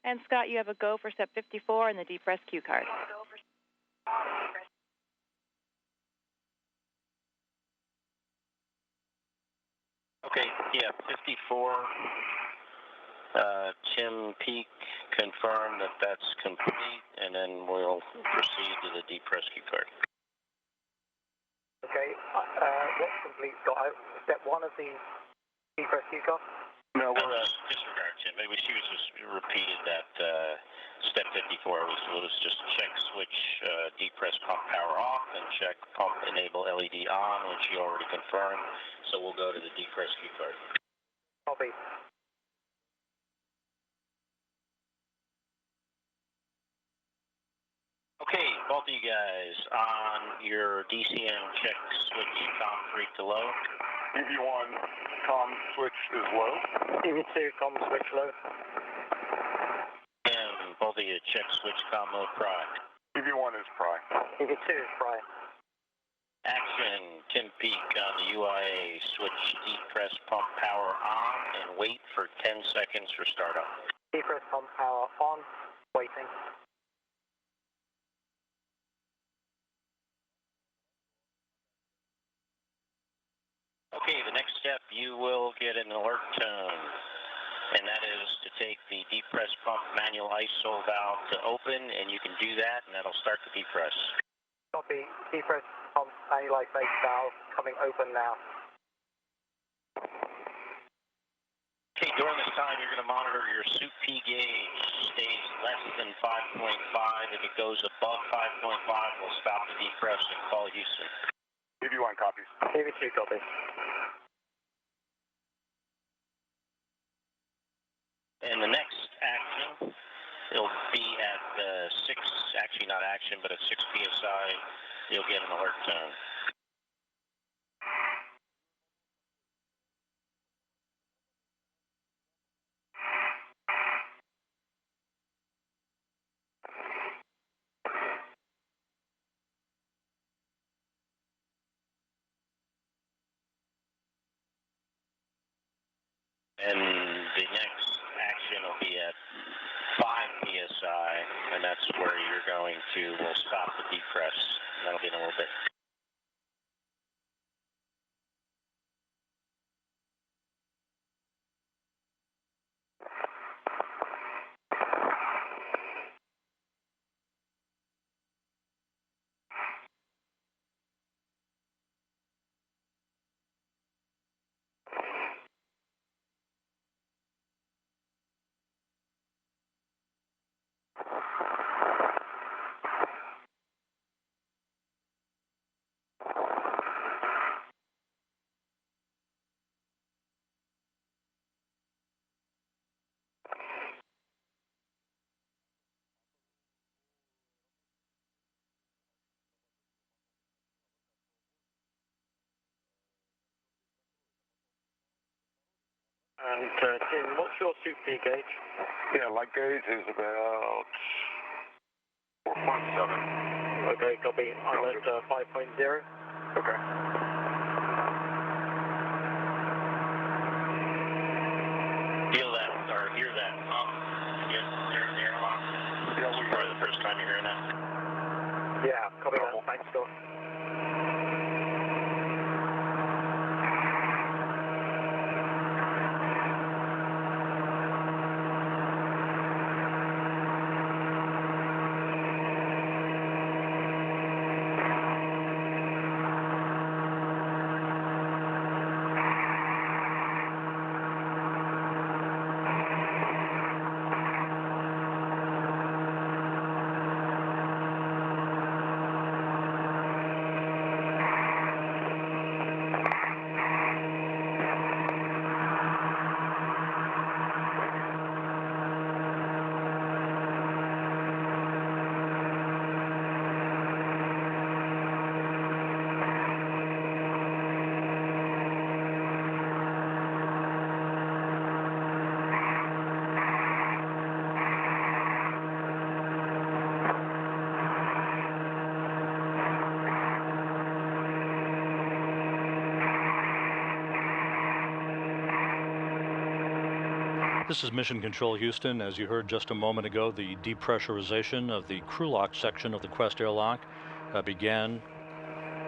And Scott, you have a go for step 54 and the depress cue card. Okay, yeah, 54. Tim Peake confirmed that that's complete, and then we'll proceed to the depress cue card. Okay, what's complete, Scott? Step 1 of the depress cue card? No, we're disregard, Tim. Maybe she was just repeated that step 54 was just check switch depress pump power off and check pump enable LED on, which she already confirmed. So we'll go to the depress cue card. Copy. Okay, both of you guys on your DCM check switch com 3 to low. EV1 com switch is low. EV2 com switch low. And both of you check switch com mode pry. EV1 is pry. EV2 is pry. Action, Tim Peake on the UIA, switch depress pump power on and wait for 10 seconds for startup. Depress pump power on, waiting. Okay, the next step, you will get an alert tone, and that is to take the depress pump manual ISO valve to open, and you can do that, and that'll start the depress. Copy. Depress pump manual ISO valve coming open now. Okay, during this time, you're going to monitor your soup P gauge. Stays less than 5.5. If it goes above 5.5, we'll stop the depress and call Houston. EV1 copies. EV2 copies. And the next action, it'll be at 6, actually not action, but at 6 PSI, you'll get an alert tone. And the next action will be at 5 PSI, and that's where you're going to, we'll stop the depress. That'll be in a little bit. And Tim, what's your soup P gauge? Yeah, light gauge is about 4.7. Okay, copy. I'm at 5.0. Okay. Feel that, or hear that pump. Yes, there's the airlock. Yeah, we Probably the first time you're hearing that. Yeah, copy that. Thanks, Scott. This is Mission Control Houston. As you heard just a moment ago, the depressurization of the crew lock section of the Quest airlock began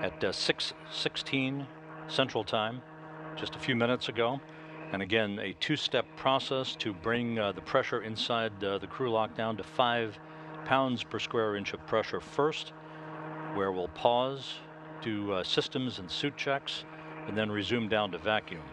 at 6:16 Central Time, just a few minutes ago. And again, a two-step process to bring the pressure inside the crew lock down to 5 pounds per square inch of pressure first, where we'll pause, do systems and suit checks, and then resume down to vacuum.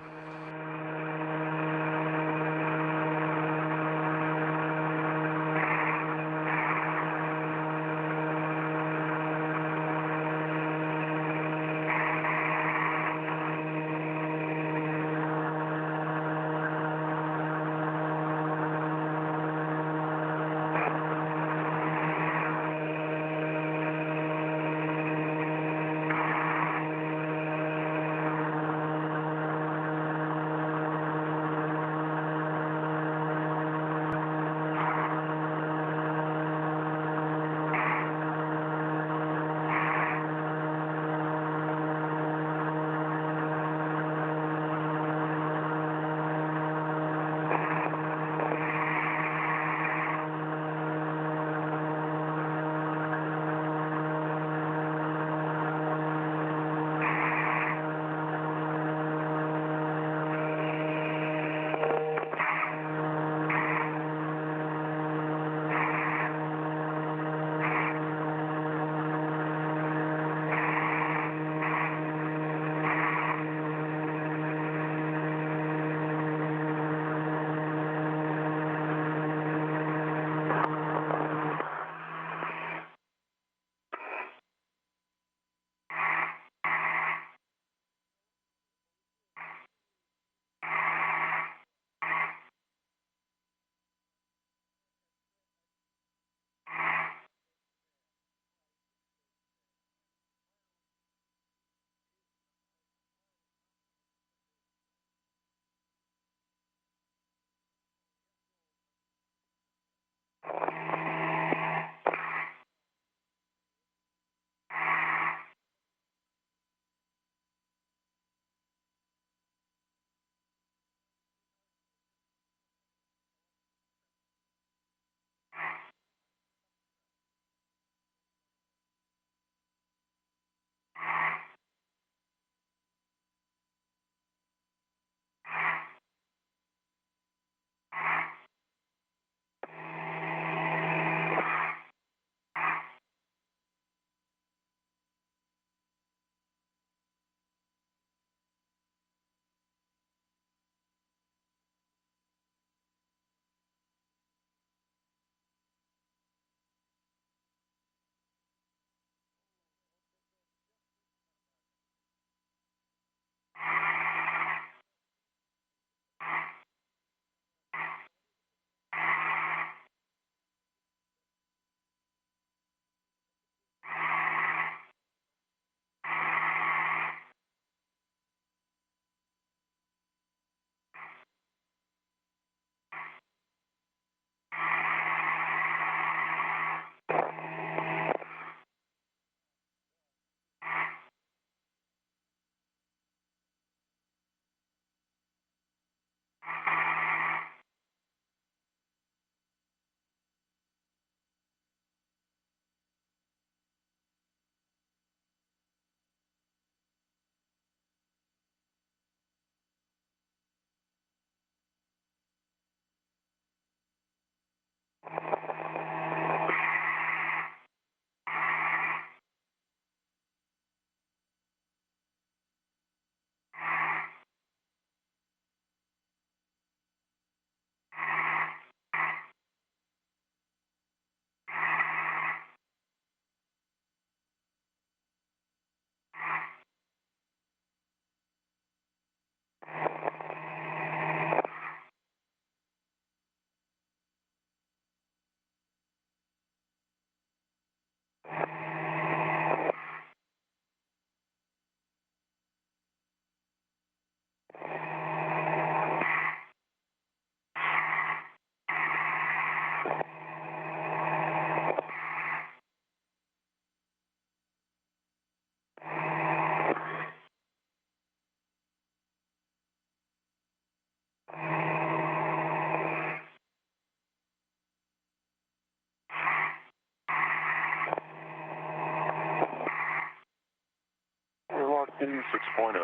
In 6.0.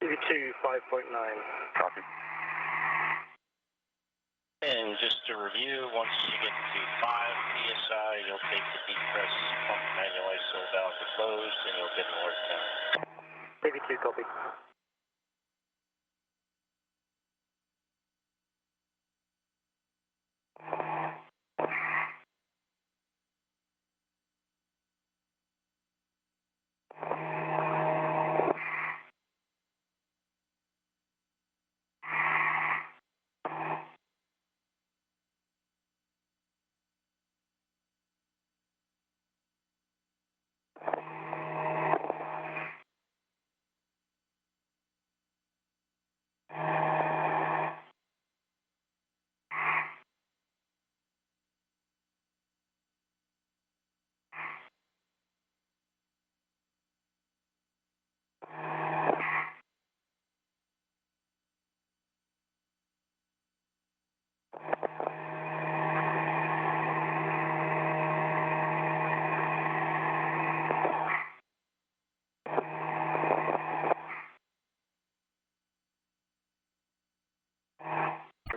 TV2 5.9. Copy. And just to review, once you get to 5 psi, you'll take the depress pump manual ISO valve closed, and you'll get an alert tone. TV2 copy.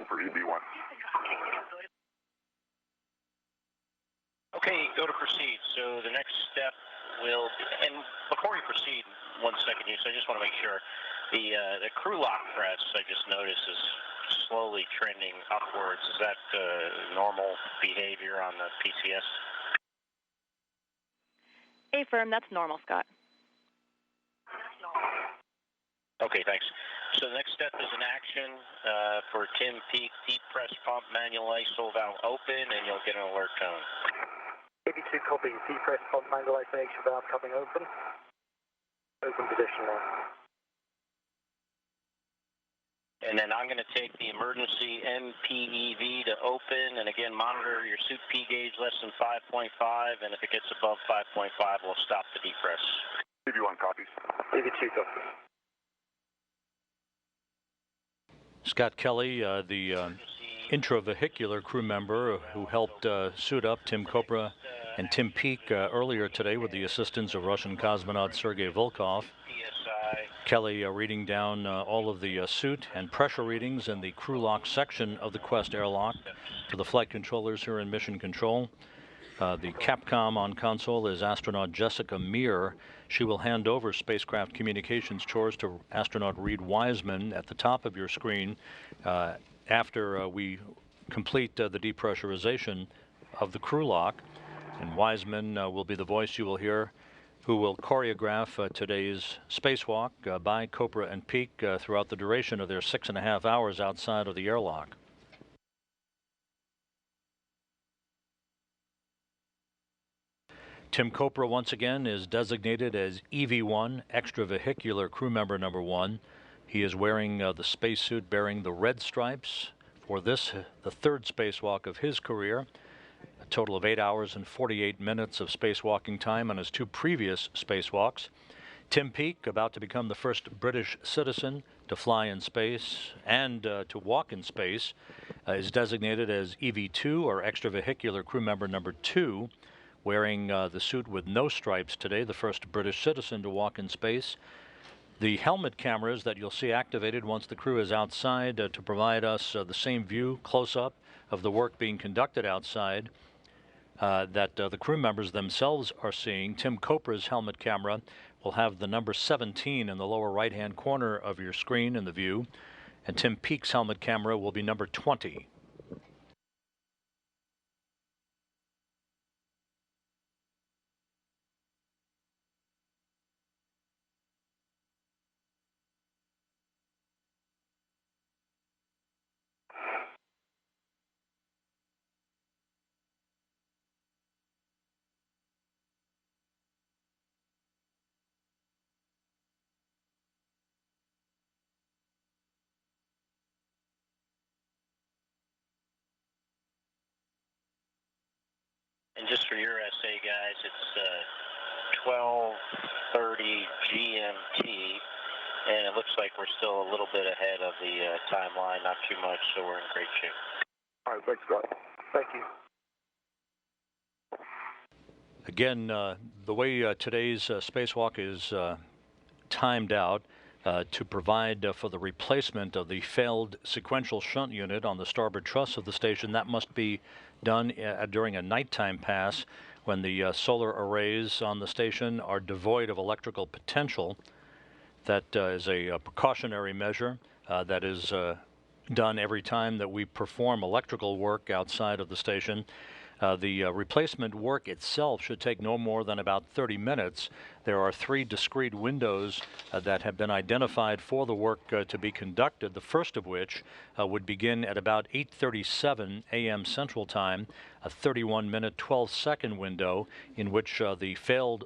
For EB1. Okay, go to proceed. So the next step will, and before you proceed, 1 second here, so I just want to make sure, the crew lock press, I just noticed, is slowly trending upwards. Is that normal behavior on the PCS? Affirm, that's normal, Scott. Okay, thanks. So the next step is an action for Tim Peake, deep press pump manual ISO valve open, and you'll get an alert tone. TV2 copy. Depress pump manual isolation valve coming open. Open position now. And then I'm going to take the emergency MPEV to open, and again, monitor your suit P gauge less than 5.5, and if it gets above 5.5, we'll stop the depress. EB1 copies. TV2 copy. Scott Kelly, the intravehicular crew member who helped suit up Tim Kopra and Tim Peake earlier today with the assistance of Russian cosmonaut Sergei Volkov. Kelly reading down all of the suit and pressure readings in the crew lock section of the Quest airlock to the flight controllers here in Mission Control. The Capcom on console is astronaut Jessica Meir. She will hand over spacecraft communications chores to astronaut Reed Wiseman at the top of your screen after we complete the depressurization of the crew lock. And Wiseman will be the voice you will hear who will choreograph today's spacewalk by Kopra and Peake throughout the duration of their 6.5 hours outside of the airlock. Tim Kopra once again is designated as EV1, extravehicular crew member number 1. He is wearing the spacesuit bearing the red stripes for this, the third spacewalk of his career. A total of 8 hours and 48 minutes of spacewalking time on his 2 previous spacewalks. Tim Peake, about to become the first British citizen to fly in space and to walk in space, is designated as EV2, or extravehicular crew member number 2. Wearing the suit with no stripes today, the first British citizen to walk in space. The helmet cameras that you'll see activated once the crew is outside to provide us the same view, close-up, of the work being conducted outside that the crew members themselves are seeing. Tim Kopra's helmet camera will have the number 17 in the lower right-hand corner of your screen in the view, and Tim Peake's helmet camera will be number 20. And just for your essay, guys, it's 12:30 GMT, and it looks like we're still a little bit ahead of the timeline, not too much, so we're in great shape. All right, thanks, Scott. Thank you. Again, the way today's spacewalk is timed out to provide for the replacement of the failed sequential shunt unit on the starboard truss of the station. That must be done during a nighttime pass when the solar arrays on the station are devoid of electrical potential. That is a precautionary measure that is done every time that we perform electrical work outside of the station. The replacement work itself should take no more than about 30 minutes. There are 3 discrete windows that have been identified for the work to be conducted, the first of which would begin at about 8:37 a.m. Central Time, a 31-minute, 12-second window in which the failed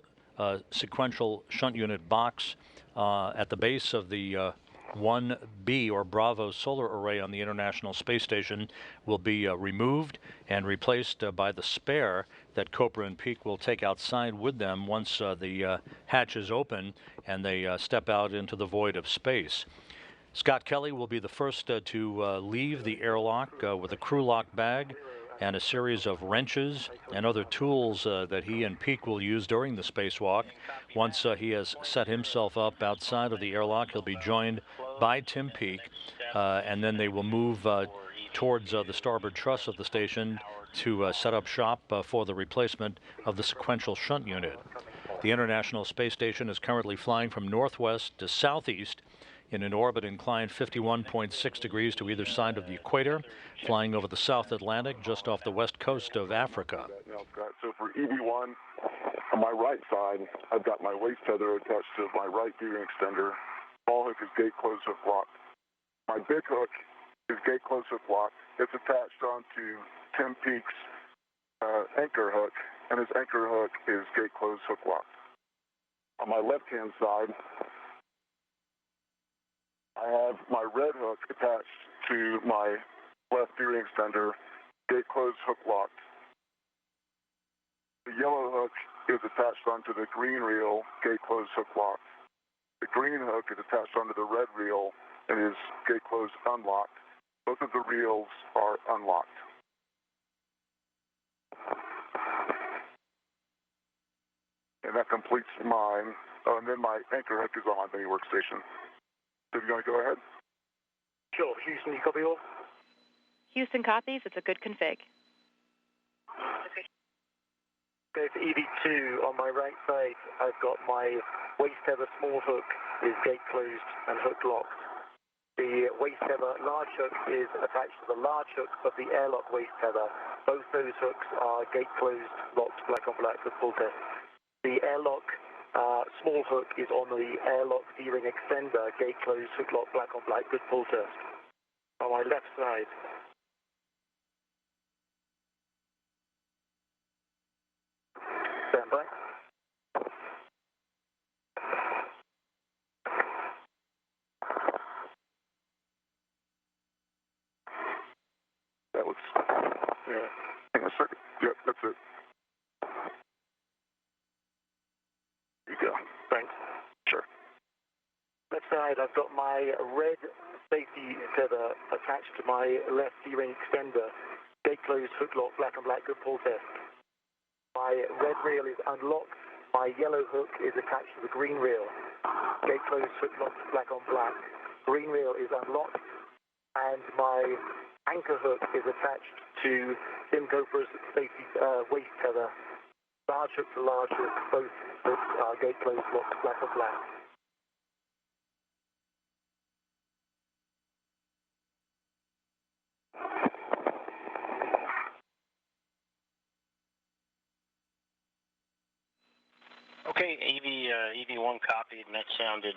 sequential shunt unit box at the base of the 1B or Bravo solar array on the International Space Station will be removed and replaced by the spare that Copra and Peake will take outside with them once the hatch is open and they step out into the void of space. Scott Kelly will be the first to leave the airlock with a crew lock bag and a series of wrenches and other tools that he and Peake will use during the spacewalk. Once he has set himself up outside of the airlock, he'll be joined by Tim Peake, and then they will move towards the starboard truss of the station to set up shop for the replacement of the sequential shunt unit. The International Space Station is currently flying from northwest to southeast in an orbit inclined 51.6 degrees to either side of the equator, flying over the South Atlantic just off the west coast of Africa. Now, Scott, so for EV1, on my right side, I've got my waist tether attached to my right gearing extender. Ball hook is gate close hook locked. My big hook is gate close hook locked. It's attached onto Tim Peake's anchor hook, and his anchor hook is gate close hook locked. On my left-hand side, I have my red hook attached to my left gearing extender, gate closed, hook locked. The yellow hook is attached onto the green reel, gate closed, hook locked. The green hook is attached onto the red reel and is gate closed, unlocked. Both of the reels are unlocked. And that completes mine. Oh, and then my anchor hook is on my mini workstation. So you want to go ahead? Sure. Houston, you copy all? Houston copies. It's a good config. Okay, for EV2, on my right side, I've got my waist tether small hook is gate closed and hook locked. The waist tether large hook is attached to the large hook of the airlock waist tether. Both those hooks are gate closed, locked, black on black, with full test. The airlock small hook is on the airlock D-ring extender, gate closed, hook lock, black on black, good full test. On my left side, stand by. That was, yeah. Hang on a second. Yep, that's it. There you go. Thanks. Sure. Left side, I've got my red safety tether attached to my left D-ring extender, gate closed, hook lock, black on black, good full test. My red reel is unlocked. My yellow hook is attached to the green reel. Gate closed, hook locked, black on black. Green reel is unlocked. And my anchor hook is attached to Tim Copra's safety waist tether. Large hook to large hook, both hooks are gate closed, locked, black on black. Okay, EV1 copied, and that sounded,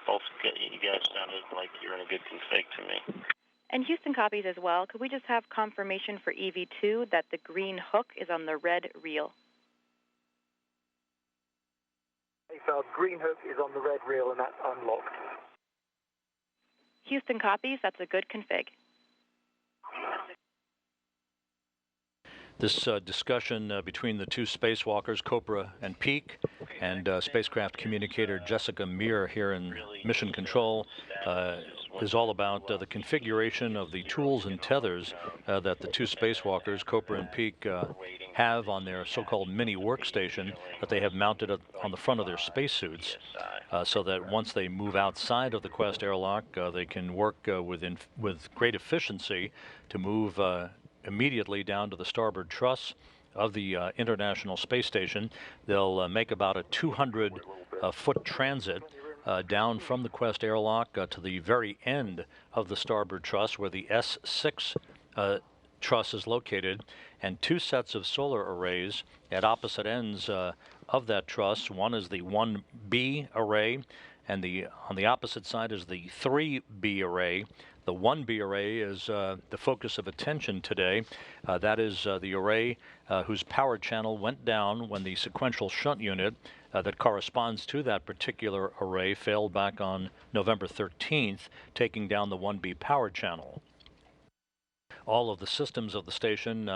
both you guys sounded like you're in a good config to me. And Houston copies as well. Could we just have confirmation for EV2 that the green hook is on the red reel? So green hook is on the red reel and that's unlocked. Houston copies. That's a good config. This discussion between the two spacewalkers, Copra and Peake, and spacecraft communicator Jessica Meir here in Mission Control is all about the configuration of the tools and tethers that the two spacewalkers, Cooper and Peake, have on their so-called mini workstation that they have mounted on the front of their spacesuits, so that once they move outside of the Quest airlock, they can work with great efficiency to move immediately down to the starboard truss of the International Space Station. They'll make about a 200-foot transit down from the Quest airlock to the very end of the starboard truss where the S6 truss is located, and two sets of solar arrays at opposite ends of that truss. One is the 1B array, and on the opposite side is the 3B array. The 1B array is the focus of attention today. That is the array whose power channel went down when the sequential shunt unit that corresponds to that particular array failed back on November 13th, taking down the 1B power channel. All of the systems of the station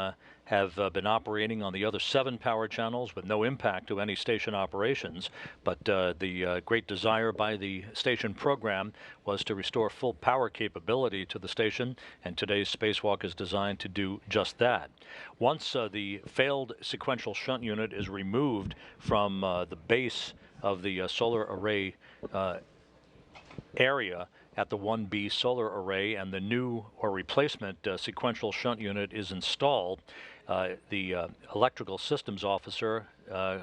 have been operating on the other 7 power channels with no impact to any station operations, but the great desire by the station program was to restore full power capability to the station, and today's spacewalk is designed to do just that. Once the failed sequential shunt unit is removed from the base of the solar array area at the 1B solar array, and the new or replacement sequential shunt unit is installed, the electrical systems officer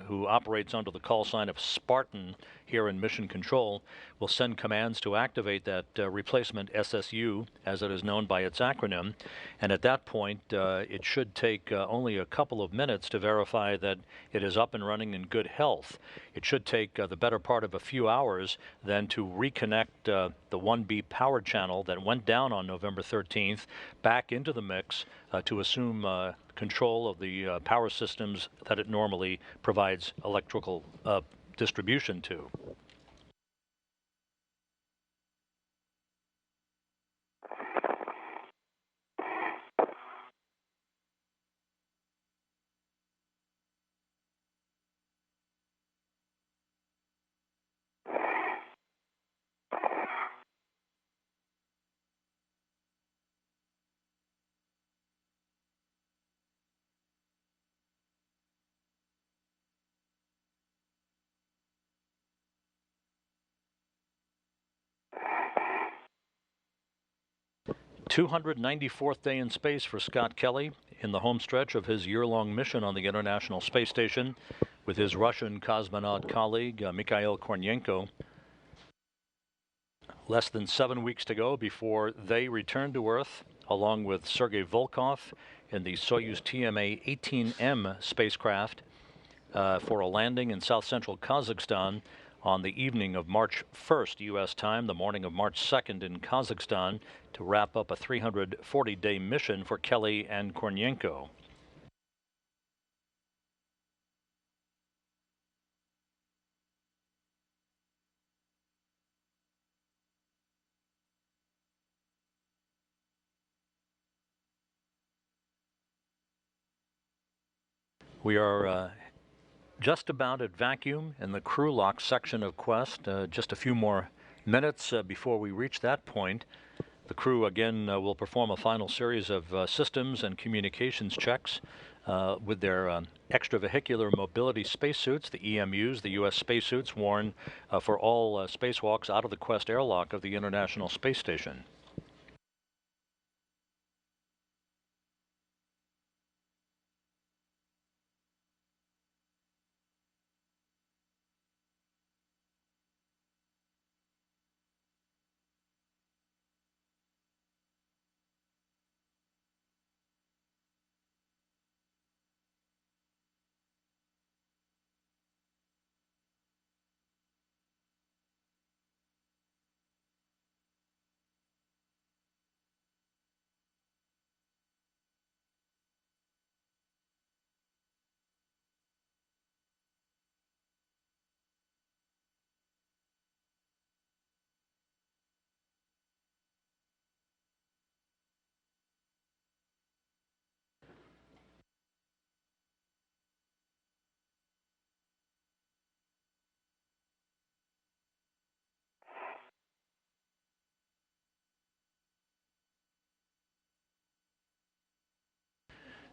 who operates under the call sign of Spartan here in Mission Control will send commands to activate that replacement SSU, as it is known by its acronym, and at that point it should take only a couple of minutes to verify that it is up and running in good health. It should take the better part of a few hours then to reconnect the 1B power channel that went down on November 13th back into the mix to assume control of the power systems that it normally provides electrical distribution to. "294th day in space for Scott Kelly in the home stretch of his year-long mission on the International Space Station with his Russian cosmonaut colleague Mikhail Kornienko. Less than 7 weeks to go before they return to Earth, along with Sergei Volkov in the Soyuz TMA-18M spacecraft for a landing in south-central Kazakhstan on the evening of March 1st U.S. time, the morning of March 2nd in Kazakhstan, to wrap up a 340-day mission for Kelly and Kornienko. We are just about at vacuum in the crew lock section of Quest. Just a few more minutes before we reach that point. The crew again will perform a final series of systems and communications checks with their extravehicular mobility spacesuits, the EMUs, the U.S. spacesuits worn for all spacewalks out of the Quest airlock of the International Space Station.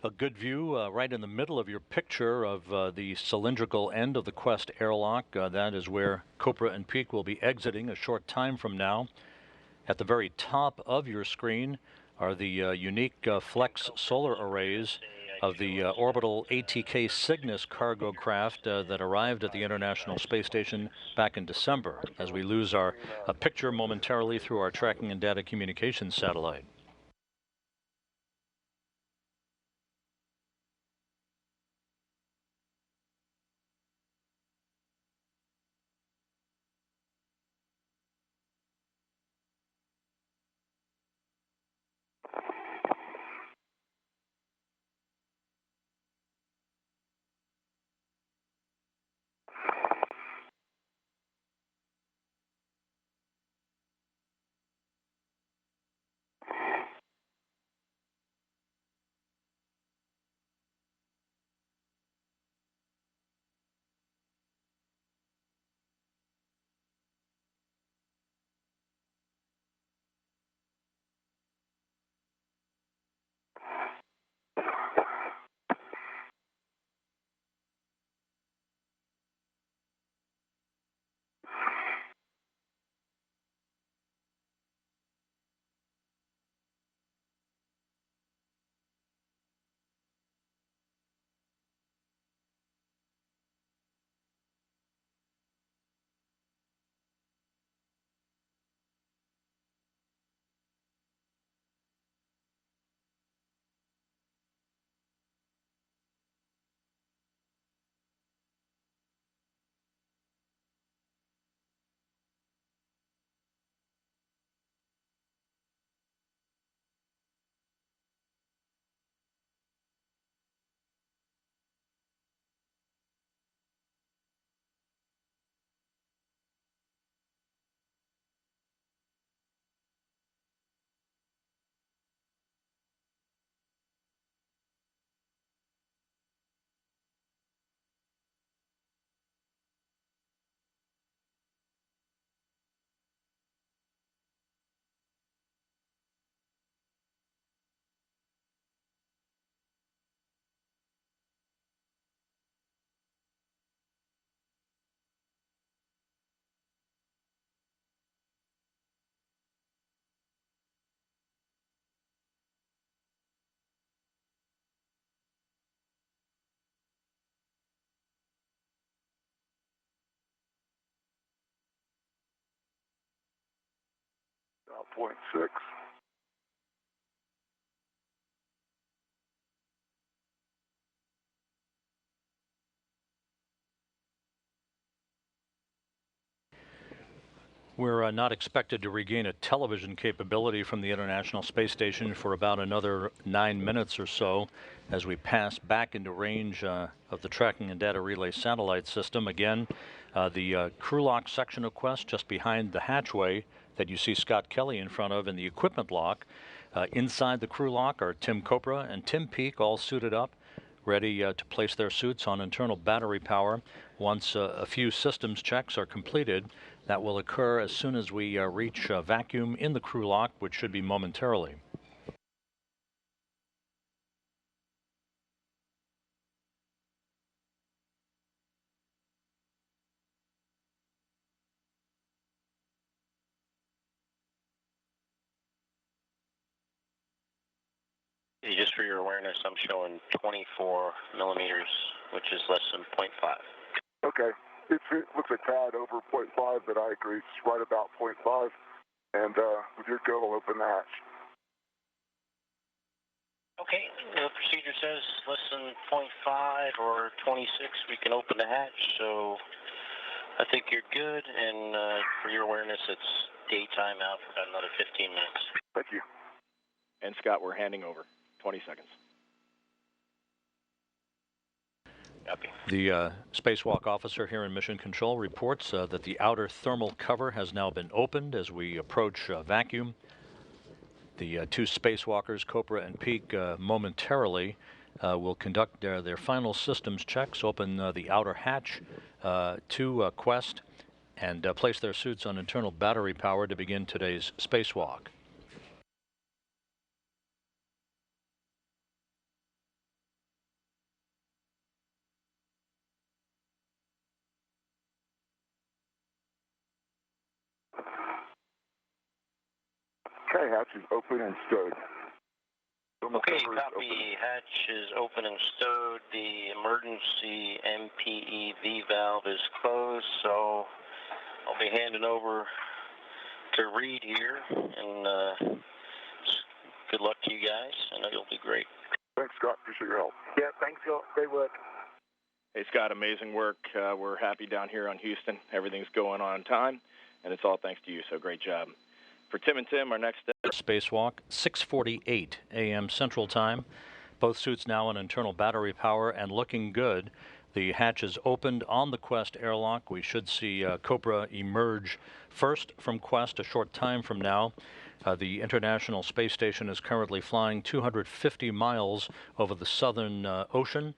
A good view right in the middle of your picture of the cylindrical end of the Quest airlock. That is where Copra and Peake will be exiting a short time from now. At the very top of your screen are the unique flex solar arrays of the orbital ATK Cygnus cargo craft that arrived at the International Space Station back in December, as we lose our picture momentarily through our tracking and data communications satellite. About 0.6. We're not expected to regain a television capability from the International Space Station for about another 9 minutes or so as we pass back into range of the tracking and data relay satellite system. Again, the crew lock section of Quest just behind the hatchway that you see Scott Kelly in front of in the equipment lock. Inside the crew lock are Tim Copra and Tim Peake, all suited up, ready to place their suits on internal battery power. Once a few systems checks are completed, that will occur as soon as we reach vacuum in the crew lock, which should be momentarily. Just for your awareness, I'm showing 24 millimeters, which is less than 0.5. Okay. It looks a tad over 0.5, but I agree. It's right about 0.5. And with your go, I'll open the hatch. Okay. The procedure says less than 0.5 or 26, we can open the hatch. So I think you're good. And for your awareness, it's daytime out for about another 15 minutes. Thank you. And Scott, we're handing over. 20 seconds. Copy. The spacewalk officer here in Mission Control reports that the outer thermal cover has now been opened as we approach vacuum. The two spacewalkers, Copra and Peake, momentarily will conduct their final systems checks, open the outer hatch to Quest, and place their suits on internal battery power to begin today's spacewalk. Okay, hatch is open and stowed. Okay, copy. Hatch is open and stowed. The emergency MPEV valve is closed, so I'll be handing over to Reed here, and good luck to you guys. I know you'll be great. Thanks, Scott. Appreciate your help. Yeah, thanks, Scott. Great work. Hey, Scott, amazing work. We're happy down here on Houston. Everything's going on time, and it's all thanks to you, so great job. For Tim and Tim, our next step. Spacewalk, 6:48 a.m. Central Time. Both suits now on internal battery power and looking good. The hatch is opened on the Quest airlock. We should see Cobra emerge first from Quest a short time from now. The International Space Station is currently flying 250 miles over the Southern Ocean,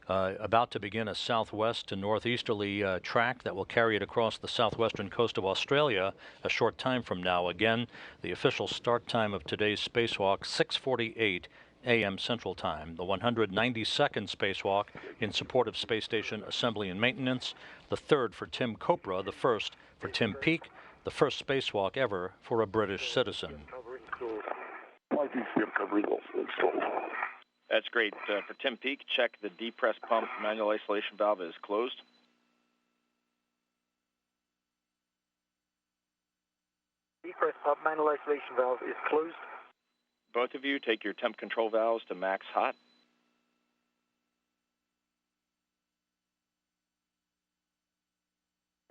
about to begin a southwest to northeasterly track that will carry it across the southwestern coast of Australia a short time from now. Again, the official start time of today's spacewalk, 6:48 a.m. Central Time, the 192nd spacewalk in support of space station assembly and maintenance, the third for Tim Copra, the first for Tim Peake, the first spacewalk ever for a British citizen. My DCM cover is also installed. That's great. For Tim Peake, check the depress pump manual isolation valve is closed. Depress pump manual isolation valve is closed. Both of you take your temp control valves to max hot.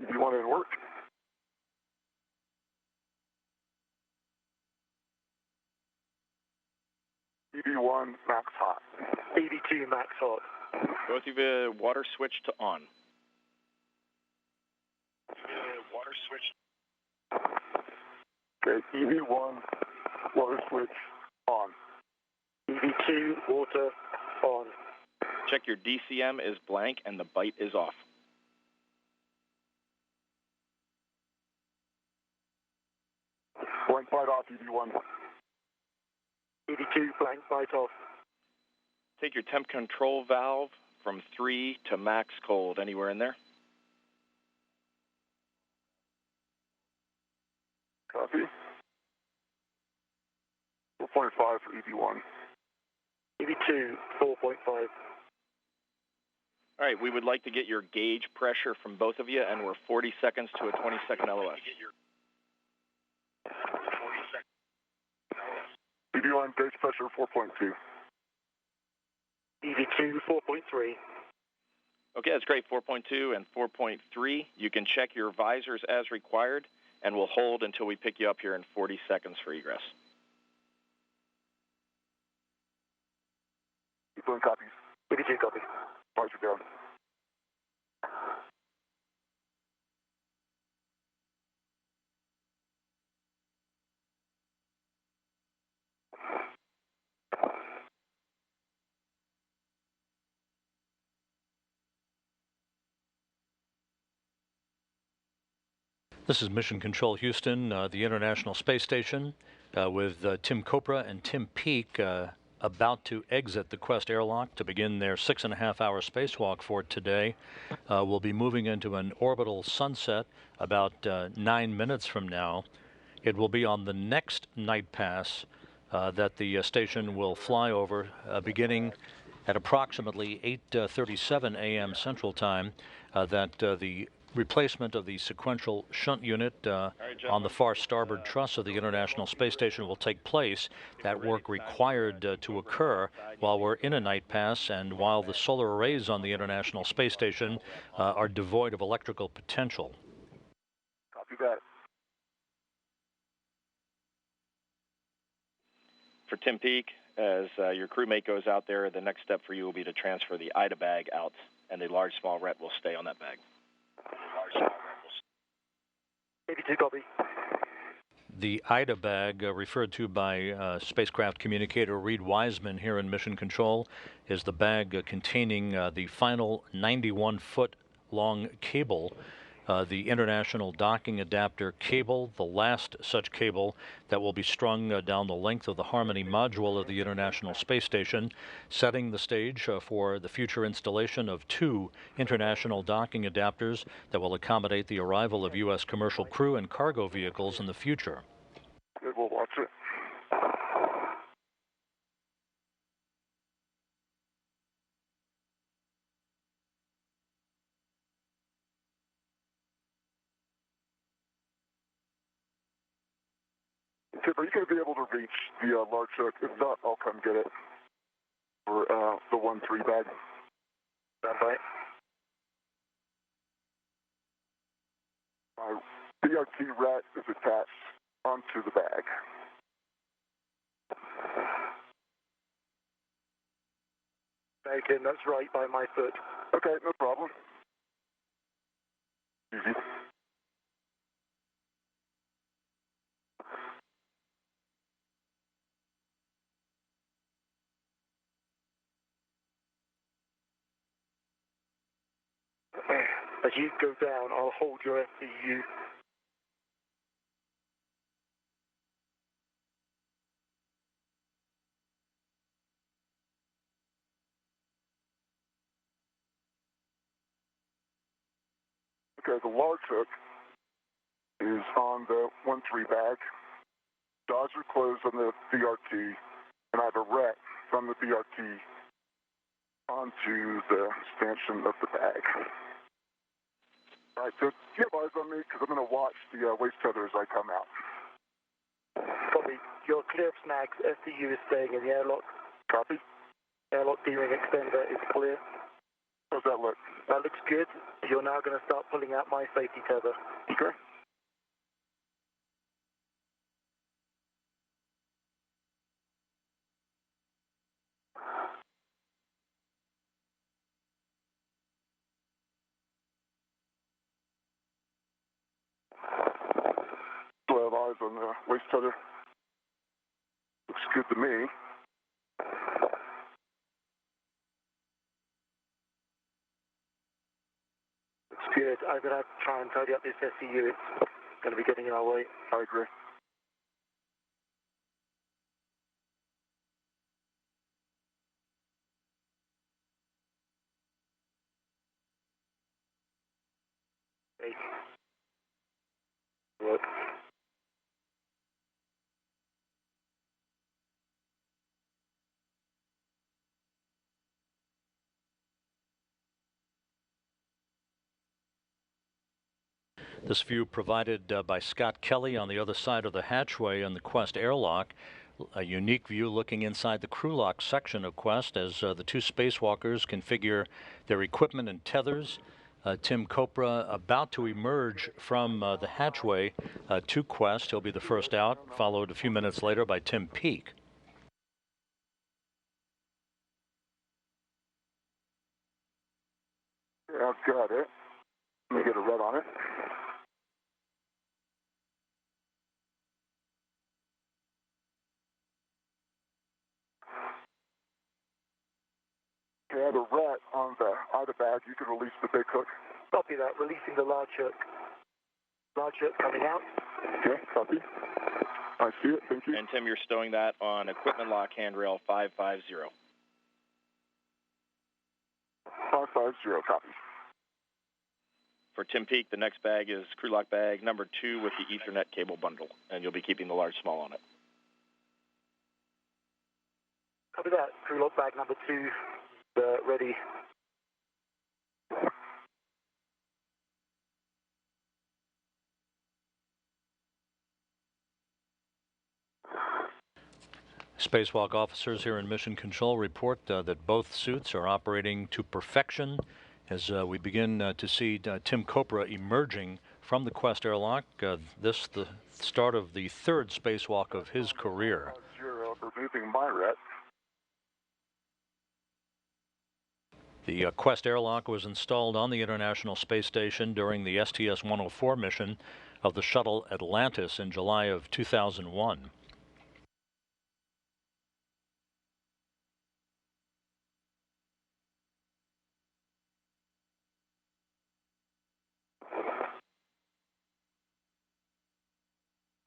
Do you want it to work? EV1 max hot. EV2 max hot. Both of you water switch to on. Water switch. Okay, EV1 water switch on. EV2 water on. Check your DCM is blank and the bite is off. Blank bite off, EV1. EV2 blank bite off. Take your temp control valve from 3 to max cold. Anywhere in there? Copy. 4.5 for EV1. EV2 4.5. All right, we would like to get your gauge pressure from both of you, and we're 40 seconds to a 20-second LOS. EV1 gauge pressure 4.2. EV2 4.3. Okay, that's great. 4.2 and 4.3. You can check your visors as required, and we'll hold until we pick you up here in 40 seconds for egress. EV1 copies. EV2 copy. Visor down. This is Mission Control Houston, the International Space Station, with Tim Copra and Tim Peake about to exit the Quest airlock to begin their 6.5-hour spacewalk for today. We'll be moving into an orbital sunset about 9 minutes from now. It will be on the next night pass that the station will fly over, beginning at approximately 8:37 a.m. Central Time, that the replacement of the sequential shunt unit on the far starboard truss of the International Space Station will take place. That work required to occur while we're in a night pass and while the solar arrays on the International Space Station are devoid of electrical potential. Copy that. For Tim Peake, as your crewmate goes out there, the next step for you will be to transfer the IDA bag out, and the large small ret will stay on that bag. EV2 copy. The IDA bag, referred to by spacecraft communicator Reed Wiseman here in Mission Control, is the bag containing the final 91-foot long cable, the International Docking Adapter cable, the last such cable that will be strung down the length of the Harmony module of the International Space Station, setting the stage for the future installation of 2 international docking adapters that will accommodate the arrival of U.S. commercial crew and cargo vehicles in the future. Good, we'll watch it. Tim, are you going to be able to reach the large hook? If not, I'll come get it for the 1-3 bag. Stand by. My BRT rat is attached onto the bag. Bacon, that's right by my foot. Okay, no problem. Easy. As you go down, I'll hold your FCU. Okay, the large hook is on the 1-3 bag. Jaws are closed on the BRT, and I have a rat from the BRT onto the stanchion of the bag. All right, so keep eyes on me because I'm going to watch the waist tether as I come out. Copy. You're clear of snags. FCU is staying in the airlock. Copy. Airlock D-ring extender is clear. How's that look? That looks good. You're now going to start pulling out my safety tether. Okay. So I have eyes on the waist tether. Looks good to me. Looks good. I'm going to try and tidy up this FCU. It's going to be getting in our way. I agree. Okay. Work. This view provided by Scott Kelly on the other side of the hatchway in the Quest airlock. A unique view looking inside the crew lock section of Quest as the two spacewalkers configure their equipment and tethers. Tim Copra about to emerge from the hatchway to Quest. He'll be the first out, followed a few minutes later by Tim Peake. Yeah, I've got it. Let me get a red on it. Okay, I have a rat on the outer bag. You can release the big hook. Copy that. Releasing the large hook. Large hook coming out. Okay, copy. I see it. Thank you. And Tim, you're stowing that on equipment lock handrail 550. 550, copy. For Tim Peake, the next bag is crew lock bag number 2 with the Ethernet cable bundle, and you'll be keeping the large small on it. Copy that. Crew lock bag number 2, ready. Spacewalk officers here in Mission Control report that both suits are operating to perfection as we begin to see Tim Copra emerging from the Quest airlock. This the start of the third spacewalk of his career. You're removing my rat. The Quest airlock was installed on the International Space Station during the STS-104 mission of the shuttle Atlantis in July of 2001.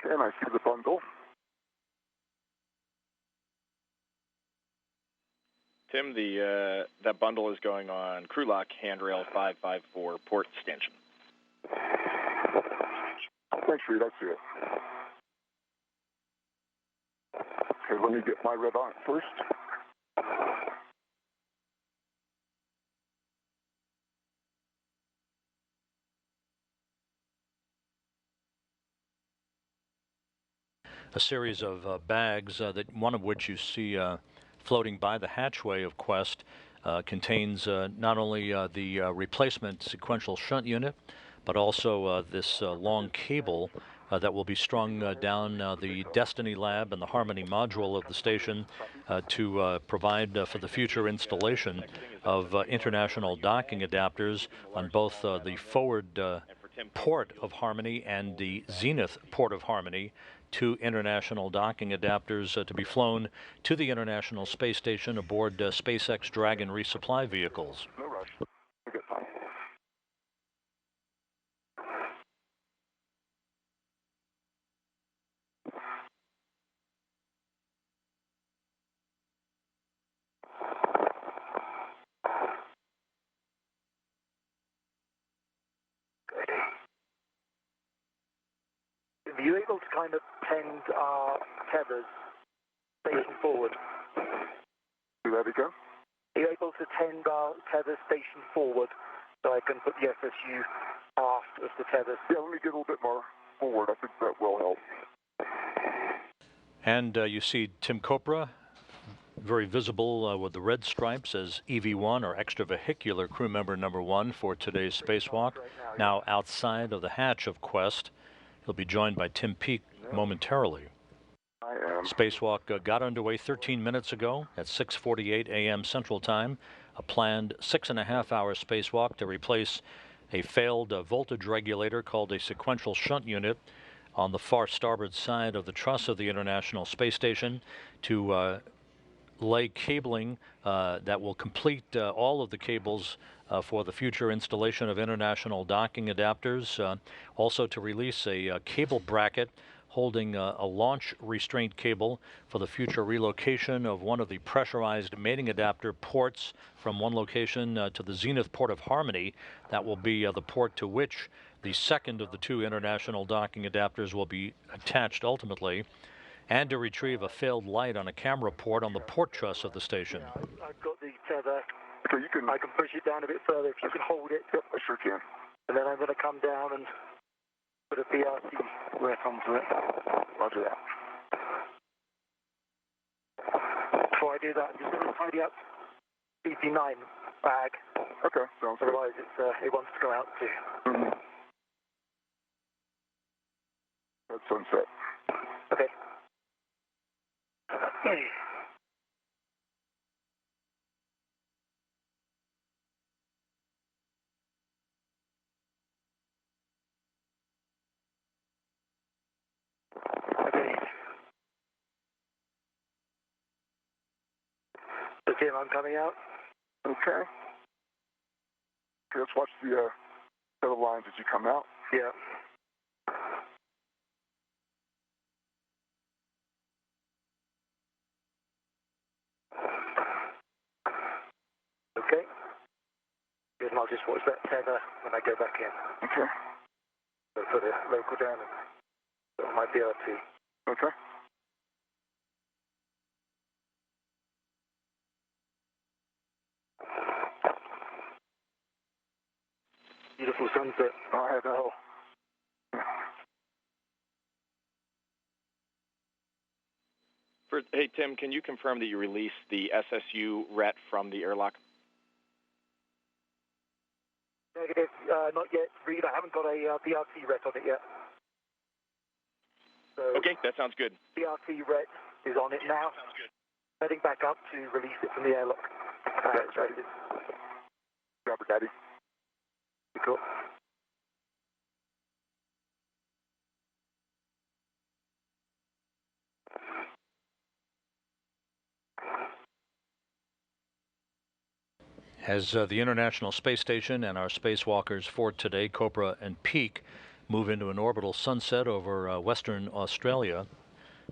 Okay, and I see the bundle. Tim, that bundle is going on crew lock handrail 554 port stanchion. Thanks, Reed. I see it. Okay, let me get my red on it first. a series of bags, that one of which you see floating by the hatchway of Quest, contains not only the replacement sequential shunt unit, but also this long cable that will be strung down the Destiny Lab and the Harmony module of the station to provide for the future installation of international docking adapters on both the forward port of Harmony and the zenith port of Harmony, two international docking adapters to be flown to the International Space Station aboard SpaceX Dragon resupply vehicles. No rush. We got time. Are you able to kind of tend our tethers station forward? Do that again? Are you able to tend our tethers station forward so I can put the SSU aft of the tethers? Yeah, let me get a little bit more forward. I think that will help. And you see Tim Copra, very visible with the red stripes as EV1, or extravehicular crew member number 1 for today's spacewalk, now outside of the hatch of Quest. He'll be joined by Tim Peake momentarily. I am. Spacewalk got underway 13 minutes ago at 6:48 a.m. Central Time, a planned 6.5-hour spacewalk to replace a failed voltage regulator called a sequential shunt unit on the far starboard side of the truss of the International Space Station, to lay cabling that will complete all of the cables for the future installation of international docking adapters. Also to release a cable bracket holding a launch restraint cable for the future relocation of one of the pressurized mating adapter ports from one location to the zenith port of Harmony. That will be the port to which the second of the two international docking adapters will be attached ultimately, and to retrieve a failed light on a camera port on the port truss of the station. Yeah, I've got the tether. Okay, I can push it down a bit further if you can hold it. Yep, I sure can. And then I'm going to come down and put a BRC rack onto it. Roger that. Before I do that, I'm just going to tidy up BP9 bag. Okay, sounds good. Otherwise, it wants to go out too. Mm-hmm. That's sunset. Okay. Okay. So Tim, I'm coming out. Okay. Okay, let's watch the other lines as you come out. Yeah. Okay. And I'll just watch that tether when I go back in. Okay. So put a local down and put on my BRT. Okay. Beautiful sunset. I know. Hey, Tim, can you confirm that you released the SSU RET from the airlock? Negative, not yet. Reed, I haven't got a BRT ret on it yet. So Okay, that sounds good. BRT ret is on it now. Sounds good. Heading back up to release it from the airlock. That's right. Grab it, Daddy. Cool. As the International Space Station and our spacewalkers for today, Copra and Peake, move into an orbital sunset over Western Australia.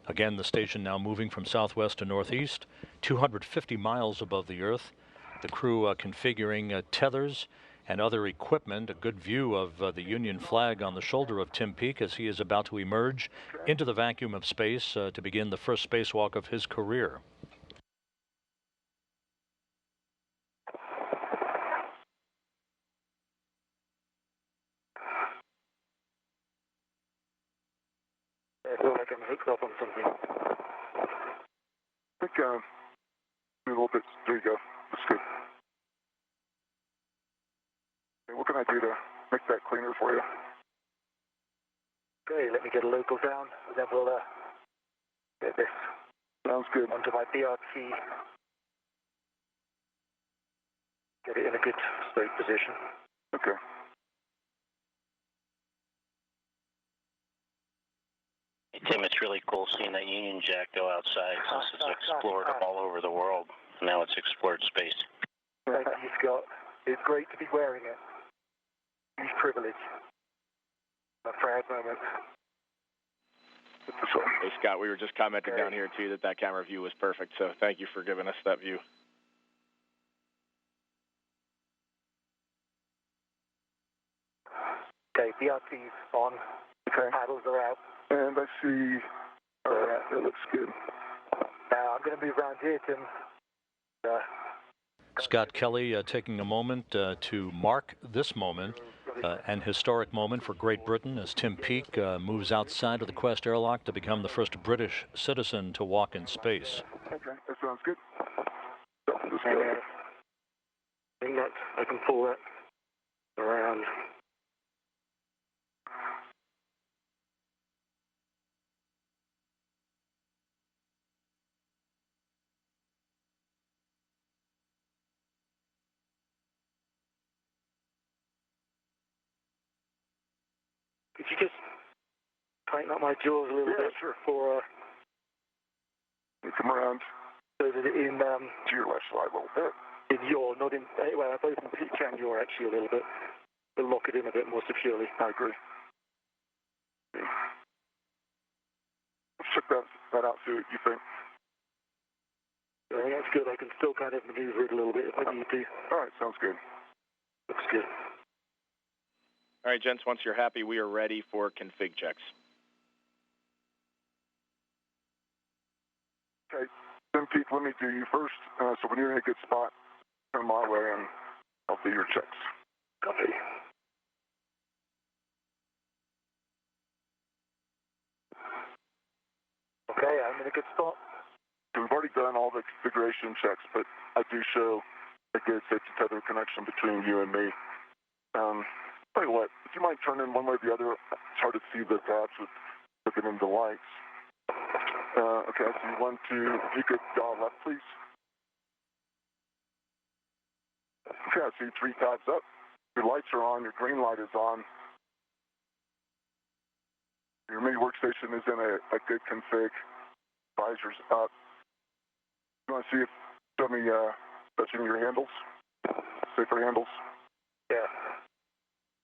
Again, the station now moving from southwest to northeast, 250 miles above the Earth. The crew configuring tethers and other equipment. A good view of the Union flag on the shoulder of Tim Peake as he is about to emerge into the vacuum of space to begin the first spacewalk of his career. I feel like I'm hooked up on something. I think a little bit. There you go. That's good. Okay, what can I do to make that cleaner for you? Okay, let me get a local down, and then we'll get this. Sounds good. Onto my BRT. Get it in a good straight position. Okay. Hey, Tim, it's really cool seeing that Union Jack go outside since it's explored all over the world. Now it's explored space. Thank you, Scott. It's great to be wearing it. Huge privilege. A proud moment. Hey, Scott, we were just commenting down here, too, that camera view was perfect, so thank you for giving us that view. Okay, BRT's on. Okay. Paddles are out. And I see. All right, that looks good. Now, I'm going to move around here, Tim. Scott Kelly taking a moment to mark this moment, an historic moment for Great Britain as Tim Peake moves outside of the Quest airlock to become the first British citizen to walk in space. Okay, that sounds good. I think that I can pull that around. Could you just tighten up my jaws a little bit? Sure. For come around. So that in to your left side a little bit. In your, not in, well, both in Peake and your actually a little bit. To lock it in a bit more securely. I agree. Let's check that out, see what you think. I think that's good. I can still kind of maneuver it a little bit if I need to. All right, sounds good. Looks good. All right, gents, once you're happy, we are ready for config checks. Okay, then Pete, let me do you first. So when you're in a good spot, turn my way and I'll do your checks. Copy. Okay, I'm in a good spot. So we've already done all the configuration checks, but I do show a good safety tether connection between you and me. Tell you what, if you might turn in one way or the other, it's hard to see the tabs with looking into lights. Okay, I see 1, 2. If you could dial left, please. Okay, I see 3 tabs up. Your lights are on. Your green light is on. Your mini workstation is in a good config. Visors up. You want to see if show me touching your handles, safer handles? Yeah.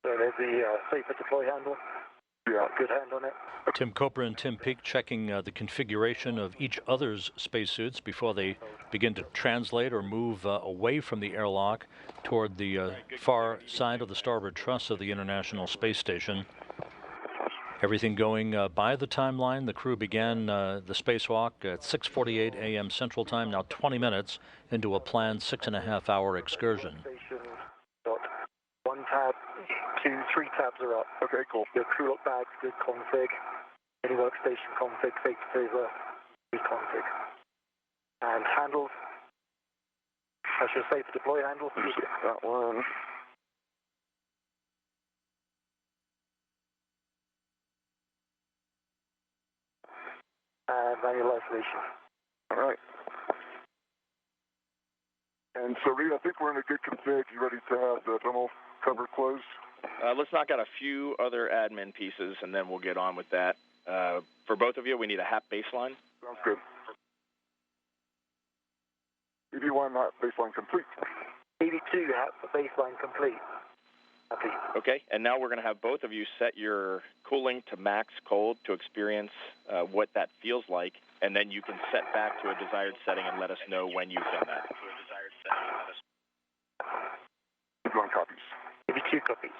So there's the safer deploy handle. Yeah. Good hand on it. Tim Cooper and Tim Peake checking the configuration of each other's spacesuits before they begin to translate or move away from the airlock toward the far side of the starboard truss of the International Space Station. Everything going by the timeline. The crew began the spacewalk at 6:48 a.m. Central Time, now 20 minutes into a planned 6.5-hour excursion. Got 1 tab, 2, 3 tabs are up. Okay, cool. Your crew lock bags, good config. Any workstation config, safety saver, good config. And handles. That's your safe deploy handle. That one. And manual isolation. All right. And so, Reed, I think we're in a good config. You ready to have the thermal cover closed? Let's knock out a few other admin pieces, and then we'll get on with that. For both of you, we need a HAP baseline. Sounds good. EV1 baseline complete. EV2 HAP baseline complete. Happy. Okay, and now we're going to have both of you set your cooling to max cold to experience what that feels like, and then you can set back to a desired setting and let us know when you've done that. EV1 copies. EV2 copies.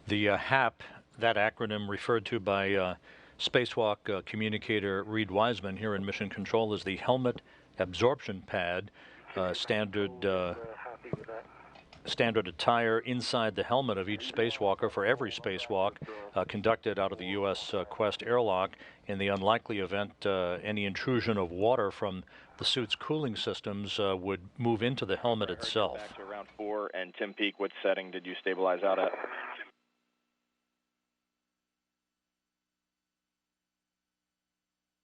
The HAP, that acronym referred to by spacewalk communicator Reed Wiseman here in Mission Control, is the Helmet Absorption Pad, standard standard attire inside the helmet of each spacewalker for every spacewalk conducted out of the U.S. Quest airlock. In the unlikely event any intrusion of water from the suit's cooling systems would move into the helmet itself. Back to round 4, and Tim Peake, what setting did you stabilize out at?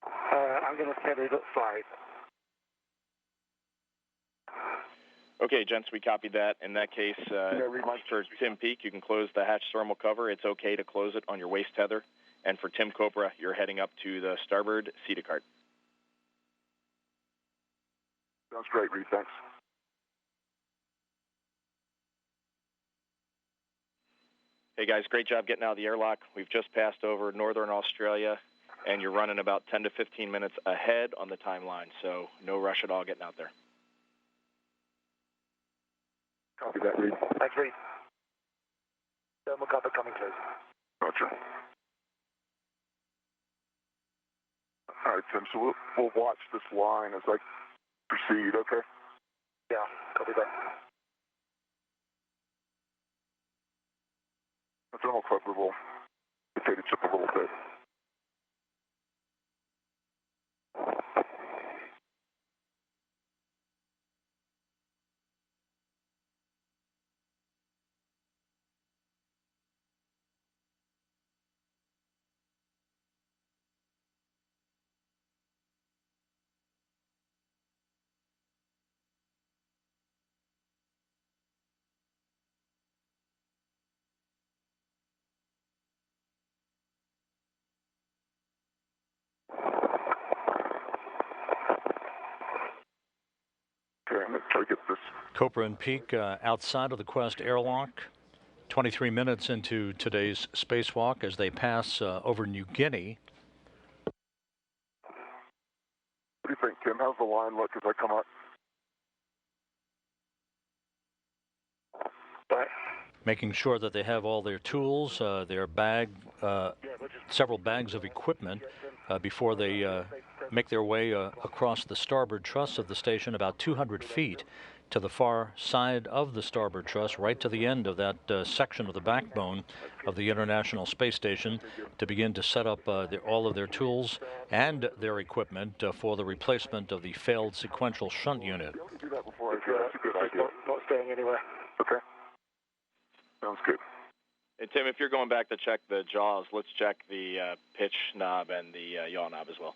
I'm going to tether it at 5. Okay, gents, we copied that. In that case, for Tim Peake, you can close the hatch thermal cover. It's okay to close it on your waist tether. And for Tim Copra, you're heading up to the starboard Cedar cart. Sounds great, Reed. Thanks. Hey, guys, great job getting out of the airlock. We've just passed over northern Australia, and you're running about 10 to 15 minutes ahead on the timeline, so no rush at all getting out there. Copy that, Reed. Thanks, Reed. Thermal cover coming close. Roger. All right, Tim, so we'll watch this line as I proceed, okay? Yeah, copy that. The thermal cover will potato chip a little bit. Okay, I'm going to try to get this. Copra and Peake outside of the Quest airlock, 23 minutes into today's spacewalk as they pass over New Guinea. What do you think, Tim? How's the line look as I come up? Right. Making sure that they have all their tools, their bag, several bags of equipment before they make their way across the starboard truss of the station about 200 feet to the far side of the starboard truss, right to the end of that section of the backbone of the International Space Station, to begin to set up all of their tools and their equipment for the replacement of the failed sequential shunt unit. Do that before I go. That's a good idea. Not staying anywhere. Okay. Sounds good. And Tim, if you're going back to check the jaws, let's check the pitch knob and the yaw knob as well.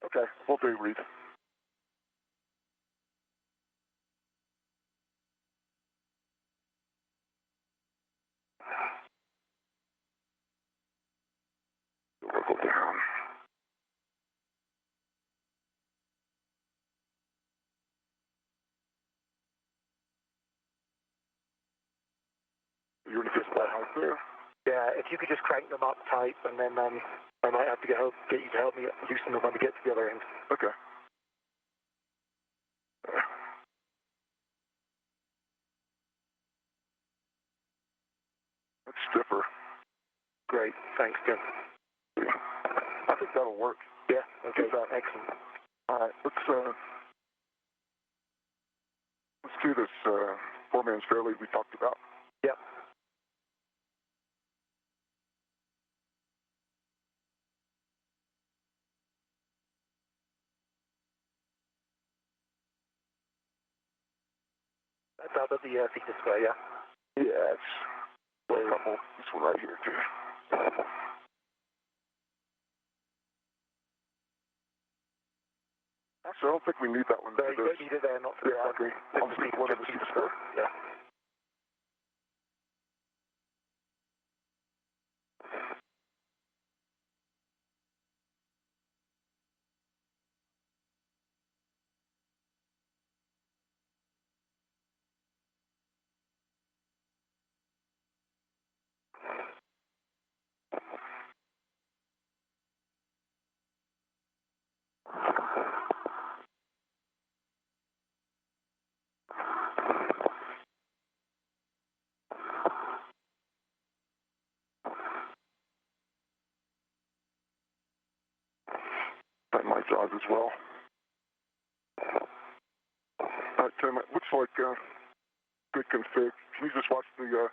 Okay, we'll do, Reed. Wiggle down. You want to get that out there? Yeah, if you could just crank them up tight, and then I might have to get you to help me loosen them when we get to the other end. Okay. That's stiffer. Great, thanks, Tim. I think that'll work. Yeah, okay, excellent. All right, let's do this four-man stair lead we talked about. Yep. That's out of the feature square, yeah? Yeah, it's a couple. This one right here, too. Actually, I don't think we need that one. No, you don't need it there, not for this I one. agree. I'll just need one of the feature square. Yeah. That might jive as well. right, Tim. It looks like good config. Can you just watch the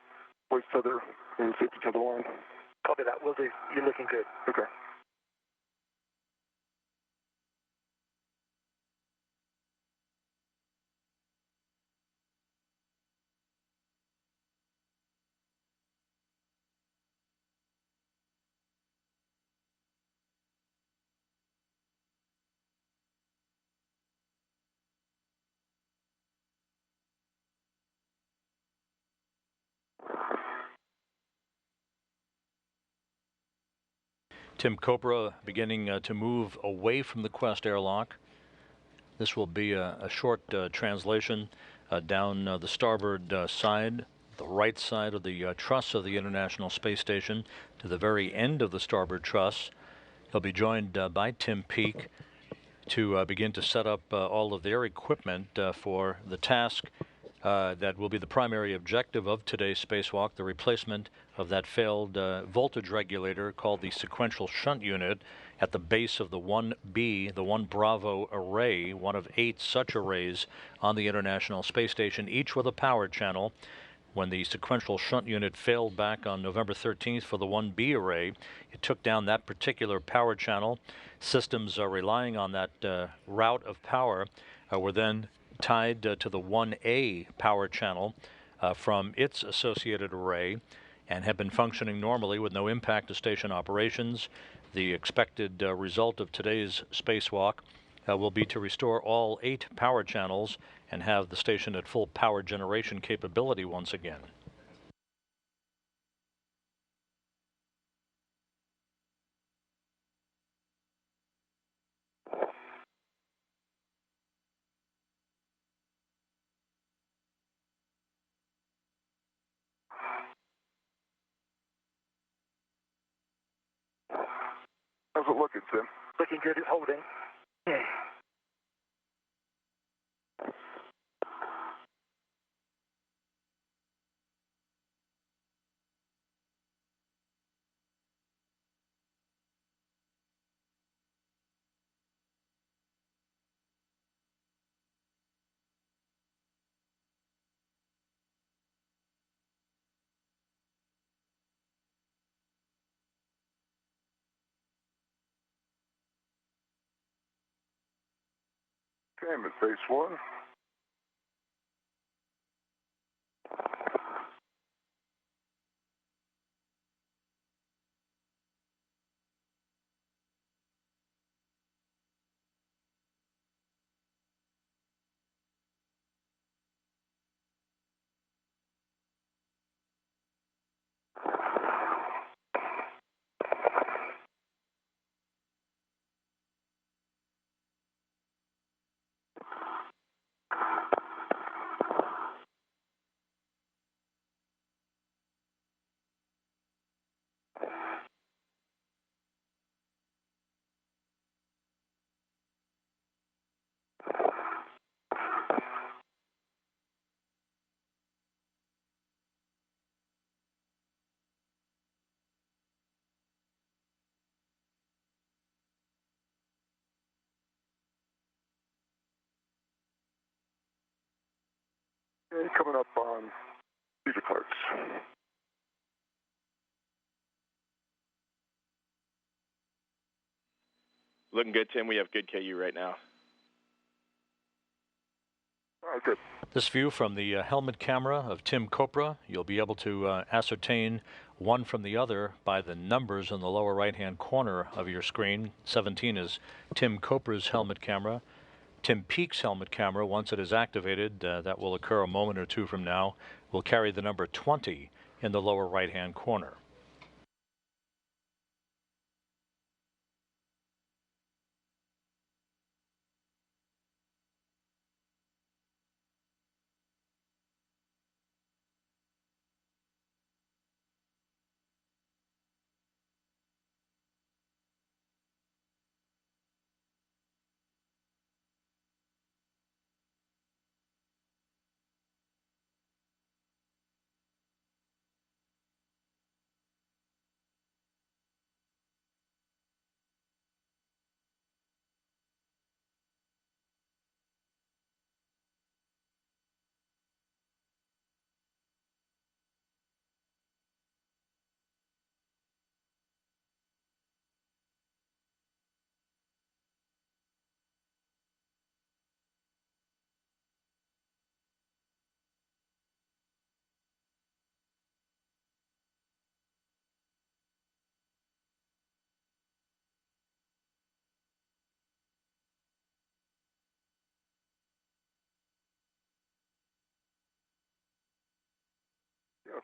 waist tether and safety tether line? Copy that. Will do. You're looking good. Okay. Tim Copra beginning to move away from the Quest airlock. This will be a short translation down the starboard side, the right side of the truss of the International Space Station to the very end of the starboard truss. He'll be joined by Tim Peake to begin to set up all of their equipment for the task that will be the primary objective of today's spacewalk, the replacement of that failed voltage regulator called the sequential shunt unit at the base of the 1B, the 1 Bravo array, one of 8 such arrays on the International Space Station, each with a power channel. When the sequential shunt unit failed back on November 13th for the 1B array, it took down that particular power channel. Systems relying on that route of power were then tied to the 1A power channel from its associated array and have been functioning normally with no impact to station operations. The expected result of today's spacewalk will be to restore all 8 power channels and have the station at full power generation capability once again. How's it looking, Tim? Looking good. It's holding. Okay, I'm at base 1. Okay, coming up on user cards. Looking good, Tim. We have good KU right now. All right, good. This view from the helmet camera of Tim Copra, you'll be able to ascertain one from the other by the numbers in the lower right-hand corner of your screen. 17 is Tim Copra's helmet camera. Tim Peake's helmet camera, once it is activated, that will occur a moment or two from now, will carry the number 20 in the lower right-hand corner.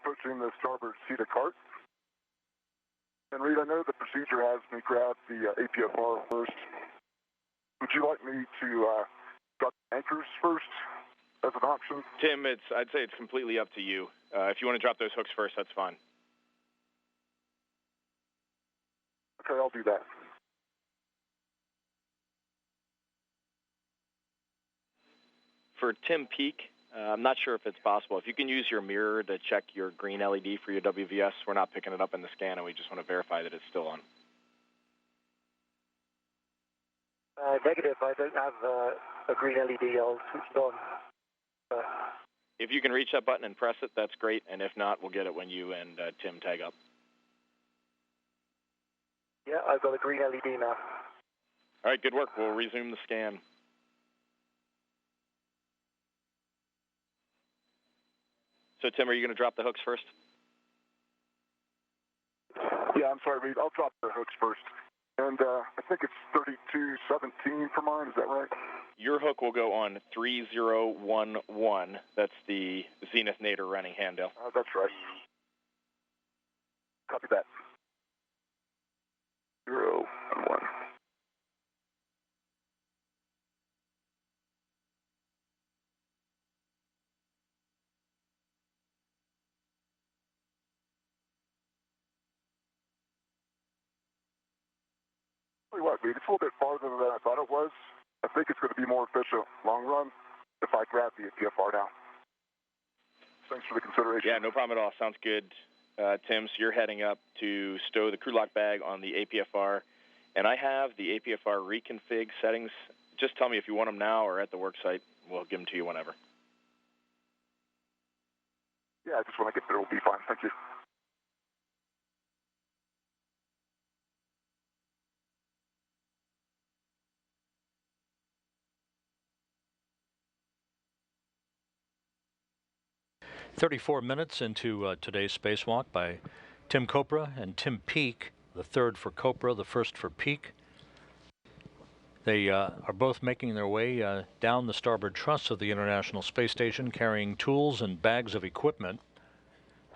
pushing the starboard seat of cart. And Reed, I know the procedure has me grab the APFR first. Would you like me to drop anchors first as an option? Tim, I'd say it's completely up to you. If you want to drop those hooks first, that's fine. Okay, I'll do that. For Tim Peake, I'm not sure if it's possible. If you can use your mirror to check your green LED for your WVS, we're not picking it up in the scan, and we just want to verify that it's still on. Negative. I don't have a green LED. I'll switch it on. If you can reach that button and press it, that's great. And if not, we'll get it when you and Tim tag up. Yeah, I've got a green LED now. All right, good work. We'll resume the scan. So, Tim, are you going to drop the hooks first? Yeah, I'm sorry, Reed. I'll drop the hooks first. And I think it's 3217 for mine. Is that right? Your hook will go on 3011. That's the Zenith Nader running handle. That's right. Copy that. 0 and 1. Tell you what, Reed, it's a little bit farther than I thought it was. I think it's going to be more efficient long run if I grab the APFR now. Thanks for the consideration. Yeah, no problem at all. Sounds good, Tim. So you're heading up to stow the crew lock bag on the APFR. And I have the APFR reconfig settings. Just tell me if you want them now or at the worksite. We'll give them to you whenever. Yeah, just when I get there, we'll be fine. Thank you. "34 minutes into today's spacewalk by Tim Kopra and Tim Peake, the third for Kopra, the first for Peake. They are both making their way down the starboard truss of the International Space Station, carrying tools and bags of equipment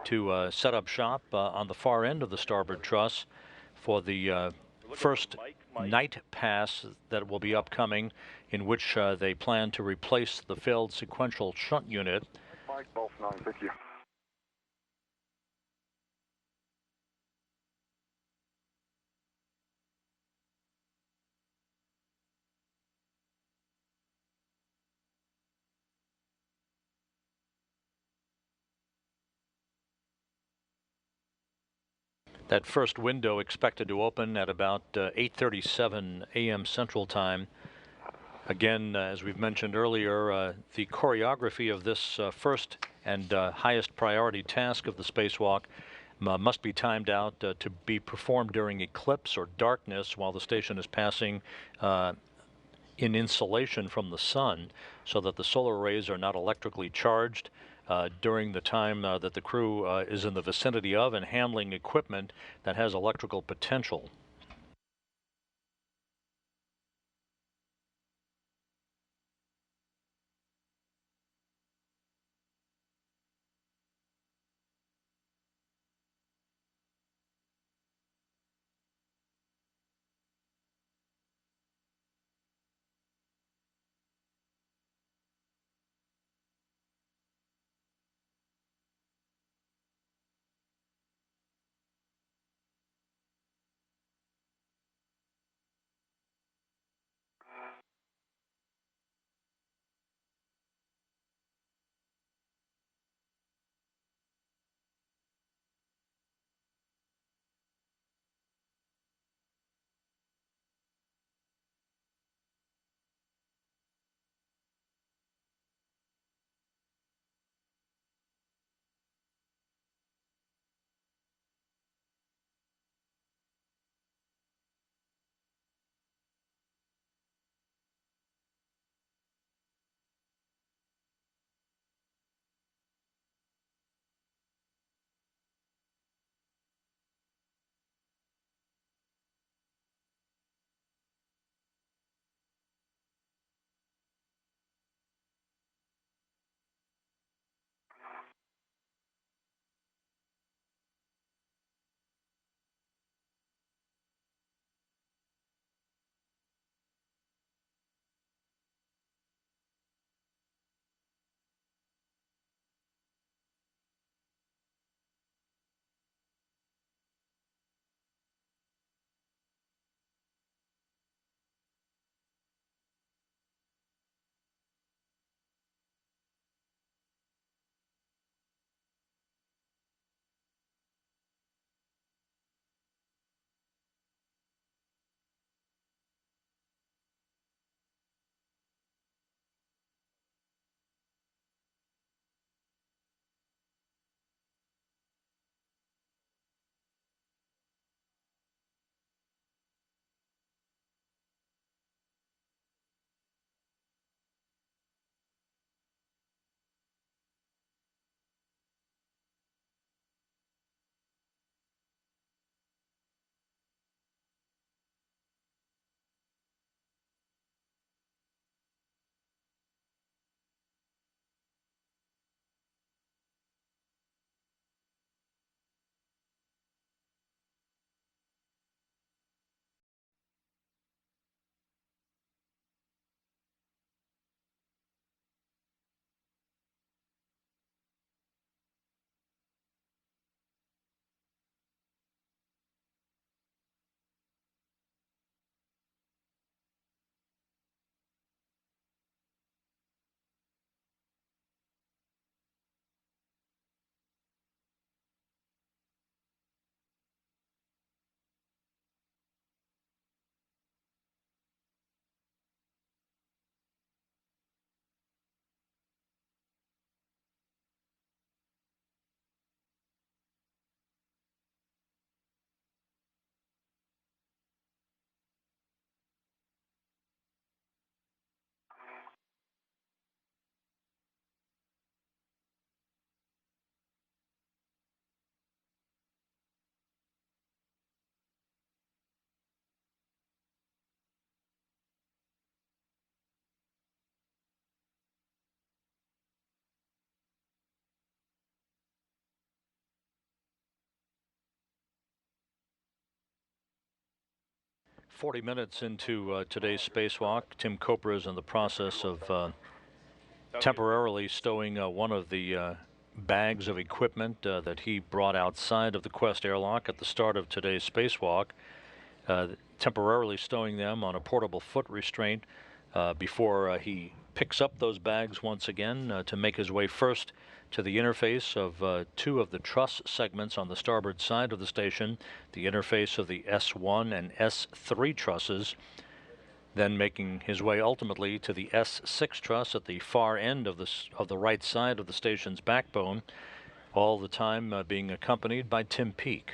to set up shop on the far end of the starboard truss for the first night pass that will be upcoming, in which they plan to replace the failed sequential shunt unit. Mike, Golf 9, thank you. That first window expected to open at about 8:37 a.m. Central Time. Again, as we've mentioned earlier, the choreography of this first and highest priority task of the spacewalk must be timed out to be performed during eclipse or darkness while the station is passing in insulation from the sun, so that the solar rays are not electrically charged during the time that the crew is in the vicinity of and handling equipment that has electrical potential. 40 minutes into today's spacewalk. Tim Copra is in the process of temporarily stowing one of the bags of equipment that he brought outside of the Quest airlock at the start of today's spacewalk, temporarily stowing them on a portable foot restraint before he picks up those bags once again to make his way first to the interface of two of the truss segments on the starboard side of the station, the interface of the S1 and S3 trusses, then making his way ultimately to the S6 truss at the far end of the right side of the station's backbone, all the time being accompanied by Tim Peake.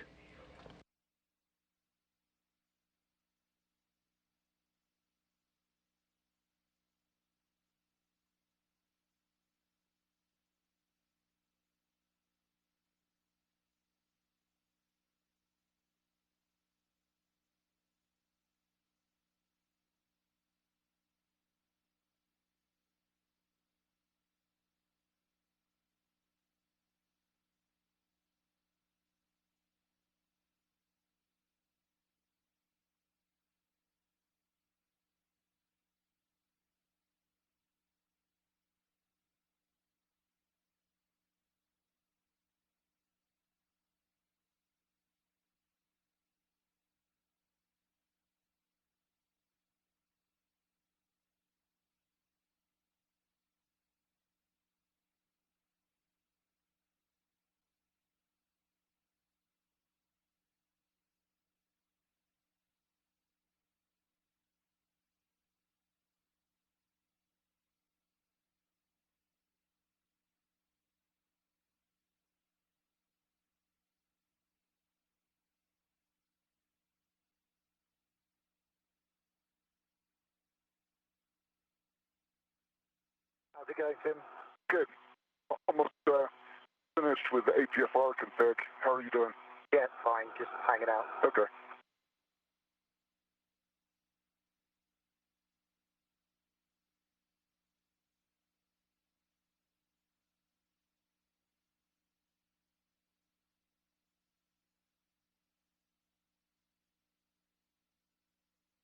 How's it going, Tim? Good. Almost finished with the APFR config. How are you doing? Yeah, fine. Just hanging out. Okay.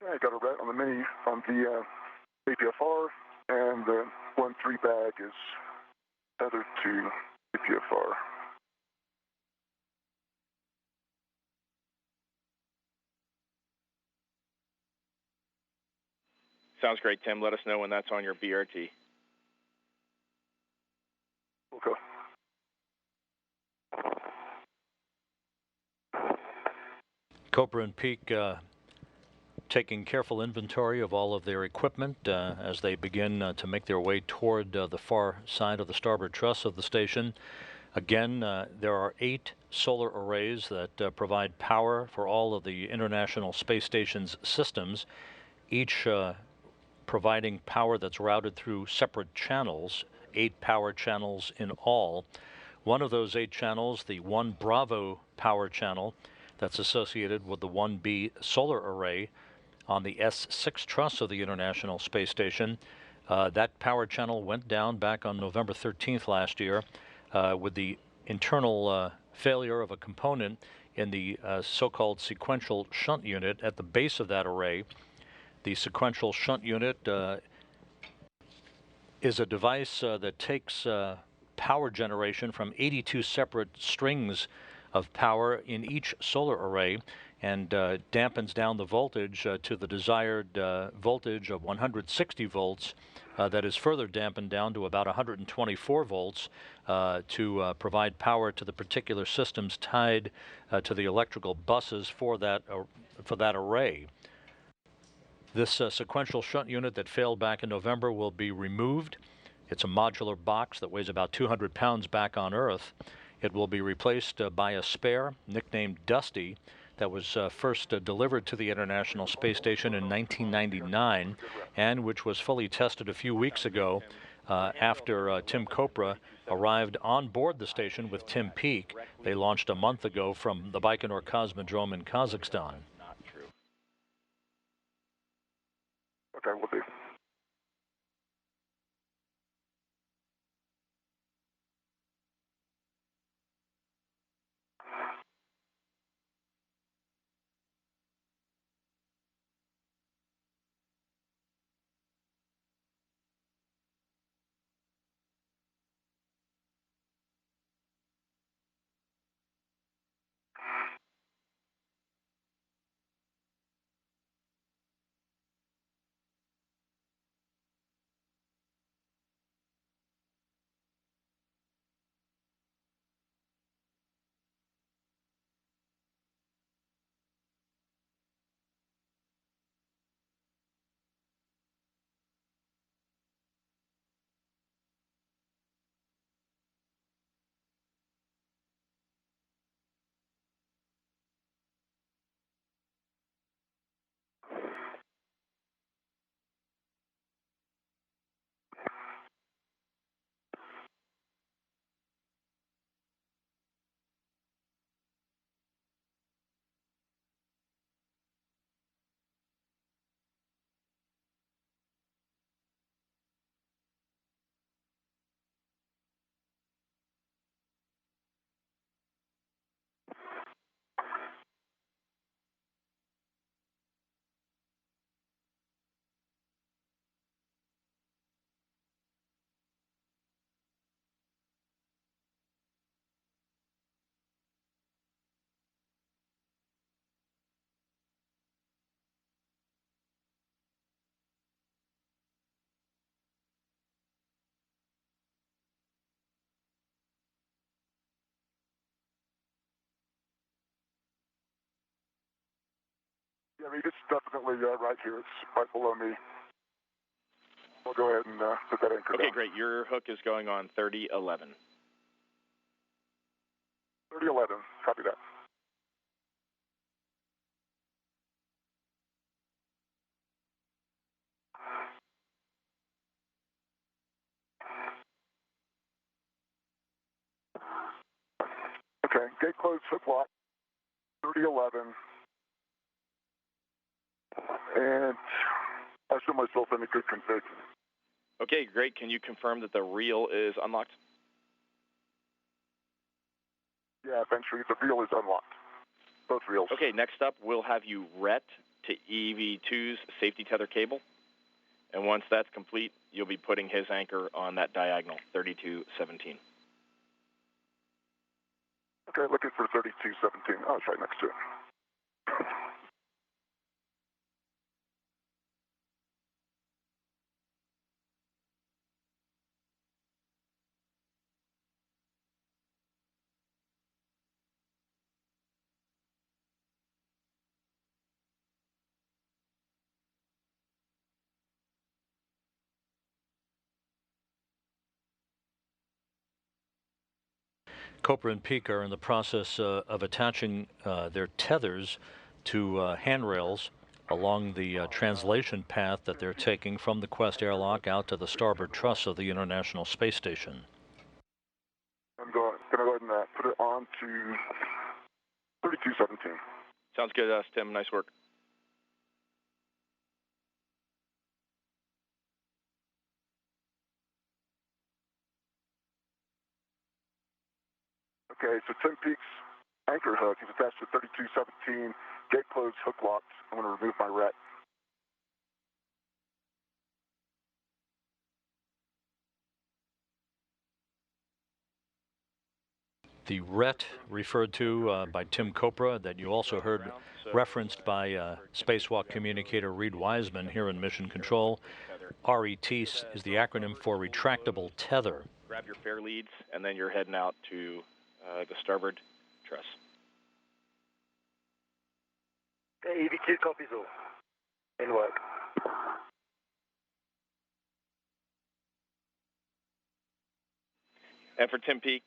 I got a ret on the mini on the APFR, and the 1-3 bag is tethered to APFR. Sounds great, Tim. Let us know when that's on your BRT. Okay. Copra and Peake taking careful inventory of all of their equipment as they begin to make their way toward the far side of the starboard truss of the station. Again, there are 8 solar arrays that provide power for all of the International Space Station's systems, each providing power that's routed through separate channels, 8 power channels in all. One of those 8 channels, the 1 Bravo power channel, that's associated with the 1B solar array on the S6 truss of the International Space Station. That power channel went down back on November 13th last year with the internal failure of a component in the so-called sequential shunt unit at the base of that array. The sequential shunt unit is a device that takes power generation from 82 separate strings of power in each solar array and dampens down the voltage to the desired voltage of 160 volts. That is further dampened down to about 124 volts to provide power to the particular systems tied to the electrical buses for that array. This sequential shunt unit that failed back in November will be removed. It's a modular box that weighs about 200 pounds back on Earth. It will be replaced by a spare, nicknamed Dusty, that was first delivered to the International Space Station in 1999 and which was fully tested a few weeks ago after Tim Copra arrived on board the station with Tim Peake. They launched a month ago from the Baikonur Cosmodrome in Kazakhstan. Okay, we'll do. Reed, it's definitely right here. It's right below me. We'll go ahead and put that anchor down. Okay, great. Your hook is going on 3011. 3011, copy that. Okay, gate closed, hook lock, 3011. And I show myself in a good config. Okay, great. Can you confirm that the reel is unlocked? Yeah, eventually the reel is unlocked. Both reels. Okay, next up, we'll have you ret to EV2's safety tether cable. And once that's complete, you'll be putting his anchor on that diagonal, 3217. Okay, looking for 3217. Oh, it's right next to it. Copra and Peake are in the process of attaching their tethers to handrails along the translation path that they're taking from the Quest airlock out to the starboard truss of the International Space Station. I'm going to go ahead and put it on to 3217. Sounds good to us, Tim. Nice work. Okay, so Tim Peake's anchor hook is attached to 3217, gate closed, hook locked. I'm going to remove my ret. The ret referred to by Tim Copra that you also heard referenced by spacewalk communicator Reed Wiseman here in Mission Control. RET is the acronym for retractable tether. Grab your fair leads, and then you're heading out to the starboard truss. Okay, EV2 copies all. In work. And for Tim Peake,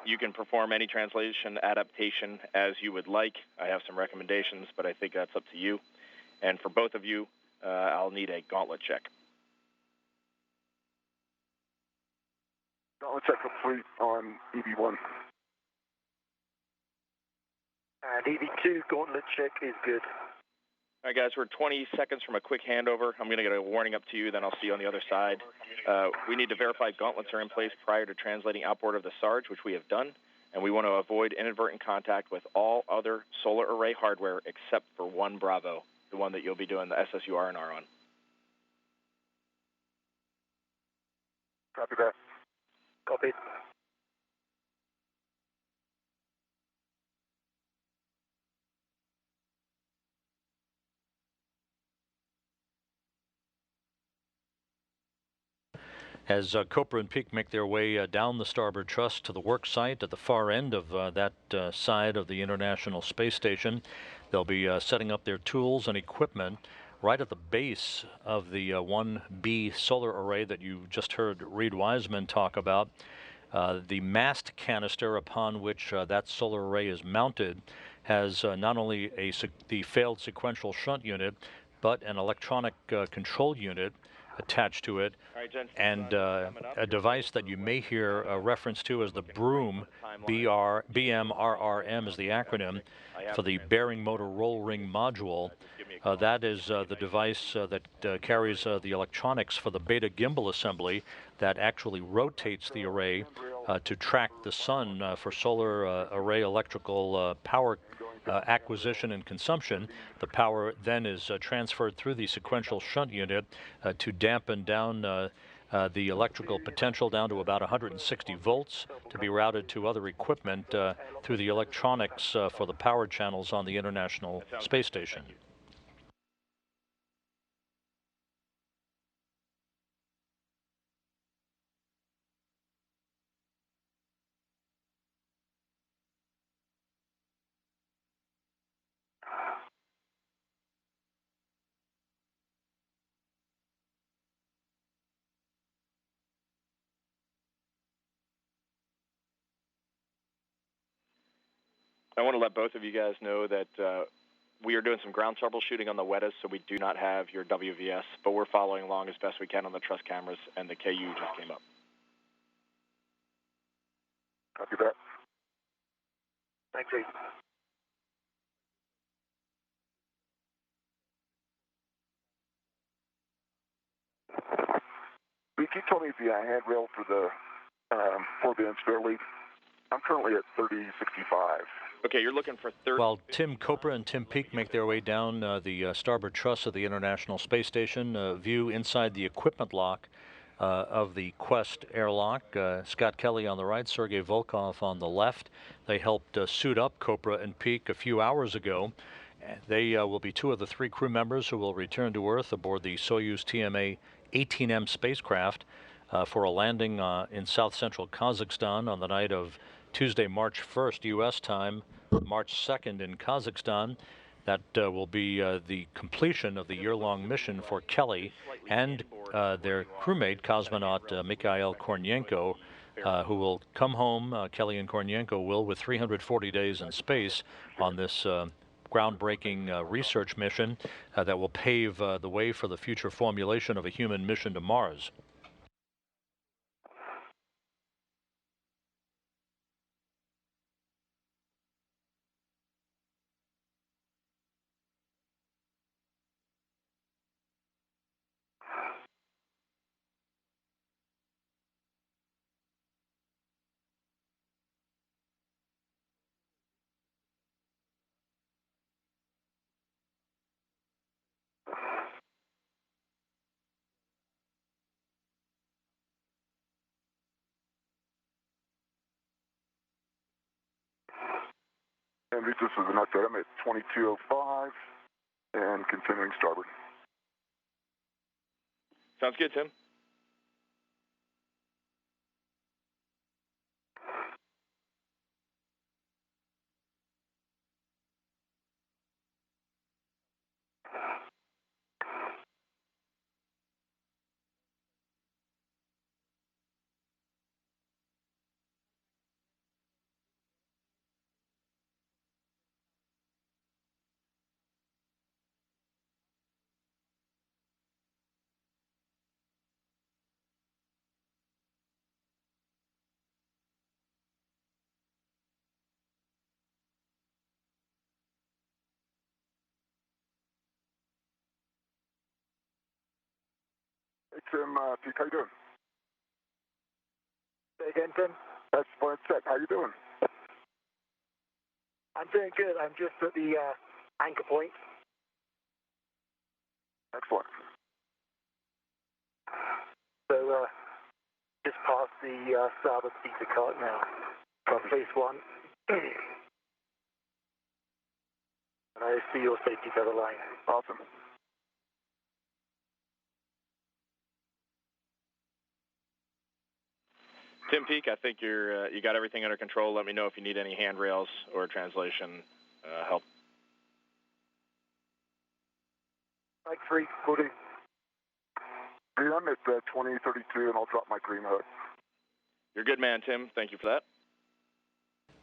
you can perform any translation adaptation as you would like. I have some recommendations, but I think that's up to you. And for both of you, I'll need a gauntlet check. Gauntlet check complete on EV1. And EV2 gauntlet check is good. All right, guys, we're 20 seconds from a quick handover. I'm going to get a warning up to you, then I'll see you on the other side. We need to verify gauntlets are in place prior to translating outboard of the Sarge, which we have done, and we want to avoid inadvertent contact with all other solar array hardware except for one Bravo, the one that you'll be doing the SSU R&R on. Copy that. Copy. As Copra and Peake make their way down the starboard truss to the work site at the far end of that side of the International Space Station, they'll be setting up their tools and equipment right at the base of the 1B solar array that you just heard Reed Wiseman talk about. The mast canister upon which that solar array is mounted has not only the failed sequential shunt unit, but an electronic control unit attached to it, and a device that you may hear a reference to as the BROOM, BMRRM is the acronym for the bearing motor roll ring module. That is the device that carries the electronics for the beta gimbal assembly that actually rotates the array to track the sun for solar array electrical power acquisition and consumption. The power then is transferred through the sequential shunt unit to dampen down the electrical potential down to about 160 volts to be routed to other equipment through the electronics for the power channels on the International Space Station. I want to let both of you guys know that we are doing some ground troubleshooting on the WETAs, so we do not have your WVS, but we're following along as best we can on the truss cameras, and the KU just came up. Copy that. Thank you. Peake, you told me the handrail for the 4-bin spare lead. I'm currently at 3065. Okay, you're looking for 30. While Tim Kopra and Tim Peake make their way down the starboard truss of the International Space Station, view inside the equipment lock of the Quest airlock. Scott Kelly on the right, Sergei Volkov on the left. They helped suit up Kopra and Peake a few hours ago. They will be two of the three crew members who will return to Earth aboard the Soyuz TMA-18M spacecraft for a landing in south-central Kazakhstan on the night of Tuesday, March 1st, U.S. time, March 2nd in Kazakhstan. That will be the completion of the year-long mission for Kelly and their crewmate, cosmonaut Mikhail Kornienko, who will come home, Kelly and Kornienko will, with 340 days in space on this groundbreaking research mission that will pave the way for the future formulation of a human mission to Mars. And this is an update. I'm at 2205 and continuing starboard. Sounds good, Tim. Hey, Tim, Peake, how you doing? Say again, Tim? That's fine. Check. How you doing? I'm doing good. I'm just at the anchor point. Excellent. So, just past the starboard speaker cart now. From place 1. And I see your safety tether line. Awesome. Tim Peake, I think you got everything under control. Let me know if you need any handrails or translation help. Mike 3, will do. Yeah, I'm at 2032 and I'll drop my green hook. You're a good man, Tim. Thank you for that.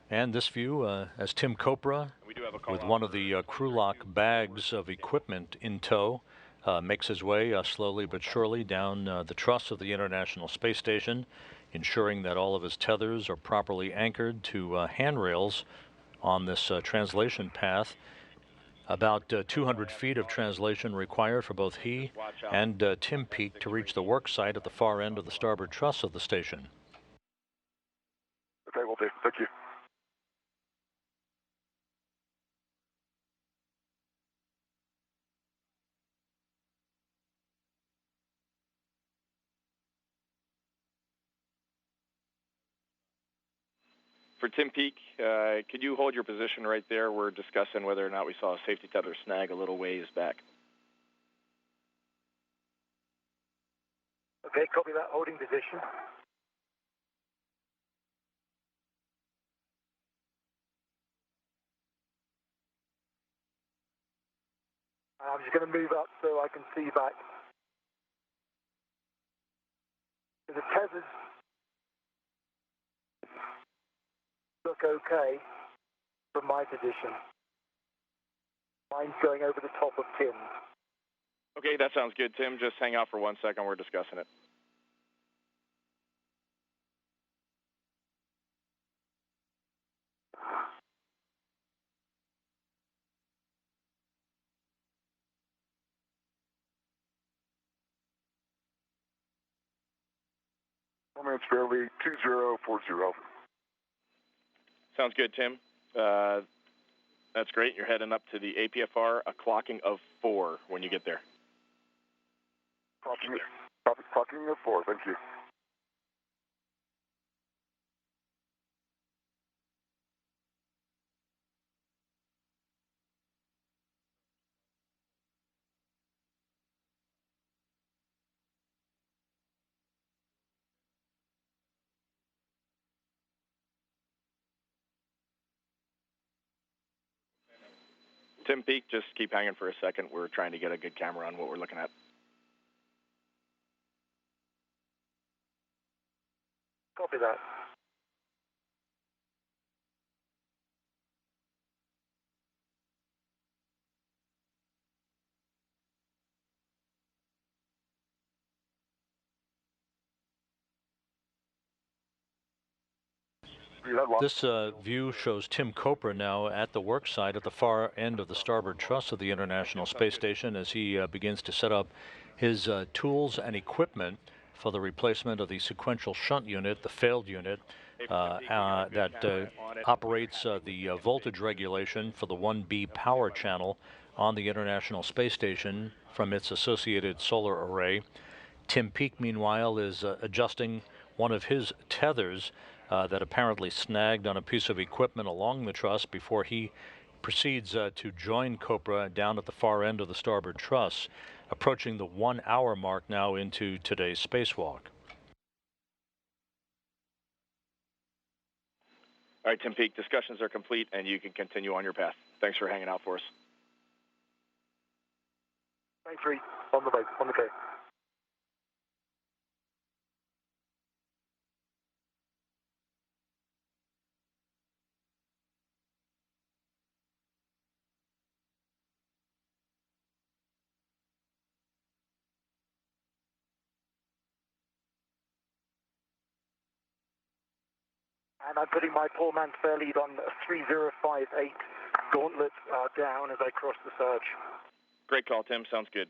And this view as Tim Kopra, with one of the crew lock bags of equipment in tow, makes his way slowly but surely down the truss of the International Space Station, ensuring that all of his tethers are properly anchored to handrails on this translation path. About 200 feet of translation required for both he and Tim Peake to reach the worksite at the far end of the starboard truss of the station. Okay, will do. Thank you. For Tim Peake, could you hold your position right there? We're discussing whether or not we saw a safety tether snag a little ways back. Okay, copy that. Holding position. I'm just going to move up so I can see back. The tethers look okay. from my position. Mine's going over the top of Tim's. Okay, that sounds good, Tim. Just hang out for 1 second. We're discussing it. It's fairly 2040. Sounds good, Tim. That's great. You're heading up to the APFR, a clocking of 4 when you get there. Clocking of 4, thank you. Tim, Peake, just keep hanging for a second. We're trying to get a good camera on what we're looking at. Copy that. This view shows Tim Copra now at the worksite at the far end of the starboard truss of the International Space Station as he begins to set up his tools and equipment for the replacement of the sequential shunt unit, the failed unit, that operates the voltage regulation for the 1B power channel on the International Space Station from its associated solar array. Tim Peake, meanwhile, is adjusting one of his tethers that apparently snagged on a piece of equipment along the truss before he proceeds to join Copra down at the far end of the starboard truss, approaching the 1 hour mark now into today's spacewalk. All right, Tim Peake, discussions are complete and you can continue on your path. Thanks for hanging out for us. Thanks, Reed. On the boat, on the go. And I'm putting my poor man's fair lead on 3058. Gauntlet down as I cross the surge. Great call, Tim. Sounds good.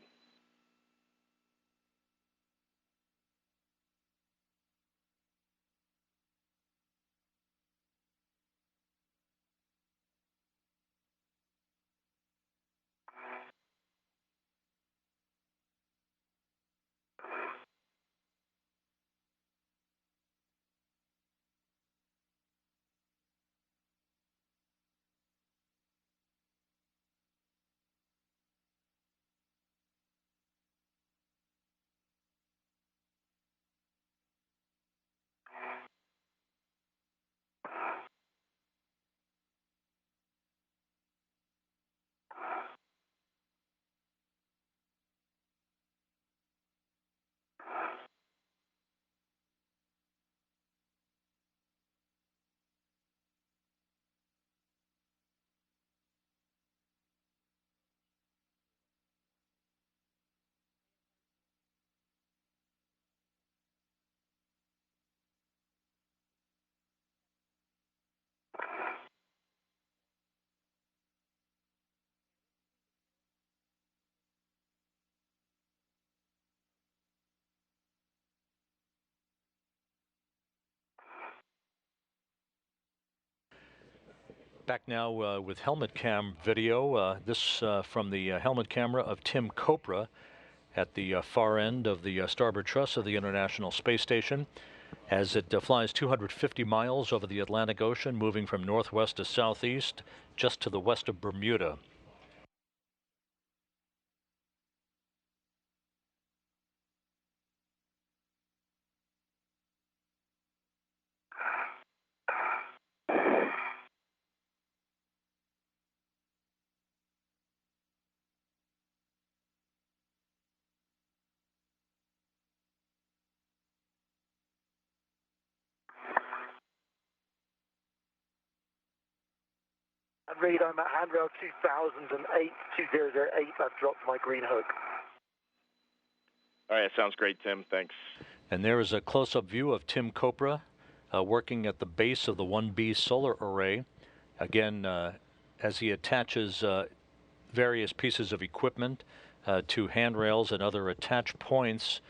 Back now with helmet cam video. This from the helmet camera of Tim Copra at the far end of the starboard truss of the International Space Station as it flies 250 miles over the Atlantic Ocean, moving from northwest to southeast, just to the west of Bermuda. And read, I'm at handrail 2008. I've dropped my green hook. All right, sounds great, Tim. Thanks. And there is a close-up view of Tim Copra working at the base of the 1B solar array. Again, as he attaches various pieces of equipment to handrails and other attach points.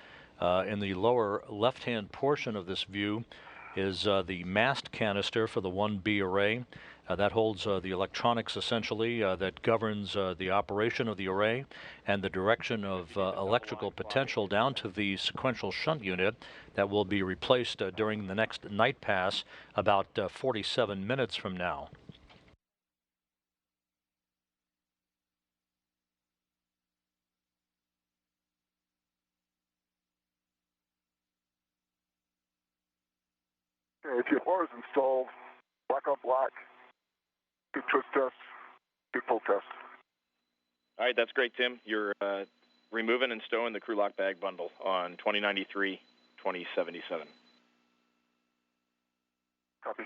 In the lower left-hand portion of this view is the mast canister for the 1B array. That holds the electronics, essentially, that governs the operation of the array and the direction of electrical potential down to the sequential shunt unit that will be replaced during the next night pass about 47 minutes from now. ATFR is installed, black on black, good twist test, good pull test. All right, that's great, Tim. You're removing and stowing the crew lock bag bundle on 2093, 2077. Copy.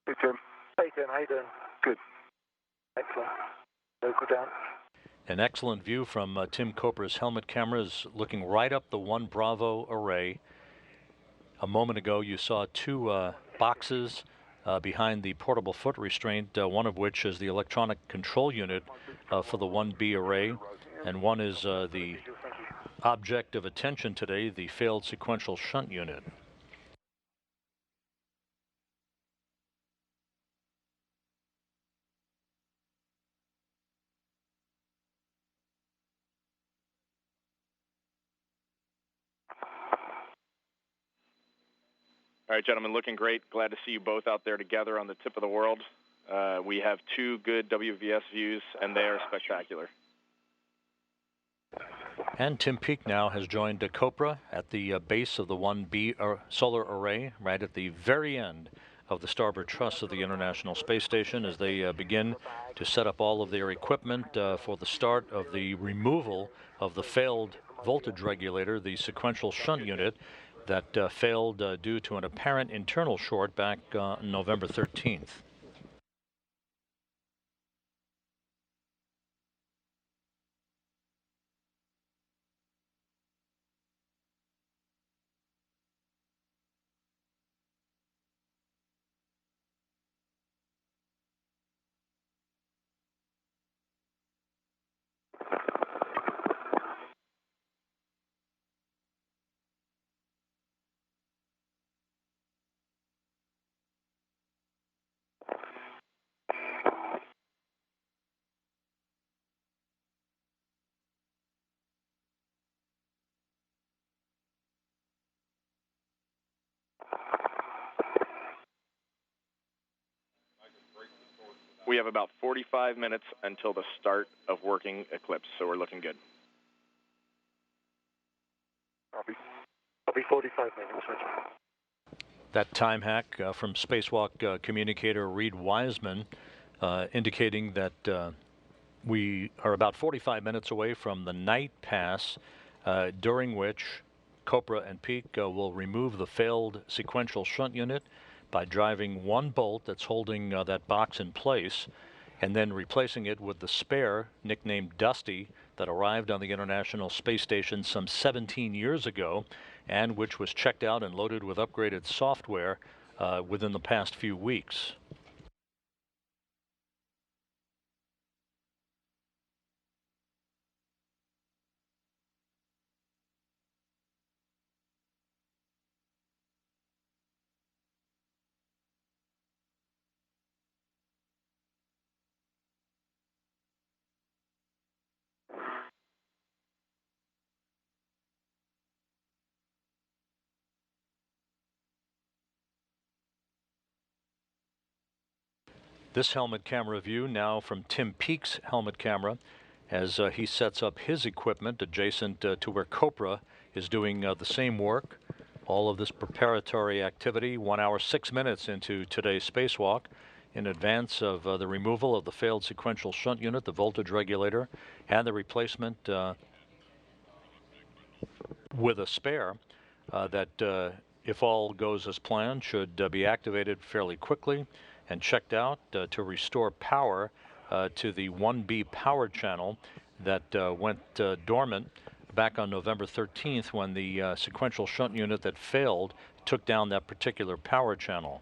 Hey, Tim. Hey, Tim. How you doing? Good. Excellent. Local down. An excellent view from Tim Copra's helmet cameras looking right up the 1 Bravo array. A moment ago you saw two boxes behind the portable foot restraint, one of which is the electronic control unit for the 1B array, and one is the object of attention today, the failed sequential shunt unit. All right, gentlemen, looking great. Glad to see you both out there together on the tip of the world. We have 2 good WVS views, and they are spectacular. And Tim Peake now has joined Copra at the base of the 1B solar array, right at the very end of the starboard truss of the International Space Station, as they begin to set up all of their equipment for the start of the removal of the failed voltage regulator, the sequential shunt unit, that failed due to an apparent internal short back on November 13th. We have about 45 minutes until the start of working eclipse, so we're looking good. I'll be 45 minutes. That time hack from spacewalk communicator Reed Wiseman indicating that we are about 45 minutes away from the night pass, during which Copra and Peake will remove the failed sequential shunt unit by driving 1 bolt that's holding that box in place and then replacing it with the spare, nicknamed Dusty, that arrived on the International Space Station some 17 years ago and which was checked out and loaded with upgraded software within the past few weeks. This helmet camera view now from Tim Peake's helmet camera as he sets up his equipment adjacent to where Copra is doing the same work. All of this preparatory activity 1 hour 6 minutes into today's spacewalk, in advance of the removal of the failed sequential shunt unit, the voltage regulator, and the replacement with a spare that, if all goes as planned, should be activated fairly quickly and checked out to restore power to the 1B power channel that went dormant back on November 13th when the sequential shunt unit that failed took down that particular power channel.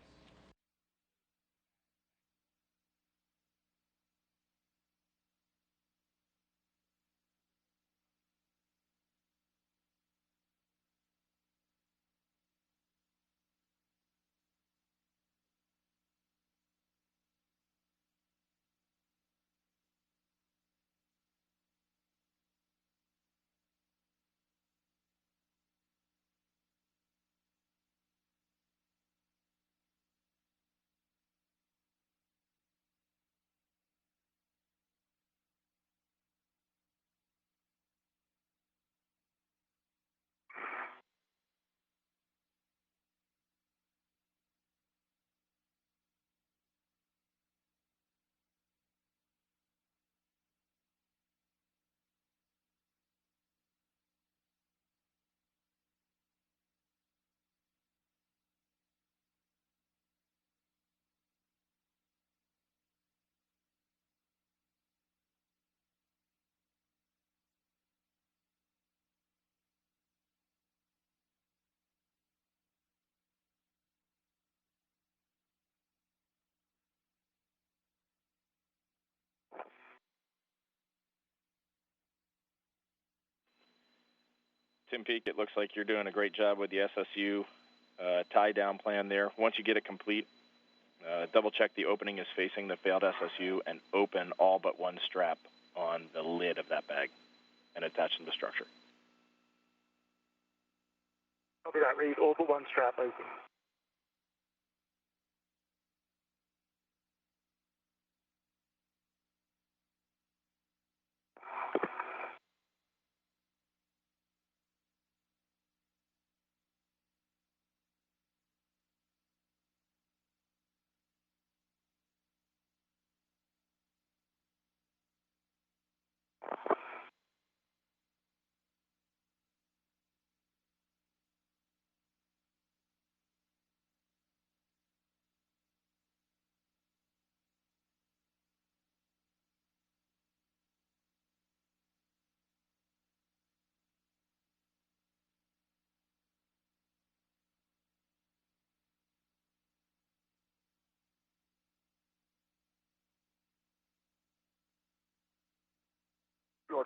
Tim Peake, it looks like you're doing a great job with the SSU tie-down plan there. Once you get it complete, double-check the opening is facing the failed SSU and open all but one strap on the lid of that bag and attach them to the structure. Copy that, Reed. All but one strap open.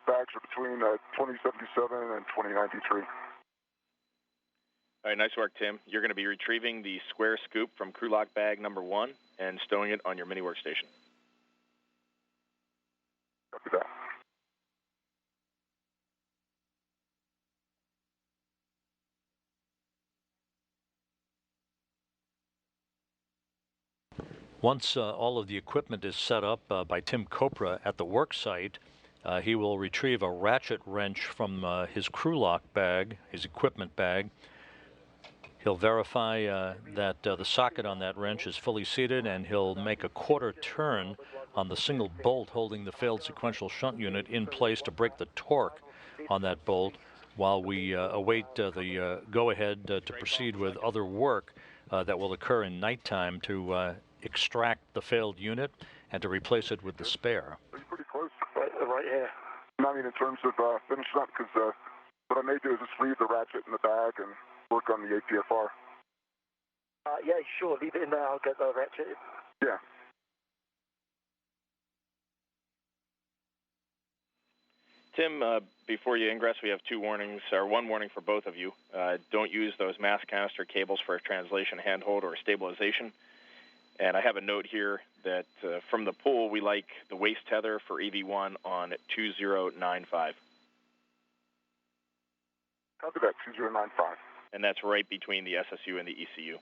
Bags are between 2077 and 2093. All right, nice work, Tim. You're going to be retrieving the square scoop from crew lock bag number 1 and stowing it on your mini workstation. Copy that. Once all of the equipment is set up by Tim Copra at the worksite, he will retrieve a ratchet wrench from his crew lock bag, his equipment bag. He'll verify that the socket on that wrench is fully seated, and he'll make a quarter turn on the single bolt holding the failed sequential shunt unit in place to break the torque on that bolt while we await the go-ahead to proceed with other work that will occur in nighttime to extract the failed unit and to replace it with the spare. You're pretty close. Right here. I mean, in terms of finishing up, because what I may do is just leave the ratchet in the bag and work on the APFR. Yeah, sure. Leave it in there. I'll get the ratchet. Yeah. Tim, before you ingress, we have one warning for both of you. Don't use those mass canister cables for a translation handhold or stabilization. And I have a note here that from the pool, we like the waist tether for EV1 on 2095. Copy that, 2095. And that's right between the SSU and the ECU.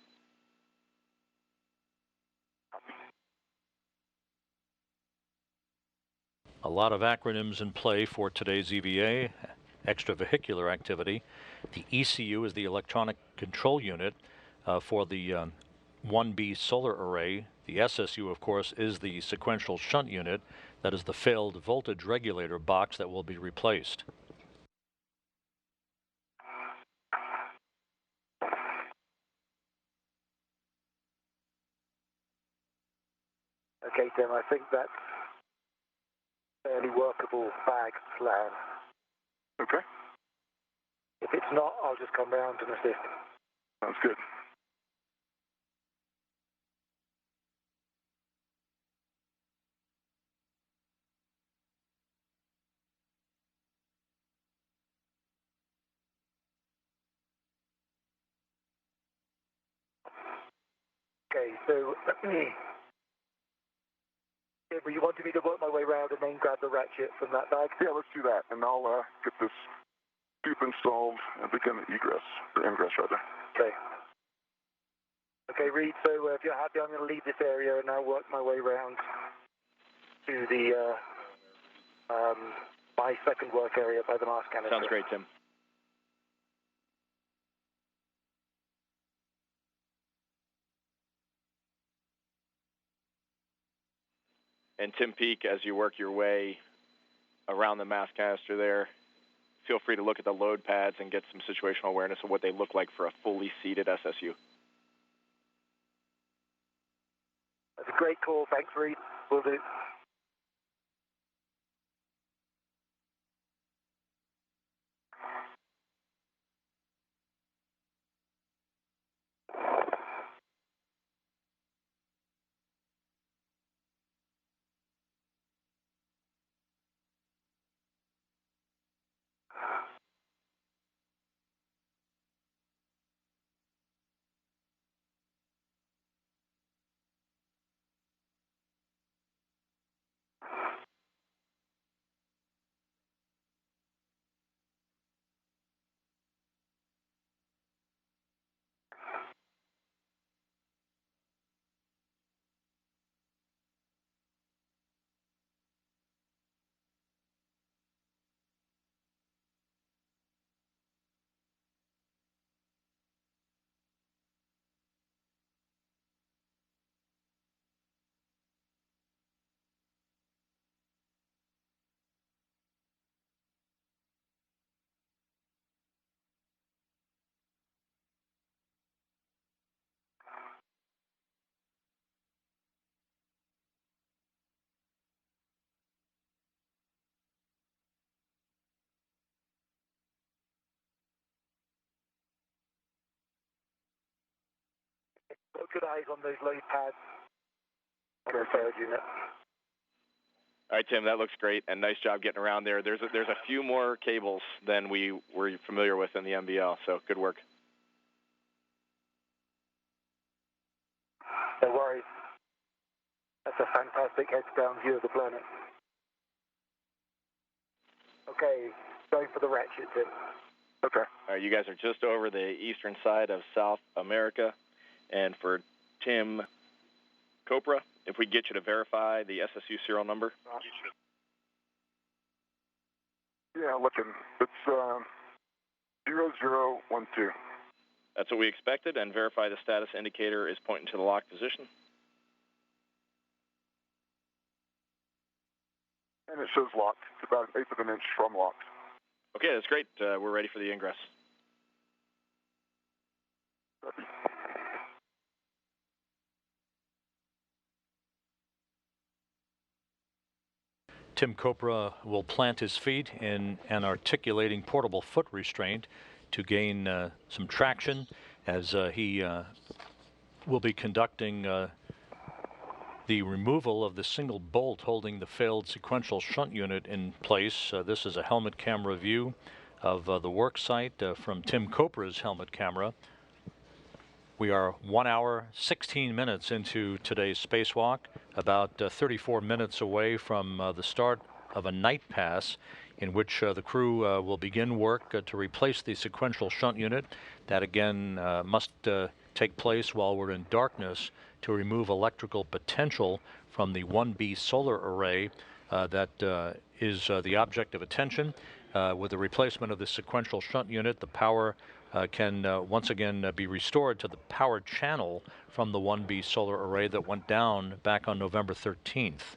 A lot of acronyms in play for today's EVA, extravehicular activity. The ECU is the electronic control unit for the 1B solar array. The SSU, of course, is the sequential shunt unit. That is the failed voltage regulator box that will be replaced. Okay, Tim, I think that's fairly workable bag plan. Okay. If it's not, I'll just come round and assist. Sounds good. Okay, so but you wanted me to work my way around and then grab the ratchet from that bag? Yeah, let's do that, and I'll get this tube installed and begin the egress, or ingress rather. Okay. Okay, Reed, so if you're happy, I'm going to leave this area and now work my way around to the my second work area by the mass canister. Sounds great, Tim. And Tim Peake, as you work your way around the mass canister there, feel free to look at the load pads and get some situational awareness of what they look like for a fully seated SSU. That's a great call. Thanks, Reed. Will do. Got good eyes on those load pads on the third unit. All right, Tim, that looks great, and nice job getting around there. There's a few more cables than we were familiar with in the MBL, so good work. No worries. That's a fantastic heads-down view of the planet. Okay, going for the ratchet, Tim. Okay. All right, you guys are just over the eastern side of South America, and for Tim Copra, if we get you to verify the SSU serial number. Yeah, looking. It's 0012. That's what we expected, and verify the status indicator is pointing to the locked position. And it shows locked. It's about 1/8 of an inch from locked. Okay, that's great. We're ready for the ingress. Tim Copra will plant his feet in an articulating portable foot restraint to gain some traction as he will be conducting the removal of the single bolt holding the failed sequential shunt unit in place. This is a helmet camera view of the Worksite from Tim Copra's helmet camera. We are 1 hour, 16 minutes into today's spacewalk, about 34 minutes away from the start of a night pass in which the crew will begin work to replace the sequential shunt unit. That again must take place while we're in darkness to remove electrical potential from the 1B solar array that is the object of attention. With the replacement of the sequential shunt unit, the power can once again be restored to the power channel from the 1B solar array that went down back on November 13th.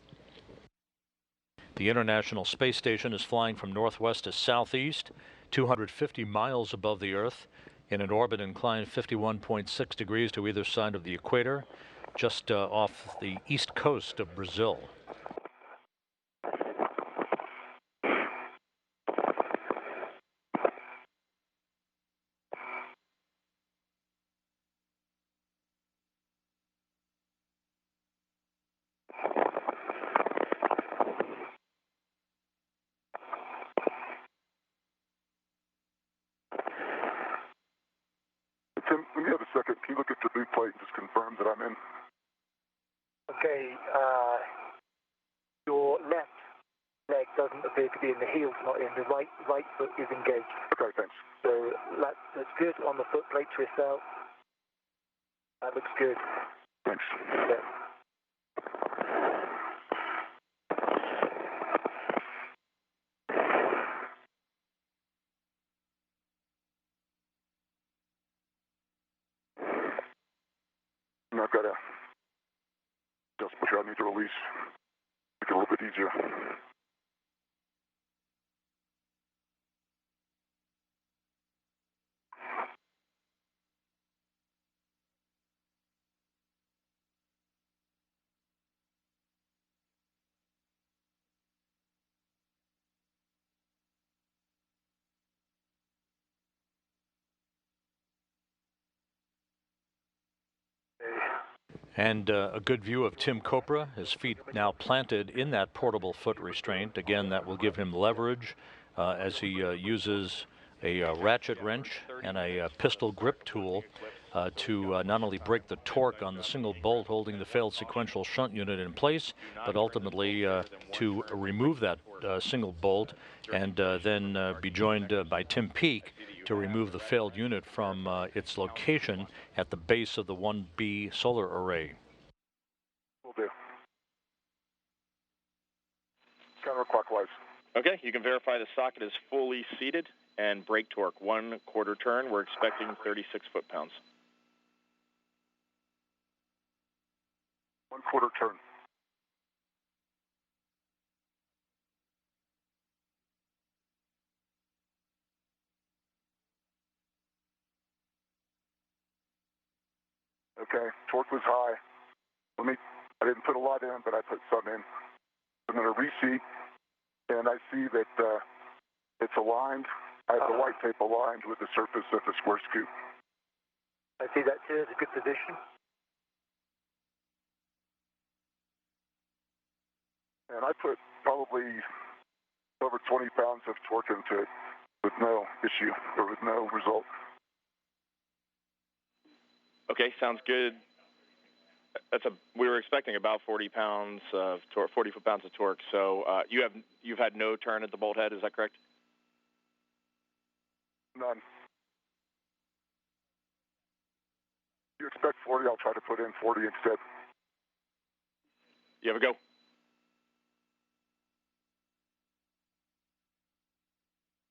The International Space Station is flying from northwest to southeast, 250 miles above the Earth, in an orbit inclined 51.6 degrees to either side of the equator, just off the east coast of Brazil. Tim, when you have a second, can you look at the boot plate and just confirm that I'm in? Okay, your left leg doesn't appear to be in, the heel's not in, the right foot is engaged. Okay, thanks. So that's good on the foot plate twist out. That looks good. Thanks. Yeah. And I've got a just which I need to release. Make it a little bit easier. And a good view of Tim Copra, his feet now planted in that portable foot restraint. Again, that will give him leverage as he uses a ratchet wrench and a pistol grip tool to not only break the torque on the single bolt holding the failed sequential shunt unit in place, but ultimately to remove that single bolt and then be joined by Tim Peake to remove the failed unit from its location at the base of the 1B solar array. Will do. Counterclockwise. Okay, you can verify the socket is fully seated and brake torque 1/4 turn. We're expecting 36 foot-pounds. 1/4 turn. Okay, torque was high. I didn't put a lot in, but I put some in. I'm going to reseat, and I see that it's aligned. I have the white tape aligned with the surface of the square scoop. I see that too. It's a good position. And I put probably over 20 pounds of torque into it with no issue or with no result. Okay, sounds good. We were expecting about 40 pounds of torque, 40 foot-pounds of torque. So you've had no turn at the bolt head. Is that correct? None. If you expect 40, I'll try to put in 40 instead. You have a go.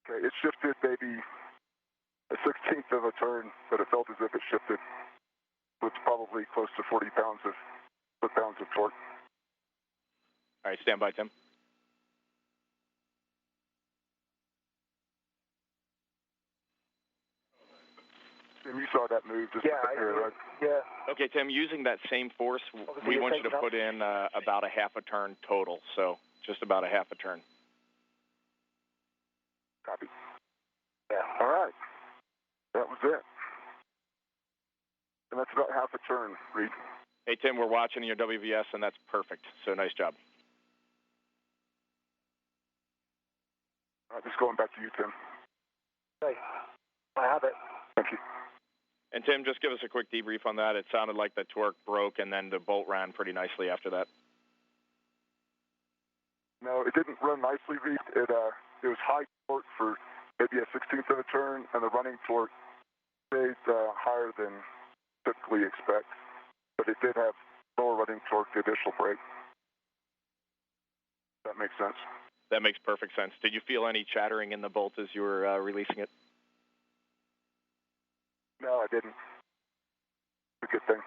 Okay, it shifted maybe a 16th of a turn, but it felt as if it shifted. It's probably close to 40 pounds of foot-pounds of torque. All right, stand by, Tim. Tim, you saw that move just here, right? Yeah. Okay, Tim, using that same force, we want you to put in about a half a turn total, so just about a half a turn. Copy. Yeah. All right. That was it. And that's about half a turn, Reed. Hey, Tim, we're watching your WVS, and that's perfect, so nice job. All right, just going back to you, Tim. Okay. I have it. Thank you. And, Tim, just give us a quick debrief on that. It sounded like the torque broke, and then the bolt ran pretty nicely after that. No, it didn't run nicely, Reed. It was high torque for maybe a 16th of a turn, and the running torque stayed higher than typically expect. But it did have lower running torque, the additional brake. That makes sense. That makes perfect sense. Did you feel any chattering in the bolt as you were releasing it? No, I didn't. It's a good thing.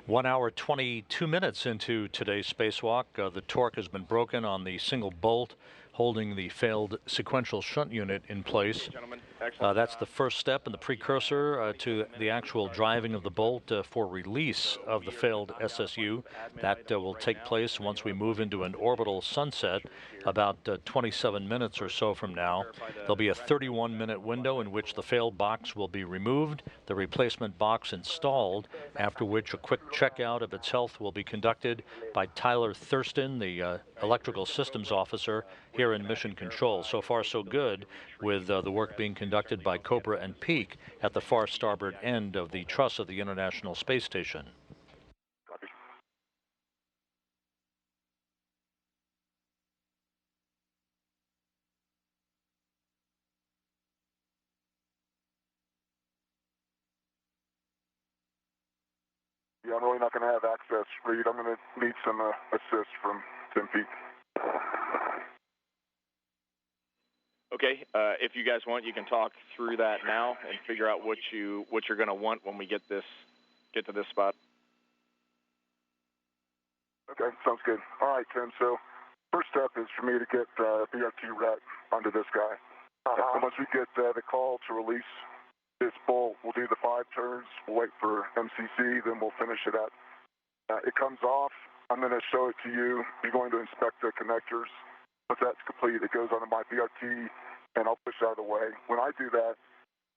One hour, 22 minutes into today's spacewalk. The torque has been broken on the single bolt holding the failed sequential shunt unit in place. That's the first step and the precursor to the actual driving of the bolt for release of the failed SSU. That will take place once we move into an orbital sunset about 27 minutes or so from now. There'll be a 31-minute window in which the failed box will be removed, the replacement box installed, after which a quick checkout of its health will be conducted by Tyler Thurston, the electrical systems officer here in Mission Control. So far, so good, with the work being conducted by Cobra and Peake at the far starboard end of the truss of the International Space Station. Yeah, I'm really not going to have access, Reed. I'm going to need some assist from Tim Peake. Okay, if you guys want, you can talk through that now and figure out what you're going to want when we get to this spot. Okay, sounds good. All right, Tim. So first step is for me to get BRT rat under this guy. And once we get the call to release this bolt, we'll do the 5 turns. We'll wait for MCC, then we'll finish it up. It comes off. I'm going to show it to you. You're going to inspect the connectors. Once that's complete, it goes onto my BRT, and I'll push out of the way. When I do that,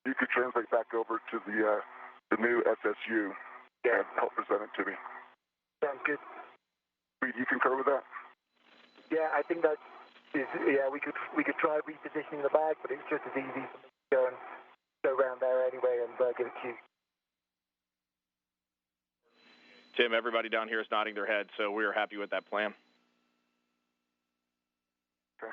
you could translate back over to the new SSU and help present it to me. Sounds good. You concur with that? Yeah, I think that is. Yeah, we could try repositioning the bag, but it's just as easy for me to go around there anyway and get it to you. Tim, everybody down here is nodding their head, so we are happy with that plan. Okay.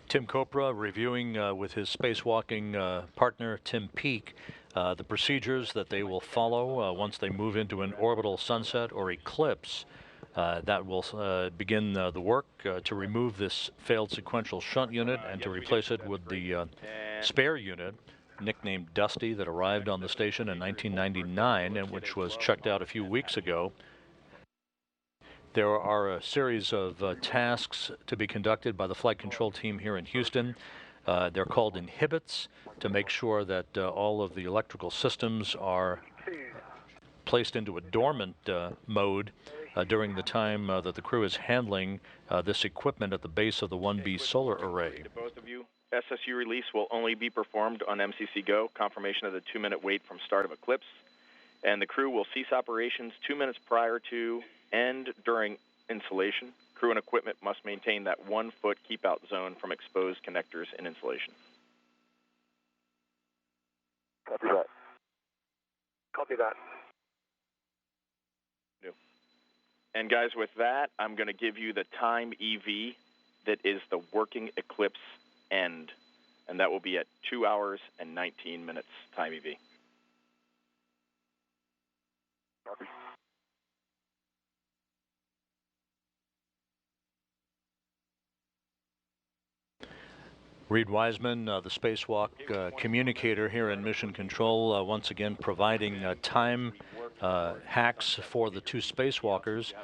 Tim Copra reviewing with his spacewalking partner, Tim Peake, the procedures that they will follow once they move into an orbital sunset or eclipse. That will begin the work to remove this failed sequential shunt unit and to replace it with the spare unit, nicknamed Dusty, that arrived on the station in 1999 and which was checked out a few weeks ago. There are a series of tasks to be conducted by the flight control team here in Houston. They're called inhibits, to make sure that all of the electrical systems are placed into a dormant mode during the time that the crew is handling this equipment at the base of the 1B solar array. To both of you, SSU release will only be performed on MCC Go, confirmation of the 2-minute wait from start of eclipse, and the crew will cease operations 2 minutes prior to and during installation. Crew and equipment must maintain that 1-foot keep-out zone from exposed connectors in installation. Copy that. Copy that. And guys, with that, I'm going to give you the time EV that is the working eclipse end, and that will be at 2 hours and 19 minutes time EV. Copy. Reed Wiseman, the spacewalk communicator here in Mission Control, once again providing time hacks for the 2 spacewalkers.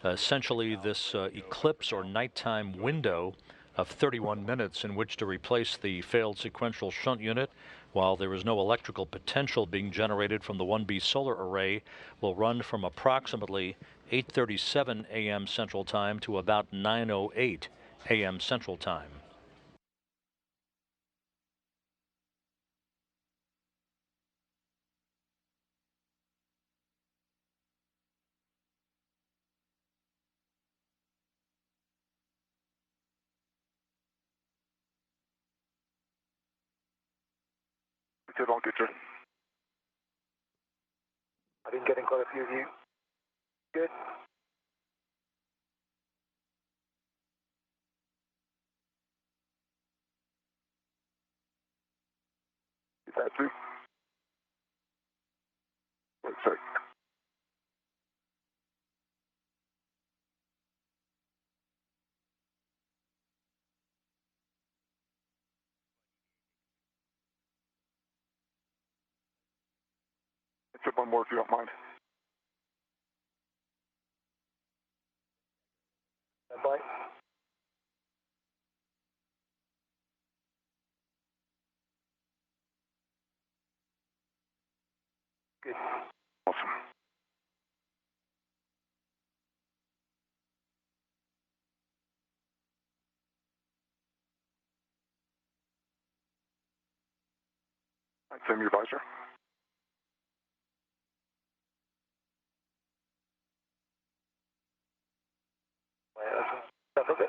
Essentially, this eclipse or nighttime window of 31 minutes in which to replace the failed sequential shunt unit, while there is no electrical potential being generated from the 1B solar array, will run from approximately 8:37 a.m. Central Time to about 9:08 a.m. Central Time. Don't get you. I've been getting quite a few of you. Good. Is that too? Wait a sec. Let's have one more if you don't mind. Bye. Good. Awesome. All right, Tim, your advisor. That's okay.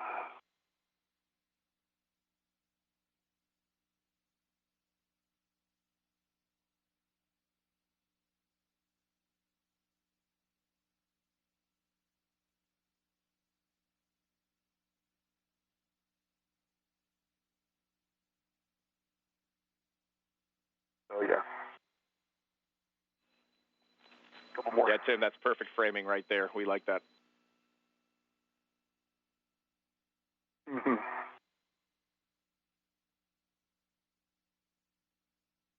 Oh, yeah. Couple more. Yeah, Tim, that's perfect framing right there. We like that. Mm-hmm.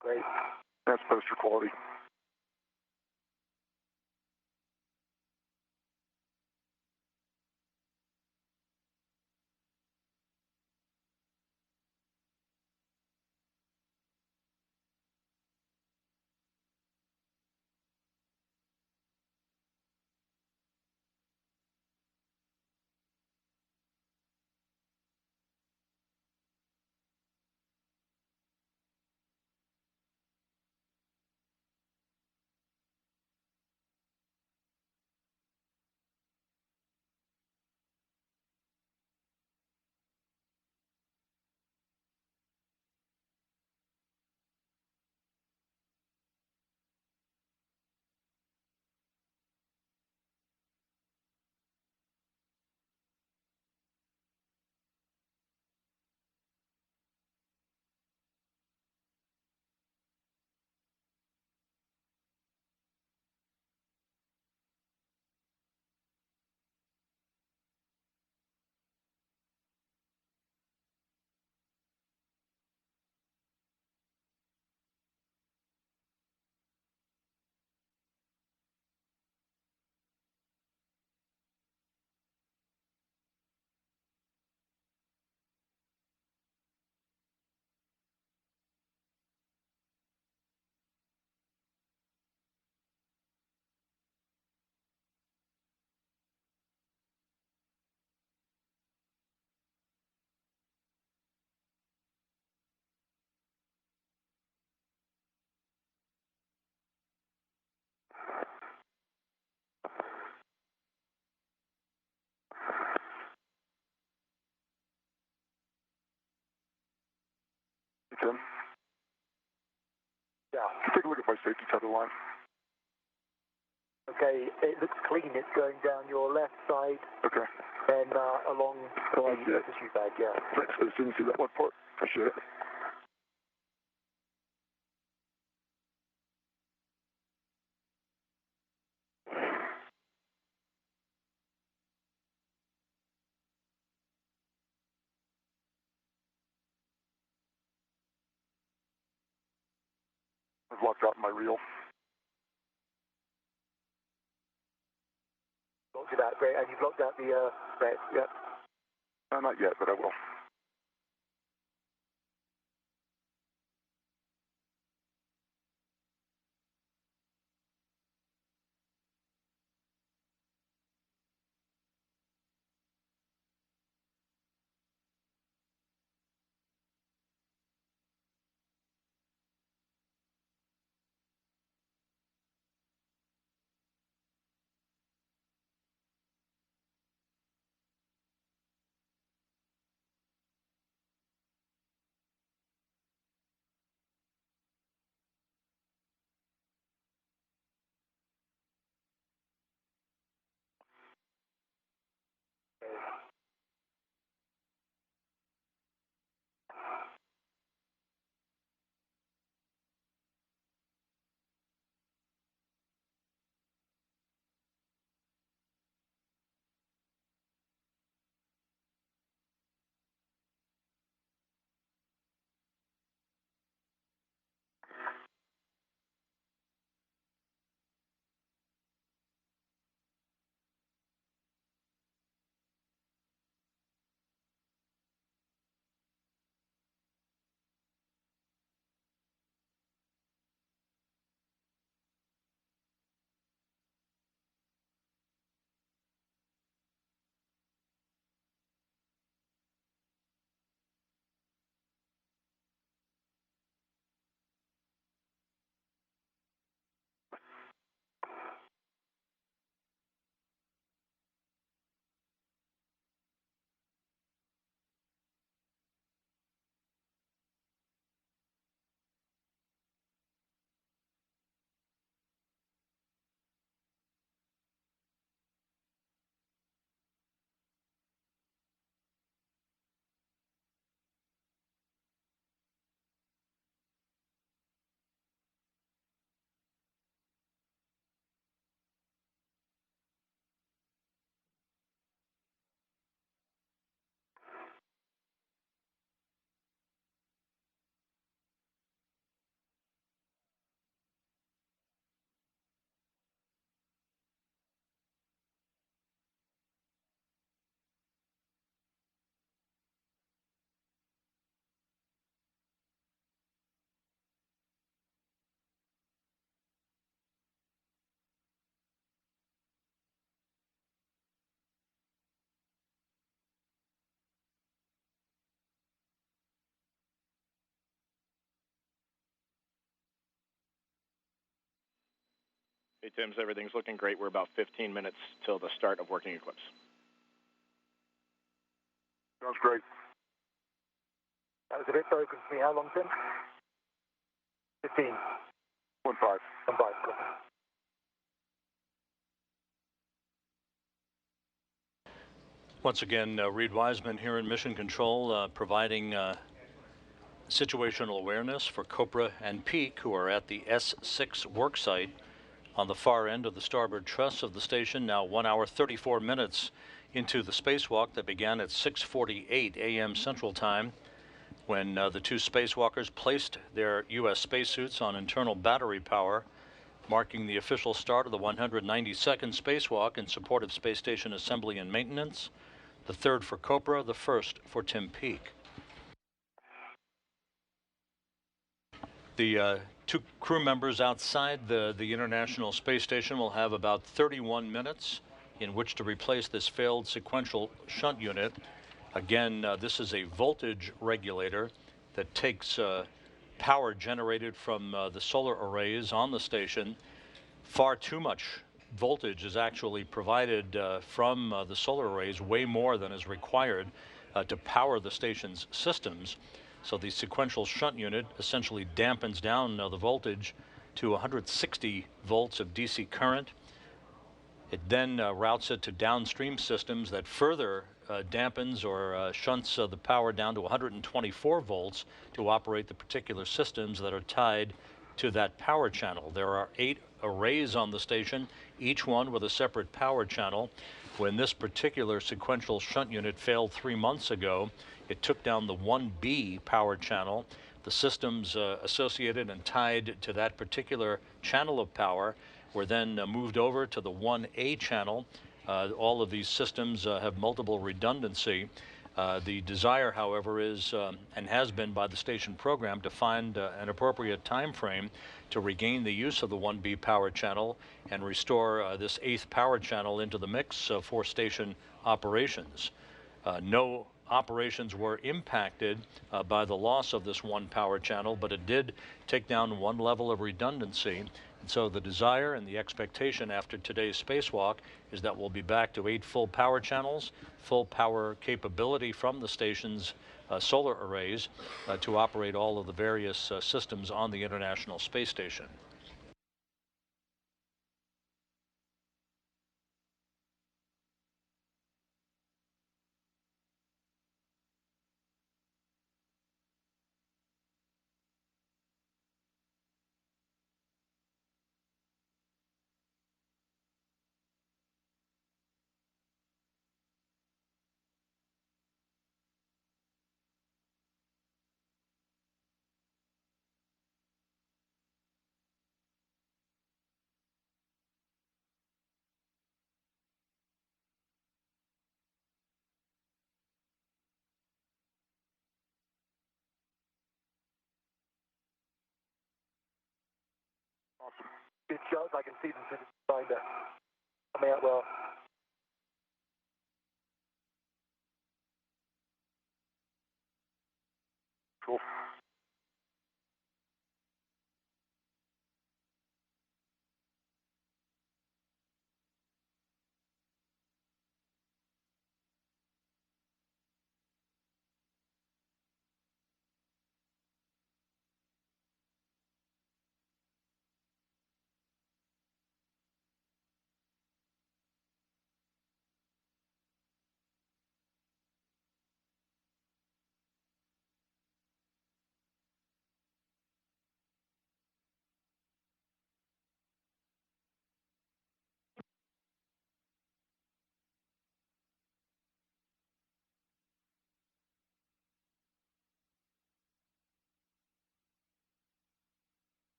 Great. That's poster quality. Hey, Tim. Yeah. Can you take a look at my safety tether line? Okay, it looks clean. It's going down your left side Okay. and along the tissue bag, yeah. Thanks. I didn't see that one part. Appreciate it. I've locked out my reel. Locked it out, great. And you've locked out the thread, yeah. Not yet, but I will. Hey, Tim, everything's looking great. We're about 15 minutes till the start of working eclipse. Sounds great. That was a bit broken for me. How long, Tim? 15. 1-5. 1-5. Copy. Once again, Reed Wiseman here in Mission Control, providing situational awareness for Copra and Peake, who are at the S6 worksite on the far end of the starboard truss of the station, now 1 hour 34 minutes into the spacewalk that began at 6:48 a.m. Central Time, when the two spacewalkers placed their U.S. spacesuits on internal battery power, marking the official start of the 192nd spacewalk in support of space station assembly and maintenance, the third for Copra, the first for Tim Peake. The two crew members outside the International Space Station will have about 31 minutes in which to replace this failed sequential shunt unit. Again, this is a voltage regulator that takes power generated from the solar arrays on the station. Far too much voltage is actually provided from the solar arrays, way more than is required to power the station's systems. So the sequential shunt unit essentially dampens down the voltage to 160 volts of DC current. It then routes it to downstream systems that further dampens or shunts the power down to 124 volts to operate the particular systems that are tied to that power channel. There are 8 arrays on the station, each one with a separate power channel. When this particular sequential shunt unit failed 3 months ago, it took down the 1B power channel. The systems associated and tied to that particular channel of power were then moved over to the 1A channel. All of these systems have multiple redundancy. The desire, however, is and has been by the station program to find an appropriate time frame to regain the use of the 1B power channel and restore this 8th power channel into the mix for station operations. No operations were impacted by the loss of this 1 power channel, but it did take down 1 level of redundancy. And so the desire and the expectation after today's spacewalk is that we'll be back to 8 full power channels, full power capability from the station's solar arrays to operate all of the various systems on the International Space Station. Awesome. Good shots. I can see them through the binder. Coming out well. Cool.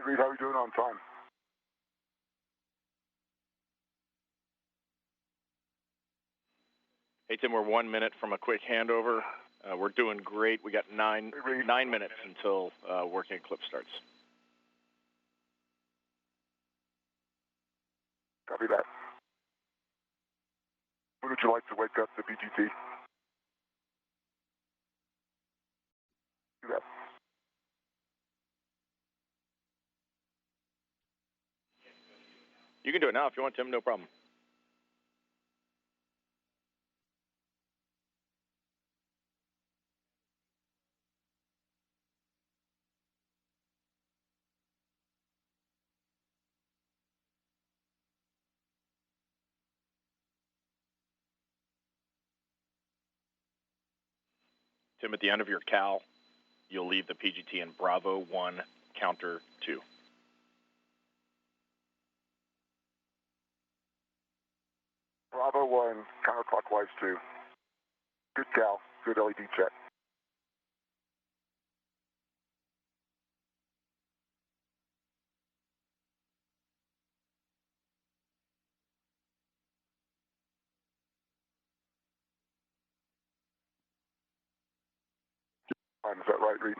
Hey, Reed, how are you doing on time? Hey, Tim, we're 1 minute from a quick handover. We're doing great. We got nine minutes until working eclipse starts. Copy that. When would you like to wake up the PGT? Do that. You can do it now if you want, Tim. No problem. Tim, at the end of your cal, you'll leave the PGT in Bravo 1, counter 2. Bravo 1, counterclockwise 2. Good cal, good LED check. Is that right, Reed?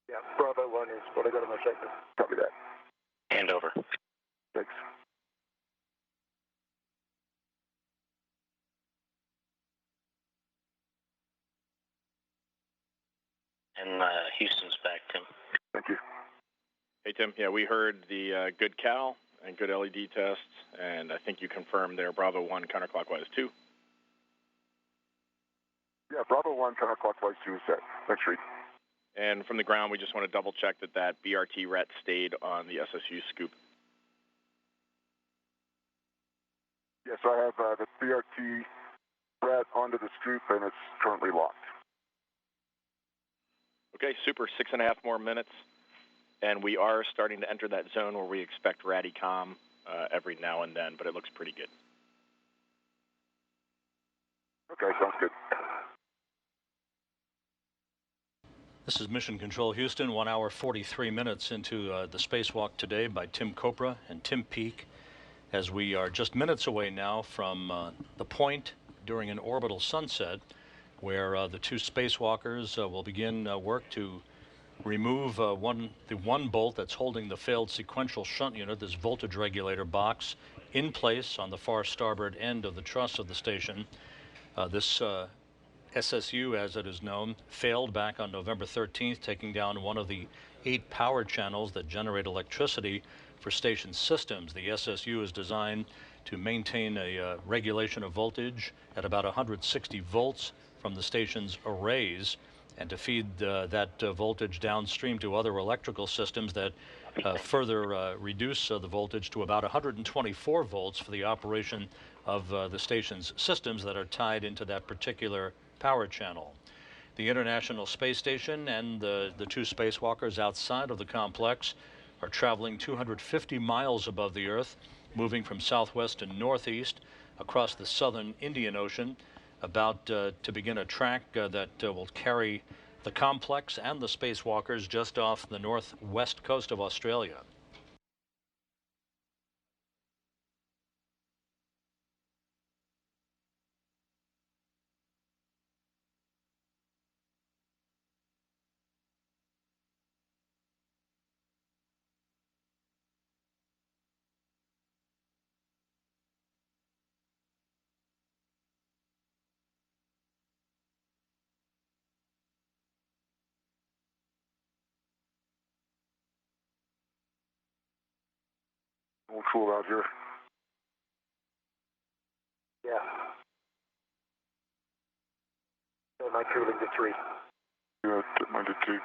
Yeah, Bravo 1 is what I got on my checklist. Copy that. Handover. Thanks. And Houston's back, Tim. Thank you. Hey, Tim. Yeah, we heard the good cal and good LED tests, and I think you confirmed there Bravo 1, counterclockwise 2. Yeah, Bravo 1, counterclockwise 2 is set. Thanks, Reed. And from the ground, we just want to double check that BRT ret stayed on the SSU scoop. Yes, I have the BRT ret onto the scoop, and it's currently locked. Okay, super. 6.5 more minutes, and we are starting to enter that zone where we expect Radicom every now and then, but it looks pretty good. Okay, sounds good. This is Mission Control Houston, 1 hour 43 minutes into the spacewalk today by Tim Kopra and Tim Peake, as we are just minutes away now from the point during an orbital sunset where the two spacewalkers will begin work to remove the one bolt that's holding the failed sequential shunt unit, this voltage regulator box, in place on the far starboard end of the truss of the station. This SSU, as it is known, failed back on November 13th, taking down one of the 8 power channels that generate electricity for station systems. The SSU is designed to maintain a regulation of voltage at about 160 volts from the station's arrays, and to feed that voltage downstream to other electrical systems that further reduce the voltage to about 124 volts for the operation of the station's systems that are tied into that particular power channel. The International Space Station and the two spacewalkers outside of the complex are traveling 250 miles above the Earth, moving from southwest to northeast across the southern Indian Ocean, about to begin a track that will carry the complex and the spacewalkers just off the northwest coast of Australia. A little cool out here. Yeah. So my cooling to 3. Yeah, mine did too.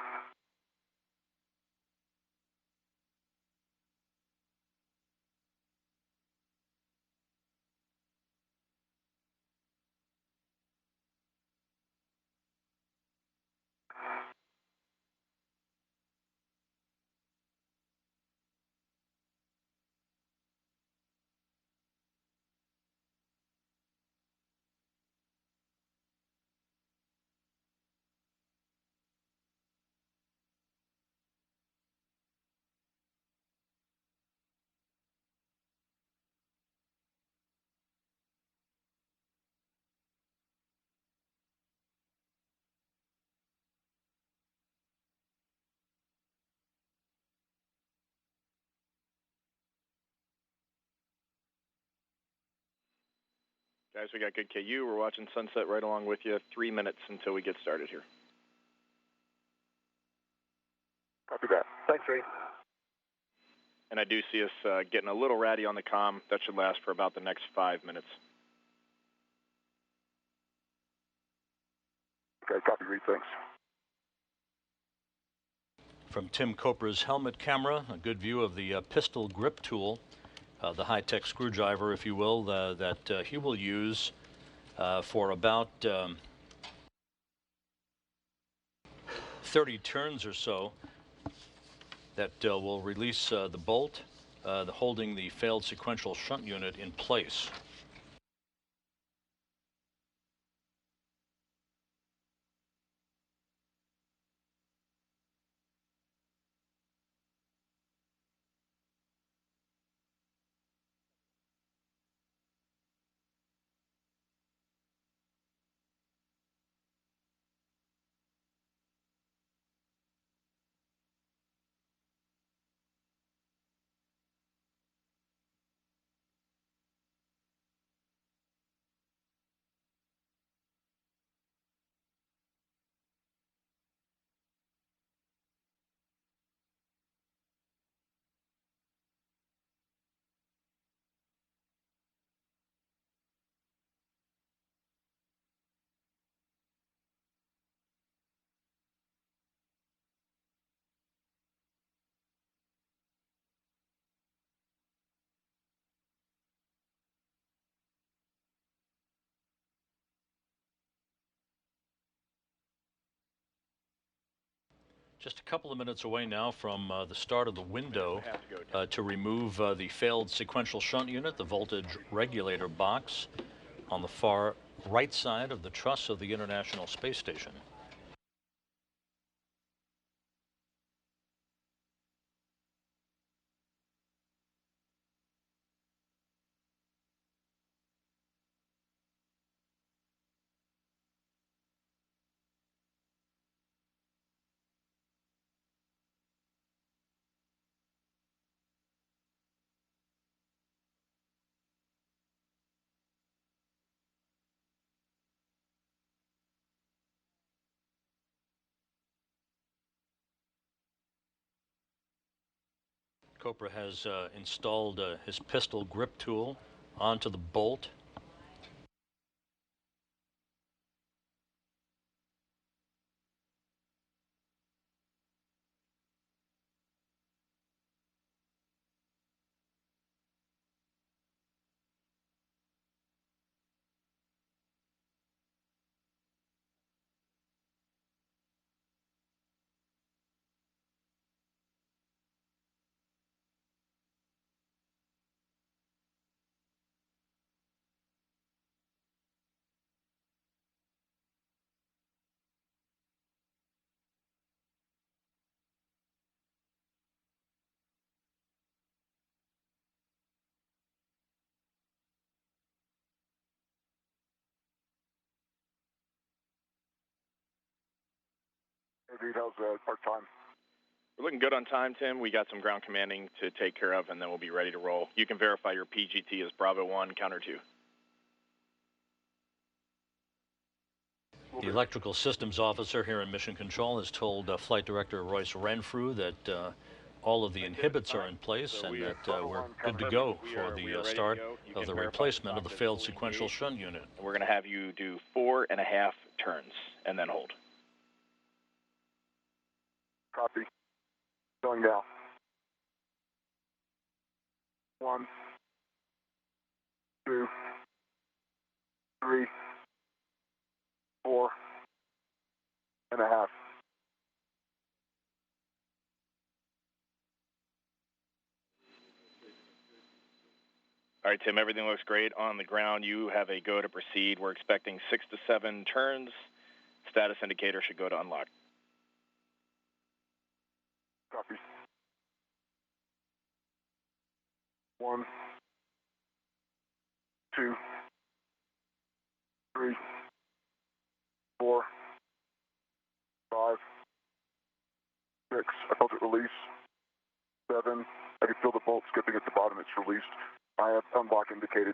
Guys, we got good KU. We're watching sunset right along with you. 3 minutes until we get started here. Copy that. Thanks, Ray. And I do see us getting a little ratty on the comm. That should last for about the next 5 minutes. Okay, copy, Reed. Thanks. From Tim Copra's helmet camera, a good view of the pistol grip tool, the high-tech screwdriver, if you will, that he will use for about 30 turns or so. That will release the bolt holding the failed sequential shunt unit in place. Just a couple of minutes away now from the start of the window to remove the failed sequential shunt unit, the voltage regulator box on the far right side of the truss of the International Space Station. Copra has installed his pistol grip tool onto the bolt. Reed, how's our time? We're looking good on time, Tim. We got some ground commanding to take care of, and then we'll be ready to roll. You can verify your PGT as Bravo 1, counter 2. The electrical systems officer here in Mission Control has told Flight Director Royce Renfrew that all of the inhibits are in place and that we're good to go for the start of the replacement of the failed sequential shunt unit. We're going to have you do 4.5 turns and then hold. Copy. Going now. 1, 2, 3, 4.5. All right, Tim, everything looks great on the ground. You have a go to proceed. We're expecting 6 to 7 turns. Status indicator should go to unlock. Copy. 1, 2, 3, 4, 5, 6. I felt it release. 7. I can feel the bolt skipping at the bottom. It's released. I have unlock indicated.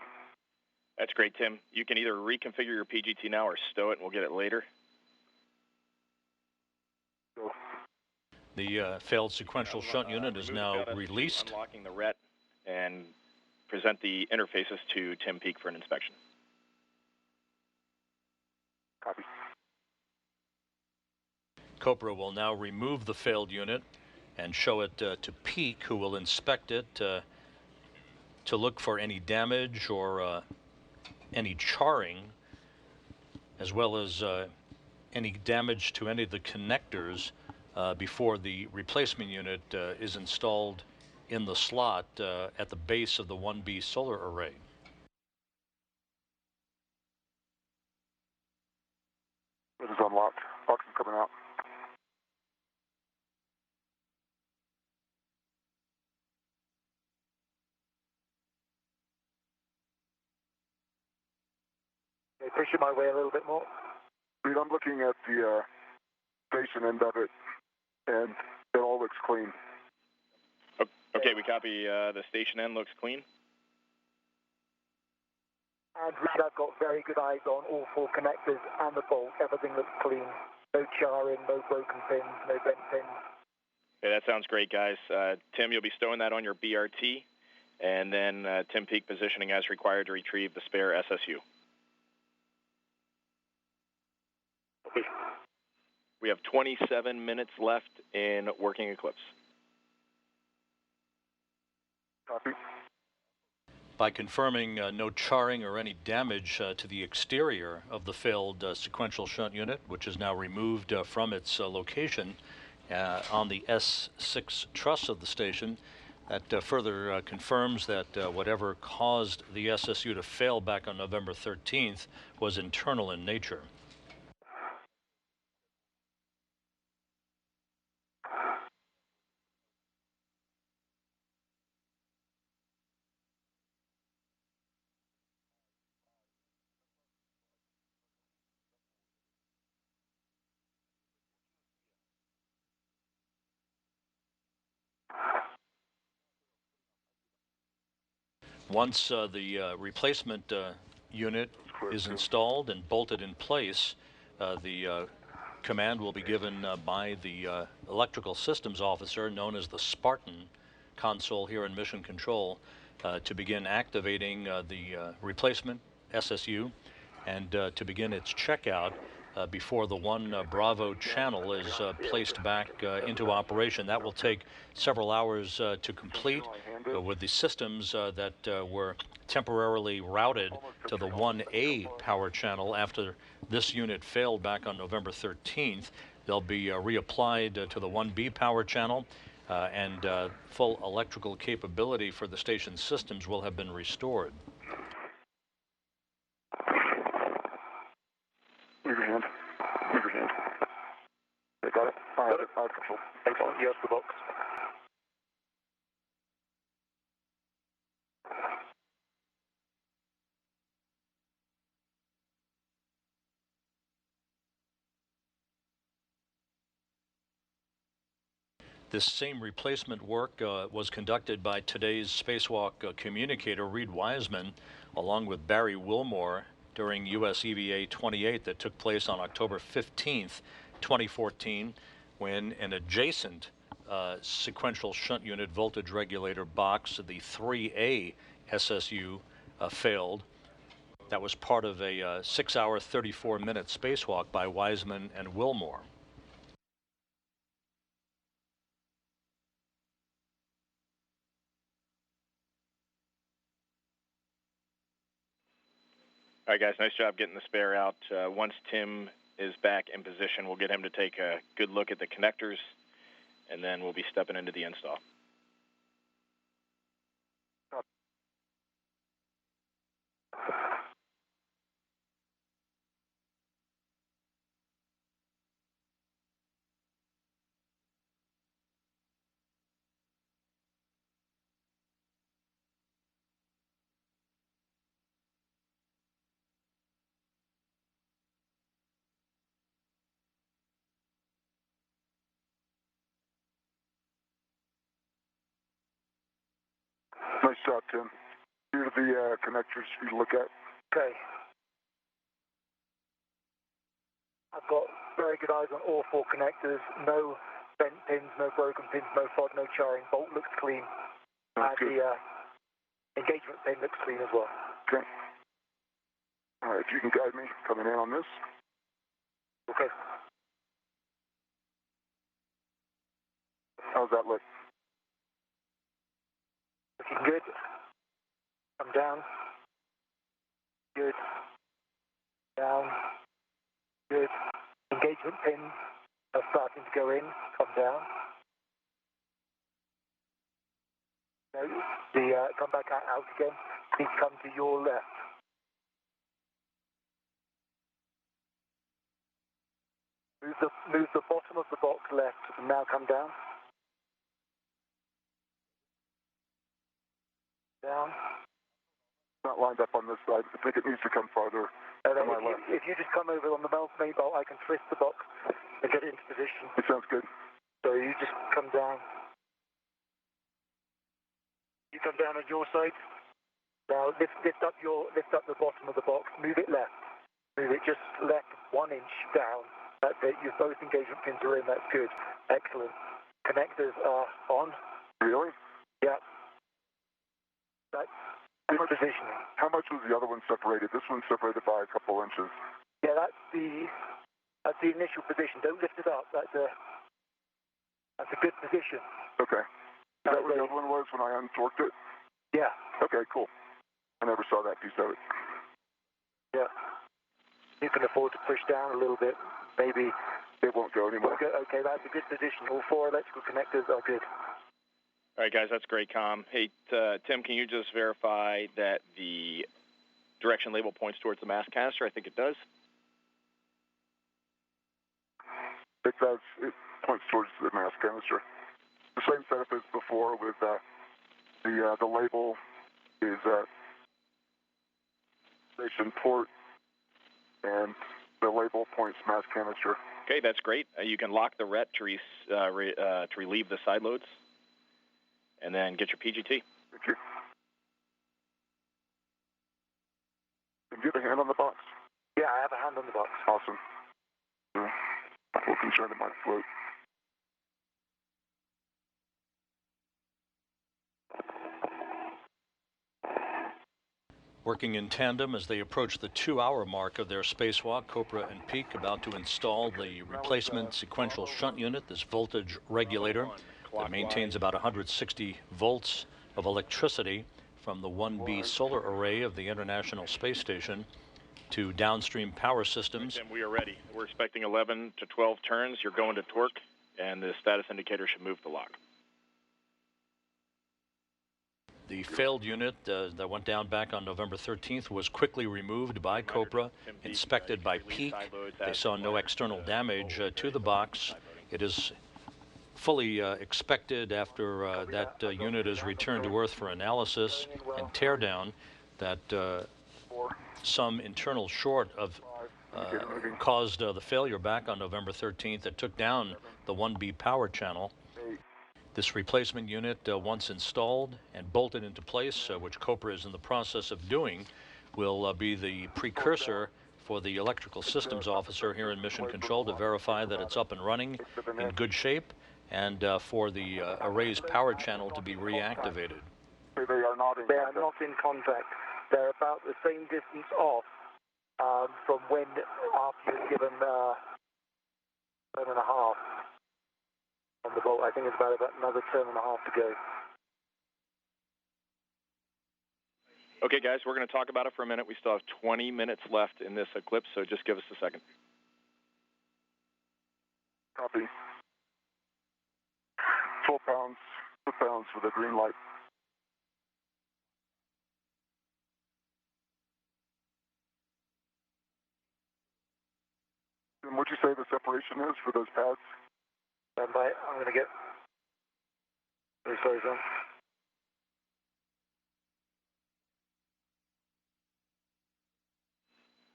That's great, Tim. You can either reconfigure your PGT now or stow it, and we'll get it later. The failed sequential shunt unit is now released. Unlocking the RET and present the interfaces to Tim Peake for an inspection. Copy. Copra will now remove the failed unit and show it to Peake, who will inspect it to look for any damage or any charring, as well as any damage to any of the connectors before the replacement unit is installed in the slot at the base of the 1B solar array. It is unlocked. Box is coming out. Okay, pushing my way a little bit more. Reed, I'm looking at the station end of it, and it all looks clean. Okay, we copy. The station end looks clean. And Reed, I've got very good eyes on all 4 connectors and the bolt. Everything looks clean. No charring, no broken pins, no bent pins. Okay, that sounds great, guys. Tim, you'll be stowing that on your BRT, and then Tim Peake positioning as required to retrieve the spare SSU. Okay. We have 27 minutes left in working eclipse. Copy. By confirming no charring or any damage to the exterior of the failed sequential shunt unit, which is now removed from its location on the S6 truss of the station, that further confirms that whatever caused the SSU to fail back on November 13th was internal in nature. Once the replacement unit is installed and bolted in place, the command will be given by the electrical systems officer, known as the Spartan console here in Mission Control, to begin activating the replacement SSU and to begin its checkout before the 1 Bravo channel is placed back into operation. That will take several hours to complete with the systems that were temporarily routed to the 1A power channel after this unit failed back on November 13th. They'll be reapplied to the 1B power channel, and full electrical capability for the station systems will have been restored. Move your hand. Move your hand. They got it? I have it. I have control. Excellent. Yes, the box. This same replacement work was conducted by today's spacewalk communicator, Reed Wiseman, along with Barry Wilmore, during US EVA 28 that took place on October 15th, 2014, when an adjacent sequential shunt unit voltage regulator box, the 3A SSU, failed. That was part of a 6-hour, 34-minute spacewalk by Wiseman and Wilmore. All right, guys, nice job getting the spare out. Once Tim is back in position, we'll get him to take a good look at the connectors, and then we'll be stepping into the install. Nice job, Tim. Here are the connectors for you to look at. Okay. I've got very good eyes on all four connectors. No bent pins, no broken pins, no fog, no charring. Bolt looks clean. That's and good. the engagement pin looks clean as well. Okay. All right, if you can guide me coming in on this. Okay. How's that look? Looking good. Come down. Good. Down. Good. Engagement pins are starting to go in. Come down. No, come back out again. Please come to your left. Move the bottom of the box left and now come down. Down. Not lined up on this side. I think it needs to come farther to my left. If you just come over on the main bolt, I can twist the box and get it into position. It sounds good. So you just come down. You come down on your side. Now lift up the bottom of the box. Move it left. Move it just left 1 inch down. That's it. Your both engagement pins are in. That's good. Excellent. Connectors are on. Really? Yeah. That's good positioning. How much was the other one separated? This one's separated by a couple inches. Yeah, that's the initial position. Don't lift it up. That's a good position. Okay. Is that what the other one was when I untorqued it? Yeah. Okay, cool. I never saw that piece of it. Yeah. You can afford to push down a little bit. Maybe it won't go anymore. Okay, that's a good position. All four electrical connectors are good. All right, guys, that's great comm. Hey, Tim, can you just verify that the direction label points towards the mass canister? I think it does. It does. It points towards the mass canister. The same setup as before with the label is station port, and the label points mass canister. Okay, that's great. You can lock the RET to relieve the side loads, and then get your PGT. Thank you. Can you have a hand on the box? Yeah, I have a hand on the box. Awesome. I'm a little concerned it might float. Working in tandem as they approach the 2-hour mark of their spacewalk, Copra and Peake about to install the replacement sequential shunt unit, this voltage regulator that maintains about 160 volts of electricity from the 1B solar array of the International Space Station to downstream power systems. Tim, we are ready. We're expecting 11 to 12 turns. You're going to torque, and the status indicator should move the lock. The failed unit that went down back on November 13th was quickly removed by Copra, inspected by Peake. They saw no external damage to the box. It is fully expected after that unit is returned to Earth for analysis and teardown that some internal short of caused the failure back on November 13th that took down the 1B power channel. This replacement unit, once installed and bolted into place, which Copra is in the process of doing, will be the precursor for the electrical systems officer here in Mission Control to verify that it's up and running in good shape, and for the array's power channel to be reactivated. They are not in contact. They're about the same distance off from when after you've given 7.5 on the bolt. I think it's about another 7.5 to go. Okay, guys, we're going to talk about it for a minute. We still have 20 minutes left in this eclipse, so just give us a second. Copy. 12 pounds with a green light. And what'd you say the separation is for those pads? Stand by. I'm going to get... Sorry, son.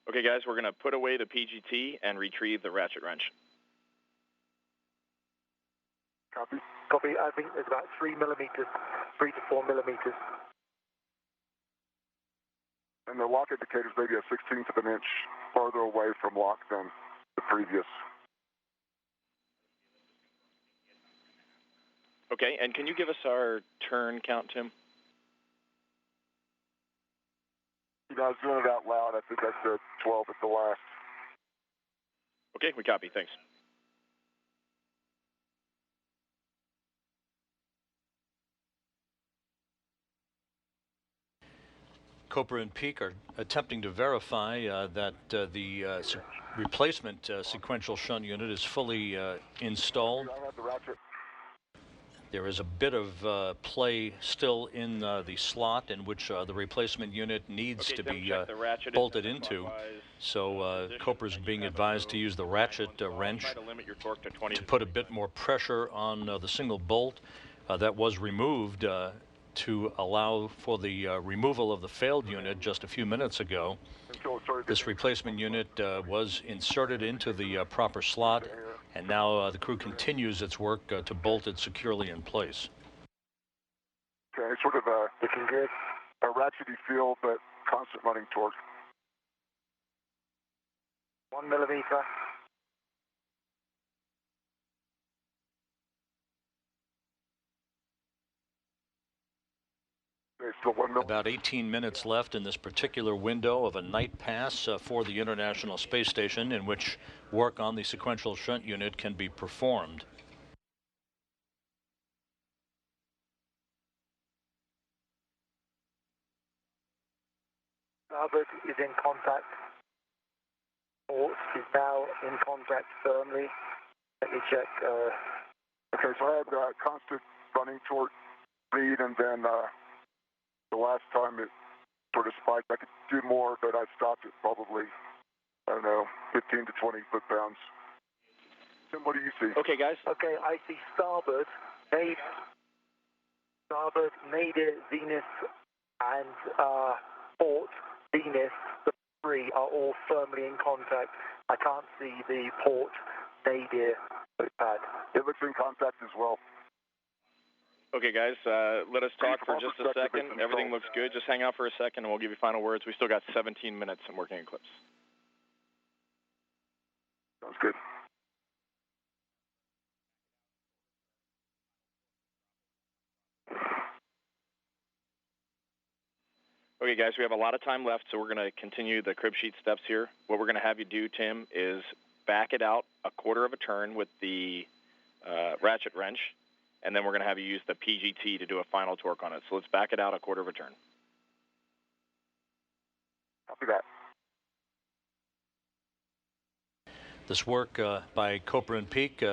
Okay, guys, we're going to put away the PGT and retrieve the ratchet wrench. Copy. Copy. I think it's about 3 to 4 millimeters. And the lock indicator is maybe a 16th of an inch farther away from lock than the previous. Okay, and can you give us our turn count, Tim? You know, I was doing it out loud. I think I said 12 at the last. Okay, we copy. Thanks. Cooper and Peake are attempting to verify that the replacement sequential shunt unit is fully installed. There is a bit of play still in the slot in which the replacement unit needs to be bolted into. So Cooper's being advised to use the ratchet wrench to put a bit more pressure on the single bolt that was removed to allow for the removal of the failed unit just a few minutes ago. This replacement unit was inserted into the proper slot, and now the crew continues its work to bolt it securely in place. Okay, sort of looking good. A ratchety feel, but constant running torque. 1 millimeter. About 18 minutes left in this particular window of a night pass for the International Space Station, in which work on the sequential shunt unit can be performed. Starboard is in contact. Port is now in contact firmly. Let me check. Okay, so I had constant running torque speed, and then the last time it sort of spiked. I could do more, but I stopped at probably, I don't know, 15 to 20 foot-pounds. Tim, what do you see? Okay, guys. Okay, I see starboard, nadir, zenith, and port, zenith, the three are all firmly in contact. I can't see the port, nadir pad. It looks in contact as well. Okay, guys, let us talk for just a second. Everything looks good. Just hang out for a second, and we'll give you final words. We still got 17 minutes in working eclipse. Sounds good. Okay, guys, we have a lot of time left, so we're going to continue the crib sheet steps here. What we're going to have you do, Tim, is back it out a quarter of a turn with the ratchet wrench, and then we're going to have you use the PGT to do a final torque on it. So let's back it out a quarter of a turn. Copy that. This work by Cooper and Peake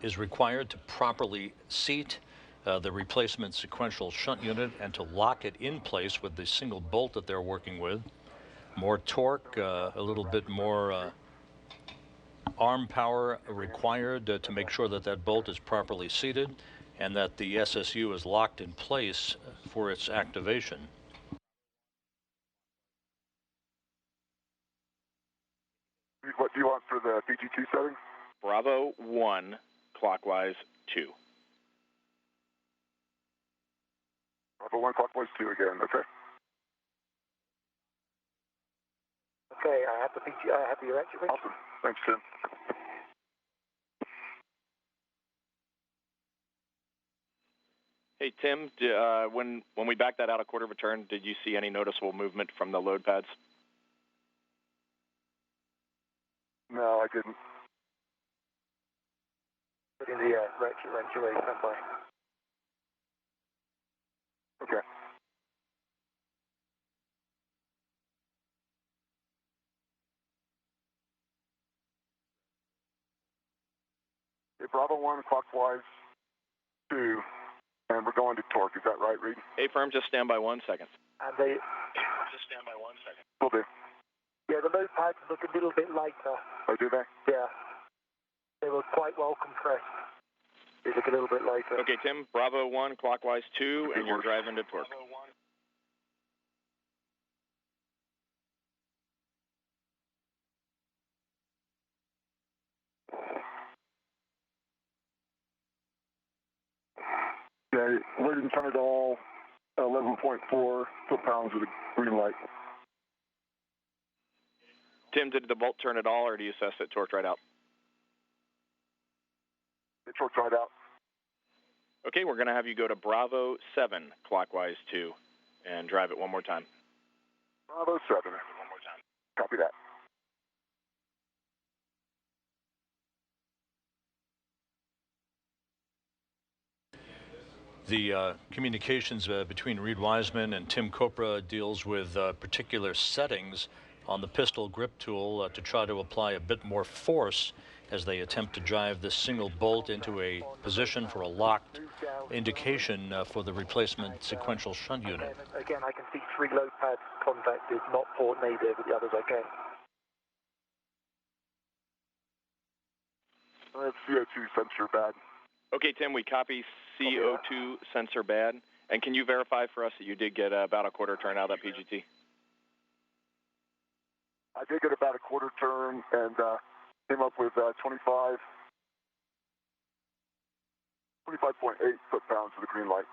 is required to properly seat the replacement sequential shunt unit and to lock it in place with the single bolt that they're working with. More torque, a little bit more arm power required to make sure that that bolt is properly seated and that the SSU is locked in place for its activation. What do you want for the PGT setting? Bravo 1, clockwise 2. Bravo 1, clockwise 2 again, okay. Okay, I have the electric wrench. Awesome. Thanks, Tim. Hey, Tim, when we backed that out a quarter of a turn, did you see any noticeable movement from the load pads? No, I didn't. Putting the ratchet wrench away, stand by. Okay. Okay, Bravo 1, clockwise 2, and we're going to torque. Is that right, Reed? A-firm, just stand by 1 second. And they... Just stand by 1 second. Will do. Yeah, the load pads look a little bit lighter. Oh, do they? Yeah. They were quite well compressed. They look a little bit lighter. Okay, Tim, Bravo 1, clockwise 2, and you're driving to torque. Okay, we're in turn it all 11.4 foot-pounds with a green light. Tim, did the bolt turn at all, or do you assess it torqued right out? It torqued right out. Okay, we're going to have you go to Bravo 7, clockwise 2, and drive it one more time. Bravo 7. One more time. Copy that. The communications between Reed Wiseman and Tim Copra deals with particular settings on the pistol grip tool to try to apply a bit more force as they attempt to drive this single bolt into a position for a locked indication for the replacement sequential shunt unit. Again, I can see 3 load pads contacted, not port native, the others okay. I have CO2 sensor bad. Okay, Tim, we copy CO2 sensor bad. And can you verify for us that you did get about a quarter turn out of that PGT? I did get about a quarter turn and came up with 25.8 foot-pounds of the green light.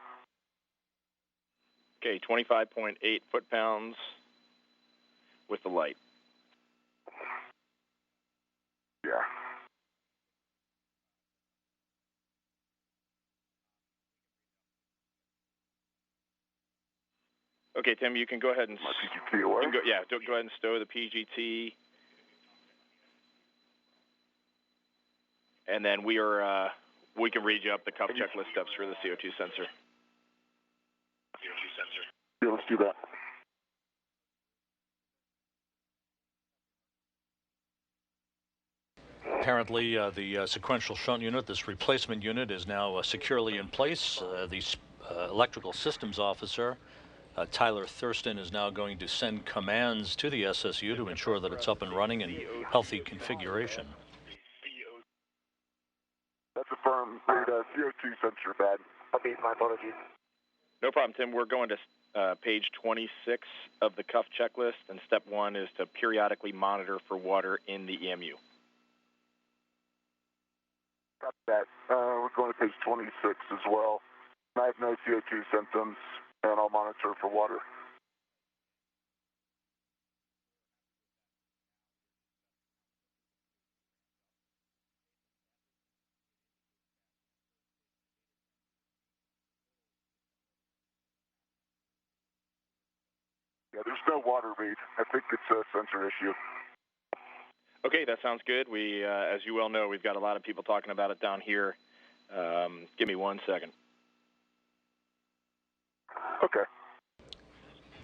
Okay, 25.8 foot-pounds with the light. Yeah. Okay, Tim, you can go ahead and my PGT away. Go ahead and stow the PGT. And then we can read you up the cuff checklist steps for the CO2 sensor. Yeah, let's do that. Apparently, the sequential shunt unit, this replacement unit, is now securely in place. The electrical systems officer, Tyler Thurston, is now going to send commands to the SSU to ensure that it's up and running in healthy configuration. That's a firm CO2 sensor bad. My apologies. No problem, Tim. We're going to page 26 of the cuff checklist, and step 1 is to periodically monitor for water in the EMU. Got that. We're going to page 26 as well. I have no CO2 symptoms, and I'll monitor for water. Yeah, there's no water read. I think it's a sensor issue. Okay, that sounds good. We, as you well know, we've got a lot of people talking about it down here. Give me 1 second. Okay.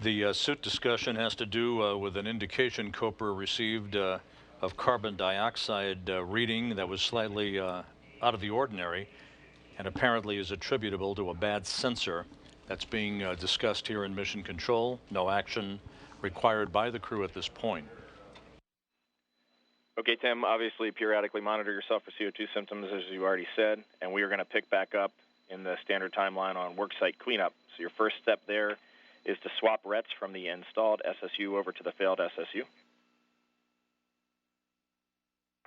The suit discussion has to do with an indication Copra received of carbon dioxide reading that was slightly out of the ordinary and apparently is attributable to a bad sensor. That's being discussed here in Mission Control. No action required by the crew at this point. Okay, Tim, obviously periodically monitor yourself for CO2 symptoms, as you already said, and we are going to pick back up in the standard timeline on worksite cleanup. So your first step there is to swap RETs from the installed SSU over to the failed SSU.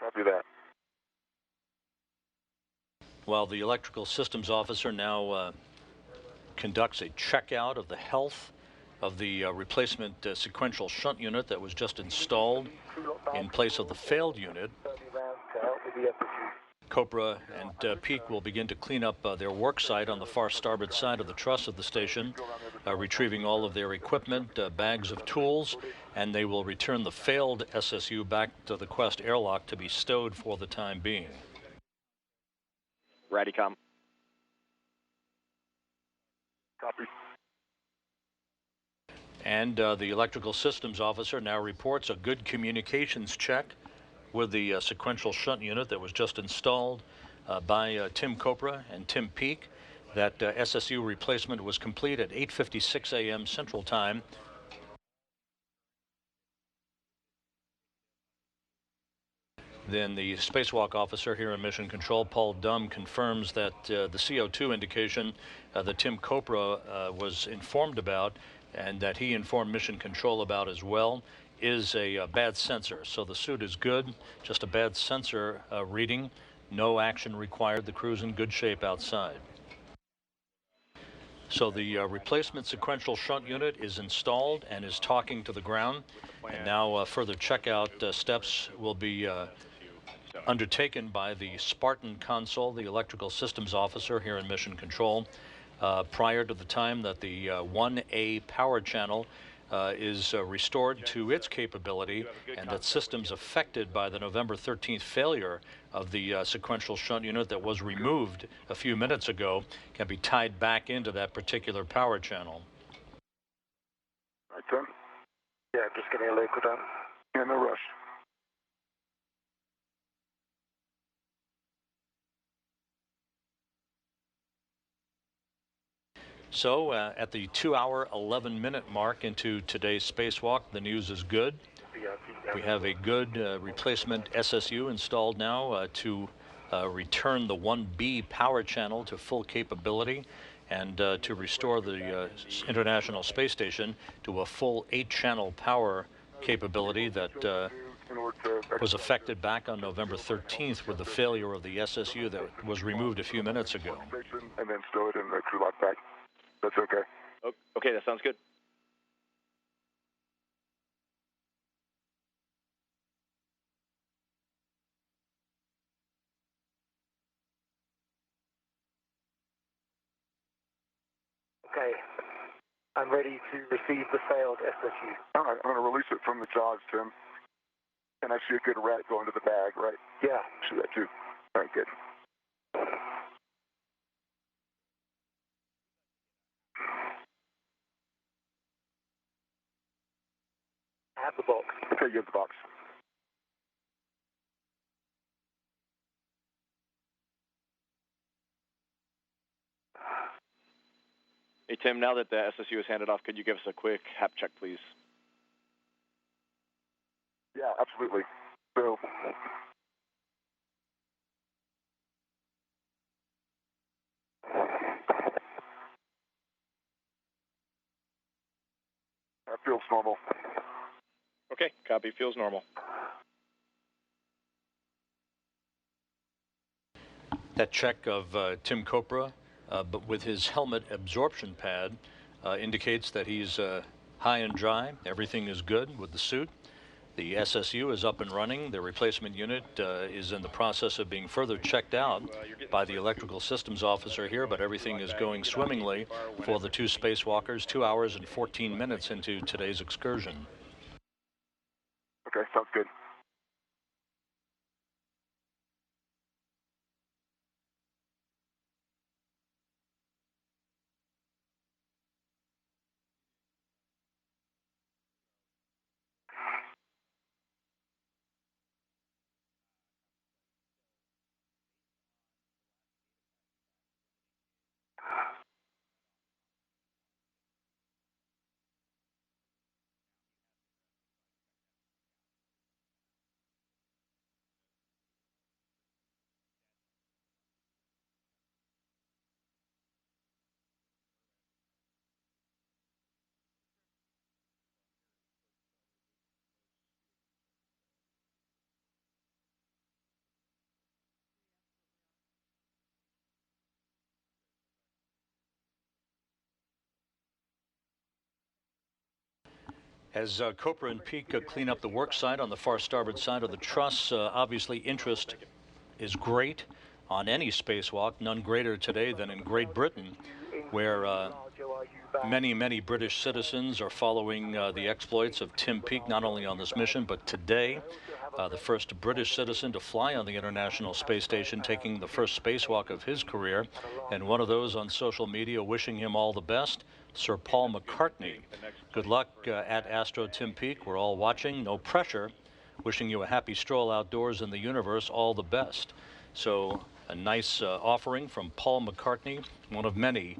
Copy that. While the electrical systems officer now conducts a checkout of the health of the replacement sequential shunt unit that was just installed in place of the failed unit, Copra and Peake will begin to clean up their work site on the far starboard side of the truss of the station, retrieving all of their equipment, bags of tools, and they will return the failed SSU back to the Quest airlock to be stowed for the time being. Radicom. Copy. And the electrical systems officer now reports a good communications check with the sequential shunt unit that was just installed by Tim Copra and Tim Peake. That SSU replacement was complete at 8:56 a.m. Central Time. Then the spacewalk officer here in Mission Control, Paul Dumm, confirms that the CO2 indication that Tim Copra was informed about and that he informed Mission Control about as well is a bad sensor. So the suit is good, just a bad sensor reading. No action required. The crew's in good shape outside. So the replacement sequential shunt unit is installed and is talking to the ground. And now further checkout steps will be undertaken by the Spartan console, the electrical systems officer here in Mission Control, prior to the time that the 1A power channel is restored to its capability, and that systems affected by the November 13th failure of the sequential shunt unit that was removed a few minutes ago can be tied back into that particular power channel. Right, Tim? Yeah, just getting a local down. Yeah, no rush. So at the 2-hour, 11-minute mark into today's spacewalk, the news is good. We have a good replacement SSU installed now to return the 1B power channel to full capability and to restore the International Space Station to a full 8-channel power capability that was affected back on November 13th with the failure of the SSU that was removed a few minutes ago. And then stow it in the crew lock back. That's okay. Okay, that sounds good. Okay. I'm ready to receive the failed SSU. All right, I'm going to release it from the jaws, Tim. And I see a good rat going to the bag, right? Yeah. See that too. All right, good. I have the box. Okay, get the box. Hey, Tim, now that the SSU is handed off, could you give us a quick HAP check, please? Yeah, absolutely. So, that feels normal. Okay, copy. Feels normal. That check of Tim Copra, but with his helmet absorption pad, indicates that he's high and dry. Everything is good with the suit. The SSU is up and running. The replacement unit is in the process of being further checked out by the electrical systems officer here, but everything is going swimmingly for the two spacewalkers, 2 hours and 14 minutes into today's excursion. Okay, sounds good. As Copra and Peake clean up the worksite on the far starboard side of the truss, obviously interest is great on any spacewalk, none greater today than in Great Britain, where many British citizens are following the exploits of Tim Peake, not only on this mission, but today, the first British citizen to fly on the International Space Station, taking the first spacewalk of his career, and one of those on social media wishing him all the best, Sir Paul McCartney. Good luck at Astro Tim Peake. We're all watching, no pressure. Wishing you a happy stroll outdoors in the universe, all the best. So a nice offering from Paul McCartney, one of many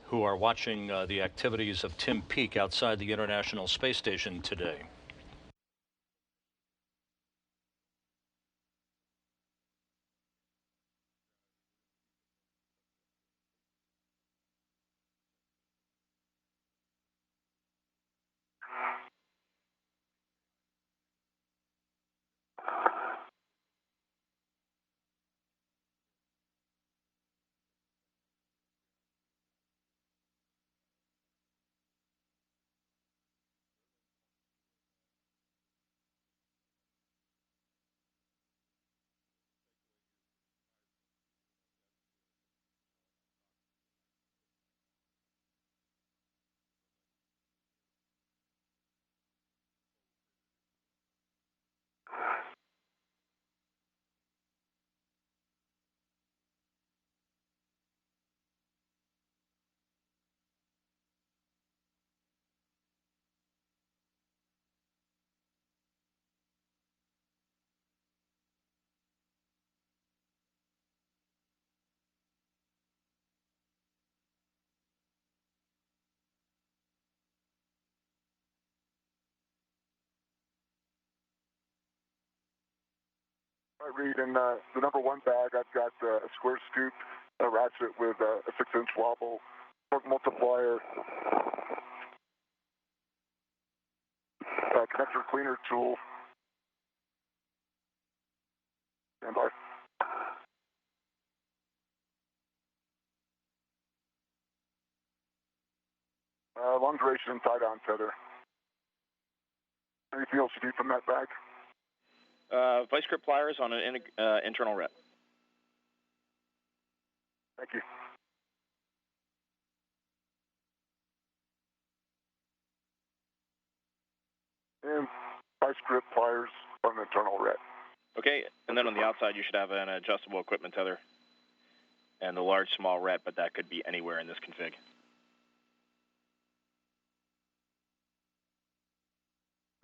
who are watching the activities of Tim Peake outside the International Space Station today. I read in the number one bag, I've got a square scoop, a ratchet with a 6-inch wobble, torque multiplier, connector cleaner tool, and our long duration tie-down tether. Anything else you need from that bag? Vice grip pliers on an internal ret. Thank you. And vice grip pliers on an internal ret. Okay, and then on the outside you should have an adjustable equipment tether and the large small ret, but that could be anywhere in this config.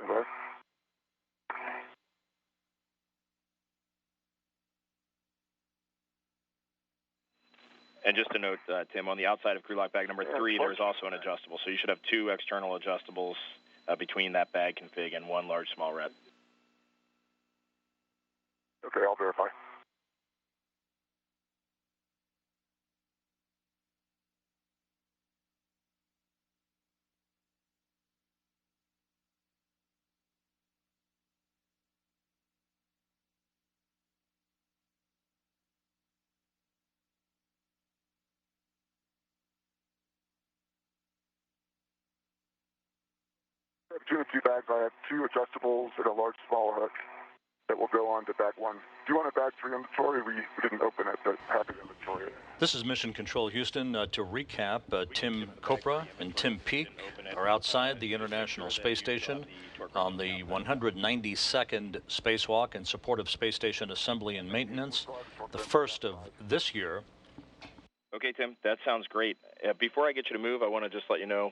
Okay. And just to note, Tim, on the outside of crew lock bag number 3, there's also an adjustable. So you should have 2 external adjustables between that bag config and 1 large small ret. Okay, I'll verify. Between the 2 bags, I have 2 adjustables and a large small hook that will go on to bag 1. Do you want a bag 3 inventory? We didn't open it, but have it inventory. This is Mission Control Houston. To recap, Tim Copra and Tim Peake are outside the International Space Station on the 192nd spacewalk in support of space station assembly and maintenance, the first of this year. Okay, Tim, that sounds great. Before I get you to move, I want to just let you know,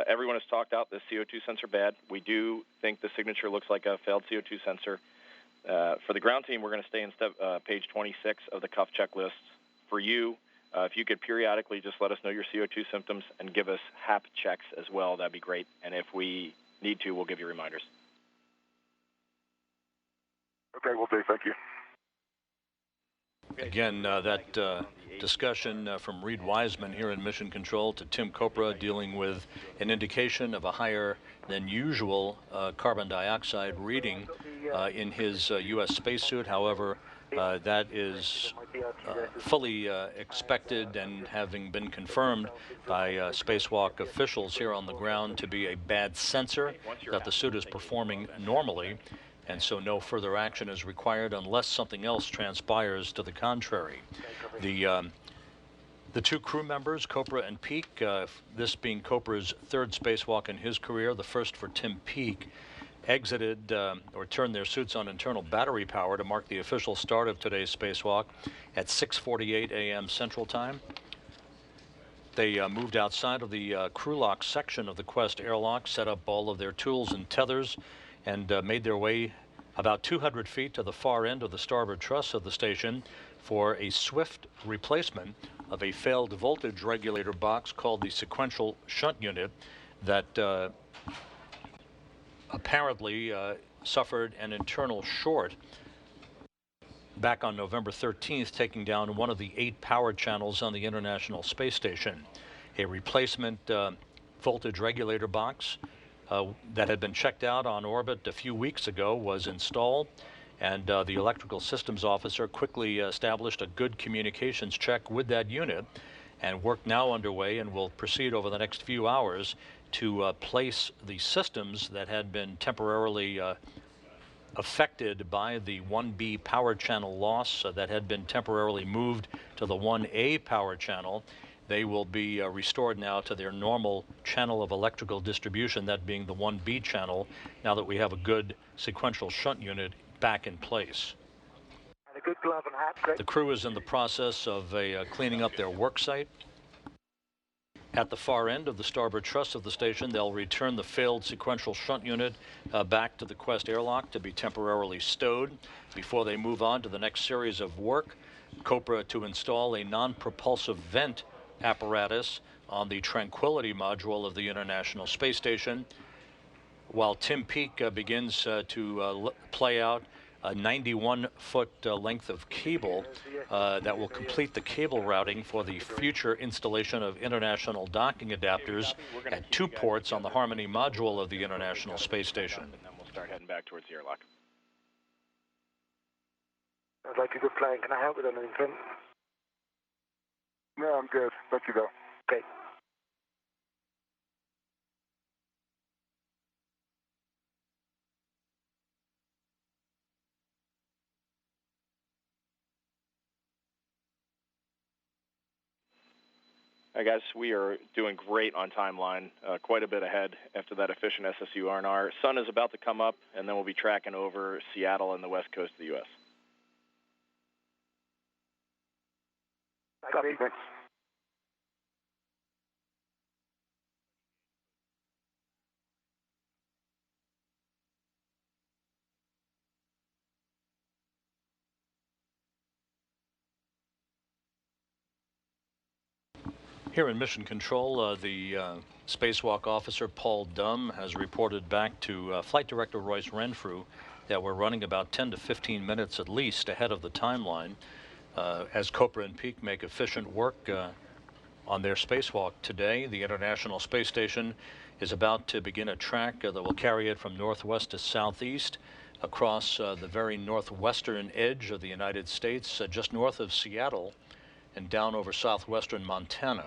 everyone has talked out the CO2 sensor bad. We do think the signature looks like a failed CO2 sensor. For the ground team, we're going to stay in page 26 of the cuff checklist. For you, if you could periodically just let us know your CO2 symptoms and give us HAP checks as well, that'd be great. And if we need to, we'll give you reminders. Okay, will do. Thank you. Again, that discussion from Reed Wiseman here in Mission Control to Tim Copra dealing with an indication of a higher than usual carbon dioxide reading in his U.S. spacesuit. However, that is fully expected and having been confirmed by spacewalk officials here on the ground to be a bad sensor, that the suit is performing normally, and so no further action is required unless something else transpires to the contrary. The 2 crew members, Copra and Peake, this being Copra's 3rd spacewalk in his career, the first for Tim Peake, exited or turned their suits on internal battery power to mark the official start of today's spacewalk at 6:48 a.m. Central Time. They moved outside of the crew lock section of the Quest airlock, set up all of their tools and tethers, and made their way about 200 feet to the far end of the starboard truss of the station for a swift replacement of a failed voltage regulator box called the sequential shunt unit that apparently suffered an internal short back on November 13th, taking down one of the 8 power channels on the International Space Station. A replacement voltage regulator box that had been checked out on orbit a few weeks ago was installed, and the electrical systems officer quickly established a good communications check with that unit, and work now underway and will proceed over the next few hours to place the systems that had been temporarily affected by the 1B power channel loss that had been temporarily moved to the 1A power channel. They will be restored now to their normal channel of electrical distribution, that being the 1B channel, now that we have a good sequential shunt unit back in place. And a good glove and hat. The crew is in the process of cleaning up their work site. At the far end of the starboard truss of the station, they'll return the failed sequential shunt unit back to the Quest airlock to be temporarily stowed before they move on to the next series of work. Copra to install a non-propulsive vent apparatus on the Tranquility module of the International Space Station, while Tim Peake begins to play out a 91-foot length of cable that will complete the cable routing for the future installation of international docking adapters at 2 ports on the Harmony module of the International Space Station. And then we'll start heading back towards the airlock. Sounds like a good plan. Can I help with anything, Tim? No, I'm good. Thank you, though. Okay. Hi guys, we are doing great on timeline, quite a bit ahead after that efficient SSU R&R. Sun is about to come up, and then we'll be tracking over Seattle and the west coast of the U.S. Copy. Thanks. Here in Mission Control, the spacewalk officer, Paul Dumm, has reported back to Flight Director Royce Renfrew that we're running about 10 to 15 minutes at least ahead of the timeline as Copra and Peake make efficient work on their spacewalk today. The International Space Station is about to begin a track that will carry it from northwest to southeast across the very northwestern edge of the United States, just north of Seattle, and down over southwestern Montana.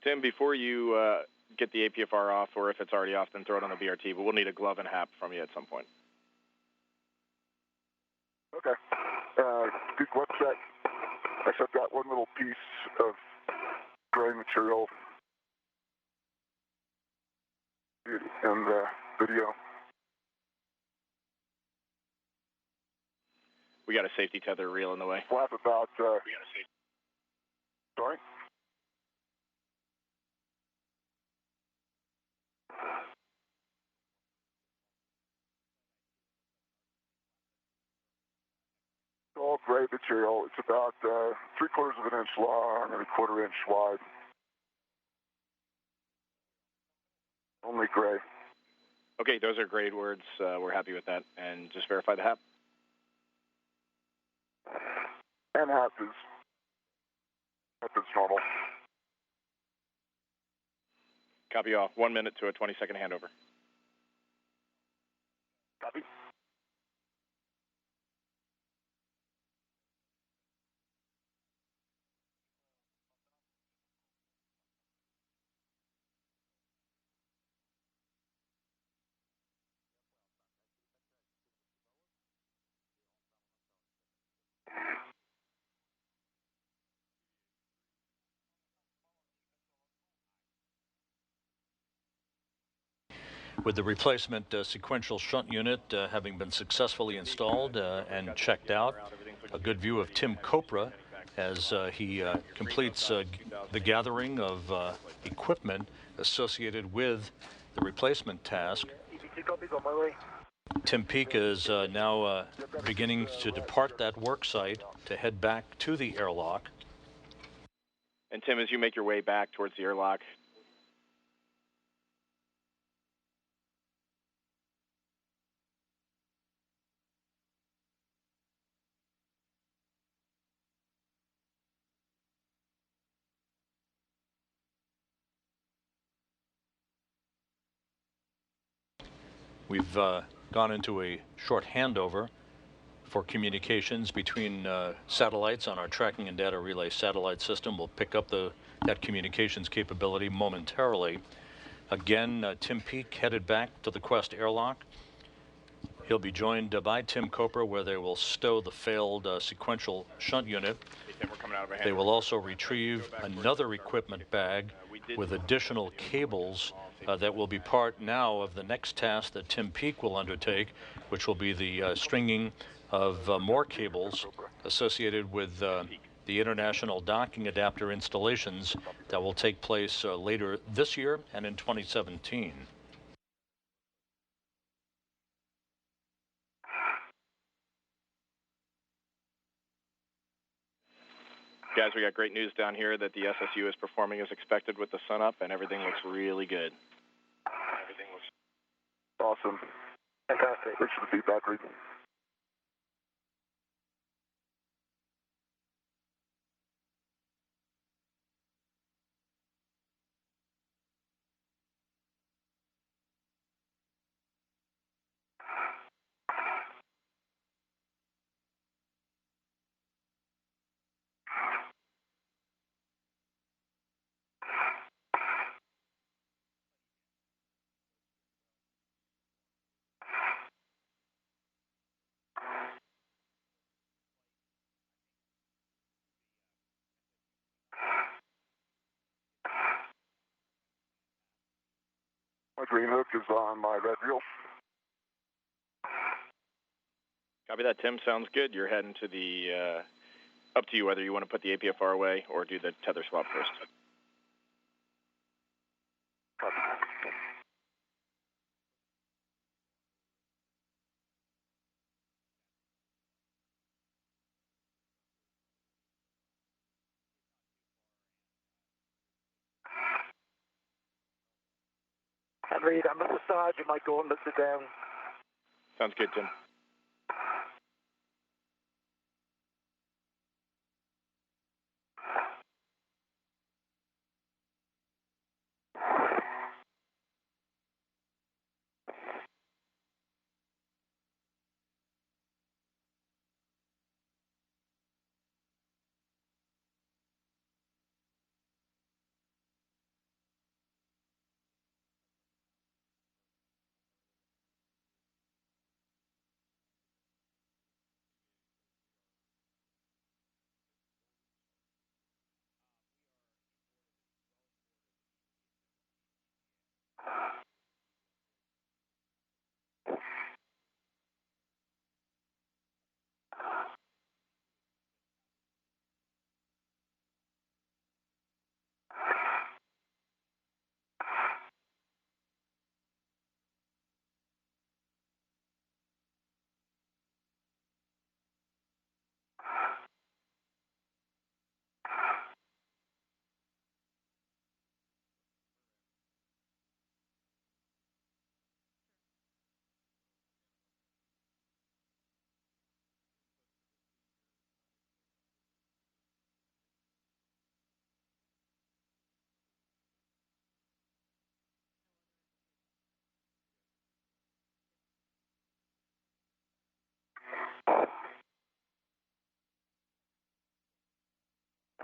Tim, before you get the APFR off, or if it's already off, then throw it on the BRT, but we'll need a glove and hap from you at some point. Okay. Good website. Actually, I've got one little piece of gray material in the video. We got a safety tether reel in the way. We'll have about, sorry? All gray material. It's about 3/4 of an inch long and 1/4 inch wide. Only gray. Okay, those are great words. We're happy with that. And just verify the hap. And hap is normal. Copy all. 1 minute to a 20-second handover. Copy. With the replacement sequential shunt unit having been successfully installed and checked out, a good view of Tim Copra as he completes the gathering of equipment associated with the replacement task. Tim Peake is now beginning to depart that work site to head back to the airlock. And Tim, as you make your way back towards the airlock, we've gone into a short handover for communications between satellites on our tracking and data relay satellite system. We'll pick up that communications capability momentarily. Again, Tim Peake headed back to the Quest airlock. He'll be joined by Tim Copra, where they will stow the failed sequential shunt unit. They will also retrieve another equipment bag with additional cables that will be part now of the next task that Tim Peake will undertake, which will be the stringing of more cables associated with the international docking adapter installations that will take place later this year and in 2017. guys, we got great news down here that the SSU is performing as expected with the sun up, and everything looks really good. Everything looks awesome. Fantastic. Thanks for the feedback, Reed. My green hook is on my red reel. Copy that, Tim. Sounds good. You're heading to the, up to you whether you want to put the APFR away or do the tether swap first. Copy. And Reed, I'm at the side with my gauntlets are down. Sounds good, Tim.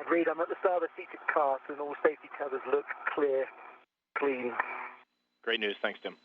And Reed, I'm at the start of the seated cart and all safety tethers look clear, clean. Great news. Thanks, Tim.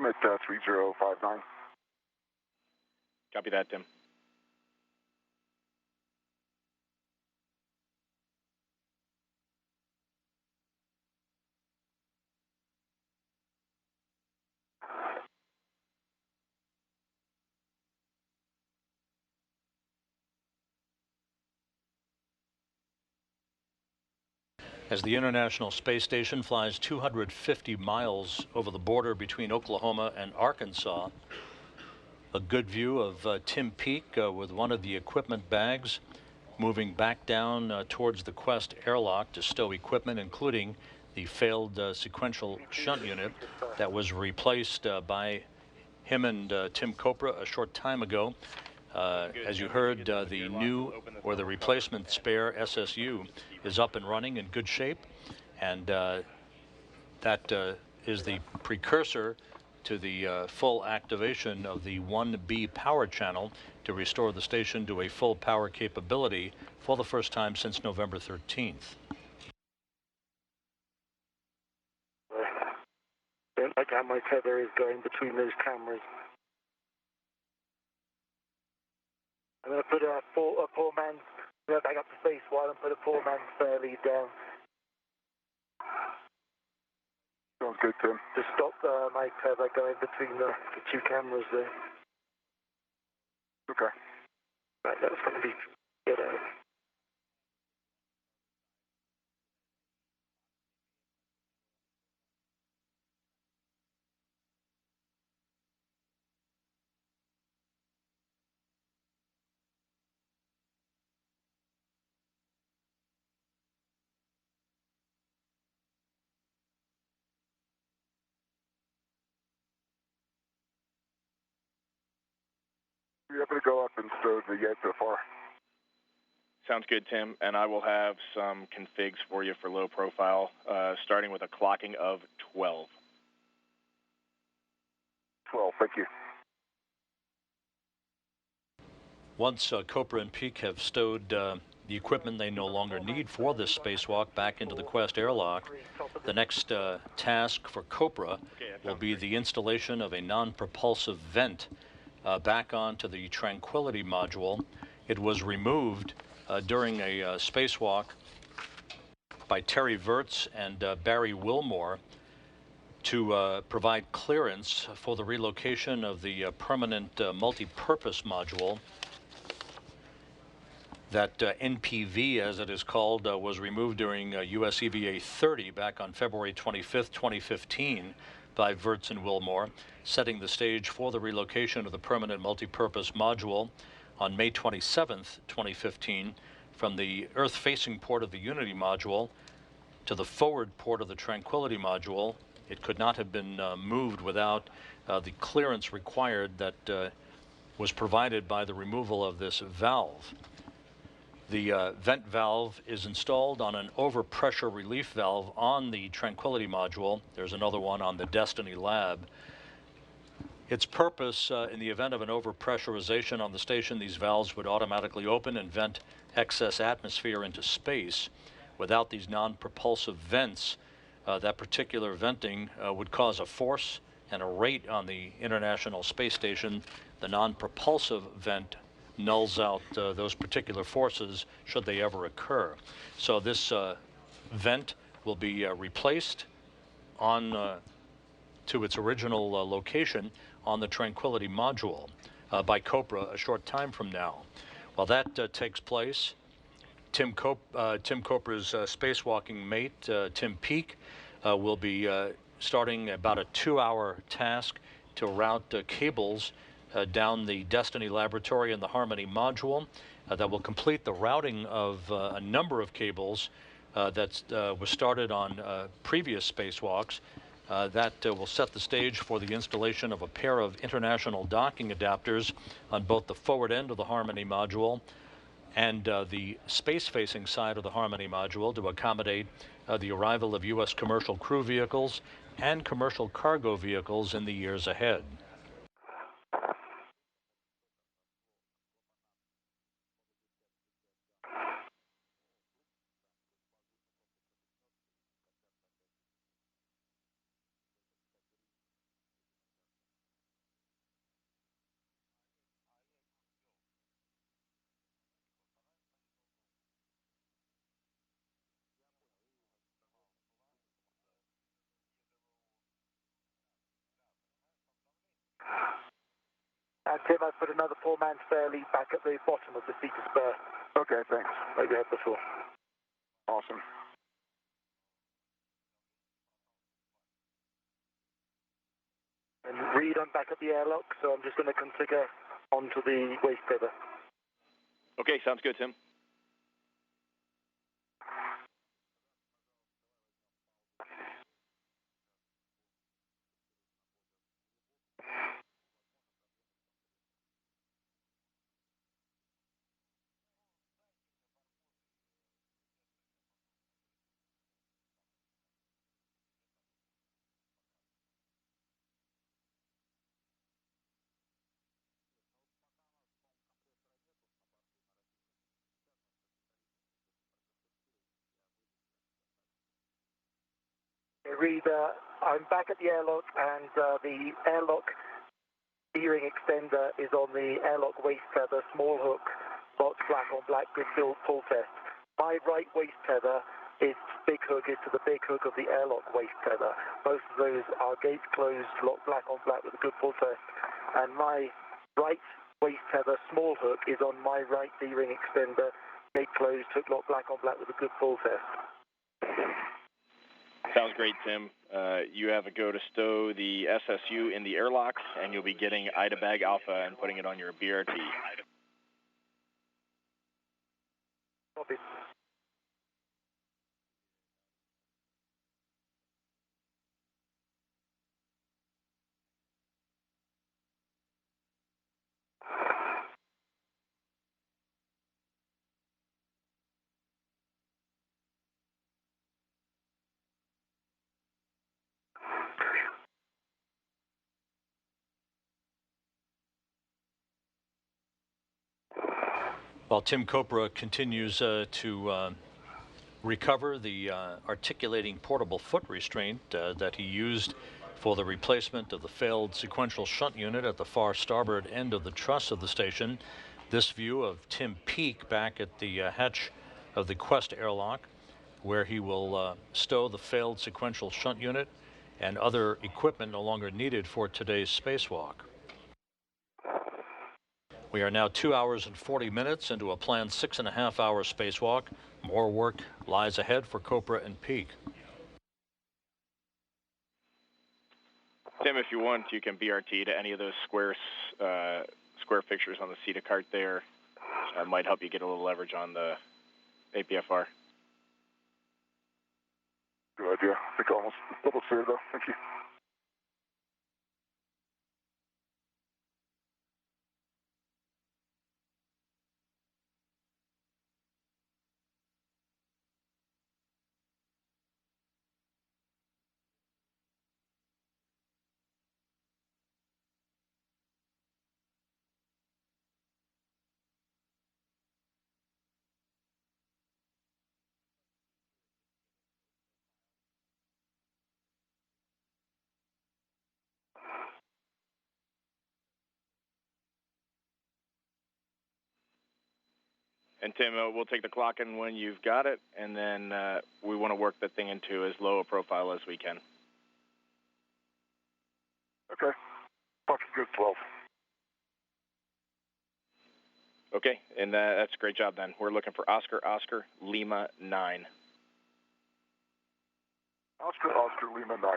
I'm at 3059. Copy that, Tim. As the International Space Station flies 250 miles over the border between Oklahoma and Arkansas, a good view of Tim Peake with one of the equipment bags moving back down towards the Quest airlock to stow equipment, including the failed sequential shunt unit that was replaced by him and Tim Copra a short time ago. As you heard, the new or the replacement spare SSU is up and running in good shape, and that is the precursor to the full activation of the 1B power channel to restore the station to a full power capability for the first time since November 13th. Don't like how my tether is going between those cameras. I'm going to put a poor man, back up to space while and put a poor man's spare lead down. Sounds good, Tim. To stop my tether going between the two cameras there. Okay. Right, that's going to be good out. We're able to go up and stow the yet so far. Sounds good, Tim. And I will have some configs for you for low profile, starting with a clocking of 12. 12, thank you. Once Copra and Peake have stowed the equipment they no longer need for this spacewalk back into the Quest airlock, the next task for Copra will be the installation of a non-propulsive vent back onto the Tranquility module. It was removed during a spacewalk by Terry Virts and Barry Wilmore to provide clearance for the relocation of the permanent multi-purpose module. That NPV, as it is called, was removed during US EVA 30 back on February 25th, 2015 by Virts and Wilmore, setting the stage for the relocation of the permanent multi-purpose module on May 27th, 2015 from the Earth-facing port of the Unity module to the forward port of the Tranquility module. It could not have been moved without the clearance required that was provided by the removal of this valve. The vent valve is installed on an overpressure relief valve on the Tranquility module. There's another one on the Destiny lab. Its purpose, in the event of an overpressurization on the station, these valves would automatically open and vent excess atmosphere into space. Without these non-propulsive vents, that particular venting would cause a force and a rate on the International Space Station. The non-propulsive vent nulls out those particular forces should they ever occur. So this vent will be replaced on to its original location on the Tranquility module by Copra a short time from now. While that takes place, Tim Copra's spacewalking mate, Tim Peake, will be starting about a 2-hour task to route cables down the Destiny laboratory and the Harmony module that will complete the routing of a number of cables that was started on previous spacewalks. That will set the stage for the installation of a pair of international docking adapters on both the forward end of the Harmony module and the space-facing side of the Harmony module to accommodate the arrival of U.S. commercial crew vehicles and commercial cargo vehicles in the years ahead. Tim, I put another 4-man spare lead back at the bottom of the seat to spare. Okay, thanks. Like we had before. Awesome. And Reed, I'm back at the airlock, so I'm just going to configure onto the waste tether. Okay, sounds good, Tim. Reed, I'm back at the airlock, and the airlock steering extender is on the airlock waste tether, small hook, box black on black, good pull test. My right waste tether is big hook, is to the big hook of the airlock waste tether. Both of those are gates closed, lock black on black with a good pull test. And my right waste tether, small hook, is on my right D-ring extender, gate closed, hook lock black on black with a good pull test. Sounds great, Tim. You have a go to stow the SSU in the airlocks, and you'll be getting Ida Bag Alpha and putting it on your BRT. Copy. While Tim Copra continues to recover the articulating portable foot restraint that he used for the replacement of the failed sequential shunt unit at the far starboard end of the truss of the station, this view of Tim Peake back at the hatch of the Quest airlock, where he will stow the failed sequential shunt unit and other equipment no longer needed for today's spacewalk. We are now 2 hours and 40 minutes into a planned 6.5-hour spacewalk. More work lies ahead for Copra and Peake. Tim, if you want, you can BRT to any of those square fixtures on the seat of cart there. Might help you get a little leverage on the APFR. Good idea. I think almost double clear though. Thank you. And Tim, we'll take the clock in when you've got it, and then we want to work the thing into as low a profile as we can. Okay. Fucking good, 12. Okay, and that's a great job then. We're looking for Oscar Lima 9. Oscar Lima 9.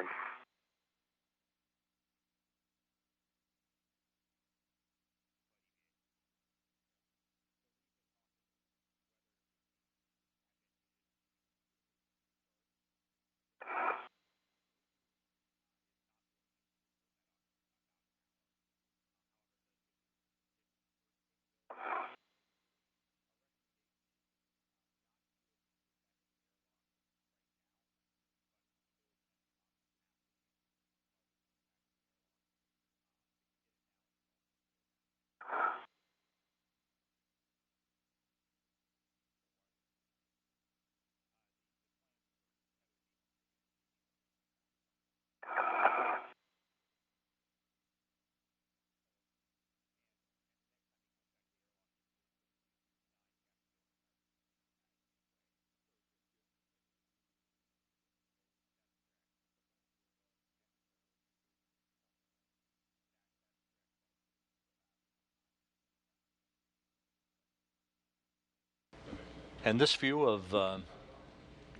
And this view of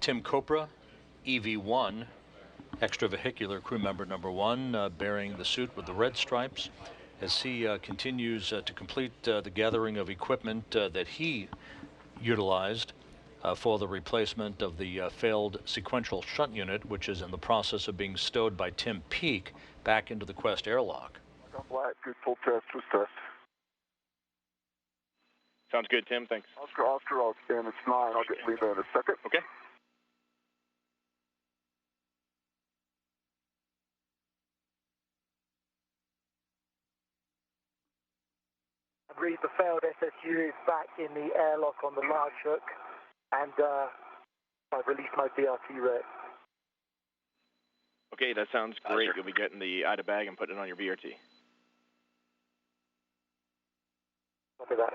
Tim Copra, EV1, extravehicular crew member number 1, bearing the suit with the red stripes, as he continues to complete the gathering of equipment that he utilized for the replacement of the failed sequential shunt unit, which is in the process of being stowed by Tim Peake back into the Quest airlock. Black, good full test, twist test. Sounds good, Tim. Thanks. Oscar, and it's 9. I'll get Lima in a second. Okay. Read the failed SSU is back in the airlock on the large hook, and I've released my BRT ret. Okay, that sounds great. You'll be getting the IDA bag and putting it on your BRT. Copy that.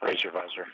Raise your visor.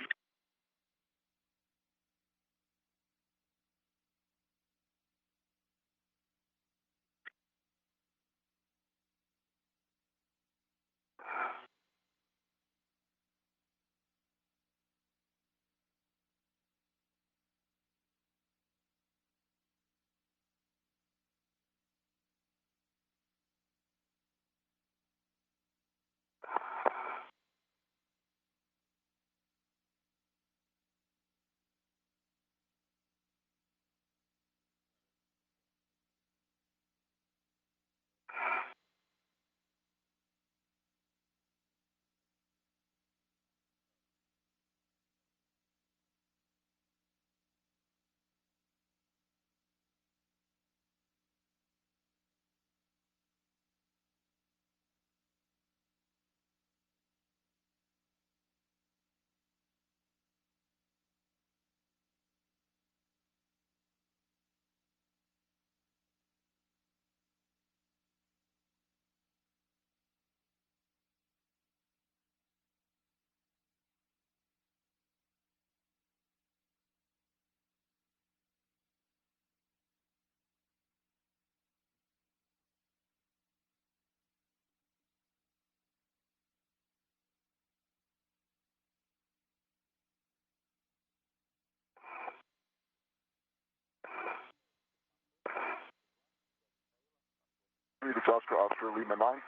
Read the Oscar, Lima 9.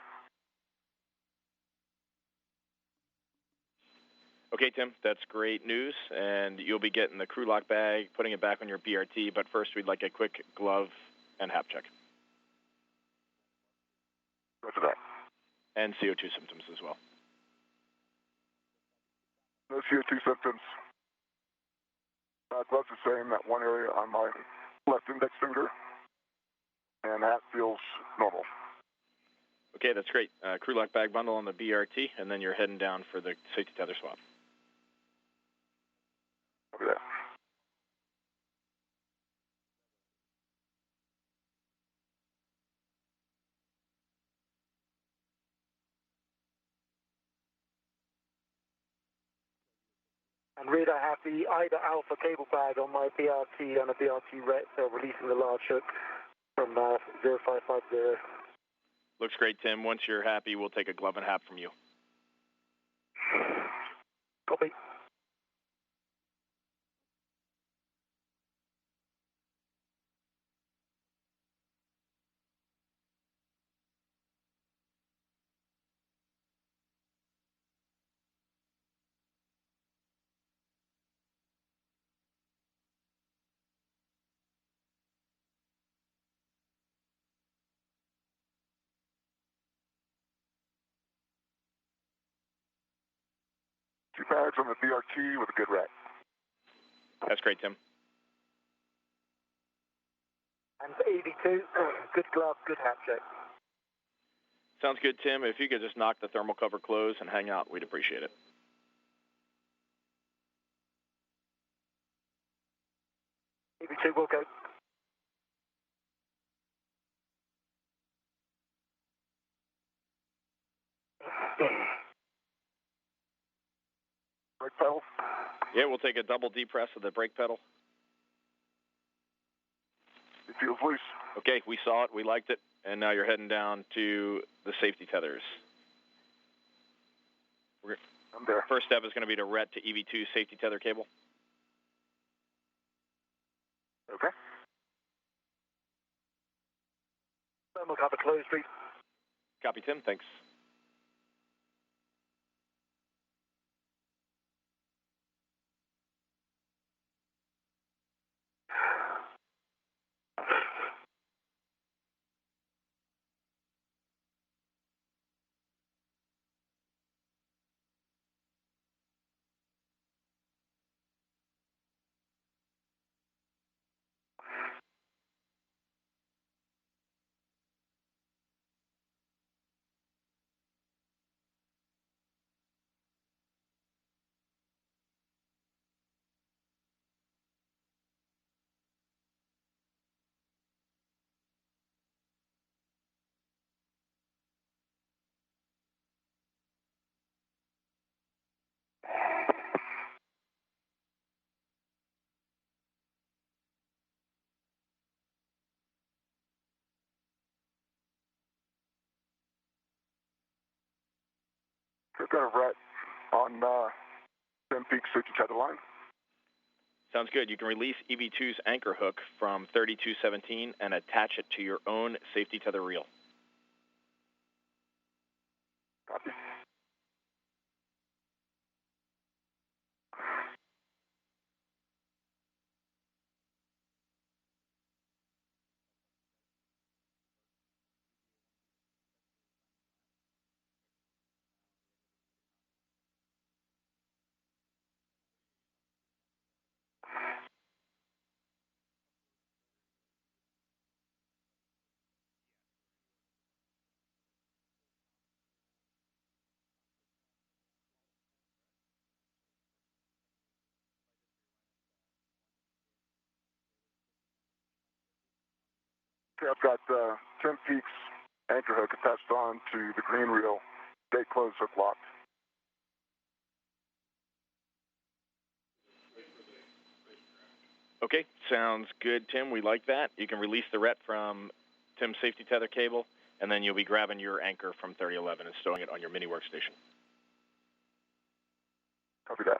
Okay, Tim, that's great news, and you'll be getting the crew lock bag, putting it back on your BRT, but first we'd like a quick glove and HAP check. Roger that. And CO2 symptoms as well. No CO2 symptoms. Gloves the same, that one area on my left index finger, and that feels normal. Okay, that's great. Crew lock bag bundle on the BRT, and then you're heading down for the safety tether swap. Copy that. And Reed, I have the IDA Alpha cable bag on my BRT and a BRT ret, so releasing the large hook from 0550. Looks great, Tim. Once you're happy, we'll take a glove and HAP from you. Copy. Two bags on the BRT with a good ret. That's great, Tim. And for EV2, good glove, good hat check. Sounds good, Tim. If you could just knock the thermal cover close and hang out, we'd appreciate it. EV2 will go. Brake pedal. Yeah, we'll take a double depress of the brake pedal. It feels loose. Okay, we saw it, we liked it, and now you're heading down to the safety tethers. I'm there. First step is going to be to ret to EV2 safety tether cable. Okay. Thermal cover closed, please. Copy, Tim. Thanks. We're going to ret on Tim Peake safety tether line. Sounds good. You can release EV2's anchor hook from 3217 and attach it to your own safety tether reel. Copy. Okay, I've got Tim Peake's anchor hook attached on to the green reel. Gate closed, hook locked. Okay, sounds good, Tim. We like that. You can release the ret from Tim's safety tether cable, and then you'll be grabbing your anchor from 3011 and stowing it on your mini workstation. Copy that.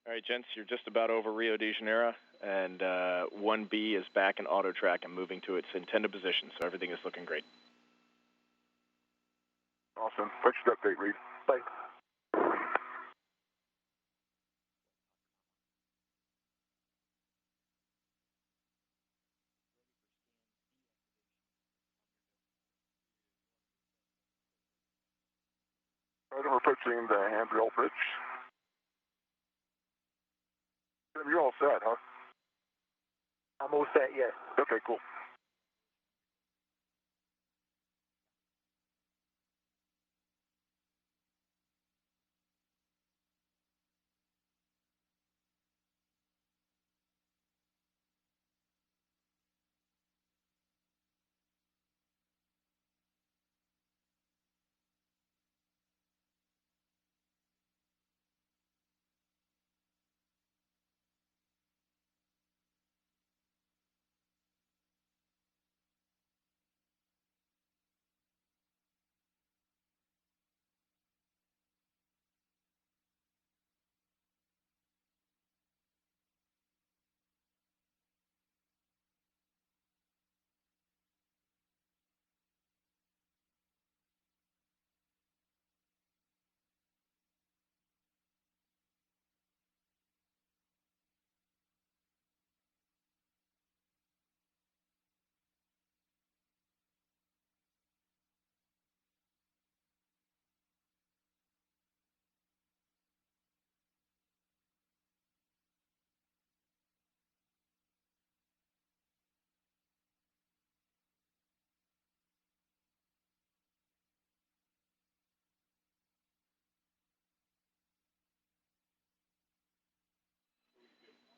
All right, gents, you're just about over Rio de Janeiro, and 1B is back in auto track and moving to its intended position, so everything is looking great. Awesome. Thanks for the update, Reed. Thanks. All right, I'm approaching the handrail bridge. Tim, you're all set, huh? I'm all set, yes. Okay, cool.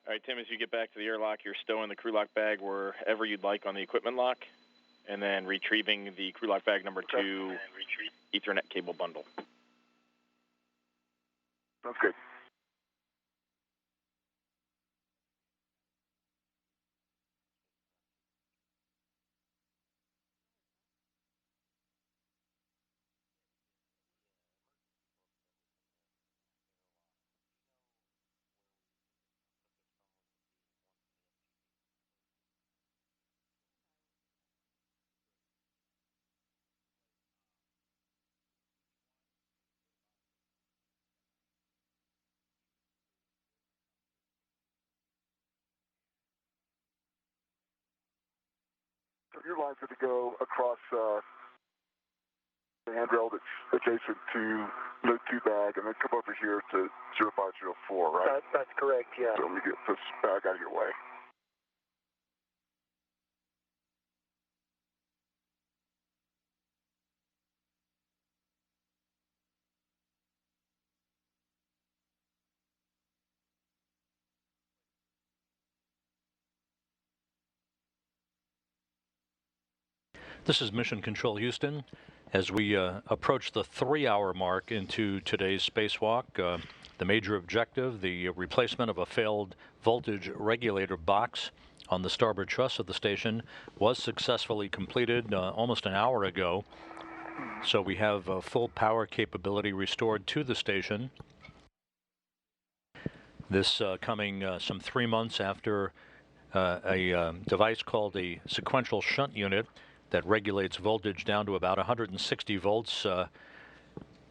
All right, Tim, as you get back to the airlock, you're stowing the crew lock bag wherever you'd like on the equipment lock, and then retrieving the crew lock bag number 2 Ethernet cable bundle. Sounds good. So your line's going to go across the handrail that's adjacent to the 2 bag, and then come over here to 0504, right? That's correct, yeah. So let me get this bag out of your way. This is Mission Control Houston. As we approach the 3-hour mark into today's spacewalk, the major objective, the replacement of a failed voltage regulator box on the starboard truss of the station, was successfully completed almost an hour ago. So we have full power capability restored to the station. This coming some 3 months after a device called a sequential shunt unit that regulates voltage down to about 160 volts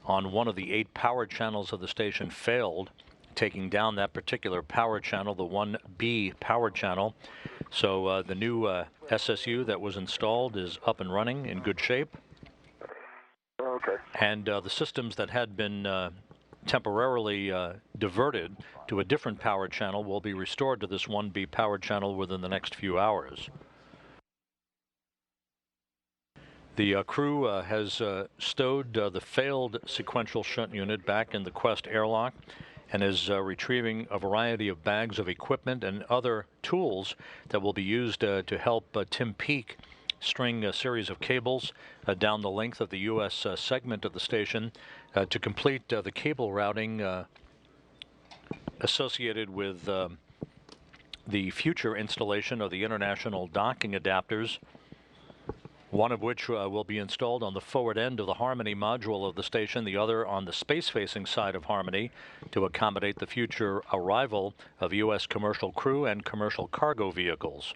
on one of the 8 power channels of the station failed, taking down that particular power channel, the 1B power channel. So the new SSU that was installed is up and running in good shape. Okay. And the systems that had been temporarily diverted to a different power channel will be restored to this 1B power channel within the next few hours. The crew has stowed the failed sequential shunt unit back in the Quest airlock and is retrieving a variety of bags of equipment and other tools that will be used to help Tim Peake string a series of cables down the length of the U.S. segment of the station to complete the cable routing associated with the future installation of the international docking adapters, one of which will be installed on the forward end of the Harmony module of the station, the other on the space-facing side of Harmony to accommodate the future arrival of U.S. commercial crew and commercial cargo vehicles.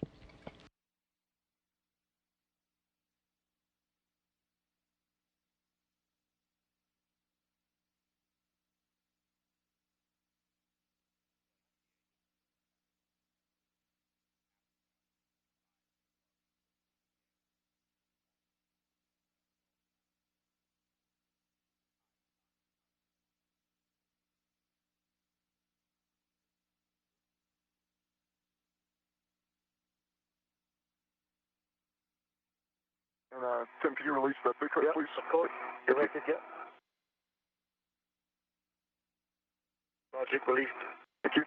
And Tim, can you release that big hook, please? Of course. You're ready to get. Logic released. Thank you.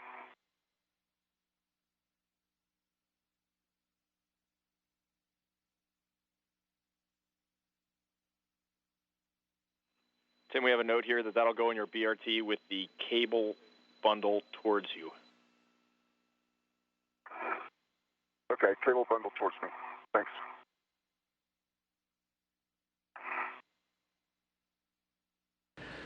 Tim, we have a note here that'll go in your BRT with the cable bundle towards you. Okay, cable bundle towards me. Thanks.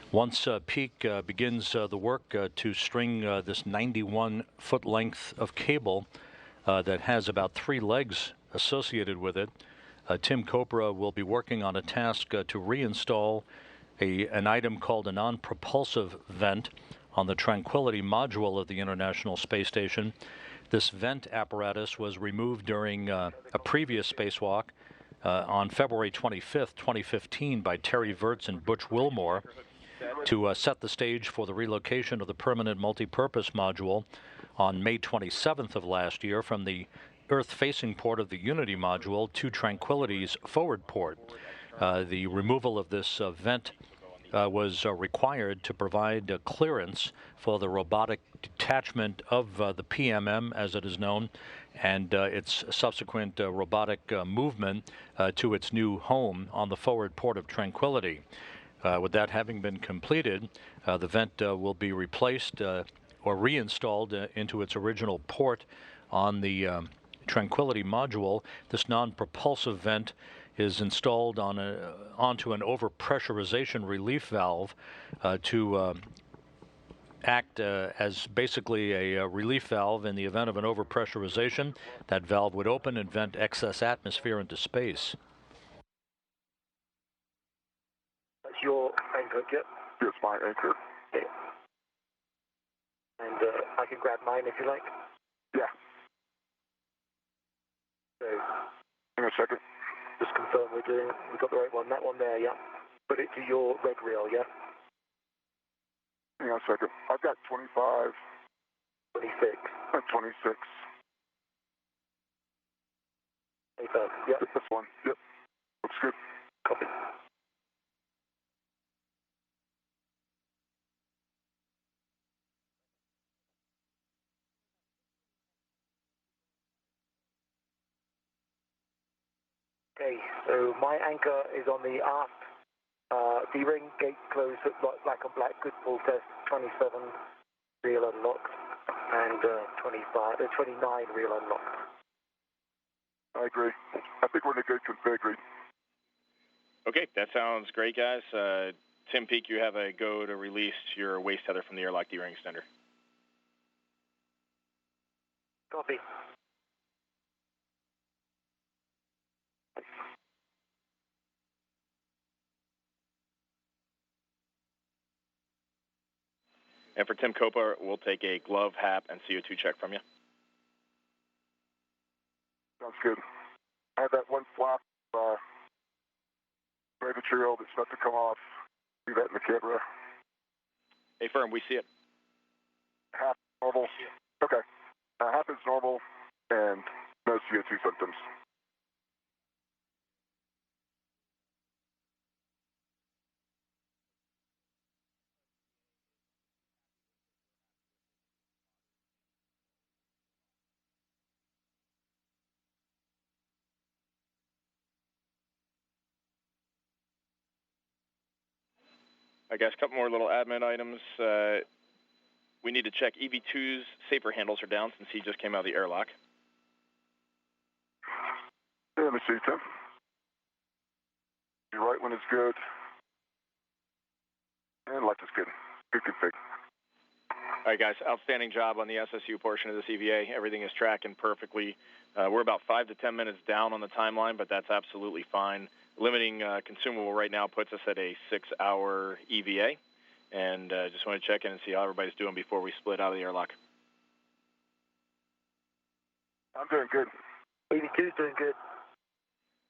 Once Peake begins the work to string this 91-foot length of cable that has about 3 legs associated with it, Tim Copra will be working on a task to reinstall an item called a non-propulsive vent on the Tranquility module of the International Space Station. This vent apparatus was removed during a previous spacewalk on February 25th, 2015 by Terry Virts and Butch Wilmore to set the stage for the relocation of the permanent multipurpose module on May 27th of last year from the Earth-facing port of the Unity module to Tranquility's forward port. The removal of this vent was required to provide clearance for the robotic detachment of the PMM, as it is known, and its subsequent robotic movement to its new home on the forward port of Tranquility. With that having been completed, the vent will be replaced or reinstalled into its original port on the Tranquility module. This non-propulsive vent is installed onto an overpressurization relief valve to act as basically a relief valve in the event of an overpressurization. That valve would open and vent excess atmosphere into space. That's your anchor, yep? Here's my anchor. Okay. And I can grab mine if you like. Yeah. So, in a second. Just confirm we got the right one. That one there, yeah. Put it to your red reel, yeah? Hang on a second. I've got 25. 26. 26. Yep. This one. Yep. Looks good. Copy. Okay, so my anchor is on the aft D-ring, gate closed, black on black, good pull test, 27 reel unlocked, and 29 reel unlocked. I agree. I think we're in a good config. Okay, that sounds great, guys. Tim Peake, you have a go to release your waste tether from the airlock D-ring extender. Copy. And for Tim Copa, we'll take a glove, hat, and CO2 check from you. Sounds good. I have that one flap material that's about to come off. See that in the camera? Hey, firm, we see it. Half normal. Okay. Half is normal and no CO2 symptoms. I guess a couple more little admin items. We need to check EV2's safer handles are down since he just came out of the airlock. Yeah, let me see, Tim. Your right one is good. And left is good. Good config. All right, guys, outstanding job on the SSU portion of this EVA. Everything is tracking perfectly. We're about 5 to 10 minutes down on the timeline, but that's absolutely fine. Limiting consumable right now puts us at a 6-hour EVA, and just want to check in and see how everybody's doing before we split out of the airlock. I'm doing good. 82's doing good.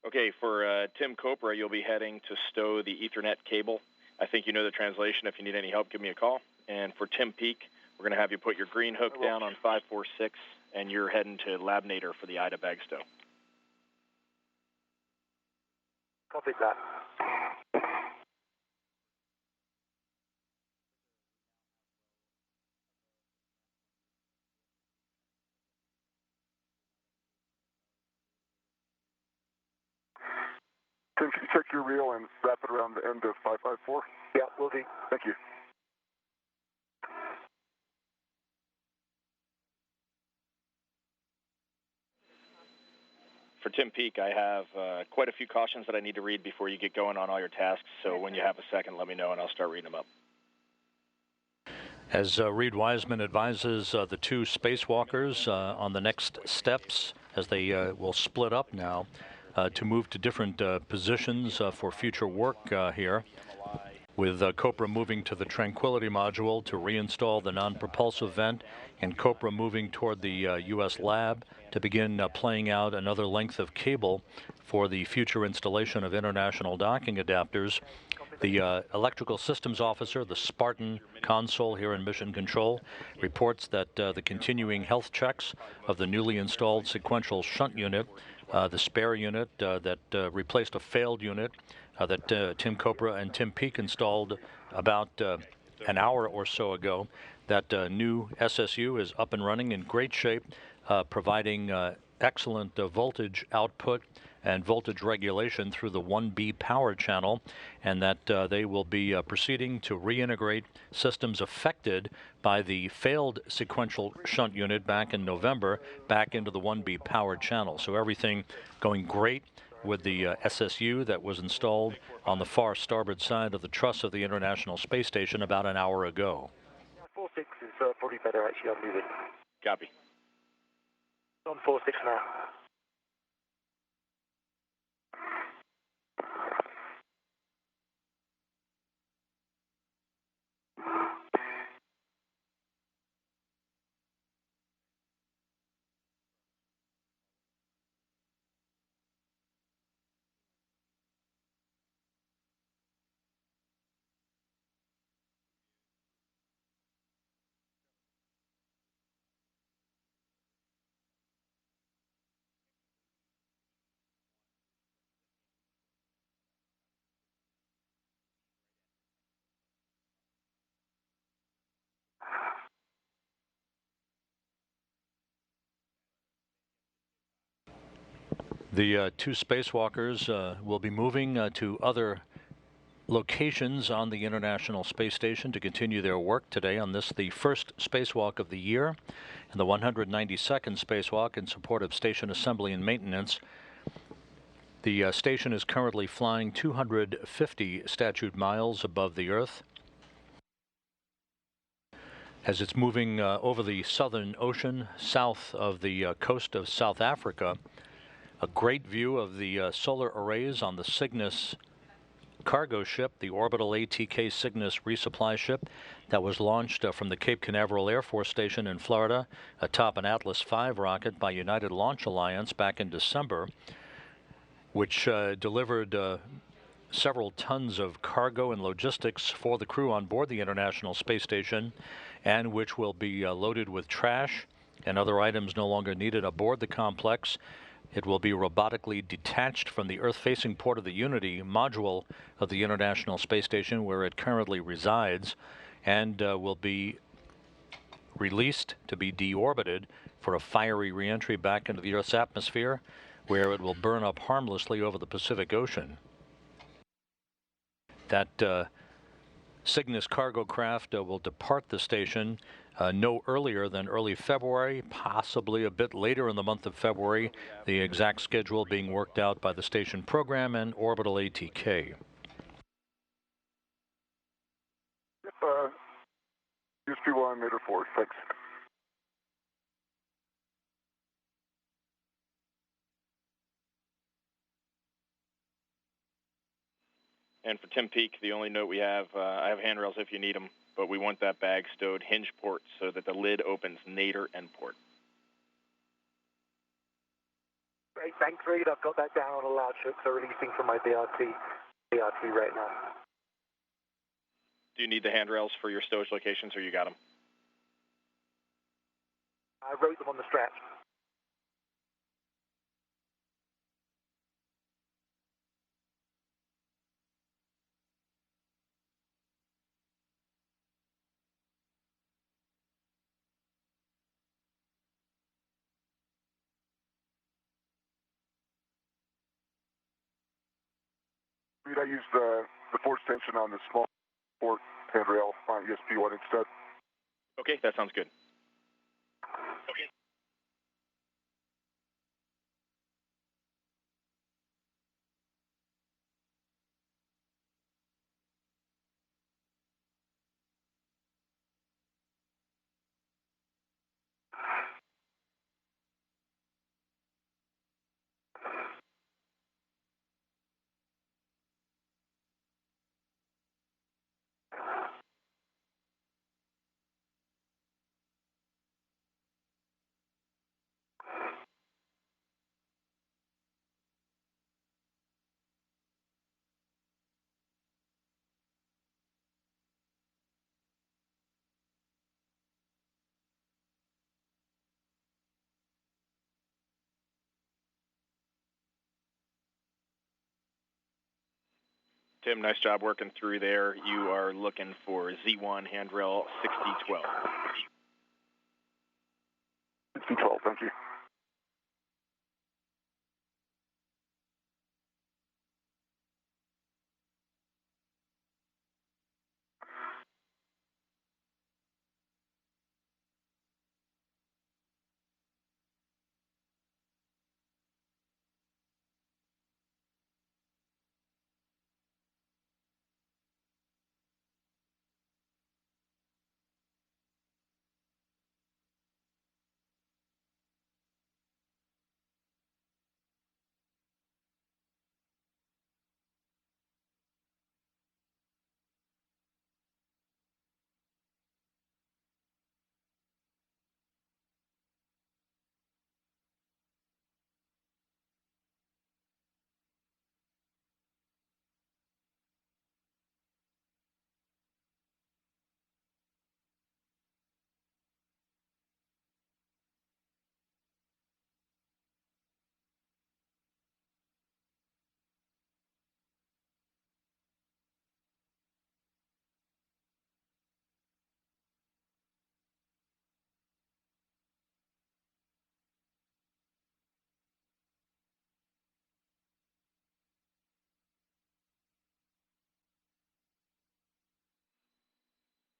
Okay, for Tim Copra, you'll be heading to stow the Ethernet cable. I think you know the translation. If you need any help, give me a call. And for Tim Peake, we're going to have you put your green hook down on 546, and you're heading to Labnator for the IDA bag stow. Copy that. Tim, can you check your reel and wrap it around the end of 554? Yeah, will do. Thank you. For Tim Peake, I have quite a few cautions that I need to read before you get going on all your tasks, so when you have a second, let me know and I'll start reading them up. As Reed Wiseman advises the two spacewalkers on the next steps, as they will split up now to move to different positions for future work here, with Copra moving to the Tranquility module to reinstall the non-propulsive vent, and Copra moving toward the U.S. lab to begin playing out another length of cable for the future installation of international docking adapters. The electrical systems officer, the Spartan console here in Mission Control, reports that the continuing health checks of the newly installed sequential shunt unit, the spare unit that replaced a failed unit, that Tim Copra and Tim Peake installed about an hour or so ago. That new SSU is up and running in great shape, providing excellent voltage output and voltage regulation through the 1B power channel, and that they will be proceeding to reintegrate systems affected by the failed sequential shunt unit back in November back into the 1B power channel. So everything going great with the SSU that was installed on the far starboard side of the truss of the International Space Station about an hour ago. 4-6 is probably better, actually. I'm moving. Copy. On 4-6 now. The two spacewalkers will be moving to other locations on the International Space Station to continue their work today on this, the first spacewalk of the year, and the 192nd spacewalk in support of station assembly and maintenance. The station is currently flying 250 statute miles above the Earth. As it's moving over the Southern Ocean, south of the coast of South Africa, a great view of the solar arrays on the Cygnus cargo ship, the orbital ATK Cygnus resupply ship that was launched from the Cape Canaveral Air Force Station in Florida atop an Atlas V rocket by United Launch Alliance back in December, which delivered several tons of cargo and logistics for the crew on board the International Space Station, and which will be loaded with trash and other items no longer needed aboard the complex. It will be robotically detached from the Earth-facing port of the Unity module of the International Space Station, where it currently resides, and will be released to be deorbited for a fiery reentry back into the Earth's atmosphere, where it will burn up harmlessly over the Pacific Ocean. That Cygnus cargo craft will depart the station no earlier than early February, possibly a bit later in the month of February, the exact schedule being worked out by the station program and orbital ATK. USP-1, Mater 4, thanks. And for Tim Peake, the only note we have, I have handrails if you need them, but we want that bag stowed hinge port so that the lid opens nadir end port. Great, thanks, Reed. I've got that down on a loud shook, so releasing from my BRT right now. Do you need the handrails for your stowage locations, or you got them? I wrote them on the straps. I used the force tension on the small port handrail on ESP-1 instead. Okay, that sounds good. Okay. Tim, nice job working through there. You are looking for Z1 handrail 6012. 6012, thank you.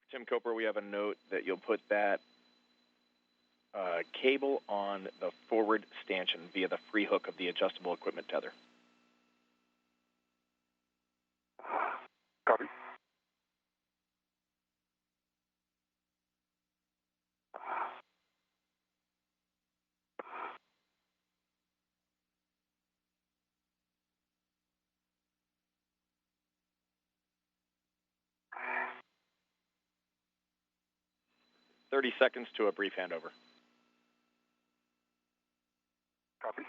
Tim Coper, we have a note that you'll put that cable on the forward stanchion via the free hook of the adjustable equipment tether. Copy. "30 seconds to a brief handover." Copy.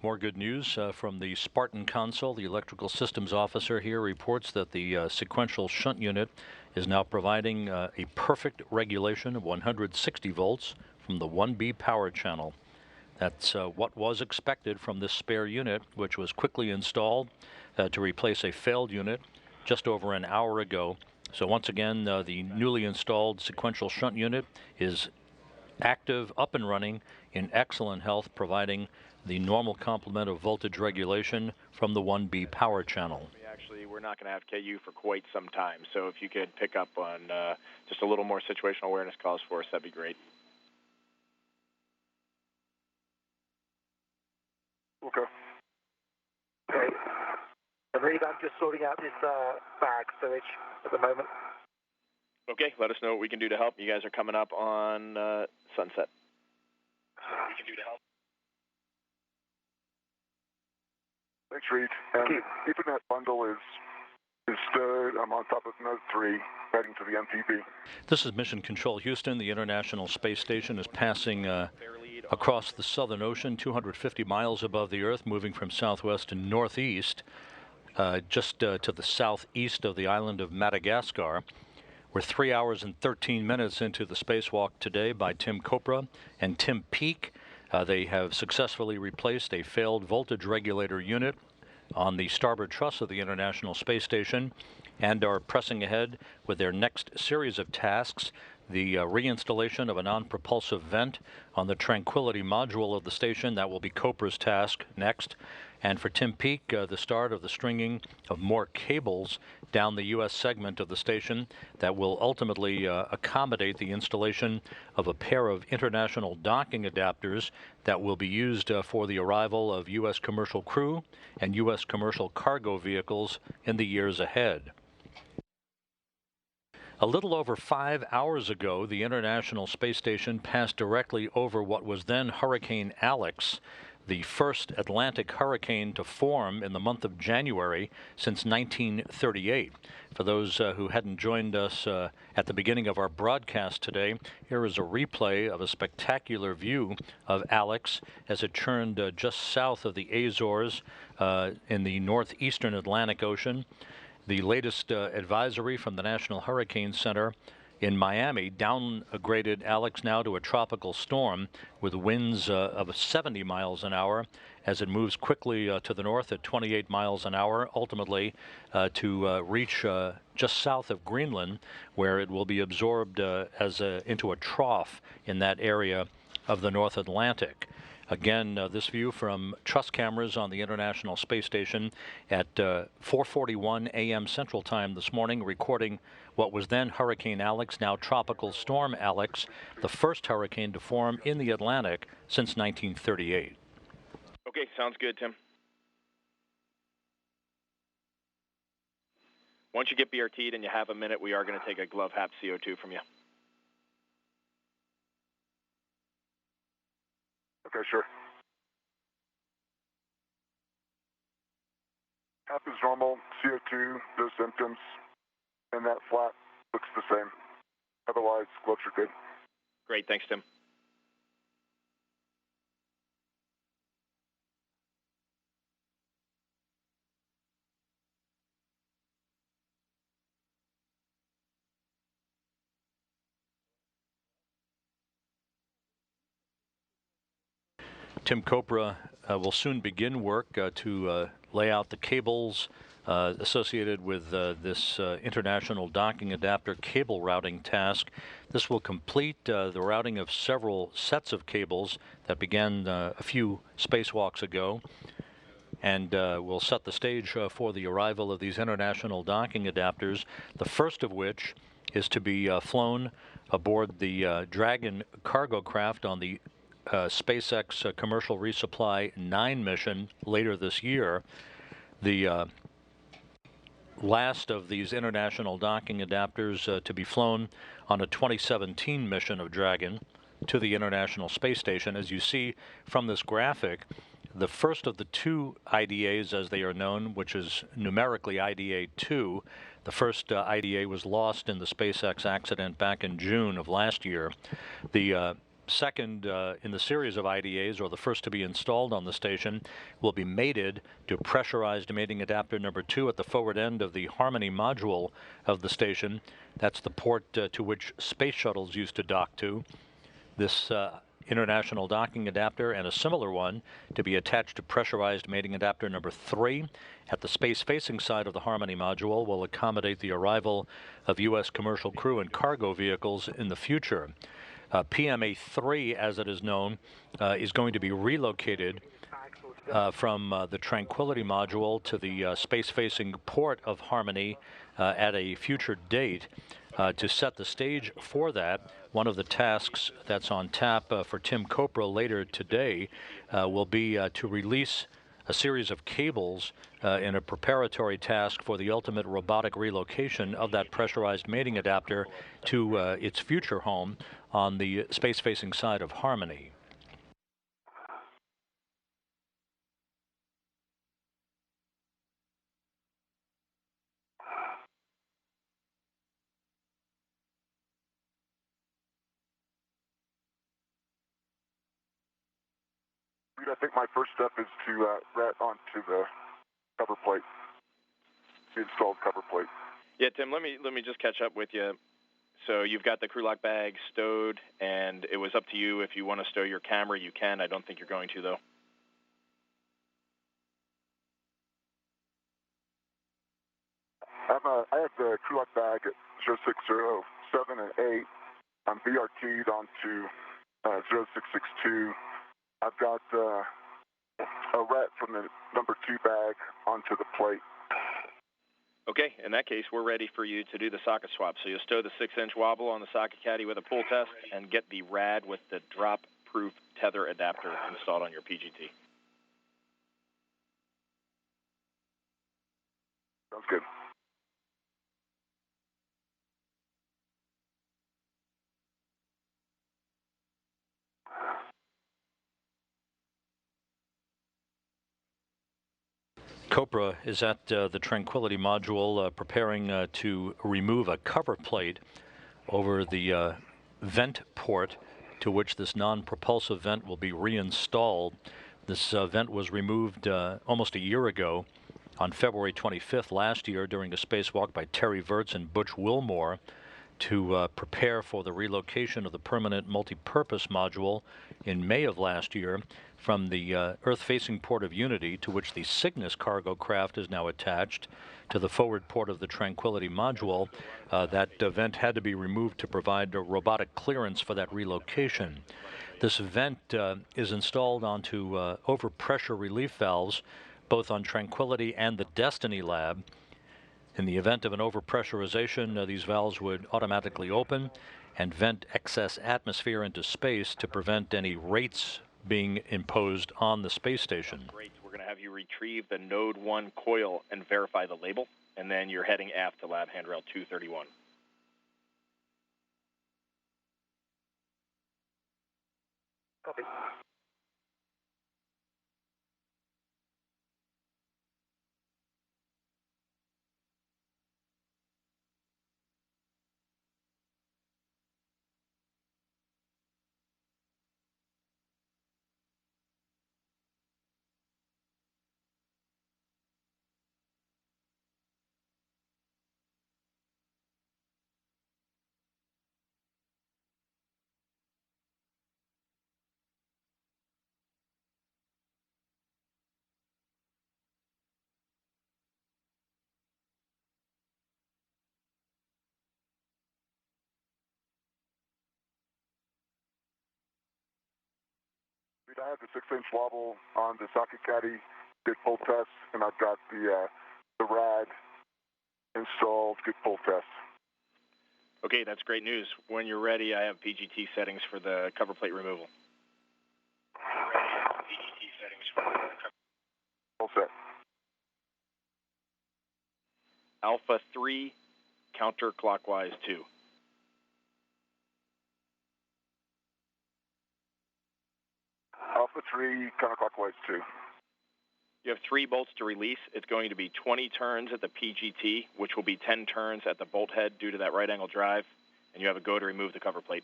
More good news from the Spartan console. The electrical systems officer here reports that the sequential shunt unit is now providing a perfect regulation of 160 volts from the 1B power channel. That's what was expected from this spare unit, which was quickly installed to replace a failed unit just over an hour ago. So once again, the newly installed sequential shunt unit is active, up and running, in excellent health, providing the normal complement of voltage regulation from the 1B power channel. Actually, we're not going to have KU for quite some time, so if you could pick up on just a little more situational awareness calls for us, that'd be great. Okay. Okay. I believe I'm just sorting out this bag stowage at the moment. Okay, let us know what we can do to help. You guys are coming up on sunset. What we can do to help. Thanks, Reed. And Ethernet bundle is stowed. I'm on top of node 3, heading to the MTB. This is Mission Control Houston. The International Space Station is passing across the Southern Ocean, 250 miles above the Earth, moving from southwest to northeast, just to the southeast of the island of Madagascar. We're 3 hours and 13 minutes into the spacewalk today by Tim Coper and Tim Peake. They have successfully replaced a failed voltage regulator unit on the starboard truss of the International Space Station and are pressing ahead with their next series of tasks: the reinstallation of a non-propulsive vent on the Tranquility module of the station. That will be Coper's task next. And for Tim Peake, the start of the stringing of more cables down the U.S. segment of the station that will ultimately accommodate the installation of a pair of international docking adapters that will be used for the arrival of U.S. commercial crew and U.S. commercial cargo vehicles in the years ahead. A little over 5 hours ago, the International Space Station passed directly over what was then Hurricane Alex, the first Atlantic hurricane to form in the month of January since 1938. For those who hadn't joined us at the beginning of our broadcast today, here is a replay of a spectacular view of Alex as it churned just south of the Azores in the northeastern Atlantic Ocean. The latest advisory from the National Hurricane Center in Miami downgraded Alex now to a tropical storm with winds of 70 miles an hour as it moves quickly to the north at 28 miles an hour, ultimately to reach just south of Greenland, where it will be absorbed into a trough in that area of the North Atlantic. Again, this view from truss cameras on the International Space Station at 4:41 a.m. Central Time this morning, recording what was then Hurricane Alex, now Tropical Storm Alex, the first hurricane to form in the Atlantic since 1938. Okay, sounds good, Tim. Once you get BRT'd and you have a minute, we are going to take a glove half CO2 from you. Okay, sure. Half is normal, CO2, no symptoms, and that flap looks the same. Otherwise, gloves are good. Great, thanks, Tim. Tim Kopra will soon begin work to lay out the cables associated with this international docking adapter cable routing task. This will complete the routing of several sets of cables that began a few spacewalks ago, and will set the stage for the arrival of these international docking adapters, the first of which is to be flown aboard the Dragon cargo craft on the SpaceX Commercial Resupply 9 mission later this year. The last of these international docking adapters to be flown on a 2017 mission of Dragon to the International Space Station. As you see from this graphic, the first of the two IDAs, as they are known, which is numerically IDA 2, the first IDA was lost in the SpaceX accident back in June of last year. The second in the series of IDAs, or the first to be installed on the station, will be mated to pressurized mating adapter number 2 at the forward end of the Harmony module of the station. That's the port to which space shuttles used to dock to. This international docking adapter and a similar one to be attached to pressurized mating adapter number 3 at the space-facing side of the Harmony module will accommodate the arrival of U.S. commercial crew and cargo vehicles in the future. PMA-3, as it is known, is going to be relocated from the Tranquility module to the space-facing port of Harmony at a future date. To set the stage for that, one of the tasks that's on tap for Tim Kopra later today will be to release a series of cables in a preparatory task for the ultimate robotic relocation of that pressurized mating adapter to its future home on the space-facing side of Harmony. I think my first step is to rat onto the cover plate, the installed cover plate. Yeah, Tim, let me just catch up with you. So you've got the crew lock bag stowed, and it was up to you if you want to stow your camera, you can. I don't think you're going to, though. I have the crew lock bag at 0607 and 8. I'm BRT'd onto 0662. I've got A rat from the number 2 bag onto the plate. Okay, in that case, we're ready for you to do the socket swap. So you'll stow the 6-inch wobble on the socket caddy with a pull test and get the rad with the drop-proof tether adapter installed on your PGT. Sounds good. Copra is at the Tranquility module preparing to remove a cover plate over the vent port to which this non-propulsive vent will be reinstalled. This vent was removed almost a year ago on February 25th last year during a spacewalk by Terry Virts and Butch Wilmore to prepare for the relocation of the permanent multi-purpose module in May of last year from the Earth-facing port of Unity, to which the Cygnus cargo craft is now attached, to the forward port of the Tranquility module. That vent had to be removed to provide a robotic clearance for that relocation. This vent is installed onto overpressure relief valves, both on Tranquility and the Destiny lab. In the event of an overpressurization, these valves would automatically open and vent excess atmosphere into space to prevent any rates being imposed on the space station. Great. We're going to have you retrieve the Node 1 coil and verify the label, and then you're heading aft to lab handrail 231. Copy. I have the 6-inch wobble on the socket caddy, did full tests, and I've got the rad installed, good full tests. Okay, that's great news. When you're ready, I have PGT settings for the cover plate removal. All set. Alpha 3, counterclockwise 2. Alpha 3, counterclockwise 2. You have 3 bolts to release. It's going to be 20 turns at the PGT, which will be 10 turns at the bolt head due to that right angle drive, and you have a go to remove the cover plate.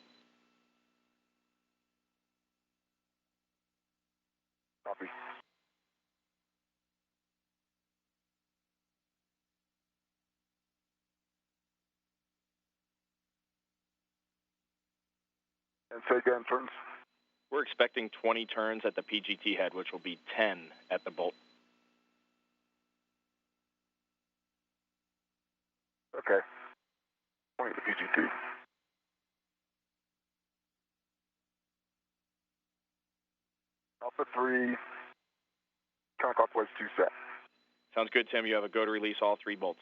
Copy. And say again, turns? We're expecting 20 turns at the PGT head, which will be 10 at the bolt. Okay. 20 at the PGT. Alpha 3, counterclockwise 2 set. Sounds good, Tim. You have a go to release all 3 bolts.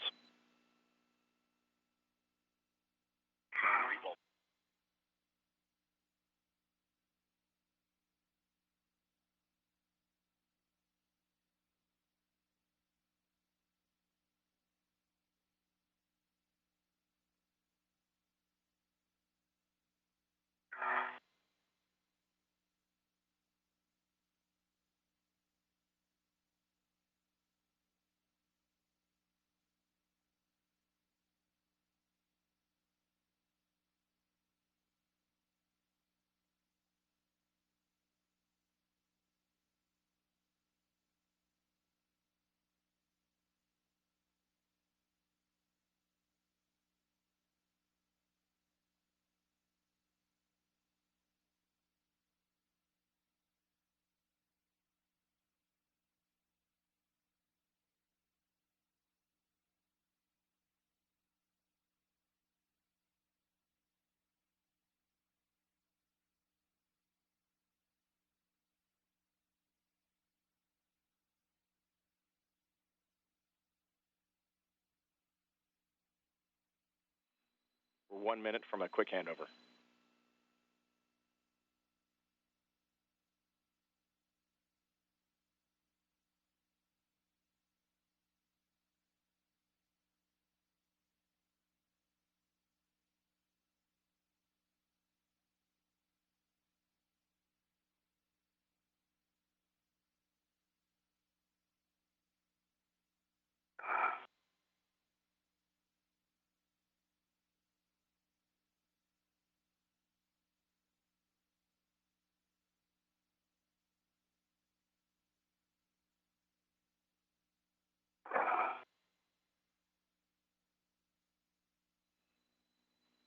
We're 1 minute from a quick handover.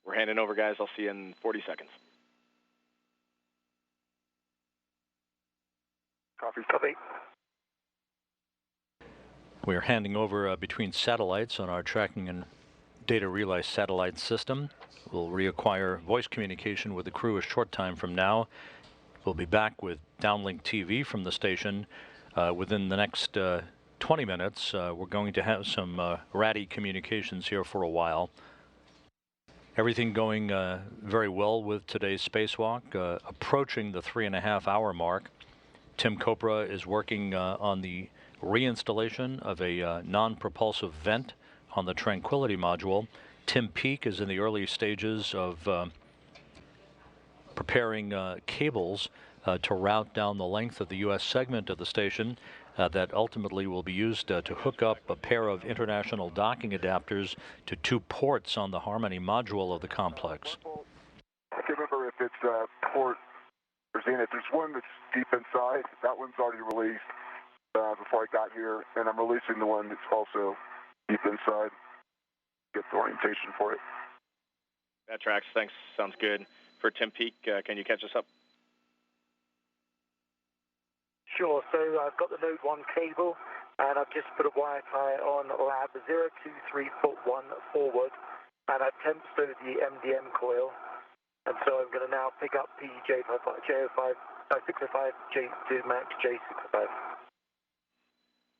We're handing over, guys. I'll see you in 40 seconds. Copy. Copy. We are handing over between satellites on our tracking and data relay satellite system. We'll reacquire voice communication with the crew a short time from now. We'll be back with downlink TV from the station within the next 20 minutes. We're going to have some ratty communications here for a while. Everything going very well with today's spacewalk, approaching the 3.5-hour mark. Tim Kopra is working on the reinstallation of a non-propulsive vent on the Tranquility module. Tim Peake is in the early stages of preparing cables to route down the length of the U.S. segment of the station that ultimately will be used to hook up a pair of international docking adapters to 2 ports on the Harmony module of the complex. I can't remember if it's port or Zenith. There's one that's deep inside. That one's already released before I got here, and I'm releasing the one that's also deep inside. Get the orientation for it. That tracks. Thanks. Sounds good. For Tim Peake, can you catch us up? Sure. So I've got the Node 1 cable, and I've just put a wire tie on lab 023.1 forward, and I've temp stowed the MDM coil, and so I'm going to now pick up J605 J2 Max J605.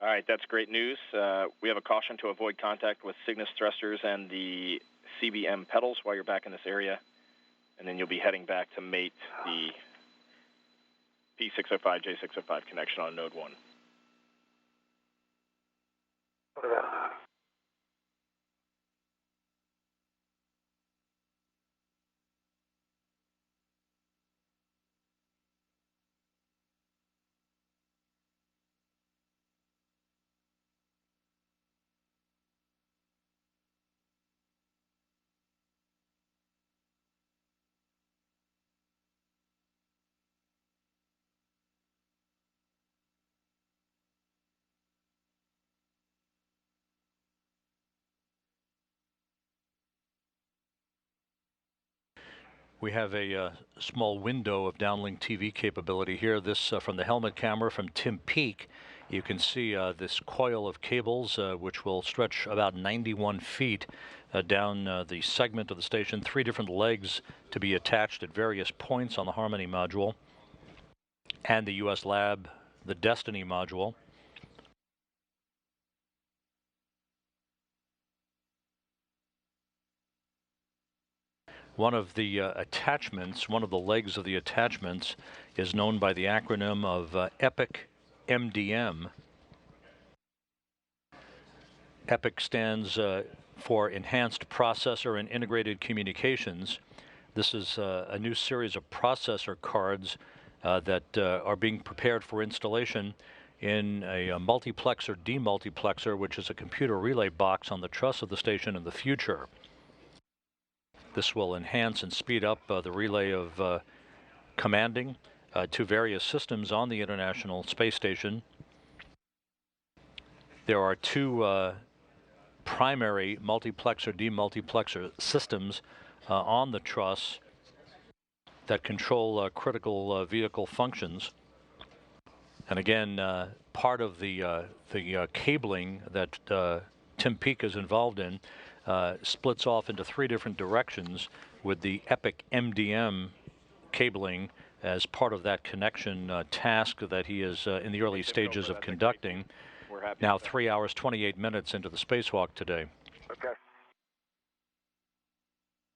All right, that's great news. We have a caution to avoid contact with Cygnus thrusters and the CBM pedals while you're back in this area, and then you'll be heading back to mate the P605 J605 connection on Node 1. What about that? We have a small window of downlink TV capability here. This from the helmet camera from Tim Peake. You can see this coil of cables, which will stretch about 91 feet down the segment of the station. 3 different legs to be attached at various points on the Harmony module. And the U.S. lab, the Destiny module. One of the attachments, one of the legs of the attachments, is known by the acronym of EPIC MDM. EPIC stands for Enhanced Processor and Integrated Communications. This is a new series of processor cards that are being prepared for installation in a multiplexer demultiplexer, which is a computer relay box on the truss of the station in the future. This will enhance and speed up the relay of commanding to various systems on the International Space Station. There are 2 primary multiplexer-demultiplexer systems on the truss that control critical vehicle functions. And again, part of the cabling that Tim Peake is involved in splits off into 3 different directions, with the EPIC MDM cabling as part of that connection task that he is in the early stages of conducting. Now 3 hours, 28 minutes into the spacewalk today. Okay.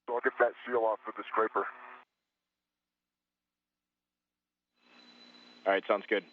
So I'll that seal off with the scraper. All right, sounds good.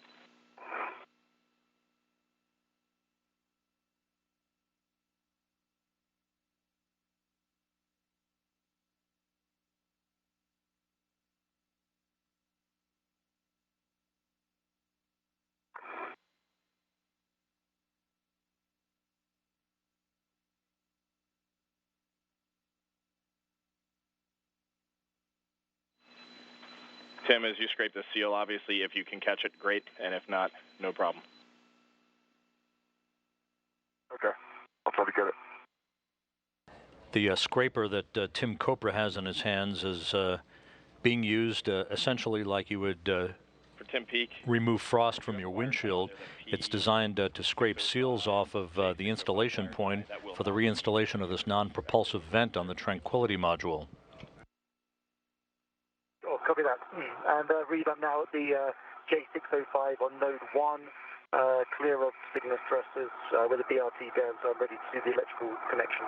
Tim, as you scrape the seal, obviously, if you can catch it, great, and if not, no problem. Okay, I'll try to get it. The scraper that Tim Copra has in his hands is being used essentially like you would for Tim Peake, remove frost from your windshield. It's designed to scrape seals off of the installation point for the reinstallation of this non-propulsive vent on the Tranquility module. Oh, copy that. And Reed, I'm now at the J605 on node 1, clear of signal stressors with the BRT down, so I'm ready to do the electrical connection.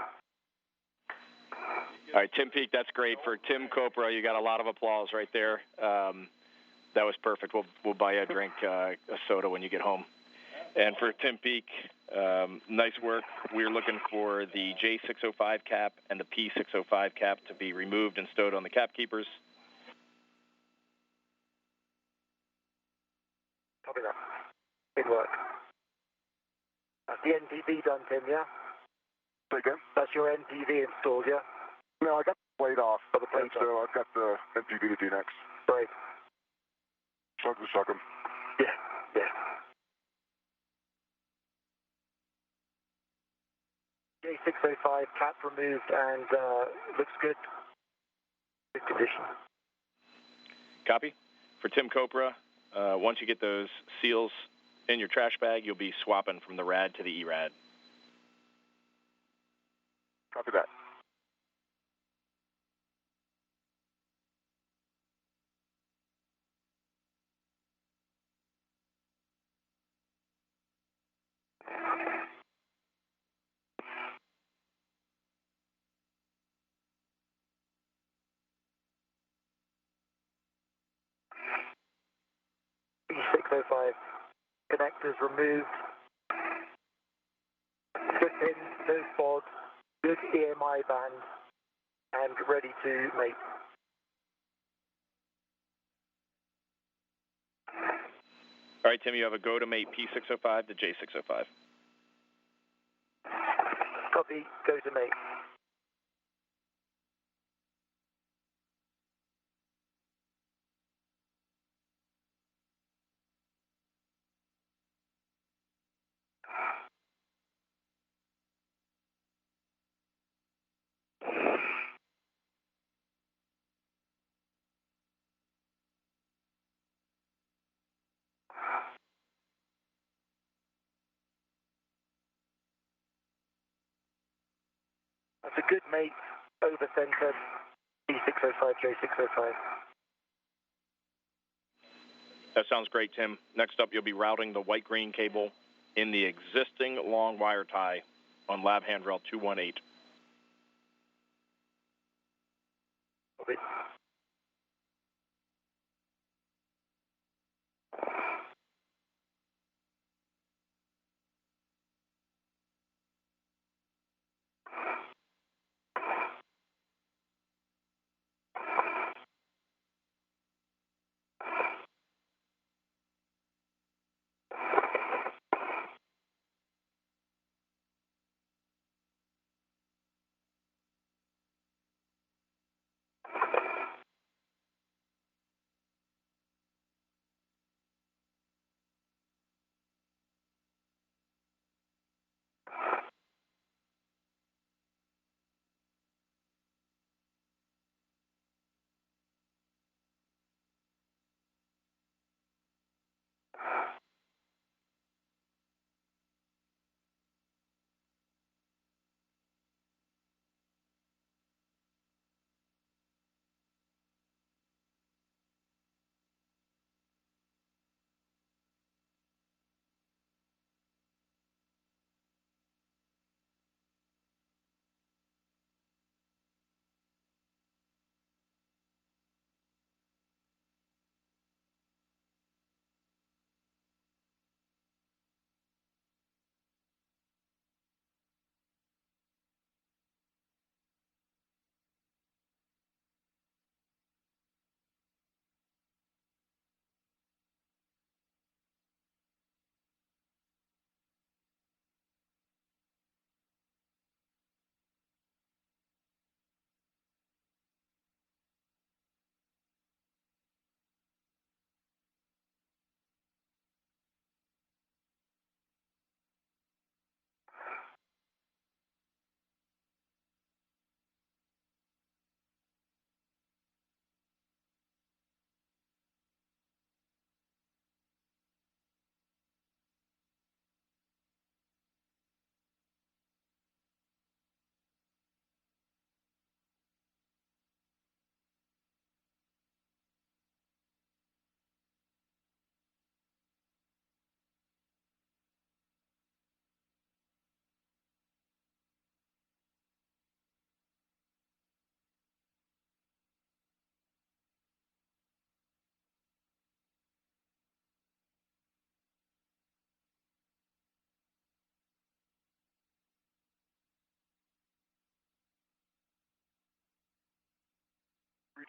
All right, Tim Peake, that's great. For Tim Copra, you got a lot of applause right there. That was perfect. We'll buy you a drink, a soda when you get home. And for Tim Peake, nice work. We're looking for the J605 cap and the P605 cap to be removed and stowed on the cap keepers. Copy that. Good work. That's the NPV done, Tim, yeah? Say again? That's your NPV installed, yeah? No, I got the plate off. Oh, the plate's so I've got the MPV to do next. Right. Suck them. Yeah, yeah. J605 cap removed and looks good. Good condition. Copy. For Tim Copra, once you get those seals in your trash bag, you'll be swapping from the RAD to the ERAD. Copy that. P605 connectors removed. Good pins, no fog, good EMI band, and ready to mate. All right, Tim, you have a go to mate P605 to J605. Copy, go to mate. That's a good mate, over center, P605, J605. That sounds great, Tim. Next up, you'll be routing the white-green cable in the existing long wire tie on lab handrail 218. Copy.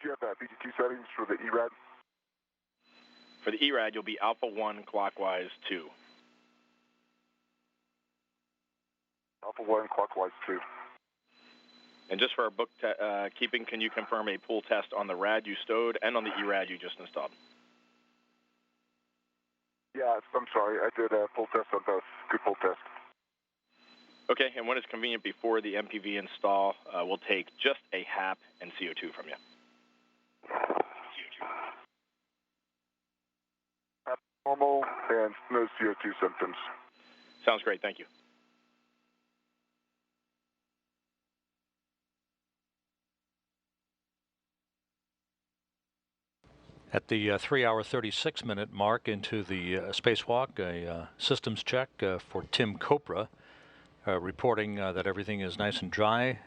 did you have VG2 settings for the ERAD? For the ERAD, you'll be Alpha 1 clockwise 2. Alpha 1 clockwise 2. And just for our book keeping, can you confirm a pull test on the RAD you stowed and on the ERAD you just installed? Yeah, I'm sorry. I did a full test on both. Good full test. Okay, and when it's convenient before the MPV install, we'll take just a HAP and CO2 from you. Normal and no CO2 symptoms. Sounds great. Thank you. At the 3-hour 36-minute mark into the spacewalk, a systems check for Tim Copra, reporting that everything is nice and dry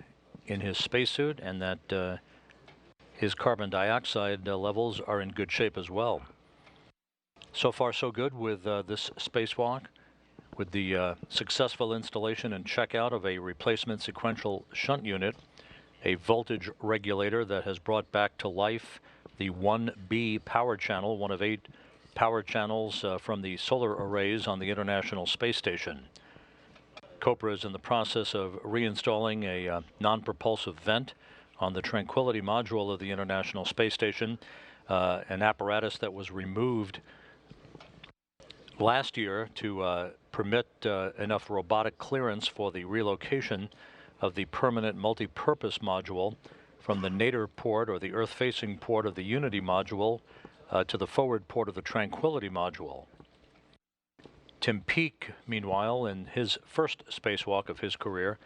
in his spacesuit and that his carbon dioxide levels are in good shape as well. So far, so good with this spacewalk, with the successful installation and checkout of a replacement sequential shunt unit, a voltage regulator that has brought back to life the 1B power channel, one of 8 power channels from the solar arrays on the International Space Station. Copra is in the process of reinstalling a non-propulsive vent on the Tranquility module of the International Space Station, an apparatus that was removed last year to permit enough robotic clearance for the relocation of the permanent multi-purpose module from the nadir port, or the Earth-facing port of the Unity module, to the forward port of the Tranquility module. Tim Peake, meanwhile, in his first spacewalk of his career,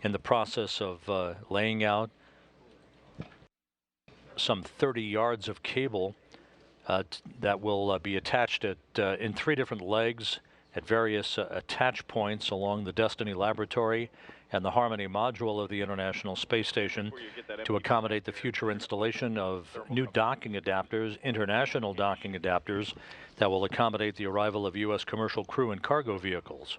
in the process of laying out some 30 yards of cable that will be attached in 3 different legs at various attach points along the Destiny Laboratory and the Harmony module of the International Space Station to accommodate the future installation of new docking adapters, international docking adapters, that will accommodate the arrival of U.S. commercial crew and cargo vehicles.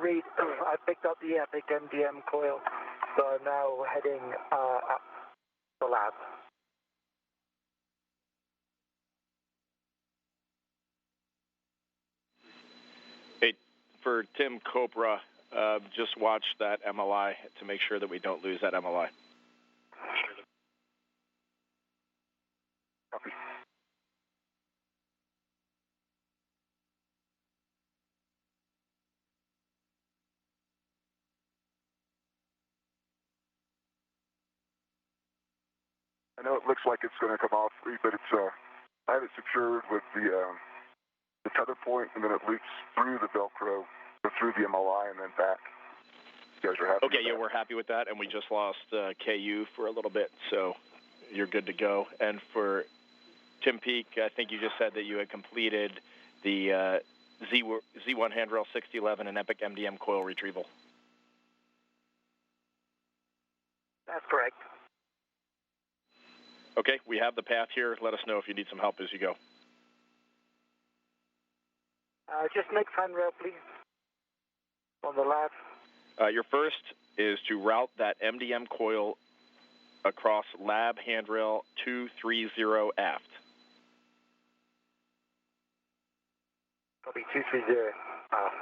Reed, I picked up the Epic MDM coil, so I'm now heading up the lab. Hey, for Tim Copra, just watch that MLI to make sure that we don't lose that MLI. Copy. I know it looks like it's going to come off, but it's I have it secured with the tether point, and then it loops through the Velcro, or through the MLI, and then back. You guys are happy? Okay, yeah, we're happy with that, and we just lost KU for a little bit, so you're good to go. And for Tim Peake, I think you just said that you had completed the Z1 handrail 6011 and Epic MDM coil retrieval. That's correct. Okay, we have the path here. Let us know if you need some help as you go. Just next handrail, please, on the lab. Your first is to route that MDM coil across lab handrail 230 aft. Copy 230 aft.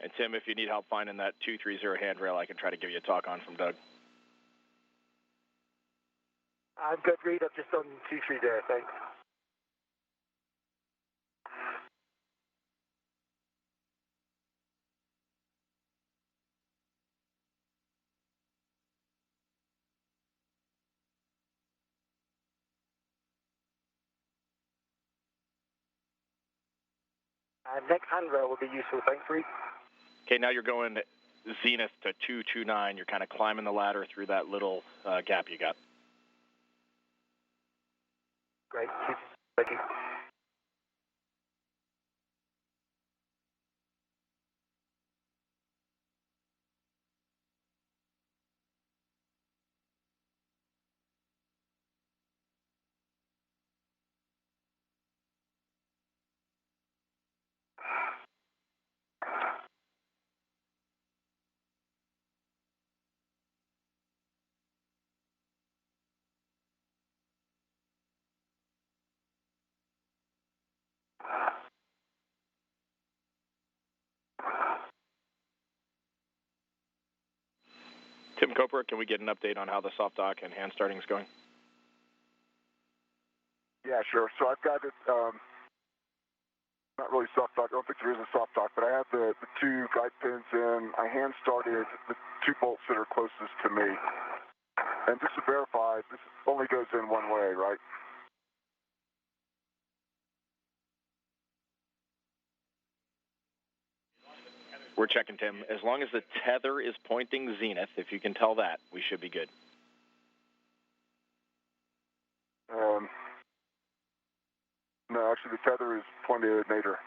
And Tim, if you need help finding that 230 handrail, I can try to give you a talk on from Doug. I'm good, Reed. I've just done 230, thanks. Next handrail will be useful, thanks, Reed. Okay, now you're going zenith to 229. You're kind of climbing the ladder through that little gap you got. Great, thank you. Tim Copra, can we get an update on how the soft dock and hand starting is going? Yeah, sure. So I've got it, not really soft dock. I don't think there is a soft dock, but I have the two guide pins in. I hand started the two bolts that are closest to me. And just to verify, this only goes in one way, right? We're checking, Tim. As long as the tether is pointing zenith, if you can tell that, we should be good. No, actually the tether is pointed at nadir.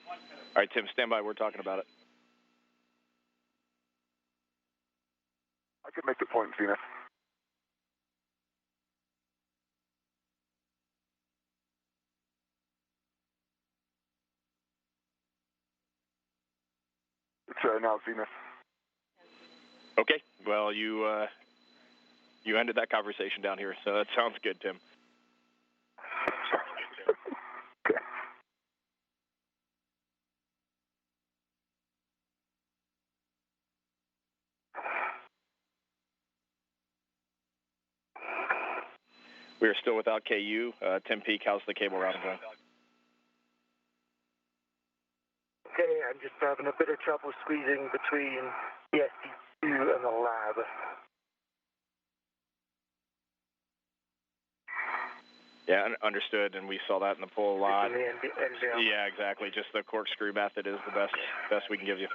All right, Tim, stand by. We're talking about it. I could make the point in zenith. It's now zenith. Okay. Well, you ended that conversation down here, so that sounds good, Tim. Okay. We are still without KU. Tim Peake, how's the cable routing going? Okay, I'm just having a bit of trouble squeezing between the SD2 and the lab. Yeah, understood, and we saw that in the poll a lot. NVL. Yeah, exactly. Just the corkscrew method is the best we can give you.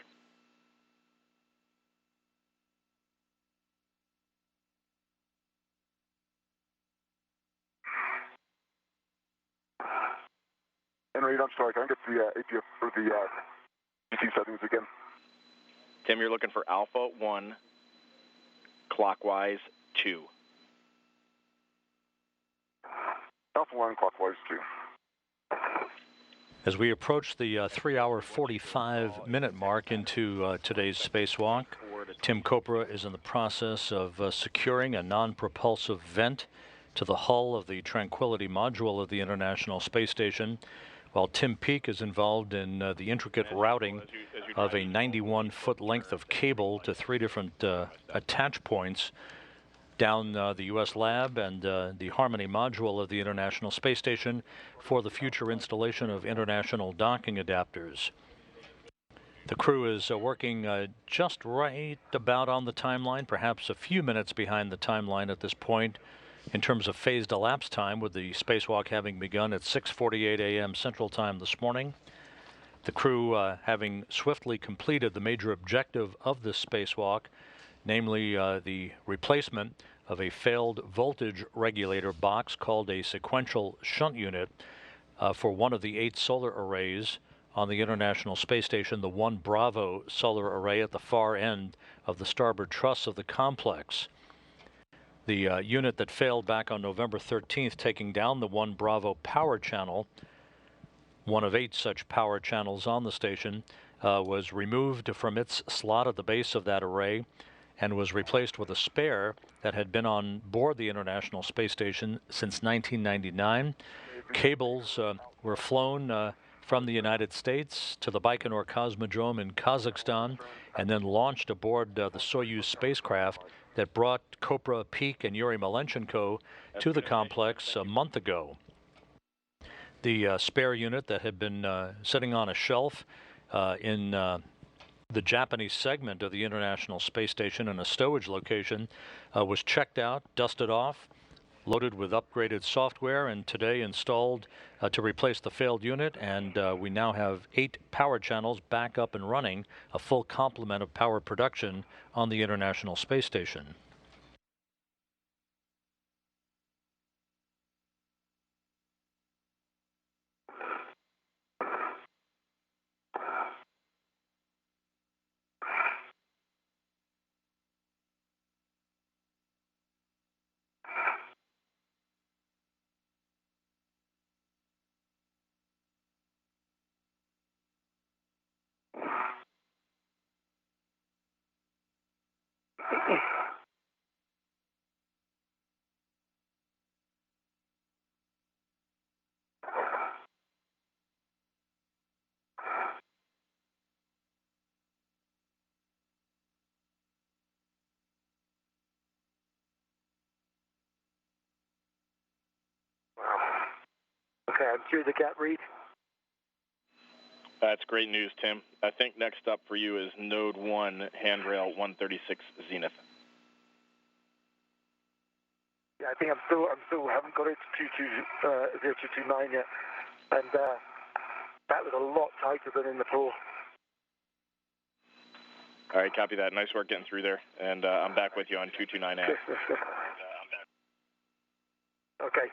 And Reed, I'm sorry, can I get the APF or the GT settings again? Tim, you're looking for alpha 1, clockwise 2. Alpha 1, clockwise 2. As we approach the 3-hour 45-minute mark into today's spacewalk, Tim Copra is in the process of securing a non-propulsive vent to the hull of the Tranquility module of the International Space Station, while Tim Peake is involved in the intricate routing of a 91-foot length of cable to 3 different attach points down the U.S. lab and the Harmony module of the International Space Station for the future installation of international docking adapters. The crew is working just right about on the timeline, perhaps a few minutes behind the timeline at this point in terms of phased elapsed time, with the spacewalk having begun at 6:48 a.m. Central Time this morning. The crew having swiftly completed the major objective of this spacewalk, namely the replacement of a failed voltage regulator box called a sequential shunt unit for one of the 8 solar arrays on the International Space Station, the 1 Bravo solar array at the far end of the starboard truss of the complex. The unit that failed back on November 13th, taking down the 1 Bravo power channel, one of 8 such power channels on the station, was removed from its slot at the base of that array and was replaced with a spare that had been on board the International Space Station since 1999. Cables were flown from the United States to the Baikonur Cosmodrome in Kazakhstan and then launched aboard the Soyuz spacecraft that brought Kopra, Peake, and Yuri Malenchenko to the complex a month ago. The spare unit that had been sitting on a shelf in the Japanese segment of the International Space Station in a stowage location was checked out, dusted off, loaded with upgraded software, and today installed to replace the failed unit. And we now have 8 power channels back up and running, a full complement of power production on the International Space Station. Okay, I'm through the gap read. That's great news, Tim. I think next up for you is Node 1, handrail 136 Zenith. Yeah, I think I'm still haven't got it to 0229 yet, and that was a lot tighter than in the floor. All right, copy that. Nice work getting through there, and I'm back with you on 229A. Okay.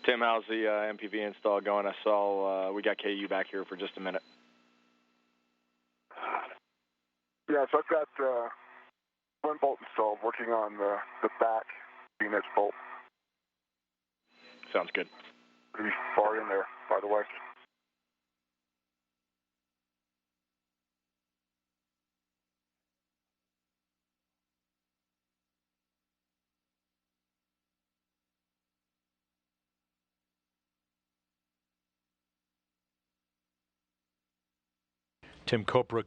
Tim, how's the MPV install going? I saw we got KU back here for just a minute. Yeah, so I've got one bolt installed, working on the back Phoenix bolt. Sounds good. Pretty far in there, by the way. Tim Kopra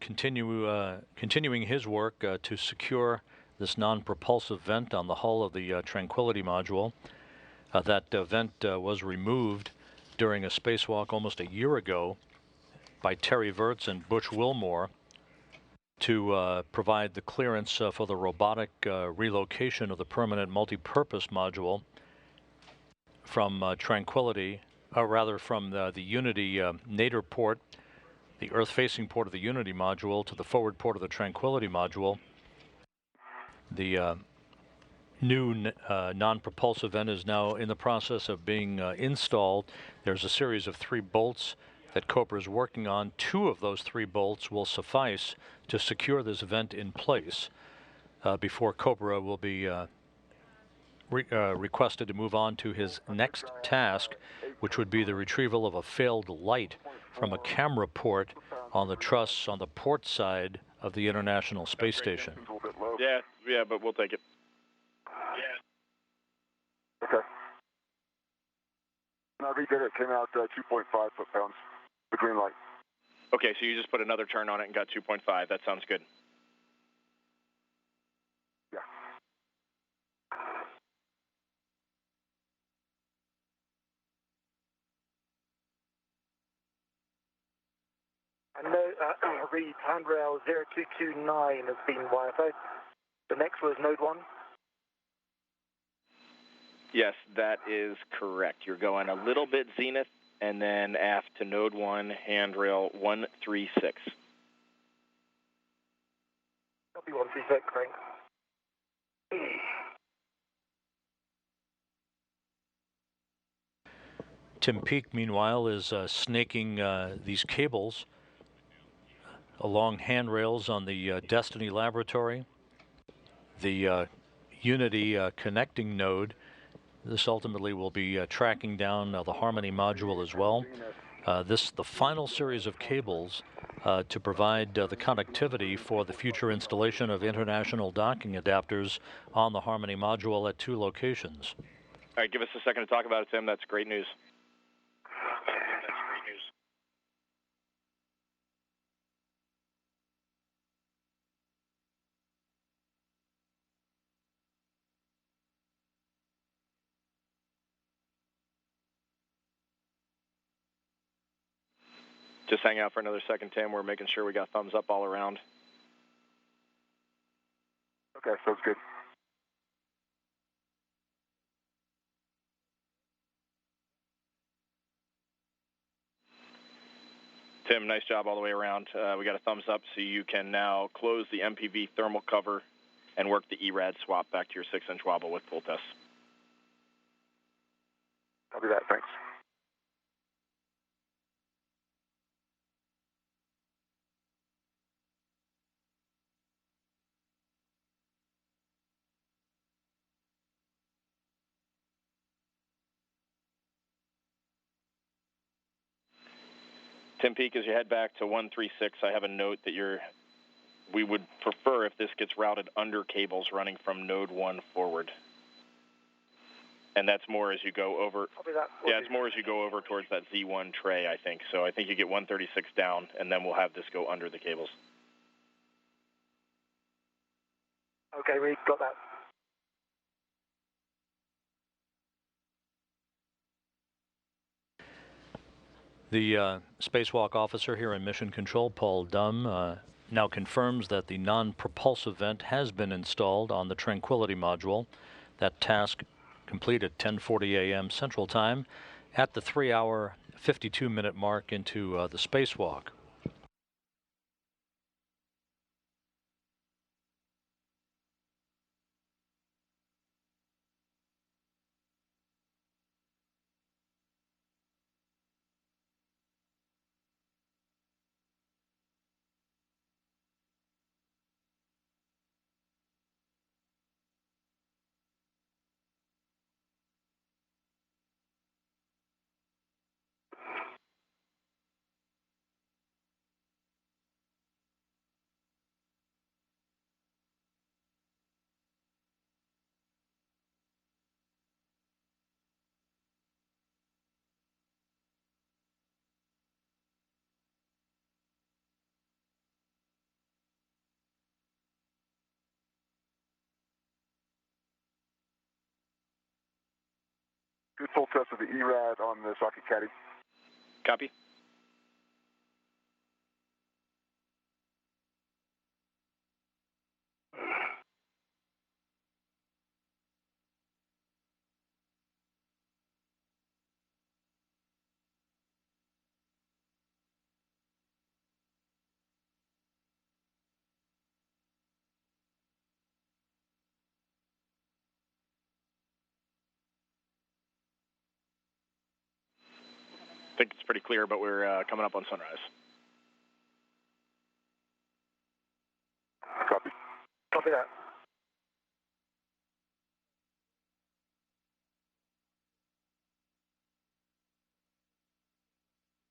continuing his work to secure this non-propulsive vent on the hull of the Tranquility module. That vent was removed during a spacewalk almost a year ago by Terry Virts and Butch Wilmore to provide the clearance for the robotic relocation of the permanent multi-purpose module from Tranquility, or rather from the Unity nadir port, the Earth-facing port of the Unity module, to the forward port of the Tranquility module. The new non-propulsive vent is now in the process of being installed. There's a series of 3 bolts that Kopra is working on. 2 of those 3 bolts will suffice to secure this vent in place before Kopra will be requested to move on to his next task, which would be the retrieval of a failed light from a camera port on the truss on the port side of the International Space Station. Yeah, but we'll take it. Yeah. Okay. And I redid it, came out 2.5 foot-pounds, the green light. Okay, so you just put another turn on it and got 2.5. That sounds good. Yeah. I know read handrail 0229 has been wirefed. The next was Node 1. Yes, that is correct. You're going a little bit zenith and then aft to Node 1, handrail 136. Copy 136, thanks. Tim Peake, meanwhile, is snaking these cables along handrails on the Destiny laboratory, the Unity connecting node. This ultimately will be tracking down the Harmony module as well. The final series of cables to provide the connectivity for the future installation of international docking adapters on the Harmony module at 2 locations. All right, give us a second to talk about it, Tim. That's great news. Just hang out for another second, Tim. We're making sure we got thumbs up all around. Okay, sounds good. Tim, nice job all the way around. We got a thumbs up, so you can now close the MPV thermal cover and work the ERAD swap back to your 6-inch wobble with full tests. I'll do that, thanks. Tim Peake, as you head back to 136, I have a note that we would prefer if this gets routed under cables running from node 1 forward. And that's more as you go over. Yeah, it's more as you go over towards that Z1 tray, I think. So I think you get 136 down, and then we'll have this go under the cables. Okay, we got that. The spacewalk officer here in Mission Control, Paul Dumm, now confirms that the non-propulsive vent has been installed on the Tranquility module. That task complete at 10:40 a.m. Central Time at the 3-hour, 52-minute mark into the spacewalk. Good full test of the ERAD on the socket caddy. Copy. I think it's pretty clear, but we're coming up on sunrise. Copy. Copy that.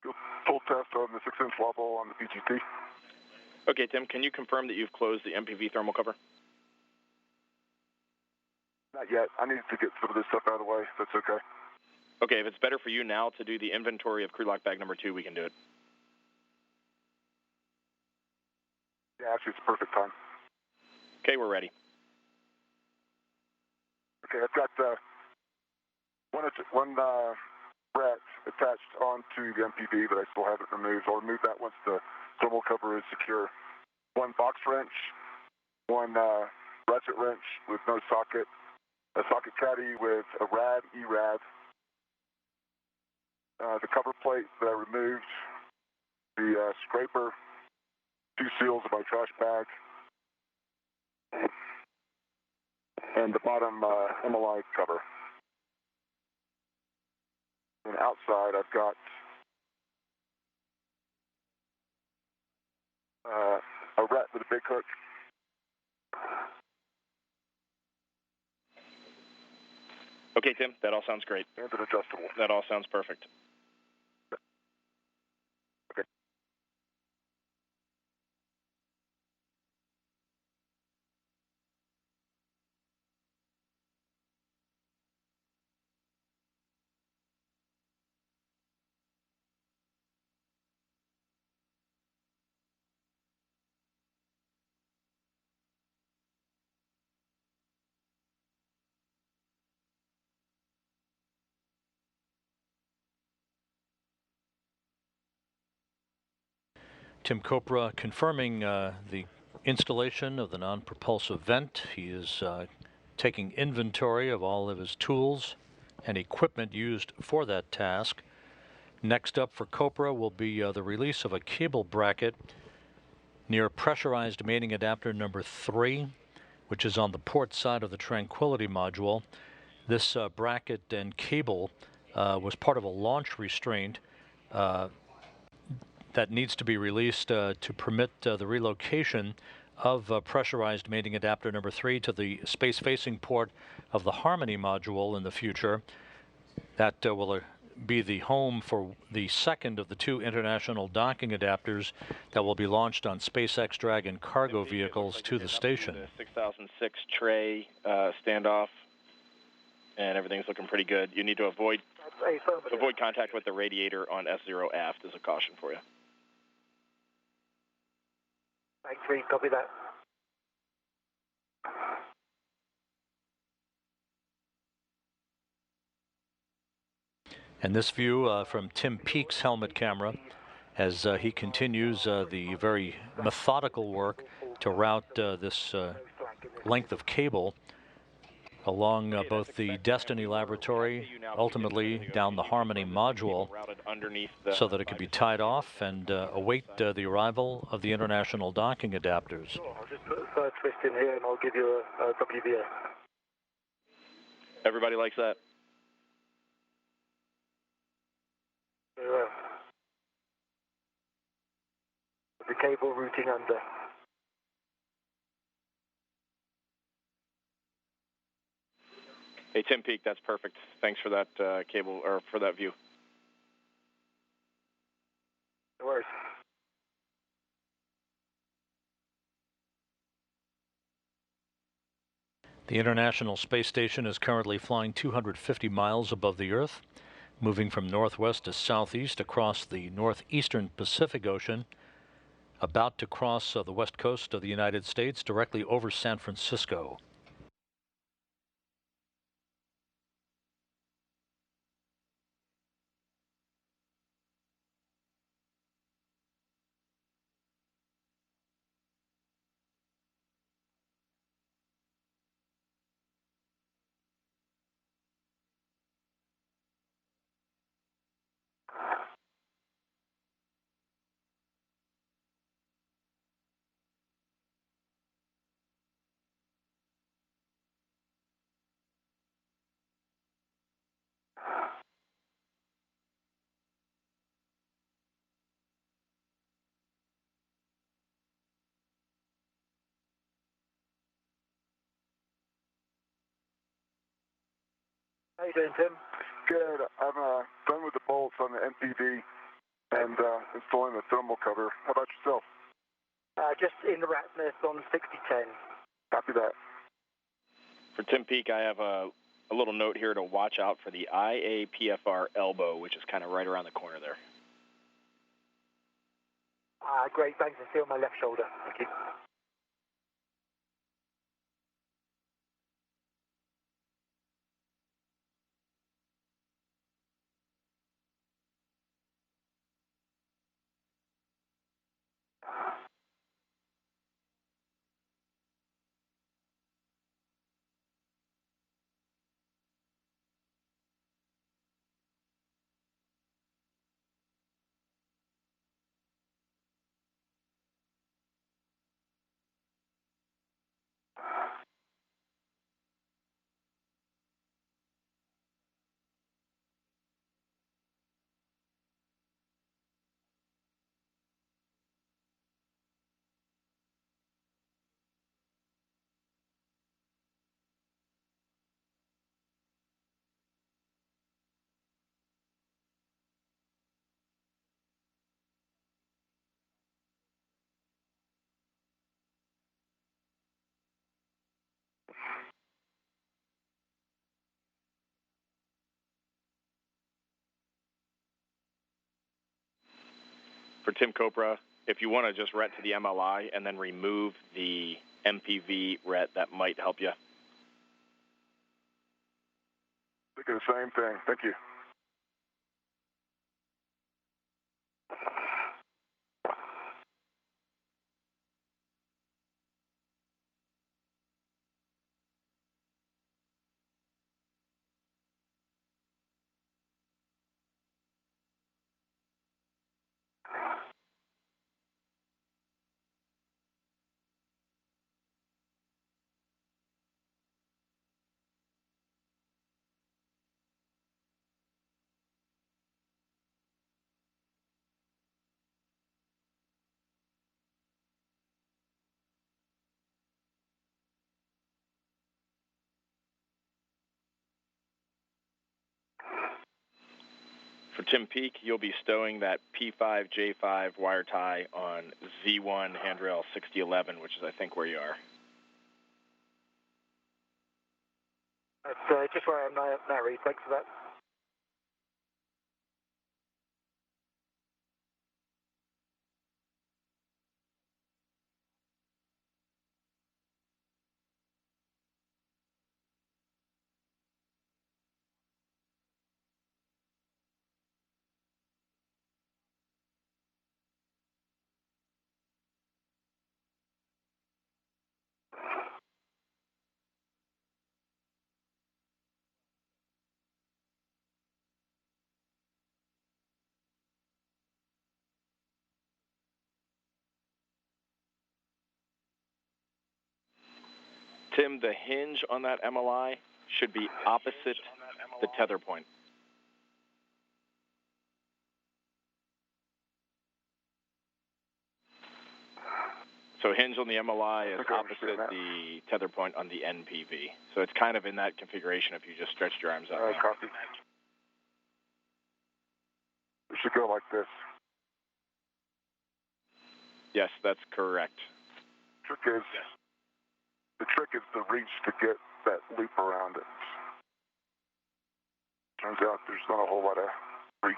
Good full test on the 6-inch wobble on the PGT. Okay, Tim, can you confirm that you've closed the MPV thermal cover? Not yet. I need to get some of this stuff out of the way, if that's okay. Okay, if it's better for you now to do the inventory of crew lock bag number 2, we can do it. Yeah, actually, it's a perfect time. Okay, we're ready. Okay, I've got one rat attached onto the MPV, but I still haven't removed. I'll remove that once the thermal cover is secure. One box wrench, one ratchet wrench with no socket, a socket caddy with a rad, ERAD, the cover plate that I removed, the scraper, 2 seals of my trash bag, and the bottom Anomaly cover. And outside, I've got a rat with a big hook, Okay, Tim, that all sounds great. And an adjustable. That all sounds perfect. Okay. Tim Copra confirming the installation of the non-propulsive vent. He is taking inventory of all of his tools and equipment used for that task. Next up for Copra will be the release of a cable bracket near pressurized mating adapter number 3, which is on the port side of the Tranquility module. This bracket and cable was part of a launch restraint that needs to be released to permit the relocation of pressurized mating adapter number 3 to the space-facing port of the Harmony module in the future. That will be the home for the second of the 2 international docking adapters that will be launched on SpaceX Dragon cargo vehicles to the station. The 6006 tray standoff, and everything's looking pretty good. You need to avoid contact with the radiator on S0 aft as a caution for you. Thanks, Reed. Copy that. And this view from Tim Peake's helmet camera as he continues the very methodical work to route this length of cable along both the Destiny laboratory, ultimately down the Harmony module, so that it can be tied off and await the arrival of the international docking adapters. Sure, I'll just put a third twist in here and I'll give you a WVS. Everybody likes that? Very well. The cable routing under. Hey, Tim Peake, that's perfect. Thanks for that cable, or for that view. No worries. The International Space Station is currently flying 250 miles above the Earth, moving from northwest to southeast across the northeastern Pacific Ocean, about to cross the west coast of the United States directly over San Francisco. How you doing, Tim? Good. I'm done with the bolts on the MPV and installing the thermal cover. How about yourself? Just in the rat's nest on 6010. Copy that. For Tim Peake, I have a little note here to watch out for the IAPFR elbow, which is kind of right around the corner there. Great, thanks. I see on my left shoulder. Thank you. For Tim Copra, if you want to just ret to the MLI and then remove the MPV ret, that might help you. Thinking the same thing. Thank you. For Tim Peake, you'll be stowing that P5J5 wire tie on Z1 handrail 6011, which is, I think, where you are. That's just where I am now, Reed. Thanks for that. Tim, the hinge on that MLI should be opposite the tether point. So hinge on the MLI is opposite the tether point on the NPV. So it's kind of in that configuration if you just stretched your arms out. Copy. It should go like this. Yes, that's correct. The trick is the reach to get that loop around it. Turns out there's not a whole lot of reach.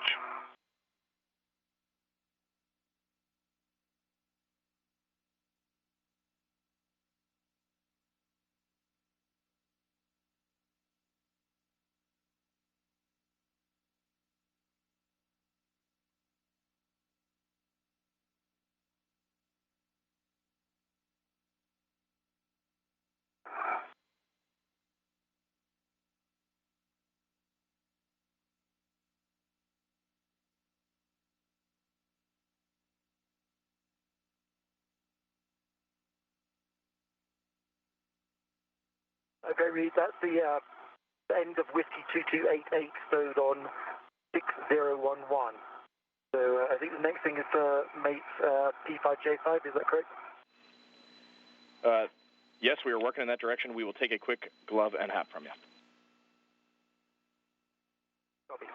Okay, Reed, that's the end of Whiskey 2288 stowed on 6011. So I think the next thing is mate's P5J5, is that correct? Yes, we are working in that direction. We will take a quick glove and hat from you. Copy.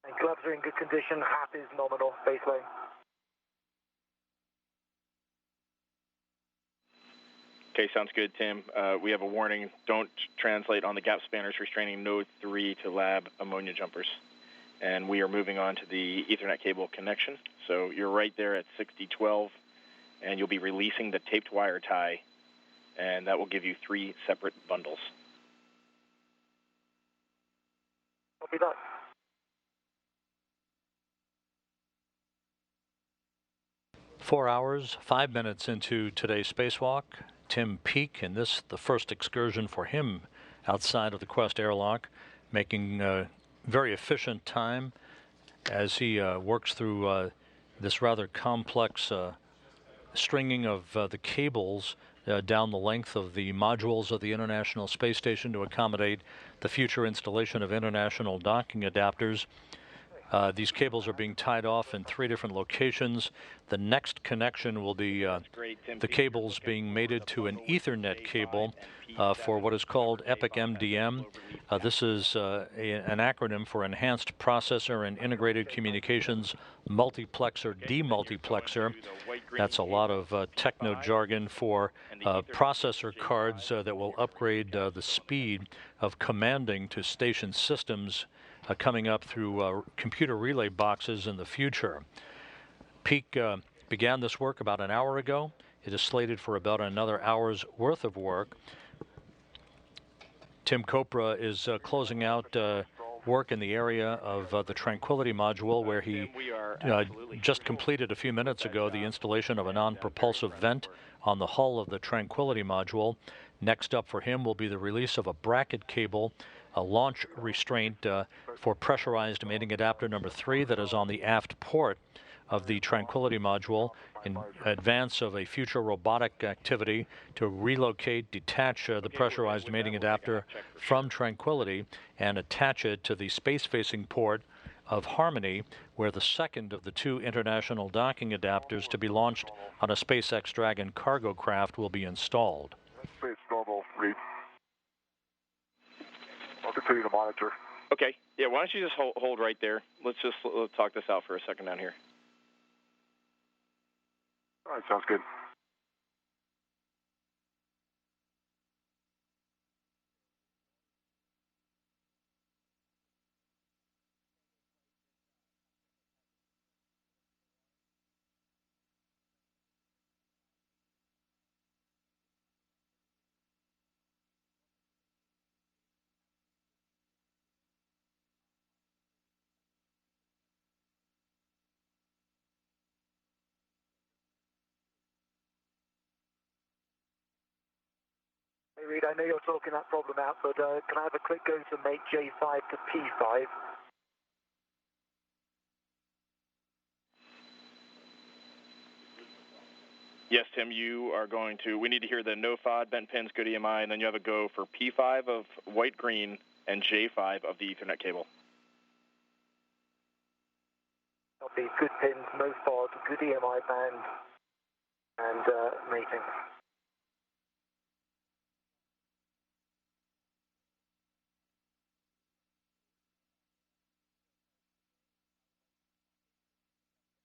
And gloves are in good condition, hat is nominal, baseline. Okay, sounds good, Tim. We have a warning. Don't translate on the gap spanners restraining node 3 to lab ammonia jumpers. And we are moving on to the Ethernet cable connection. So you're right there at 6012, and you'll be releasing the taped wire tie, and that will give you 3 separate bundles. Copy that. Four hours, 5 minutes into today's spacewalk, Tim Peake, and this the first excursion for him outside of the Quest airlock, making very efficient time as he works through this rather complex stringing of the cables down the length of the modules of the International Space Station to accommodate the future installation of international docking adapters. These cables are being tied off in 3 different locations. The next connection will be the cables being mated to an Ethernet cable for what is called EPIC MDM. This is an acronym for Enhanced Processor and Integrated Communications Multiplexer Demultiplexer. That's a lot of techno jargon for processor cards that will upgrade the speed of commanding to station systems coming up through computer relay boxes in the future. Peake began this work about an hour ago. It is slated for about another hour's worth of work. Tim Kopra is closing out work in the area of the Tranquility module, where he just completed a few minutes ago the installation of a non-propulsive vent on the hull of the Tranquility module. Next up for him will be the release of a bracket cable, a launch restraint for pressurized mating adapter number 3 that is on the aft port of the Tranquility module in advance of a future robotic activity to relocate, detach the pressurized mating adapter from Tranquility and attach it to the space-facing port of Harmony, where the second of the 2 international docking adapters to be launched on a SpaceX Dragon cargo craft will be installed. Space normal, Reed. I'll continue to monitor. Okay. Yeah, why don't you just hold right there? Let's talk this out for a second down here. All right, sounds good. Hey, Reed, I know you're talking that problem out, but can I have a quick go to mate J5 to P5? Yes, Tim, you are going to, we need to hear the no FOD, bent pins, good EMI, and then you have a go for P5 of white-green and J5 of the Ethernet cable. Copy, good pins, no FOD, good EMI band, and mating.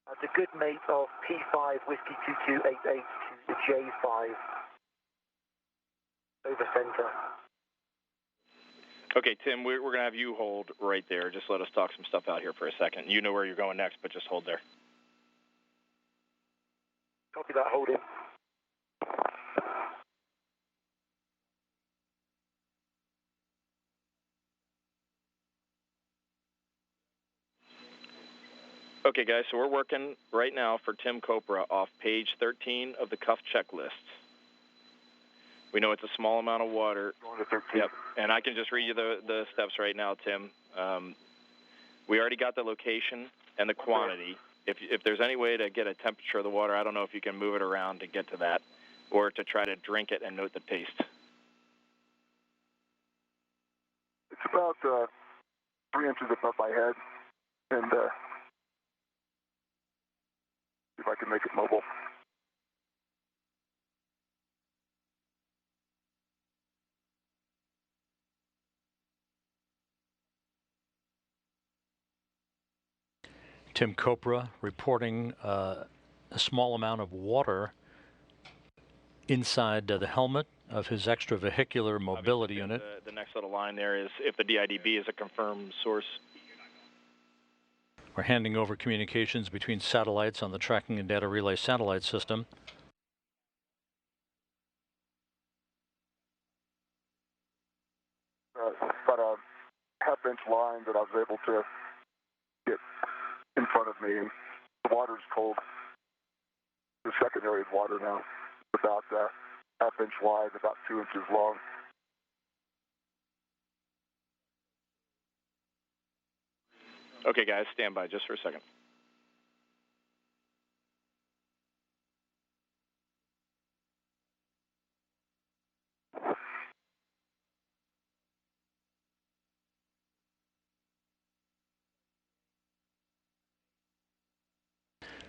That's a good mate of P5 Whiskey 2288 to J5 over center. Okay, Tim, we're going to have you hold right there. Just let us talk some stuff out here for a second. You know where you're going next, but just hold there. Copy that, hold it. Okay, guys, so we're working right now for Tim Kopra off page 13 of the cuff checklist. We know it's a small amount of water. Going to 13. Yep, and I can just read you the steps right now, Tim. We already got the location and the quantity. If there's any way to get a temperature of the water, I don't know if you can move it around to get to that, or to try to drink it and note the taste. It's about 3 inches above my head, and see if I can make it mobile. Tim Kopra reporting a small amount of water inside the helmet of his extravehicular mobility unit. The next little line there is if the DIDB is a confirmed source. We're handing over communications between satellites on the tracking and data relay satellite system. About a half-inch line that I was able to get in front of me, and the water's cold. The secondary is water now. It's about half-inch wide, about 2 inches long. Okay, guys, stand by just for a second.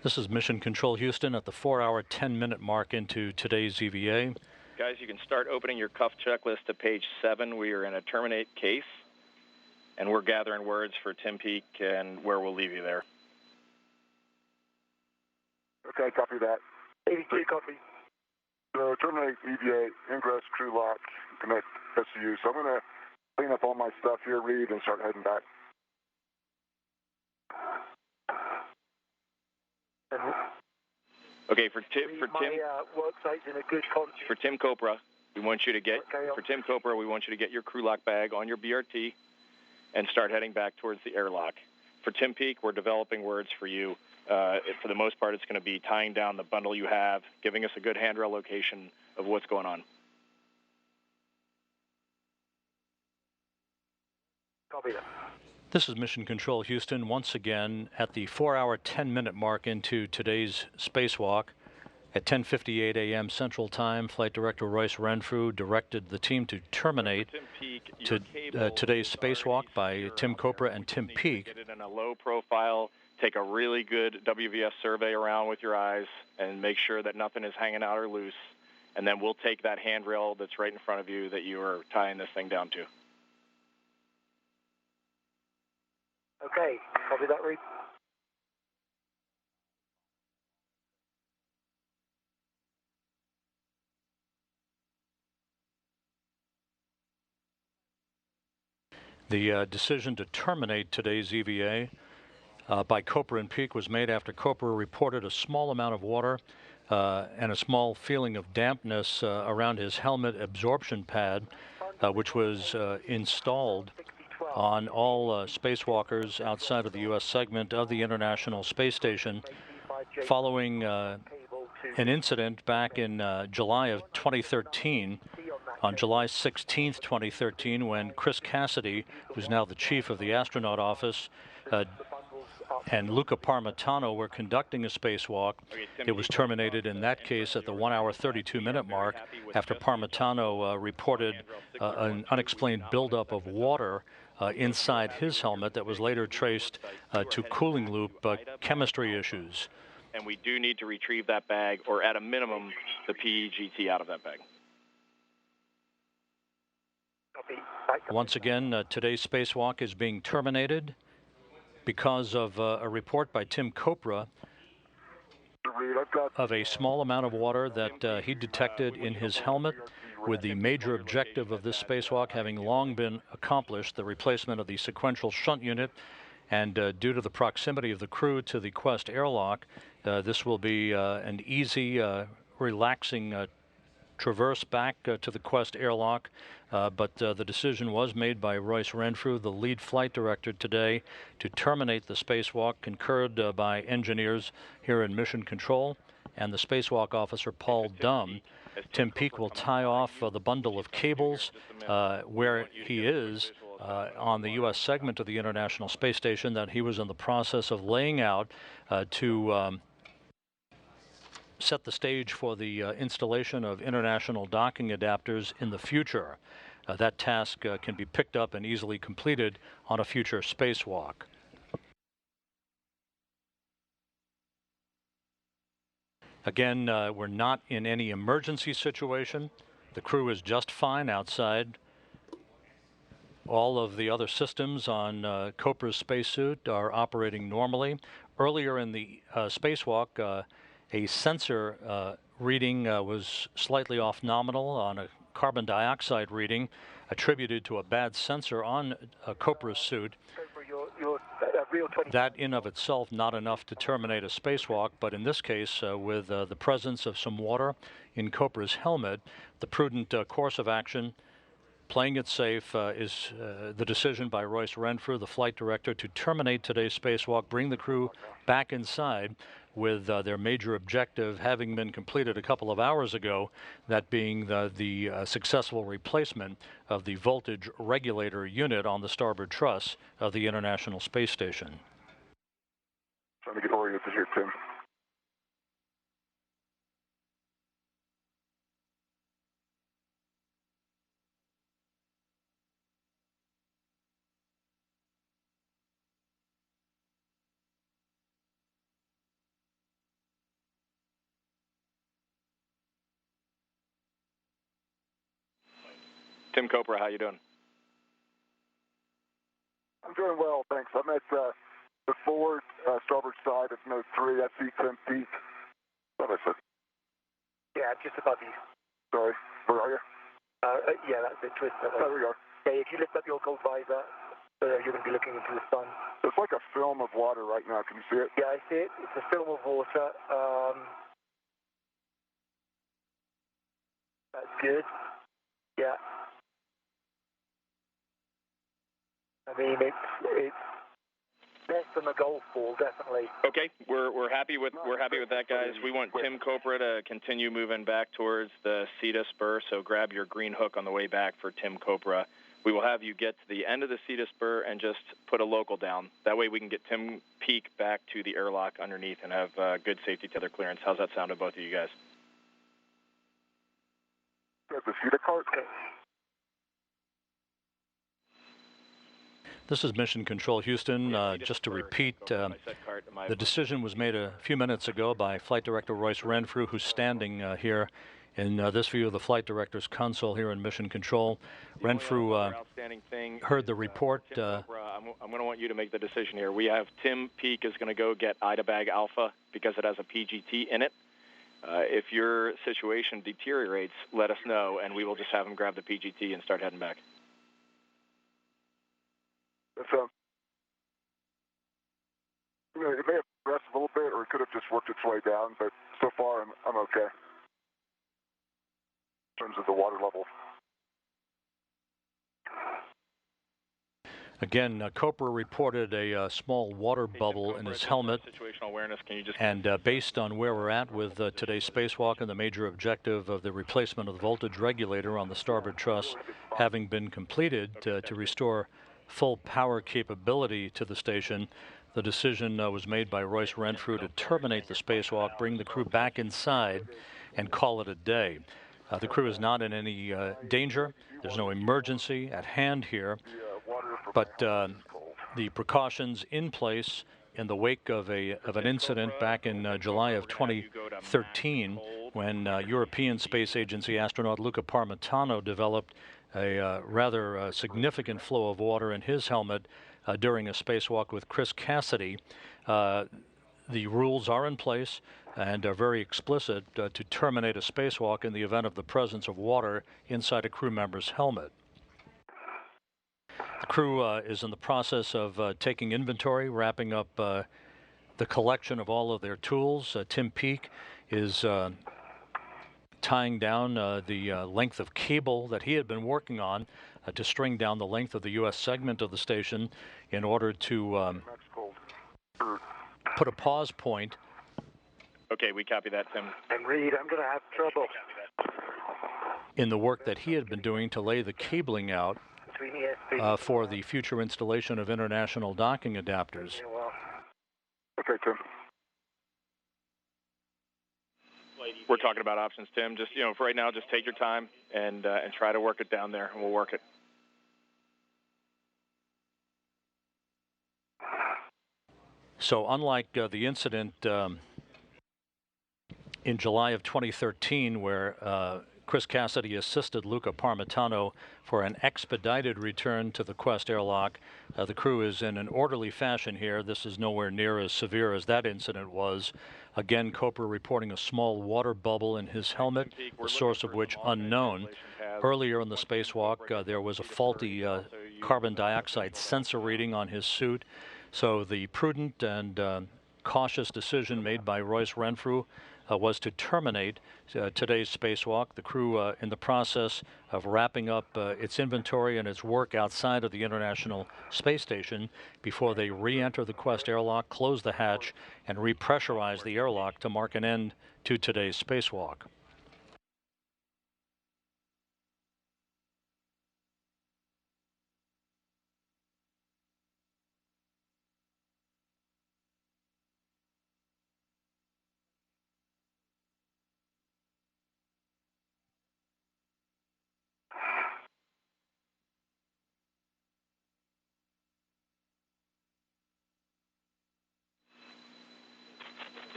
This is Mission Control Houston at the 4-hour, 10-minute mark into today's EVA. Guys, you can start opening your cuff checklist to page 7. We are in a terminate case, and we're gathering words for Tim Peake and where we'll leave you there. Okay, copy that. 82, copy. So terminate EVA, ingress, crew lock, connect SCU. So I'm going to clean up all my stuff here, read, and start heading back. Okay, for Tim, Worksite's in a good condition. for Tim Copra, we want you to get your crew lock bag on your BRT and start heading back towards the airlock. For Tim Peake, we're developing words for you. For the most part, it's going to be tying down the bundle you have, giving us a good handrail location of what's going on. Copy that. This is Mission Control Houston once again at the 4-hour, 10-minute mark into today's spacewalk. At 10:58 a.m. Central Time, Flight Director Royce Renfrew directed the team to terminate today's spacewalk by Tim Copra and Tim Peake. Get it in a low profile. Take a really good WVS survey around with your eyes and make sure that nothing is hanging out or loose. And then we'll take that handrail that's right in front of you that you are tying this thing down to. Okay, copy that, Reed. The decision to terminate today's EVA by Copra and Peake was made after Copra reported a small amount of water and a small feeling of dampness around his helmet absorption pad, which was installed on all spacewalkers outside of the U.S. segment of the International Space Station following an incident back in July of 2013. On July 16th, 2013, when Chris Cassidy, who's now the chief of the astronaut office, and Luca Parmitano were conducting a spacewalk. It was terminated in that case at the 1-hour, 32-minute mark after Parmitano reported an unexplained buildup of water inside his helmet that was later traced to cooling loop chemistry issues. And we do need to retrieve that bag, or at a minimum, the PEGT out of that bag. Once again, today's spacewalk is being terminated because of a report by Tim Copra of a small amount of water that he detected in his helmet, with the major objective of this spacewalk having long been accomplished, the replacement of the sequential shunt unit. And due to the proximity of the crew to the Quest airlock, this will be an easy, relaxing traverse back to the Quest airlock, but the decision was made by Royce Renfrew, the lead flight director today, to terminate the spacewalk, concurred by engineers here in Mission Control and the spacewalk officer Paul Dumm. Tim Peake will tie off the bundle of cables where he is on the U.S. segment of the International Space Station that he was in the process of laying out to set the stage for the installation of international docking adapters in the future. That task can be picked up and easily completed on a future spacewalk. Again, we're not in any emergency situation. The crew is just fine outside. All of the other systems on Copra's spacesuit are operating normally. Earlier in the spacewalk, a sensor reading was slightly off nominal on a carbon dioxide reading attributed to a bad sensor on Copra's suit. That in of itself not enough to terminate a spacewalk, but in this case, with the presence of some water in Copra's helmet, the prudent course of action, playing it safe, is the decision by Royce Renfrew, the flight director, to terminate today's spacewalk, bring the crew back inside, with their major objective having been completed a couple of hours ago, that being the successful replacement of the voltage regulator unit on the starboard truss of the International Space Station. Trying to get oriented here, Tim. Tim Copra, how you doing? I'm doing well, thanks. I'm at the forward starboard side of node 3. I see Tim Peake. What I said? Yeah, just above you. Sorry, where are you? Yeah, that's it. Twist that way. There we go. Yeah, if you lift up your gold visor, you're going to be looking into the sun. It's like a film of water right now. Can you see it? Yeah, I see it. It's a film of water. That's good. Yeah. I mean, it's less than a golf ball, definitely. Okay, we're happy with that, guys. We want Tim Copra to continue moving back towards the CETA spur, so grab your green hook on the way back for Tim Copra. We will have you get to the end of the CETA spur and just put a local down. That way we can get Tim Peake back to the airlock underneath and have good safety tether clearance. How's that sound to both of you guys? The CETA cart. This is Mission Control Houston. Just to repeat, the decision was made a few minutes ago by Flight Director Royce Renfrew, who's standing here in this view of the Flight Director's console here in Mission Control. Renfrew heard the report. I'm going to want you to make the decision here. We have Tim Peake is going to go get Ida Bag Alpha because it has a PGT in it. If your situation deteriorates, let us know, and we will just have him grab the PGT and start heading back. It may have progressed a little bit, or it could have just worked its way down, but so far I'm okay in terms of the water level. Again, Copra reported a small water bubble in his helmet, and based on where we're at with today's spacewalk and the major objective of the replacement of the voltage regulator on the starboard truss having been completed to restore full power capability to the station, the decision was made by Royce Renfrew to terminate the spacewalk, bring the crew back inside, and call it a day. The crew is not in any danger. There's no emergency at hand here, but the precautions in place in the wake of an incident back in July of 2013 when European Space Agency astronaut Luca Parmitano developed a rather significant flow of water in his helmet during a spacewalk with Chris Cassidy. The rules are in place and are very explicit to terminate a spacewalk in the event of the presence of water inside a crew member's helmet. The crew is in the process of taking inventory, wrapping up the collection of all of their tools. Tim Peake is tying down the length of cable that he had been working on to string down the length of the U.S. segment of the station in order to put a pause point. Okay, we copy that, Tim. And Reed, I'm going to have trouble. In the work that he had been doing to lay the cabling out for the future installation of international docking adapters. Okay, Tim. We're talking about options, Tim. Just, for right now, just take your time and try to work it down there, and we'll work it. So unlike the incident in July of 2013 where Chris Cassidy assisted Luca Parmitano for an expedited return to the Quest airlock, the crew is in an orderly fashion here. This is nowhere near as severe as that incident was. Again, Copra reporting a small water bubble in his helmet, the source of which unknown. Earlier in the spacewalk, there was a faulty carbon dioxide sensor reading on his suit. So the prudent and cautious decision made by Royce Renfrew was to terminate today's spacewalk. The crew in the process of wrapping up its inventory and its work outside of the International Space Station before they re-enter the Quest airlock, close the hatch, and repressurize the airlock to mark an end to today's spacewalk.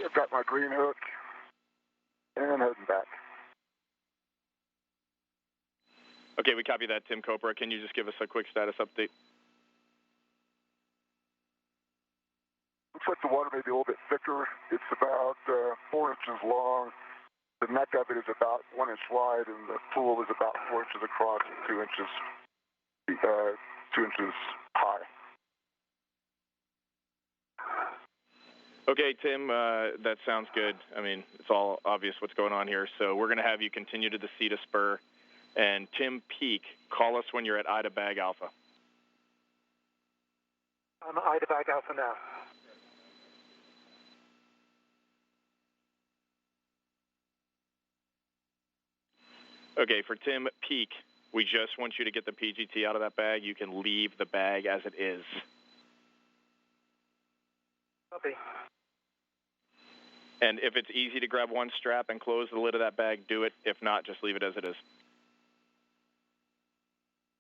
I've got my green hook and heading back. Okay, we copy that, Tim Copra. Can you just give us a quick status update? Looks like the water may be a little bit thicker. It's about 4 inches long. The neck of it is about 1 inch wide, and the pool is about 4 inches across and 2 inches, 2 inches high. Okay, Tim, that sounds good. I mean, it's all obvious what's going on here. So we're going to have you continue to the sea to spur. And Tim Peake, call us when you're at Ida Bag Alpha. I'm at Ida Bag Alpha now. Okay, for Tim Peake, we just want you to get the PGT out of that bag. You can leave the bag as it is. Copy. And if it's easy to grab one strap and close the lid of that bag, do it. If not, just leave it as it is.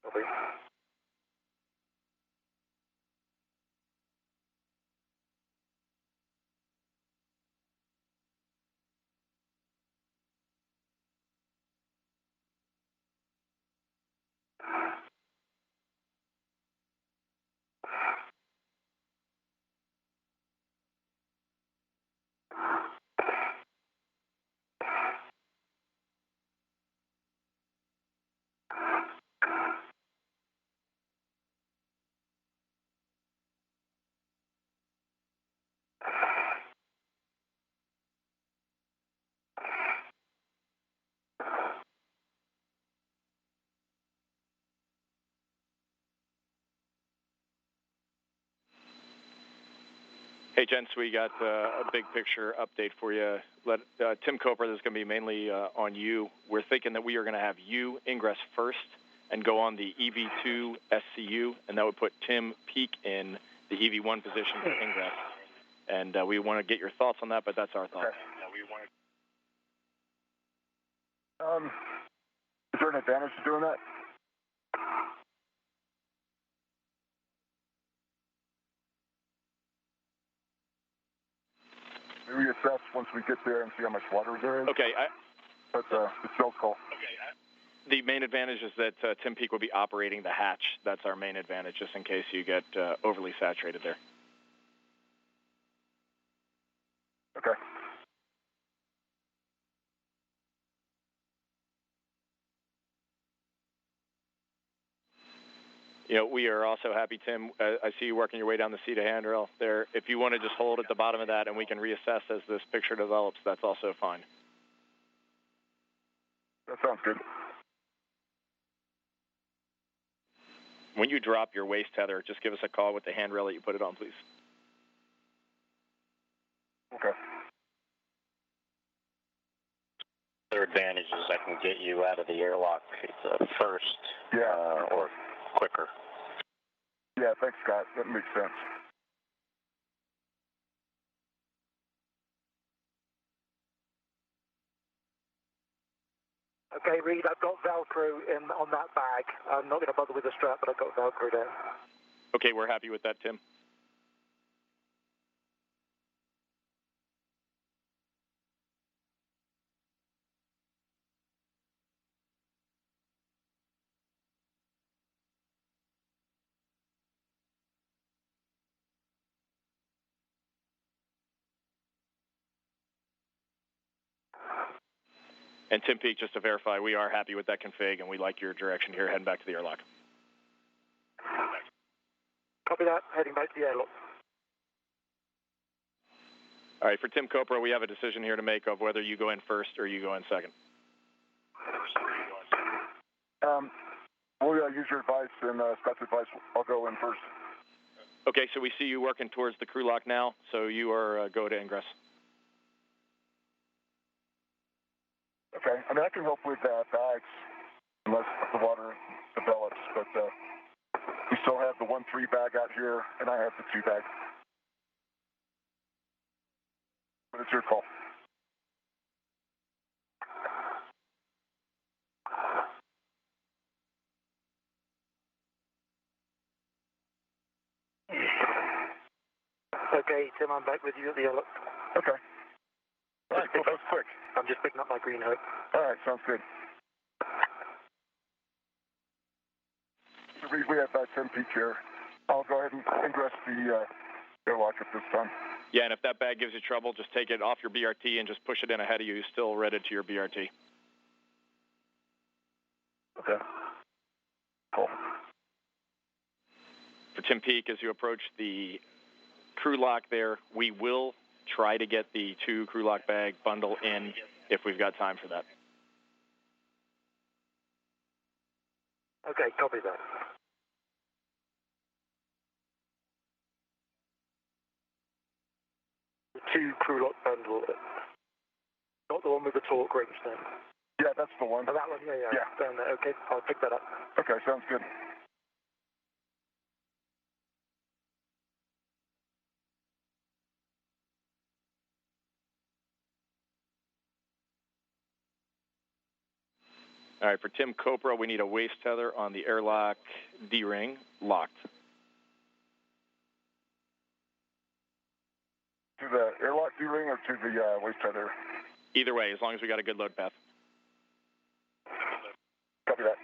Copy. Hey, gents, we got a big picture update for you. Tim Cooper, this is going to be mainly on you. We're thinking that we are going to have you ingress first and go on the EV2 SCU, and that would put Tim Peake in the EV1 position for ingress. And we want to get your thoughts on that, but that's our thought. Okay. Is there an advantage to doing that? Maybe we assess once we get there and see how much water there is. Okay. But it's no call. Okay. The main advantage is that Tim Peake will be operating the hatch. That's our main advantage, just in case you get overly saturated there. Okay. You know, we are also happy, Tim. I see you working your way down the sea to handrail there. If you want to just hold at the bottom of that and we can reassess as this picture develops, that's also fine. That sounds good. When you drop your waist tether, just give us a call with the handrail that you put it on, please. Okay. Their advantage is I can get you out of the airlock first, or quicker. Yeah, thanks, Scott. That makes sense. Okay, Reed, I've got Velcro on that bag. I'm not going to bother with the strap, but I've got Velcro there. Okay, we're happy with that, Tim. And Tim Peake, just to verify, we are happy with that config, and we like your direction here, heading back to the airlock. Copy that, heading back to the airlock. All right, for Tim Copra, we have a decision here to make of whether you go in first or you go in second. We'll use your advice and Scott's advice. I'll go in first. Okay, so we see you working towards the crew lock now, so you are go to ingress. Okay, I mean, I can help with bags unless the water develops, but we still have the 1-3 bag out here, and I have the 2 bag. But it's your call. Okay, Tim, I'm back with you at the airlock. Okay. All right, cool. That was quick. I'm just picking up my green hook. All right, sounds good. Reed, we have Tim Peake here. I'll go ahead and ingress the airlock at this time. Yeah, and if that bag gives you trouble, just take it off your BRT and just push it in ahead of you, still redded to your BRT. Okay. Cool. For Tim Peake, as you approach the crew lock there, we will try to get the 2 crew lock bag bundle in if we've got time for that. Okay, copy that. The 2 crew lock bundle. Not the one with the torque wrench then? Yeah, that's the one. Oh, that one, yeah. Down there, okay, I'll pick that up. Okay, sounds good. All right, for Tim Copra, we need a waist tether on the airlock D-ring, locked. To the airlock D-ring or to the waist tether? Either way, as long as we got a good load path. Copy that.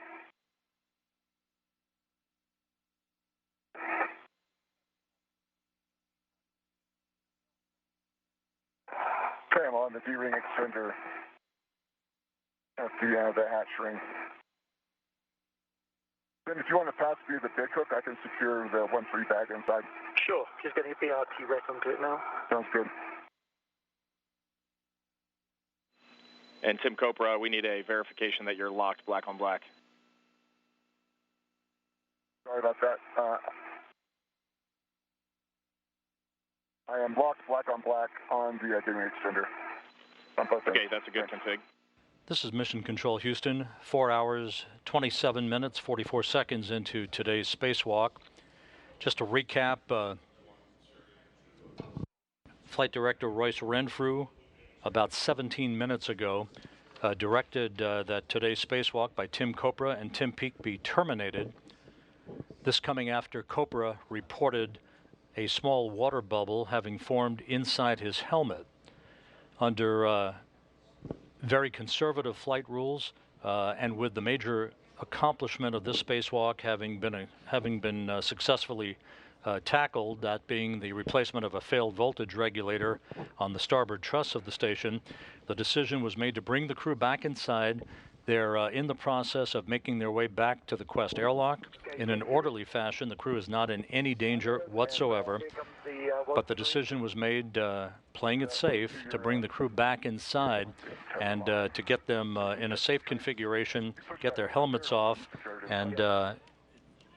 Okay, I'm on the D-ring extender at the hatch ring. Then if you want to pass me the big hook, I can secure the 1-3 bag inside. Sure, just getting a BRT rec onto it now. Sounds good. And Tim Copra, we need a verification that you're locked black on black. Sorry about that. I am locked black on black on the D-ring extender. Okay, that's a good config. This is Mission Control Houston, 4 hours, 27 minutes, 44 seconds into today's spacewalk. Just to recap, Flight Director Royce Renfrew, about 17 minutes ago, directed that today's spacewalk by Tim Copra and Tim Peake be terminated. This coming after Copra reported a small water bubble having formed inside his helmet. Under very conservative flight rules, and with the major accomplishment of this spacewalk having been successfully tackled, that being the replacement of a failed voltage regulator on the starboard truss of the station, the decision was made to bring the crew back inside. They're in the process of making their way back to the Quest airlock in an orderly fashion. The crew is not in any danger whatsoever, but the decision was made, playing it safe, to bring the crew back inside and to get them in a safe configuration, get their helmets off, and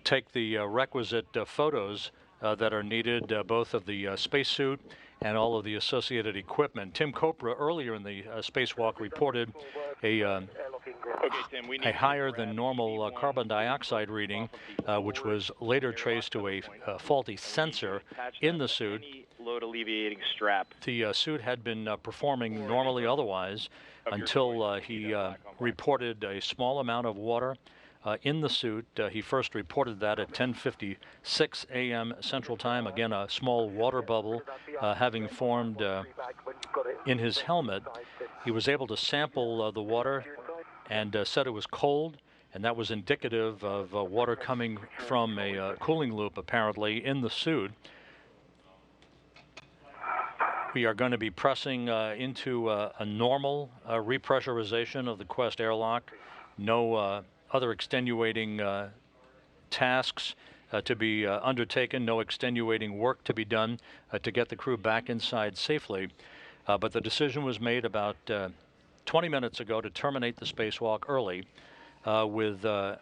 take the requisite photos that are needed, both of the spacesuit and all of the associated equipment. Tim Copra earlier in the spacewalk reported a higher than normal carbon dioxide reading, which was later traced to a faulty sensor in the suit. Load alleviating strap. The suit had been performing normally otherwise until he reported a small amount of water in the suit. He first reported that at 10:56 a.m. Central Time. Again, a small water bubble having formed in his helmet. He was able to sample the water and said it was cold, and that was indicative of water coming from a cooling loop, apparently, in the suit. We are going to be pressing into a normal repressurization of the Quest airlock. No other extenuating tasks to be undertaken, no extenuating work to be done to get the crew back inside safely. But the decision was made about 20 minutes ago to terminate the spacewalk early, with the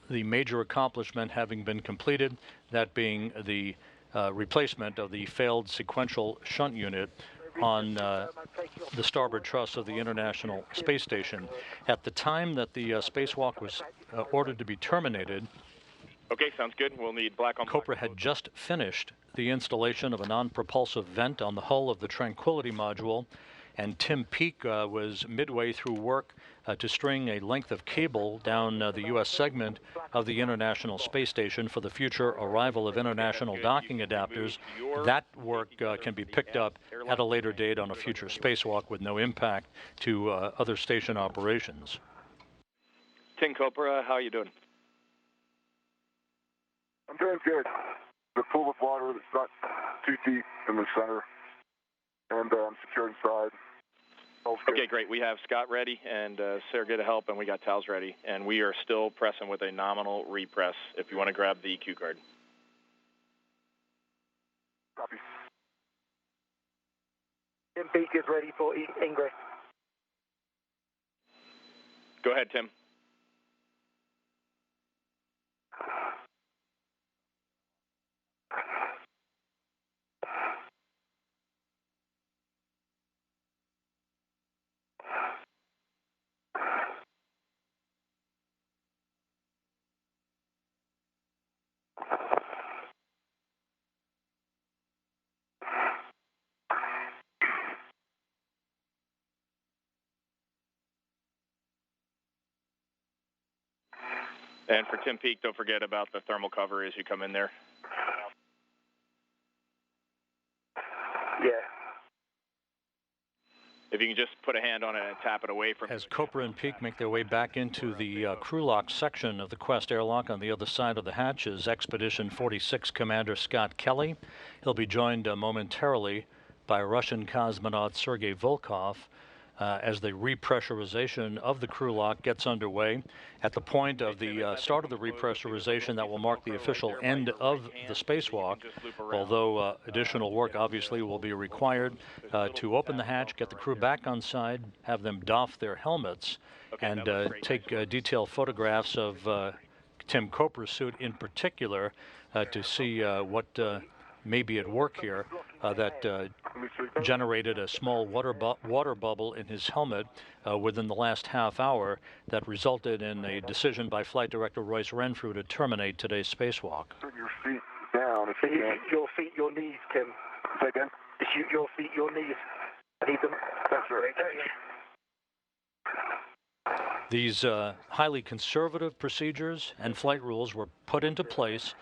major accomplishment having been completed, that being the replacement of the failed sequential shunt unit on the starboard truss of the International Space Station. At the time that the spacewalk was ordered to be terminated, okay, sounds good. We'll need black on black. Copra had just finished the installation of a non-propulsive vent on the hull of the Tranquility module, and Tim Peake was midway through work to string a length of cable down the U.S. segment of the International Space Station for the future arrival of international docking adapters. That work can be picked up at a later date on a future spacewalk with no impact to other station operations. Tim Copra, how are you doing? I'm doing good. The pool of water that's not too deep in the center, and I'm secure inside. Okay, great. We have Scott ready and Sergey to help, and we got towels ready. And we are still pressing with a nominal repress if you want to grab the cue card. Copy. Tim Peake is ready for ingress. Go ahead, Tim. And for Tim Peake, don't forget about the thermal cover as you come in there. Yeah. If you can just put a hand on it and tap it away from... As Copra and Peake make their way back into the crew lock section of the Quest airlock on the other side of the hatch is Expedition 46 Commander Scott Kelly. He'll be joined momentarily by Russian cosmonaut Sergei Volkov as the repressurization of the crew lock gets underway. At the point of the start of the repressurization, that will mark the official end of the spacewalk, although additional work obviously will be required to open the hatch, get the crew back on side, have them doff their helmets, and take detailed photographs of Tim Copra's suit in particular to see what may be at work here that generated a small water bubble in his helmet within the last half hour that resulted in a decision by Flight Director Royce Renfrew to terminate today's spacewalk. Put your feet down if you can. Your feet, your knees, Tim. Say again? Your feet, your knees. I need them. That's right. These highly conservative procedures and flight rules were put into place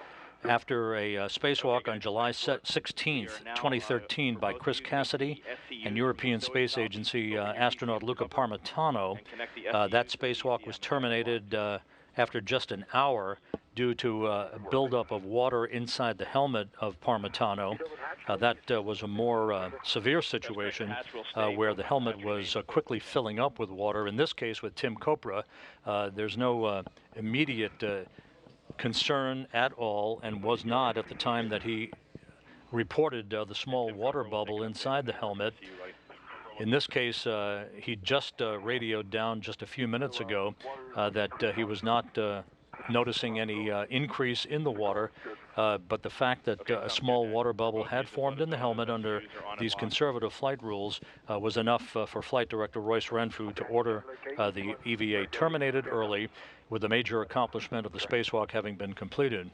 after a spacewalk on July 16th, 2013 by Chris Cassidy and European Space Agency astronaut Luca Parmitano. That spacewalk was terminated after just an hour due to a buildup of water inside the helmet of Parmitano. That was a more severe situation where the helmet was quickly filling up with water. In this case, with Tim Copra, there's no immediate concern at all, and was not at the time that he reported the small water bubble inside the helmet. In this case, he just radioed down just a few minutes ago that he was not noticing any increase in the water, but the fact that a small water bubble had formed in the helmet under these conservative flight rules was enough for Flight Director Royce Renfrew to order the EVA terminated early, with the major accomplishment of the spacewalk having been completed.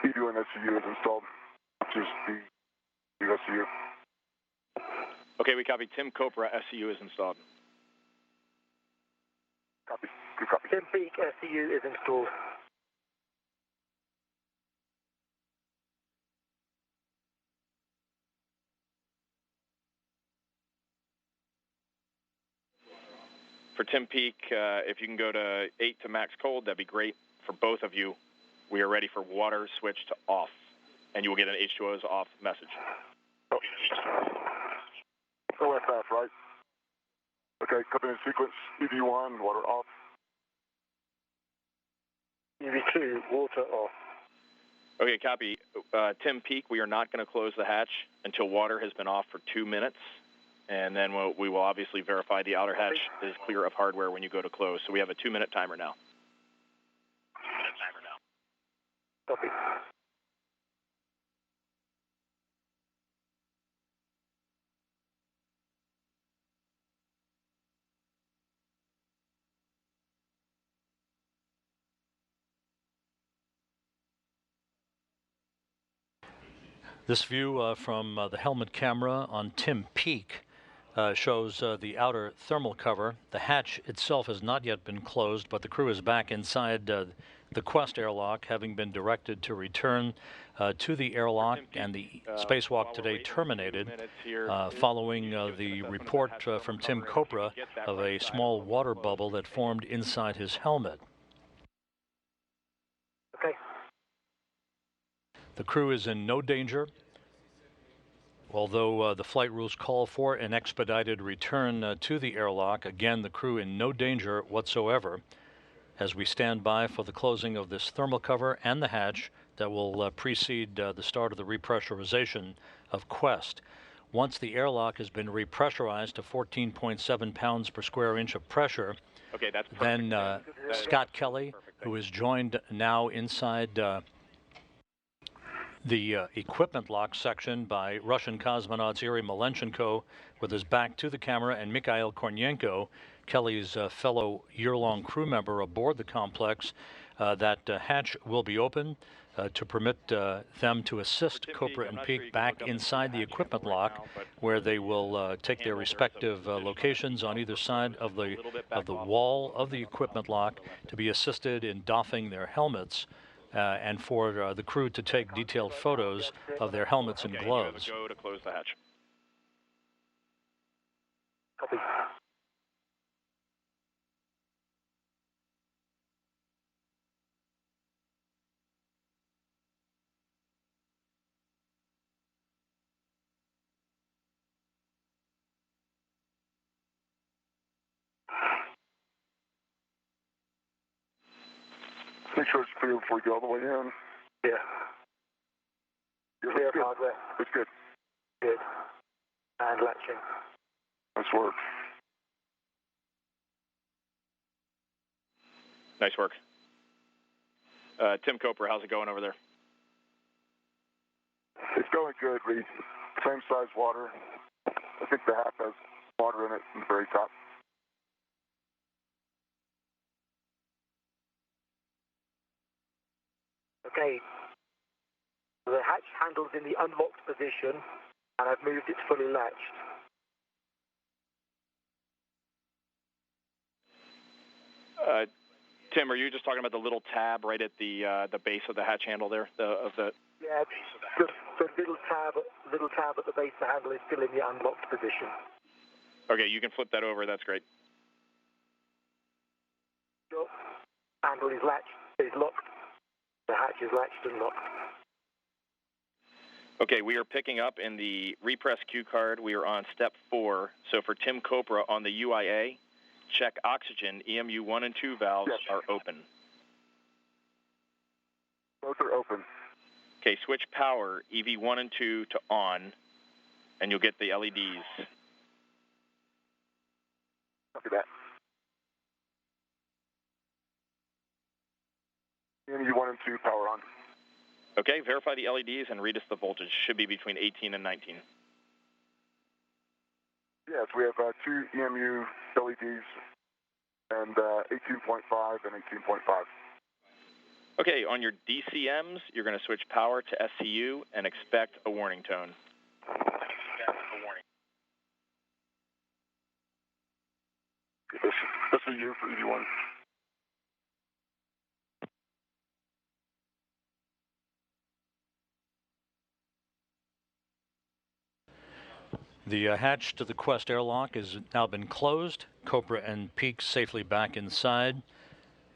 EVA and SCU is installed, which is the SCU. Okay, we copy. Tim Copra, SCU is installed. Copy. Good copy. Tim Peake, SCU is installed. For Tim Peake, if you can go to 8 to max cold, that'd be great. For both of you, we are ready for water switch to off, and you will get an H2O is off message. Oh. OFF, right? Okay, coming in sequence. EV1, water off. EV2, water off. Okay, copy. Tim Peake, we are not going to close the hatch until water has been off for 2 minutes, and then we will obviously verify the outer hatch is clear of hardware when you go to close. So we have a 2-minute timer now. Copy. This view from the helmet camera on Tim Peake shows the outer thermal cover. The hatch itself has not yet been closed, but the crew is back inside the Quest airlock, having been directed to return to the airlock, and the spacewalk today terminated following the report from Tim Copra of a small water bubble that formed inside his helmet. Okay. The crew is in no danger, although the flight rules call for an expedited return to the airlock. Again, the crew in no danger whatsoever as we stand by for the closing of this thermal cover and the hatch that will precede the start of the repressurization of Quest. Once the airlock has been repressurized to 14.7 pounds per square inch of pressure, okay, that's then Scott Kelly, who is joined now inside the equipment lock section by Russian cosmonauts Yuri Malenchenko with his back to the camera, and Mikhail Kornienko, Kelly's fellow year-long crew member aboard the complex. That hatch will be open to permit them to assist Copra and Peake back inside the equipment lock, where they will take their respective locations on either side of the wall of the equipment lock to be assisted in doffing their helmets. And for the crew to take detailed photos of their helmets and gloves. Go to close the hatch. Copy. Make sure it's clear before you go all the way in. Yeah. You're Clear good. hardware. It's good. Good. And latching. Nice work. Nice work. Tim Copra, how's it going over there? It's going good, Reed. Same size water. I think the half has water in it in the very top. Okay. The hatch handle's in the unlocked position, and I've moved it fully latched. Tim, are you just talking about the little tab right at the base of the hatch handle there? Yeah, the little tab at the base of the handle is still in the unlocked position. Okay, you can flip that over. That's great. Sure. Handle is latched. Is locked. The hatch is latched and locked. Okay, we are picking up in the repress cue card. We are on step 4. So for Tim Copra on the UIA, check oxygen. EMU 1 and 2 valves are open. Both are open. Okay, switch power, EV 1 and 2 to on, and you'll get the LEDs. Copy that. EMU 1 and 2 power on. Okay, verify the LEDs and read us the voltage. Should be between 18 and 19. Yes, we have 2 EMU LEDs and 18.5 and 18.5. Okay, on your DCMs, you're going to switch power to SCU and expect a warning tone. SCU for EV1. The hatch to the Quest airlock has now been closed. Copra and Peake safely back inside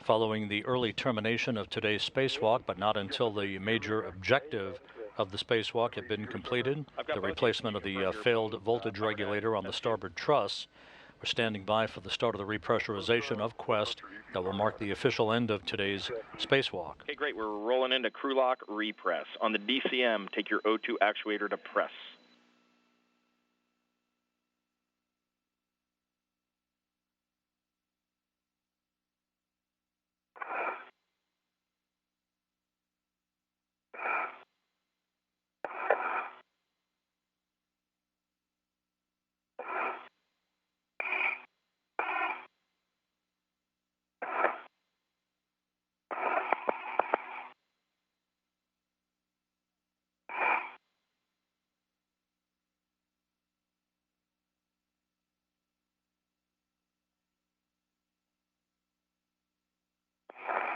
following the early termination of today's spacewalk, but not until the major objective of the spacewalk had been completed, the replacement of the failed voltage regulator on the starboard truss. We're standing by for the start of the repressurization of Quest that will mark the official end of today's spacewalk. Okay, great. We're rolling into crew lock repress. On the DCM, take your O2 actuator to press.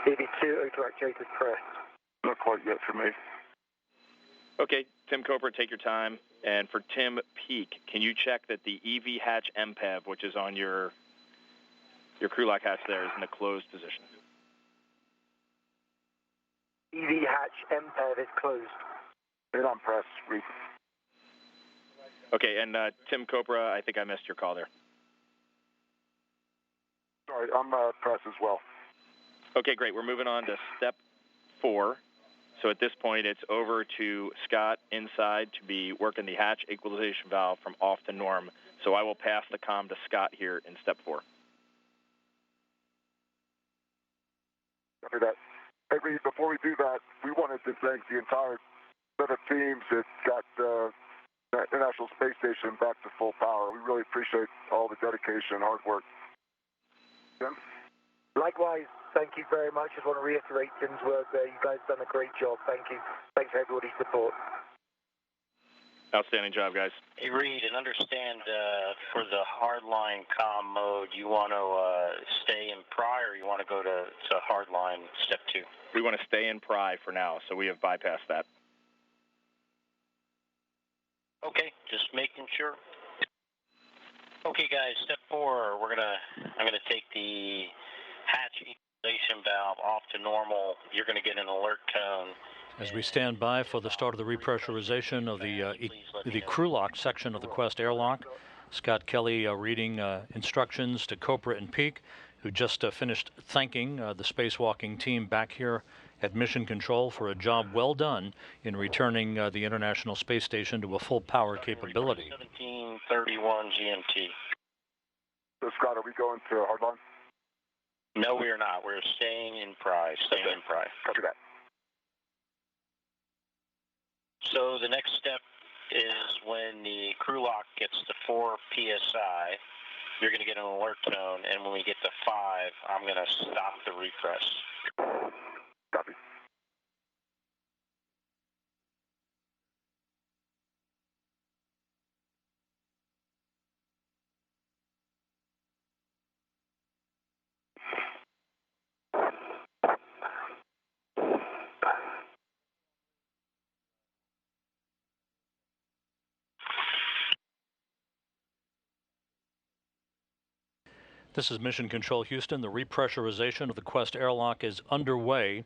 EV2, auto-actuated press. Not quite yet for me. Okay, Tim Copra, take your time. And for Tim Peake, can you check that the EV hatch MPEV, which is on your crew lock hatch there, is in a closed position? EV hatch MPEV is closed. And on press, read. Okay, and Tim Copra, I think I missed your call there. Sorry, I'm press as well. Okay, great. We're moving on to step 4. So at this point, it's over to Scott inside to be working the hatch equalization valve from off to norm. So I will pass the comm to Scott here in step 4. After that, before we do that, we wanted to thank the entire set of teams that got the International Space Station back to full power. We really appreciate all the dedication and hard work. Tim? Likewise, thank you very much. Just want to reiterate Tim's words there. You guys have done a great job. Thank you. Thanks for everybody's support. Outstanding job, guys. Hey, Reed, and understand for the hardline comm mode, you want to stay in pry or you want to go to hardline step 2? We want to stay in pry for now, so we have bypassed that. Okay, just making sure. Okay, guys, step 4. I'm gonna take the hatch equalization valve off to normal. You're gonna get an alert tone. As we stand by for the start of the repressurization of the crew lock section of the Quest airlock, Scott Kelly reading instructions to Copra and Peake, who just finished thanking the spacewalking team back here at Mission Control for a job well done in returning the International Space Station to a full power capability. 1731 GMT. So, Scott, are we going to hardline? No, we are not. We're staying in pry. Copy that. So the next step is when the crew lock gets to 4 PSI, you're going to get an alert tone, and when we get to 5, I'm going to stop the repress. Copy. This is Mission Control Houston. The repressurization of the Quest airlock is underway,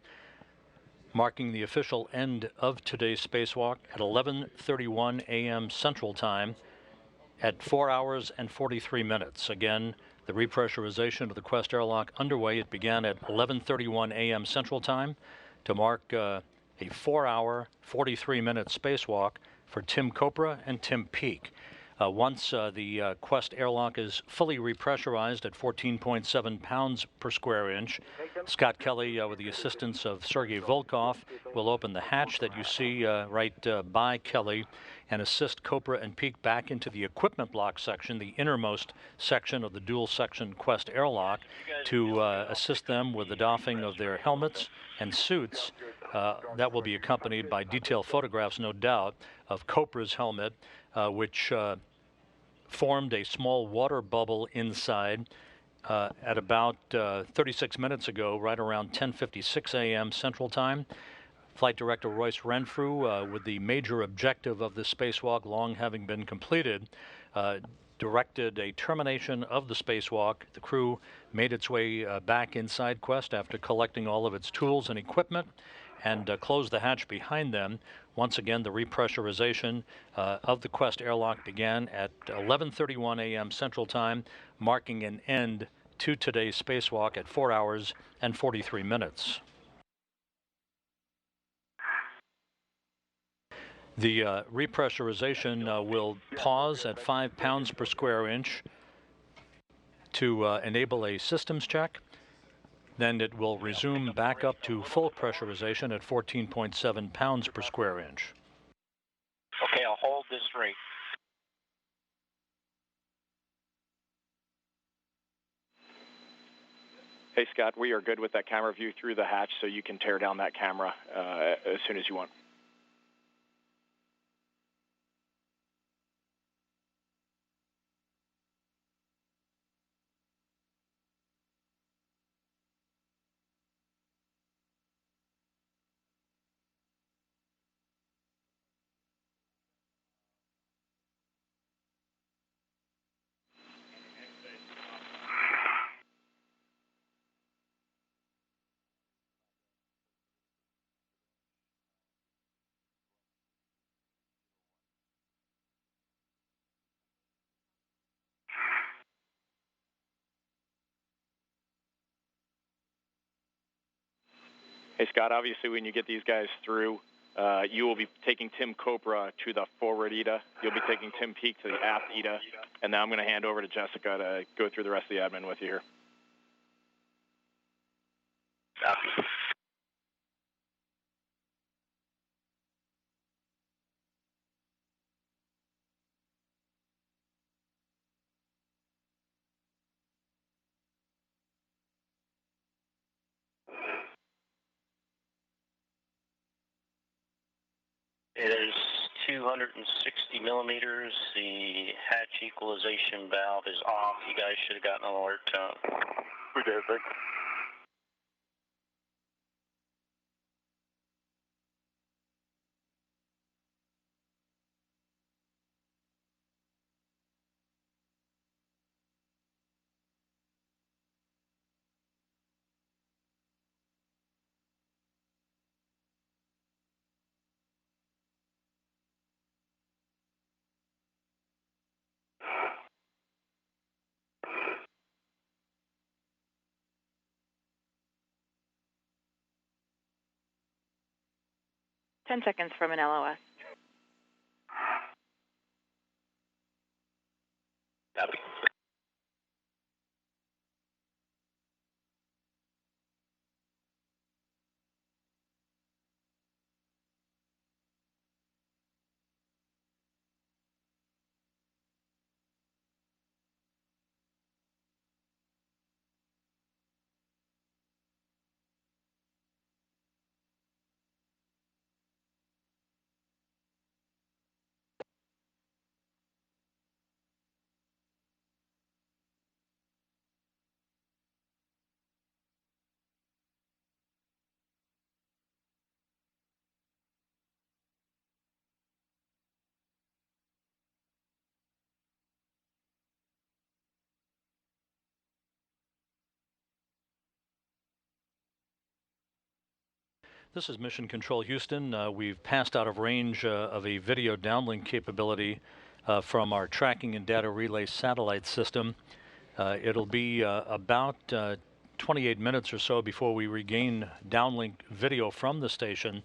marking the official end of today's spacewalk at 11:31 a.m. Central Time at 4 hours and 43 minutes. Again, the repressurization of the Quest airlock underway. It began at 11:31 a.m. Central Time to mark a 4-hour, 43-minute spacewalk for Tim Copra and Tim Peake. Once the Quest airlock is fully repressurized at 14.7 pounds per square inch, Scott Kelly, with the assistance of Sergei Volkov, will open the hatch that you see right by Kelly and assist Copra and Peake back into the equipment block section, the innermost section of the dual-section Quest airlock, to assist them with the doffing of their helmets and suits. That will be accompanied by detailed photographs, no doubt, of Copra's helmet, which formed a small water bubble inside at about 36 minutes ago, right around 10:56 a.m. Central Time. Flight Director Royce Renfrew, with the major objective of this spacewalk long having been completed, directed a termination of the spacewalk. The crew made its way back inside Quest after collecting all of its tools and equipment and closed the hatch behind them. Once again, the repressurization of the Quest airlock began at 11:31 a.m. Central Time, marking an end to today's spacewalk at 4 hours and 43 minutes. The repressurization will pause at 5 pounds per square inch to enable a systems check. Then it will resume back up to full pressurization at 14.7 pounds per square inch. Okay, I'll hold this rate. Hey, Scott, we are good with that camera view through the hatch, so you can tear down that camera as soon as you want. Hey, Scott, obviously when you get these guys through, you will be taking Tim Copra to the forward ETA. You'll be taking Tim Peake to the aft ETA. And now I'm going to hand over to Jessica to go through the rest of the admin with you here. Copy. It is 260 millimeters. The hatch equalization valve is off. You guys should have gotten an alert tone. We did, thanks. Ten seconds from an LOS. Copy. This is Mission Control Houston. We've passed out of range of a video downlink capability from our tracking and data relay satellite system. It'll be about 28 minutes or so before we regain downlink video from the station.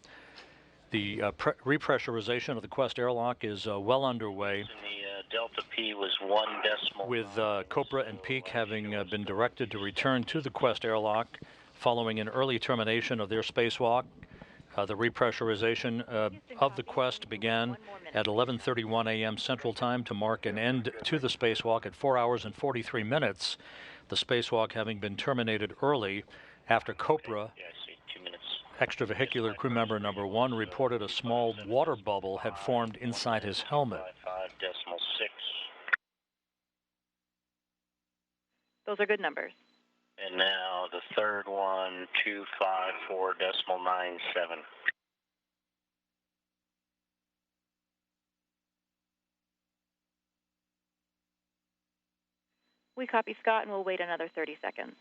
The repressurization of the Quest airlock is well underway. And the Delta P was 1 decimal. With Copra and Peake having been directed to return to the Quest airlock following an early termination of their spacewalk. The repressurization of the Quest began at 11:31 a.m. Central Time to mark an end to the spacewalk at 4 hours and 43 minutes. The spacewalk having been terminated early after Copra, extravehicular crew member number 1, reported a small water bubble had formed inside his helmet. 5.6. Those are good numbers. And now the third one, 254.97. We copy, Scott, and we'll wait another 30 seconds.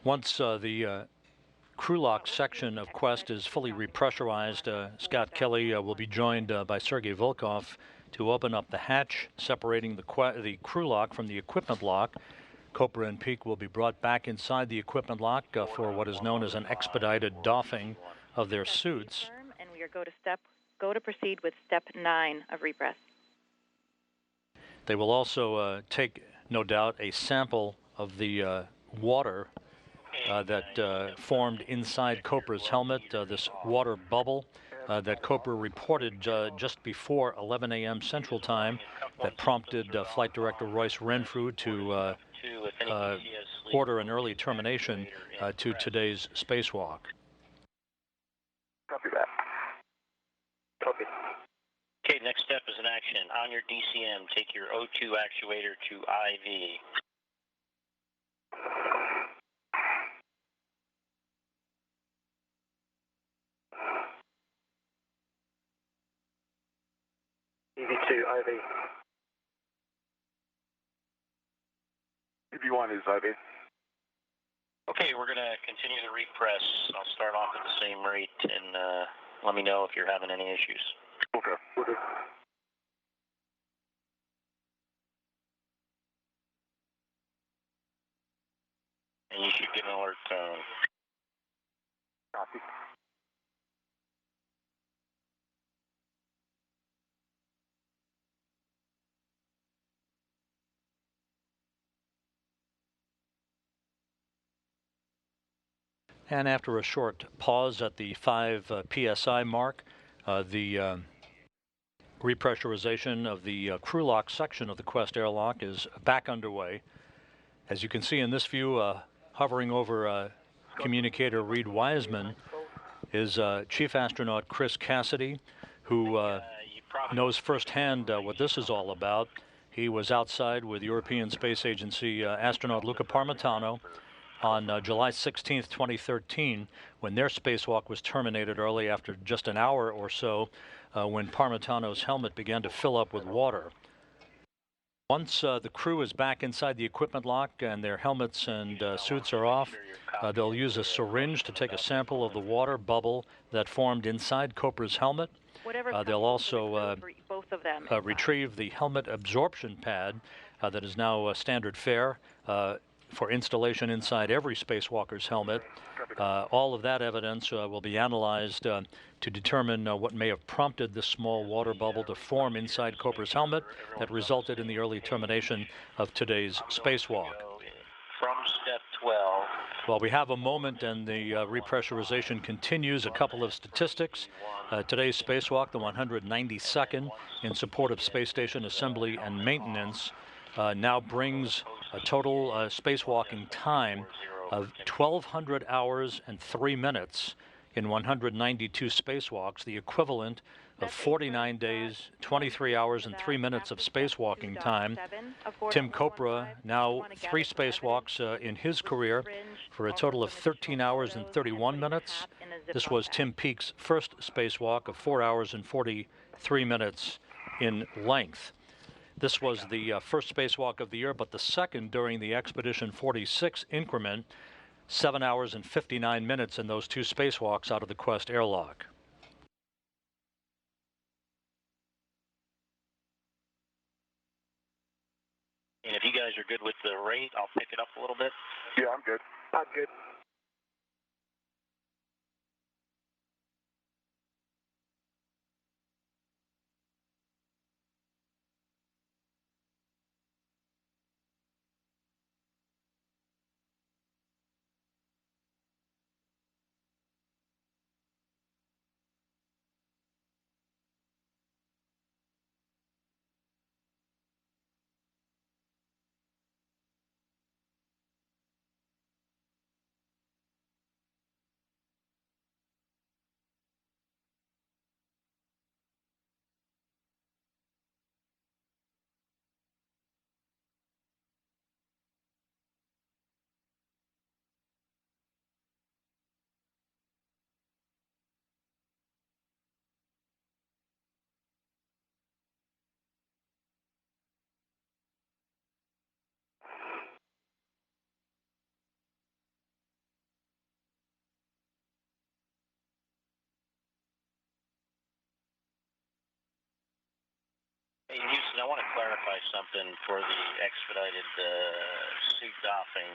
Once the crew lock section of Quest is fully repressurized, Scott Kelly will be joined by Sergei Volkov to open up the hatch separating the crew lock from the equipment lock. Copra and Peake will be brought back inside the equipment lock for what is known as an expedited doffing of their suits. And we are go to proceed with step 9 of repress. They will also take, no doubt, a sample of the water that formed inside Copra's helmet, this water bubble that Copra reported just before 11 a.m. Central Time that prompted Flight Director Royce Renfrew to order an early termination to today's spacewalk. Copy that. Copy. Okay, next step is an action. On your DCM, take your O2 actuator to IV. EV2, IV. EV1 is IV. Okay, we're going to continue the repress. I'll start off at the same rate, and let me know if you're having any issues. Okay. And you should get an alert tone. Copy. And after a short pause at the 5 psi mark, the repressurization of the crew lock section of the Quest airlock is back underway. As you can see in this view, hovering over communicator Reed Wiseman is Chief Astronaut Chris Cassidy, who knows firsthand what this is all about. He was outside with European Space Agency astronaut Luca Parmitano on July 16th, 2013, when their spacewalk was terminated early after just an hour or so, when Parmitano's helmet began to fill up with water. Once the crew is back inside the equipment lock and their helmets and suits are off, they'll use a syringe to take a sample of the water bubble that formed inside Copra's helmet. They'll also retrieve the helmet absorption pad that is now standard fare for installation inside every spacewalker's helmet. All of that evidence will be analyzed to determine what may have prompted this small water bubble to form inside Copra's helmet that resulted in the early termination of today's spacewalk. From step 12. While we have a moment and the repressurization continues, a couple of statistics. Today's spacewalk, the 192nd in support of space station assembly and maintenance, now brings a total spacewalking time of 1,200 hours and 3 minutes in 192 spacewalks, the equivalent of 49 days, 23 hours, and 3 minutes of spacewalking time. Tim Kopra, now 3 spacewalks in his career for a total of 13 hours and 31 minutes. This was Tim Peake's first spacewalk of 4 hours and 43 minutes in length. This was the first spacewalk of the year, but the second during the Expedition 46 increment, 7 hours and 59 minutes in those 2 spacewalks out of the Quest airlock. And if you guys are good with the rate, I'll pick it up a little bit. Yeah, I'm good. I'm good. Hey, Houston, I want to clarify something for the expedited suit doffing.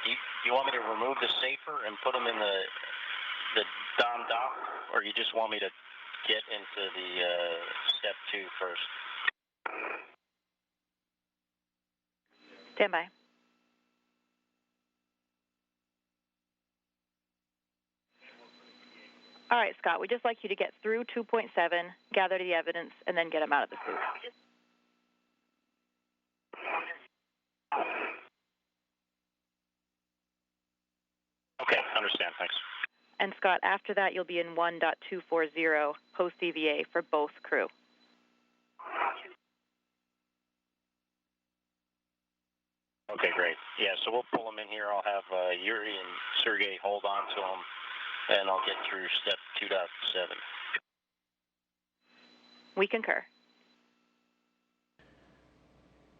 Do you want me to remove the safer and put them in the Don dock, or you just want me to get into the step 2 first? Stand by. All right, Scott, we'd just like you to get through 2.7, gather the evidence, and then get them out of the suit. Okay, understand, thanks. And Scott, after that, you'll be in 1.240 post-EVA for both crew. Okay, great. Yeah, so we'll pull them in here. I'll have Yuri and Sergey hold on to them, and I'll get through step 2.7. We concur.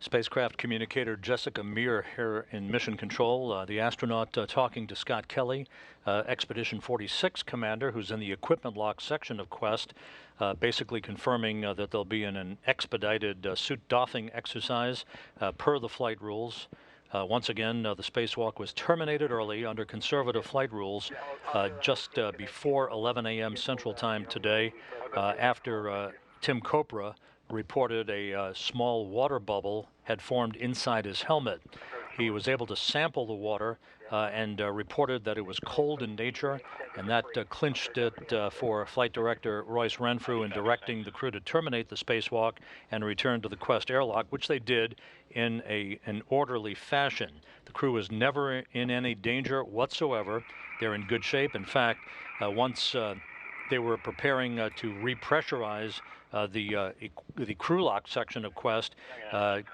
Spacecraft communicator Jessica Meir here in Mission Control. The astronaut talking to Scott Kelly, Expedition 46 commander, who's in the equipment lock section of Quest, basically confirming that there'll be an expedited suit doffing exercise per the flight rules. Once again, the spacewalk was terminated early under conservative flight rules just before 11 a.m. Central Time today, after Tim Kopra reported a small water bubble had formed inside his helmet. He was able to sample the water and reported that it was cold in nature, and that clinched it for Flight Director Royce Renfrew in directing the crew to terminate the spacewalk and return to the Quest airlock, which they did in an orderly fashion. The crew was never in any danger whatsoever. They're in good shape. In fact, once they were preparing to repressurize the crew lock section of Quest,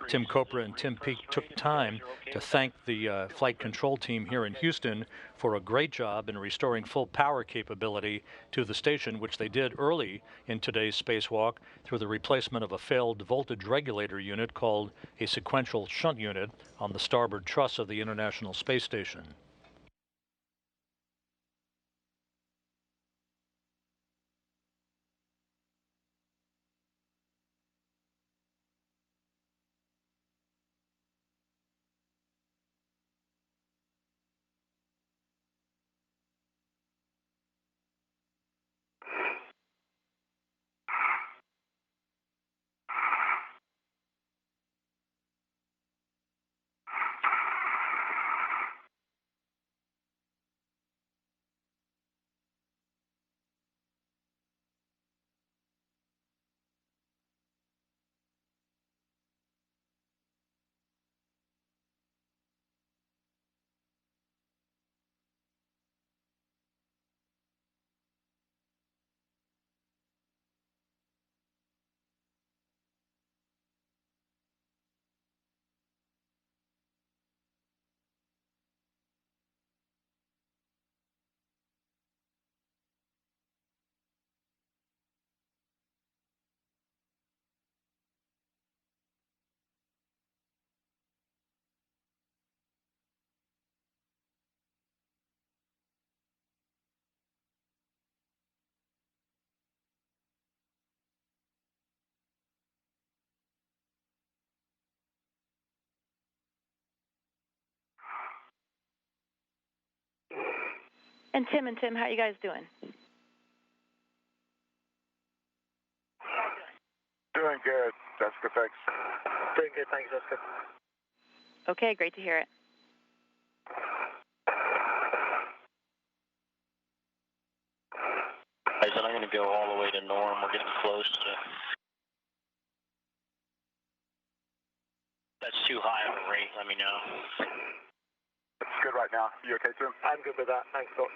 Tim Kopra and Tim Peake took time to thank the flight control team here in Houston for a great job in restoring full power capability to the station, which they did early in today's spacewalk through the replacement of a failed voltage regulator unit called a sequential shunt unit on the starboard truss of the International Space Station. And Tim, how you guys doing? Doing good, Jessica, thanks. Doing good, thanks, Jessica. Okay, great to hear it. I said I'm going to go all the way to norm. We're getting close to... That's too high of a rate, let me know. It's good right now. You okay, Tim? I'm good with that, thanks, Scott.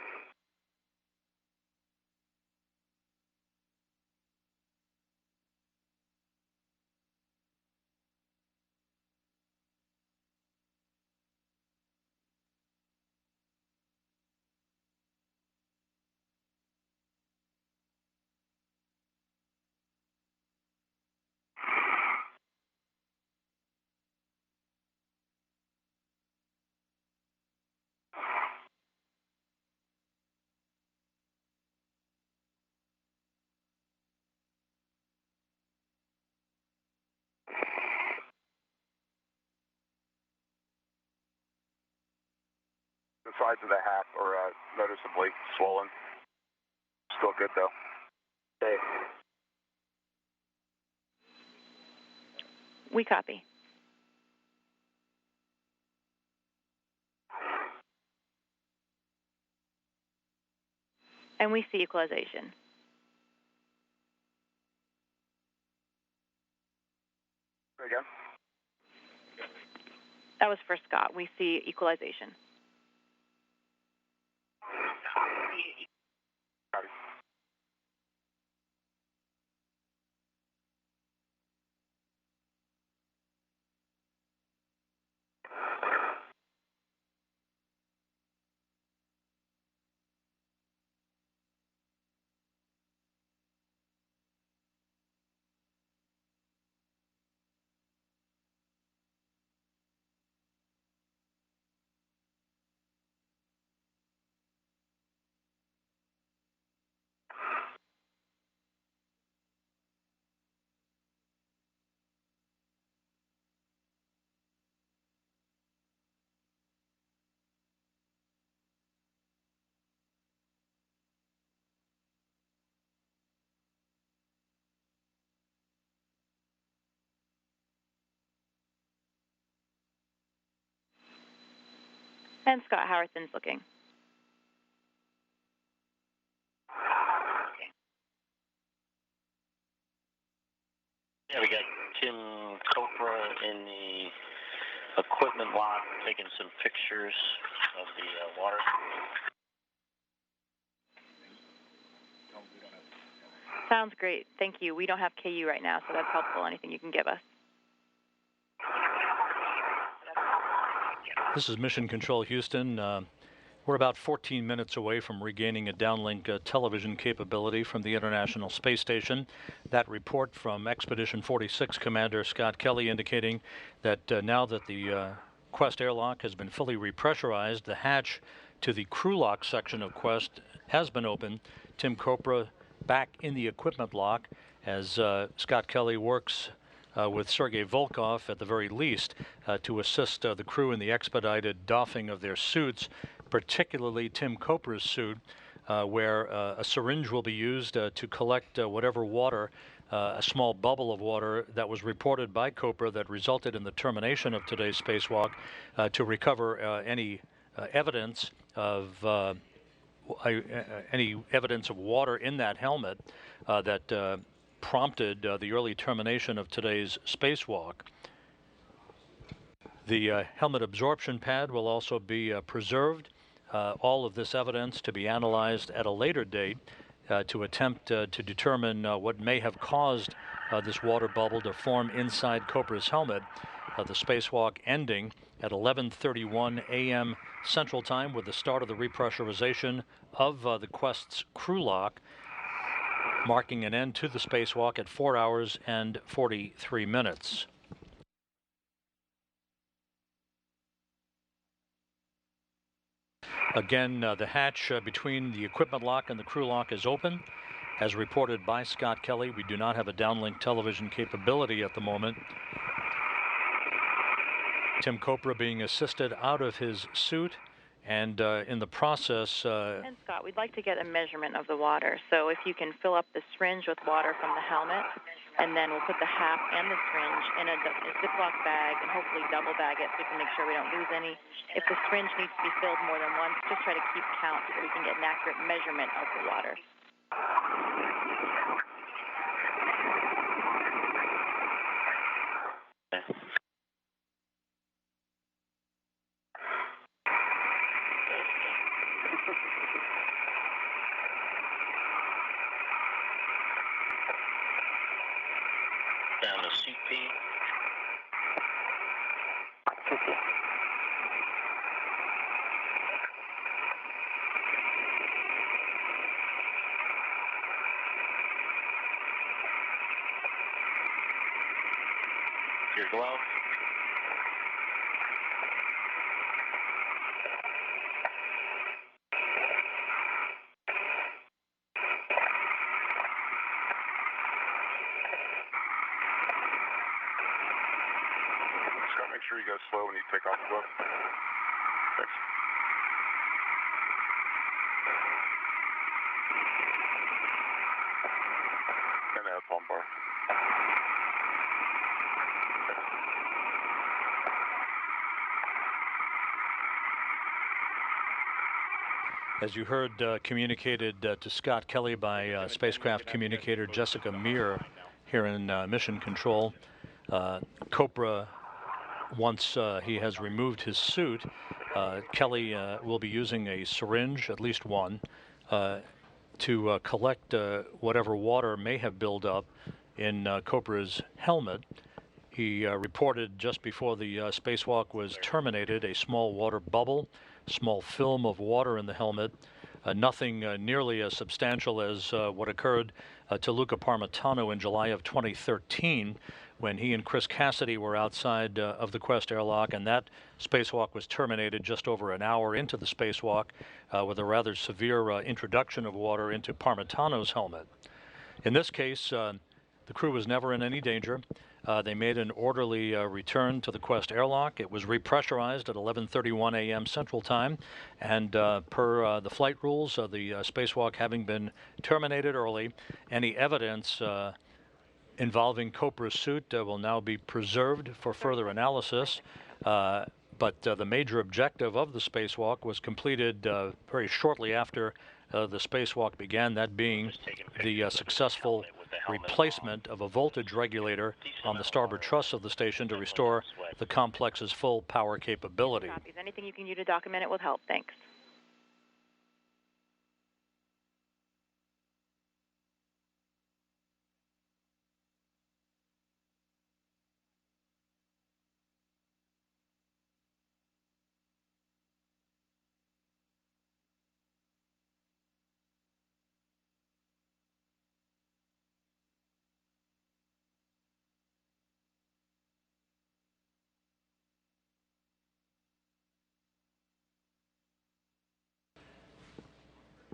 The sides of the hat are noticeably swollen. Still good, though. Okay. We copy. And we see equalization. Again? That was for Scott. We see equalization. And Scott, how are things looking? Yeah, we got Tim Copra in the equipment lock taking some pictures of the water. Sounds great. Thank you. We don't have KU right now, so that's helpful. Anything you can give us. This is Mission Control Houston. We're about 14 minutes away from regaining a downlink television capability from the International Space Station. That report from Expedition 46 Commander Scott Kelly indicating that now that the Quest airlock has been fully repressurized, the hatch to the crew lock section of Quest has been opened. Tim Copra back in the equipment lock as Scott Kelly works with Sergei Volkov at the very least to assist the crew in the expedited doffing of their suits, particularly Tim Copra's suit, where a syringe will be used to collect whatever water, a small bubble of water that was reported by Copra that resulted in the termination of today's spacewalk, to recover any evidence of water in that helmet that prompted the early termination of today's spacewalk. The helmet absorption pad will also be preserved. All of this evidence to be analyzed at a later date to attempt to determine what may have caused this water bubble to form inside Copra's helmet. The spacewalk ending at 11:31 a.m. Central Time with the start of the repressurization of the Quest's crew lock, marking an end to the spacewalk at 4 hours and 43 minutes. Again, the hatch between the equipment lock and the crew lock is open. As reported by Scott Kelly, we do not have a downlink television capability at the moment. Tim Copra being assisted out of his suit, and in the process... And Scott, we'd like to get a measurement of the water. So if you can fill up the syringe with water from the helmet, and then we'll put the half and the syringe in a Ziploc bag and hopefully double bag it so we can make sure we don't lose any. If the syringe needs to be filled more than once, just try to keep count so we can get an accurate measurement of the water. Down to CP. Your glove. Scott, make sure you go slow when you take off the glove. Thanks. And now palm bar. As you heard communicated to Scott Kelly by spacecraft communicator Jessica Meir here in Mission Control, Copra, once he has removed his suit, Kelly will be using a syringe, at least one, to collect whatever water may have built up in Copra's helmet. He reported just before the spacewalk was terminated a small water bubble, small film of water in the helmet, nothing nearly as substantial as what occurred to Luca Parmitano in July of 2013 when he and Chris Cassidy were outside of the Quest airlock, and that spacewalk was terminated just over an hour into the spacewalk with a rather severe introduction of water into Parmitano's helmet. In this case, the crew was never in any danger. They made an orderly return to the Quest airlock. It was repressurized at 11:31 a.m. Central Time, and per the flight rules, the spacewalk having been terminated early, any evidence involving Copra's suit will now be preserved for further analysis. But the major objective of the spacewalk was completed very shortly after the spacewalk began, that being the successful replacement of a voltage regulator on the starboard truss of the station to restore the complex's full power capability. Anything you can do to document it will help. Thanks.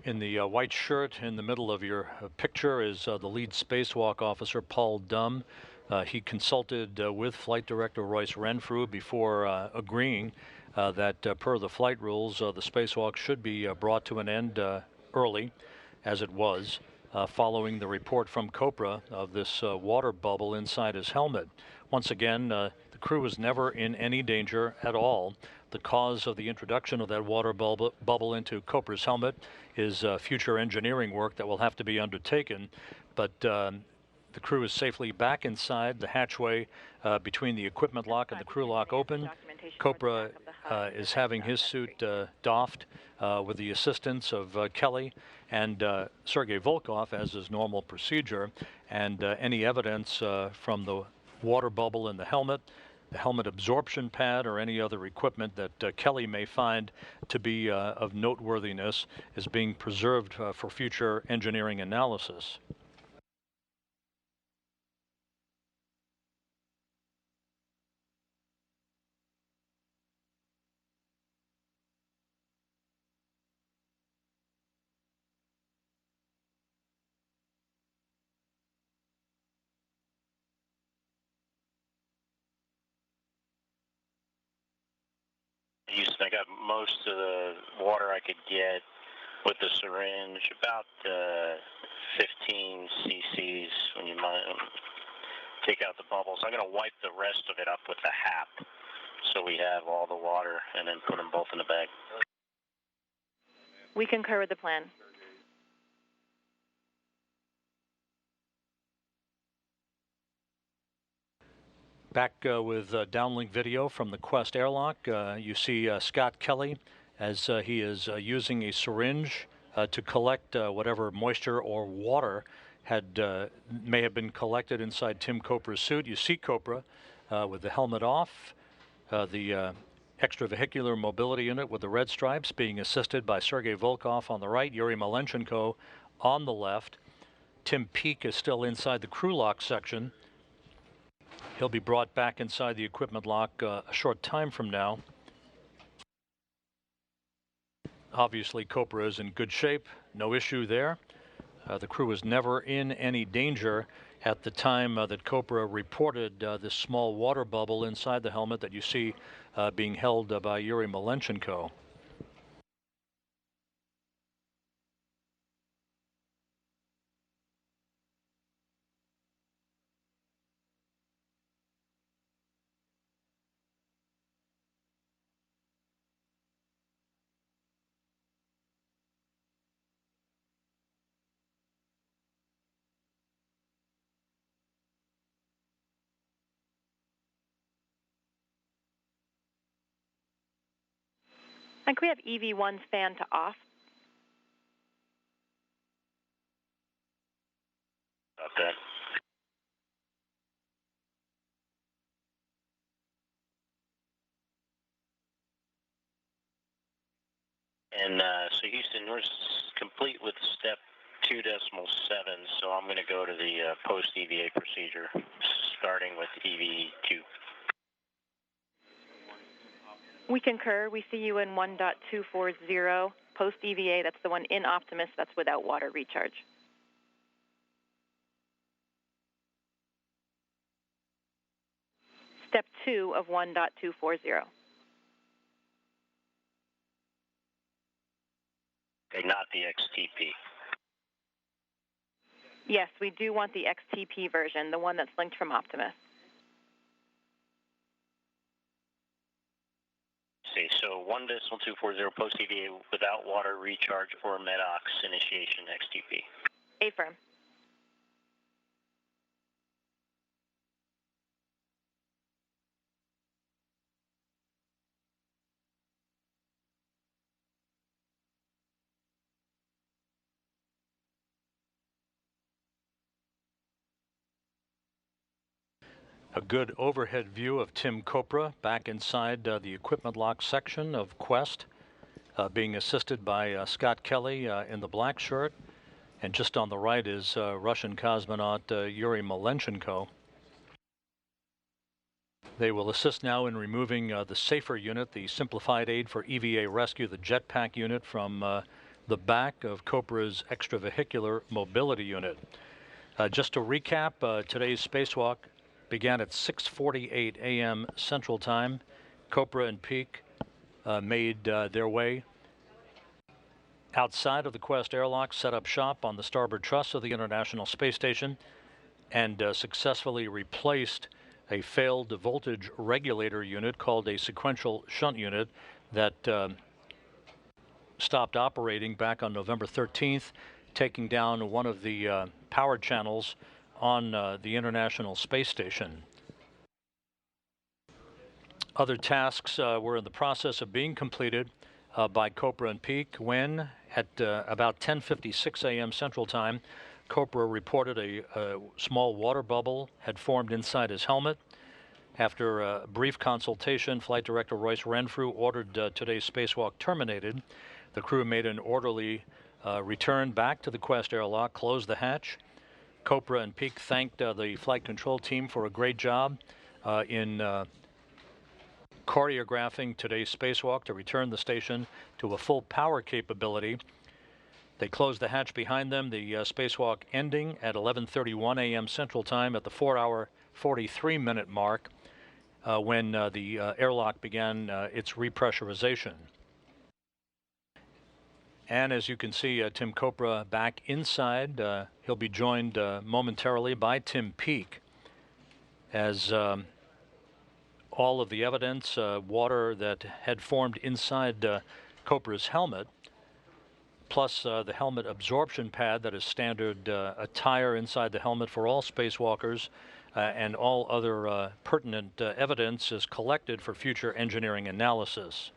In the white shirt in the middle of your picture is the lead spacewalk officer, Paul Dumm. He consulted with Flight Director Royce Renfrew before agreeing that per the flight rules, the spacewalk should be brought to an end early, as it was, following the report from Copra of this water bubble inside his helmet. Once again, the crew was never in any danger at all. The cause of the introduction of that water bubble into Copra's helmet is future engineering work that will have to be undertaken, but the crew is safely back inside. The hatchway between the equipment lock and the crew lock open. Copra is having his suit doffed with the assistance of Kelly and Sergei Volkov, as is normal procedure, and any evidence from the water bubble in the helmet absorption pad, or any other equipment that Kelly may find to be of noteworthiness is being preserved for future engineering analysis. Houston, I got most of the water I could get with the syringe, about 15 cc's when you take out the bubbles. I'm going to wipe the rest of it up with the HAP so we have all the water, and then put them both in the bag. We concur with the plan. Back with downlink video from the Quest airlock. You see Scott Kelly as he is using a syringe to collect whatever moisture or water may have been collected inside Tim Copra's suit. You see Copra with the helmet off, the extravehicular mobility unit with the red stripes being assisted by Sergei Volkov on the right, Yuri Malenchenko on the left. Tim Peake is still inside the crew lock section. He'll be brought back inside the equipment lock a short time from now. Obviously, Copra is in good shape, no issue there. The crew was never in any danger at the time that Copra reported this small water bubble inside the helmet that you see being held by Yuri Malenchenko. And can we have EV1 fan to off? Okay. And so Houston, we're complete with step 2.7, so I'm going to go to the post-EVA procedure, starting with EV2. We concur. We see you in 1.240. Post-EVA, that's the one in Optimus, that's without water recharge. Step 2 of 1.240. Okay, not the XTP. Yes, we do want the XTP version, the one that's linked from Optimus. So 1.240 post-EVA without water recharge or MEDOX initiation XTP. Affirm. A good overhead view of Tim Copra back inside the equipment lock section of Quest, being assisted by Scott Kelly in the black shirt. And just on the right is Russian cosmonaut Yuri Malenchenko. They will assist now in removing the SAFER unit, the Simplified Aid for EVA Rescue, the jetpack unit from the back of Copra's extravehicular mobility unit. Just to recap, today's spacewalk began at 6:48 a.m. Central Time. Copra and Peake made their way outside of the Quest airlock, set up shop on the starboard truss of the International Space Station, and successfully replaced a failed voltage regulator unit called a sequential shunt unit that stopped operating back on November 13th, taking down one of the power channels on the International Space Station. Other tasks were in the process of being completed by Copra and Peake when, at about 10:56 a.m. Central Time, Copra reported a small water bubble had formed inside his helmet. After a brief consultation, Flight Director Royce Renfrew ordered today's spacewalk terminated. The crew made an orderly return back to the Quest airlock, closed the hatch. Copra and Peake thanked the flight control team for a great job in choreographing today's spacewalk to return the station to a full power capability. They closed the hatch behind them, the spacewalk ending at 11:31 a.m. Central Time at the 4-hour, 43-minute mark when the airlock began its repressurization. And as you can see, Tim Copra back inside. He'll be joined momentarily by Tim Peake as all of the evidence, water that had formed inside Copra's helmet, plus the helmet absorption pad that is standard attire inside the helmet for all spacewalkers, and all other pertinent evidence is collected for future engineering analysis.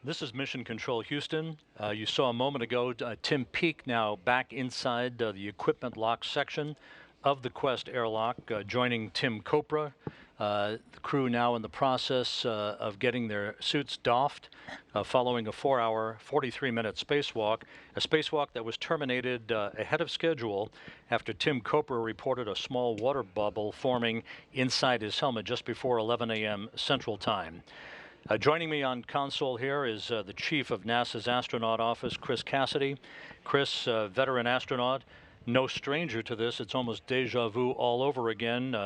This is Mission Control Houston. You saw a moment ago Tim Peake now back inside the equipment lock section of the Quest airlock, joining Tim Copra. The crew now in the process of getting their suits doffed following a 4-hour, 43-minute spacewalk, a spacewalk that was terminated ahead of schedule after Tim Copra reported a small water bubble forming inside his helmet just before 11 a.m. Central Time. Joining me on console here is the chief of NASA's astronaut office, Chris Cassidy. Chris, veteran astronaut, no stranger to this. It's almost deja vu all over again.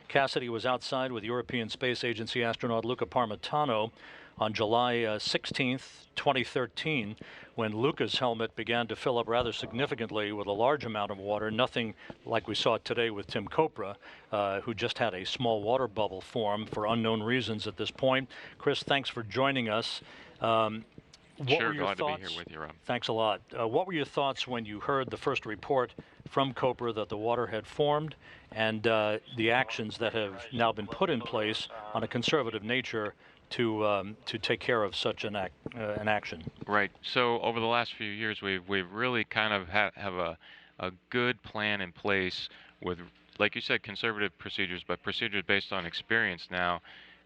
Cassidy was outside with European Space Agency astronaut Luca Parmitano on July 16th, 2013, when Luca's helmet began to fill up rather significantly with a large amount of water, nothing like we saw today with Tim Copra, who just had a small water bubble form for unknown reasons at this point. Chris, thanks for joining us. Sure, glad to be here with you, Rob. Thanks a lot. What were your thoughts when you heard the first report from Copra that the water had formed, and the actions that have now been put in place on a conservative nature to take care of such an action? Right. So over the last few years, we've really kind of have a good plan in place with, like you said, conservative procedures, but procedures based on experience now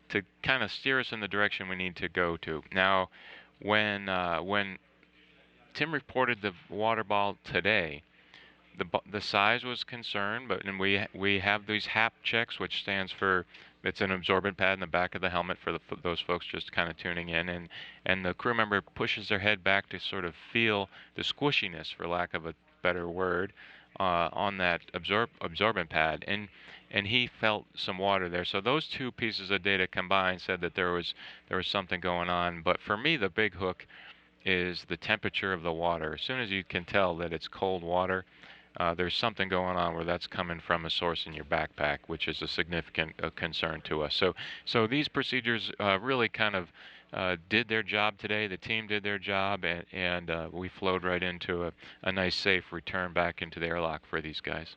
to kind of steer us in the direction we need to go to. Now, when Tim reported the water ball today, the size was concerned, but and we have these HAP checks, which stands for, it's an absorbent pad in the back of the helmet for those folks just kind of tuning in, and the crew member pushes their head back to sort of feel the squishiness, for lack of a better word, on that absorbent pad, and he felt some water there. So those two pieces of data combined said that there was something going on. But for me, the big hook is the temperature of the water. As soon as you can tell that it's cold water, there's something going on where that's coming from a source in your backpack, which is a significant concern to us. So these procedures really kind of did their job today. The team did their job, and we flowed right into a nice, safe return back into the airlock for these guys.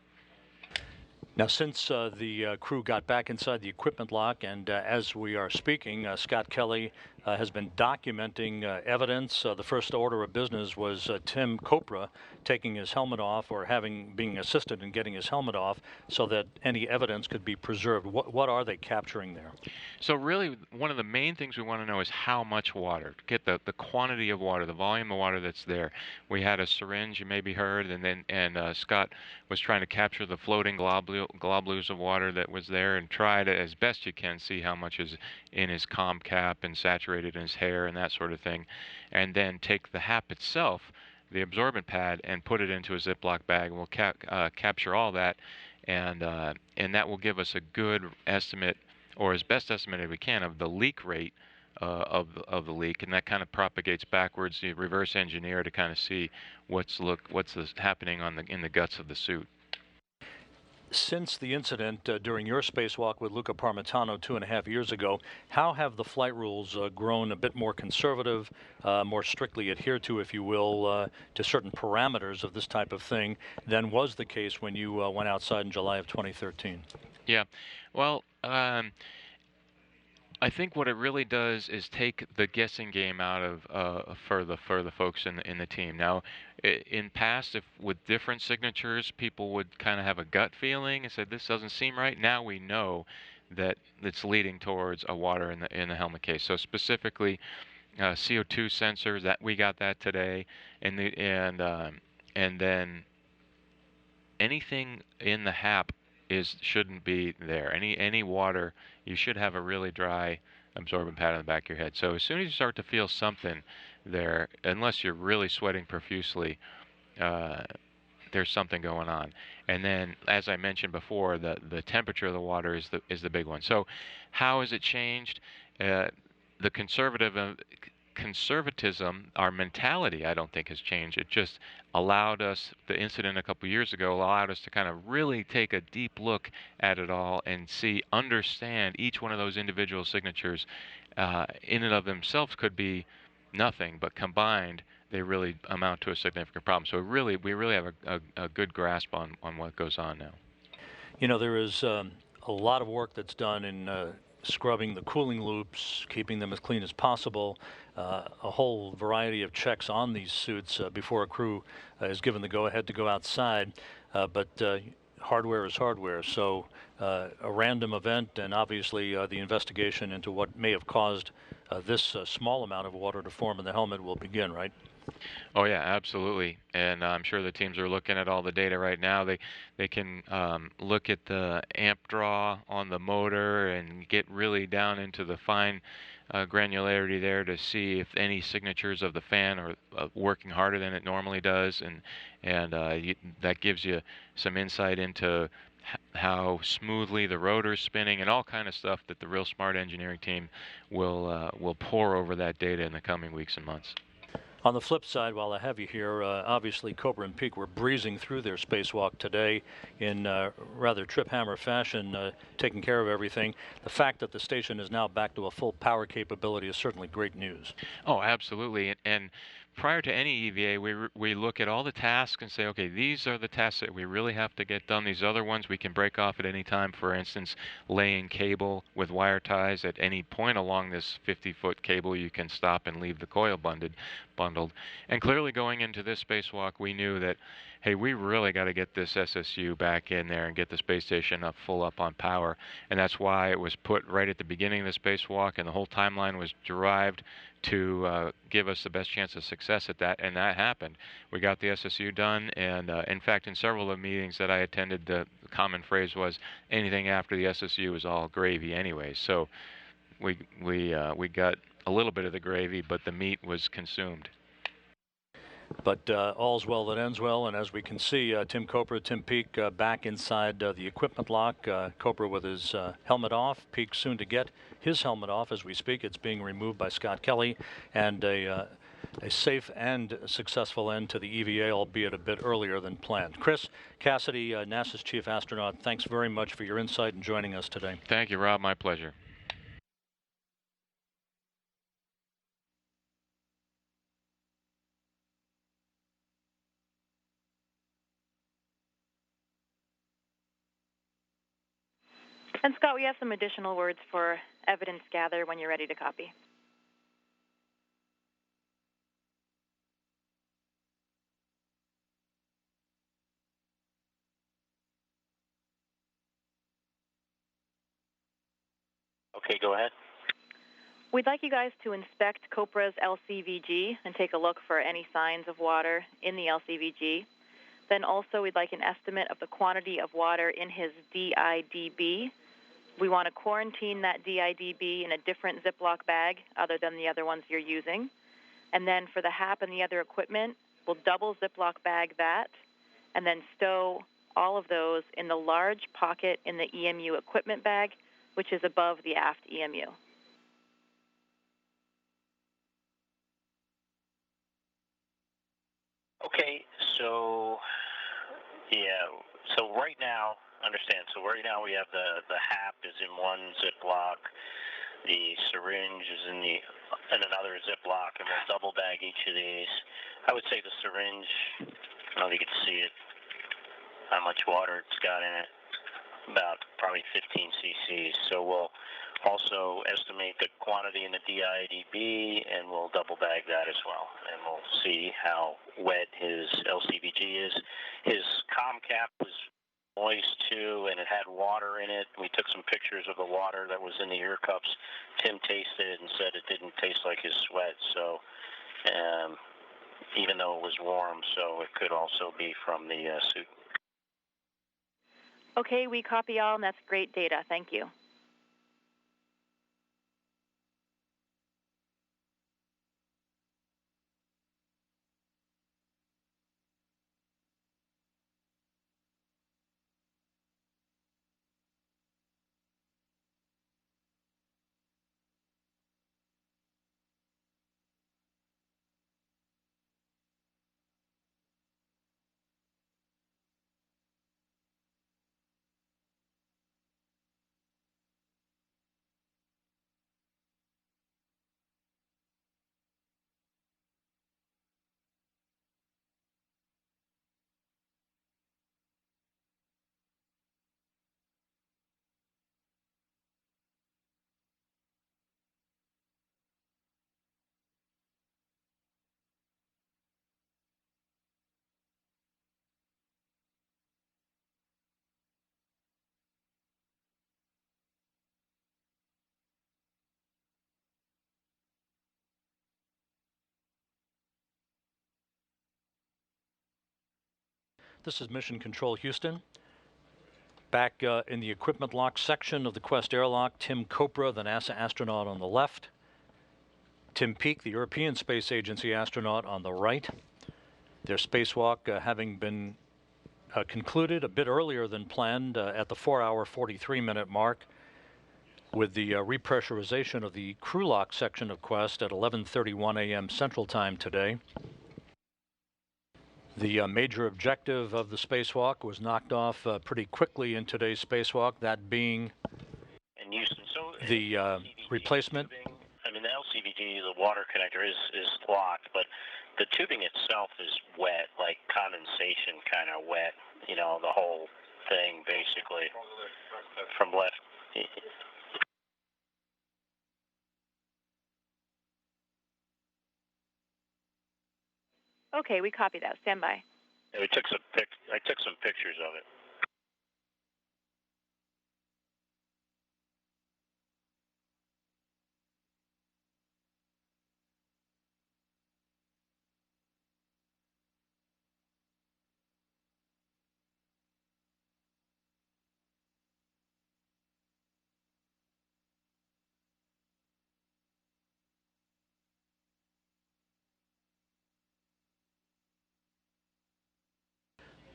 Now, since the crew got back inside the equipment lock, and as we are speaking, Scott Kelly has been documenting evidence. The first order of business was Tim Copra taking his helmet off, or being assisted in getting his helmet off, so that any evidence could be preserved. What are they capturing there? So really, one of the main things we want to know is how much water. Get the quantity of water, the volume of water that's there. We had a syringe, you maybe heard, and Scott was trying to capture the floating globules of water that was there, and try to, as best you can, see how much is in his comm cap and saturated in his hair and that sort of thing, and then take the HAP itself, the absorbent pad, and put it into a Ziploc bag. We'll capture all that, and that will give us a good estimate, or as best estimate as we can, of the leak rate of the leak, and that kind of propagates backwards. You reverse engineer to kind of see what's happening in the guts of the suit. Since the incident during your spacewalk with Luca Parmitano 2.5 years ago, how have the flight rules grown a bit more conservative, more strictly adhered to, if you will, to certain parameters of this type of thing than was the case when you went outside in July of 2013? Yeah, well, I think what it really does is take the guessing game out of for the folks in the team. Now, in past, if with different signatures, people would kind of have a gut feeling and said this doesn't seem right. Now we know that it's leading towards a water in the helmet case. So specifically, CO2 sensors, that we got that today, and then anything in the HAP shouldn't be there. Any water, you should have a really dry absorbent pad on the back of your head. So as soon as you start to feel something there, unless you're really sweating profusely, there's something going on. And then, as I mentioned before, the temperature of the water is the big one. So how has it changed? The conservatism, our mentality, I don't think has changed. It just allowed us, the incident a couple years ago allowed us to kind of really take a deep look at it all and understand each one of those individual signatures in and of themselves could be nothing, but combined they really amount to a significant problem. So we really have a good grasp on what goes on now. You know, there is a lot of work that's done in scrubbing the cooling loops, keeping them as clean as possible, a whole variety of checks on these suits before a crew is given the go-ahead to go outside. But hardware is hardware, so a random event and obviously the investigation into what may have caused this small amount of water to form in the helmet will begin, right? Oh yeah, absolutely. And I'm sure the teams are looking at all the data right now. They can look at the amp draw on the motor and get really down into the fine granularity there to see if any signatures of the fan are working harder than it normally does, and that gives you some insight into how smoothly the rotor's spinning and all kind of stuff that the real smart engineering team will pour over that data in the coming weeks and months. On the flip side, while I have you here, obviously Cobra and Peake were breezing through their spacewalk today in rather trip hammer fashion, taking care of everything. The fact that the station is now back to a full power capability is certainly great news. Oh, absolutely. And prior to any EVA, we look at all the tasks and say, okay, these are the tasks that we really have to get done. These other ones we can break off at any time. For instance, laying cable with wire ties. At any point along this 50-foot cable, you can stop and leave the coil bundled. And clearly going into this spacewalk, we knew that, hey, we really got to get this SSU back in there and get the space station full up on power. And that's why it was put right at the beginning of the spacewalk, and the whole timeline was derived to give us the best chance of success at that, and that happened. We got the SSU done, and in fact, in several of the meetings that I attended, the common phrase was, anything after the SSU is all gravy anyway. So we got a little bit of the gravy, but the meat was consumed. But all's well that ends well, and as we can see, Tim Peake back inside the equipment lock. Copra with his helmet off. Peake soon to get his helmet off as we speak. It's being removed by Scott Kelly, and a safe and successful end to the EVA, albeit a bit earlier than planned. Chris Cassidy, NASA's chief astronaut, thanks very much for your insight and joining us today. Thank you, Rob. My pleasure. And Scott, we have some additional words for evidence gather when you're ready to copy. Okay, go ahead. We'd like you guys to inspect Copra's LCVG and take a look for any signs of water in the LCVG. Then also we'd like an estimate of the quantity of water in his DIDB. We want to quarantine that DIDB in a different Ziploc bag other than the other ones you're using. And then for the HAP and the other equipment, we'll double Ziploc bag that and then stow all of those in the large pocket in the EMU equipment bag, which is above the aft EMU. Okay, so right now, understand, so right now we have the HAP is in one Ziploc, the syringe is in another Ziploc, and we'll double bag each of these. I would say the syringe, I don't know if you can see it, how much water it's got in it, about probably 15 cc's. So we'll also estimate the quantity in the DIDB, and we'll double bag that as well. And we'll see how wet his LCVG is. His comm cap was moist too, and it had water in it. We took some pictures of the water that was in the ear cups. Tim tasted it and said it didn't taste like his sweat, so even though it was warm, so it could also be from the suit. Okay, we copy all, and that's great data. Thank you. This is Mission Control Houston. Back in the equipment lock section of the Quest airlock, Tim Copra, the NASA astronaut, on the left. Tim Peake, the European Space Agency astronaut, on the right. Their spacewalk having been concluded a bit earlier than planned at the 4-hour, 43-minute mark, with the repressurization of the crew lock section of Quest at 11:31 a.m. Central Time today. The major objective of the spacewalk was knocked off pretty quickly in today's spacewalk, that being the replacement. I mean, the LCVG, the water connector is locked, but the tubing itself is wet, like condensation kind of wet, you know, the whole thing basically from left. Okay, we copy that. Stand by. I took some pictures of it.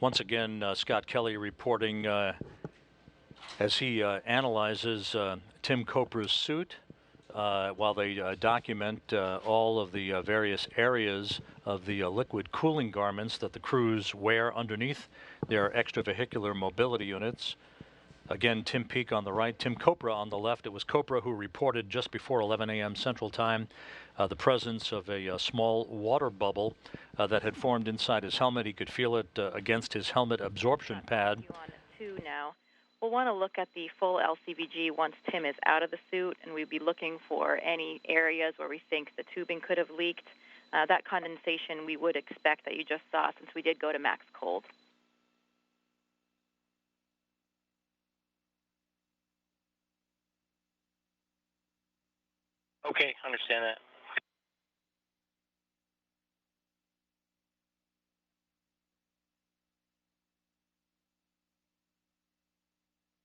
Once again, Scott Kelly reporting as he analyzes Tim Copra's suit while they document all of the various areas of the liquid cooling garments that the crews wear underneath their extravehicular mobility units. Again, Tim Peake on the right, Tim Copra on the left. It was Copra who reported just before 11 a.m. Central Time the presence of a small water bubble that had formed inside his helmet. He could feel it against his helmet absorption pad. On 2 now. We'll want to look at the full LCVG once Tim is out of the suit, and we'd be looking for any areas where we think the tubing could have leaked. That condensation we would expect that you just saw, since we did go to max cold. Okay, understand that.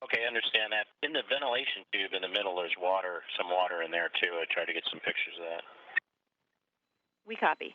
Okay, understand that. In the ventilation tube in the middle, there's water, some water in there too. I tried to get some pictures of that. We copy.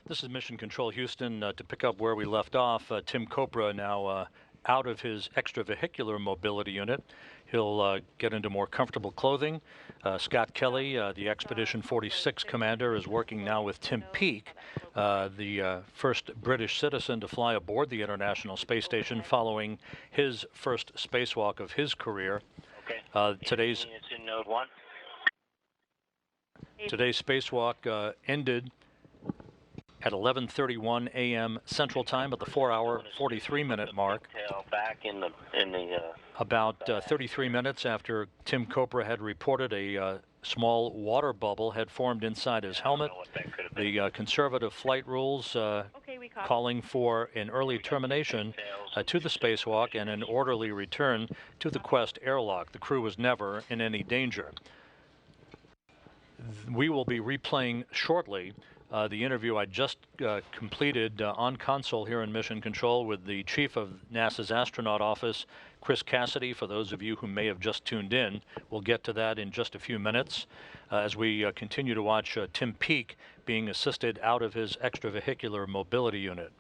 This is Mission Control Houston. To pick up where we left off, Tim Copra now out of his extravehicular mobility unit. He'll get into more comfortable clothing. Scott Kelly, the Expedition 46 commander, is working now with Tim Peake, the first British citizen to fly aboard the International Space Station following his first spacewalk of his career. Today's spacewalk ended at 11:31 a.m. Central Time at the 4-hour 43-minute mark. About 33 minutes after Tim Copra had reported a small water bubble had formed inside his helmet. The conservative flight rules calling for an early termination to the spacewalk and an orderly return to the Quest airlock. The crew was never in any danger. We will be replaying shortly the interview I just completed on console here in Mission Control with the chief of NASA's astronaut office, Chris Cassidy, for those of you who may have just tuned in. We'll get to that in just a few minutes as we continue to watch Tim Peake being assisted out of his extravehicular mobility unit.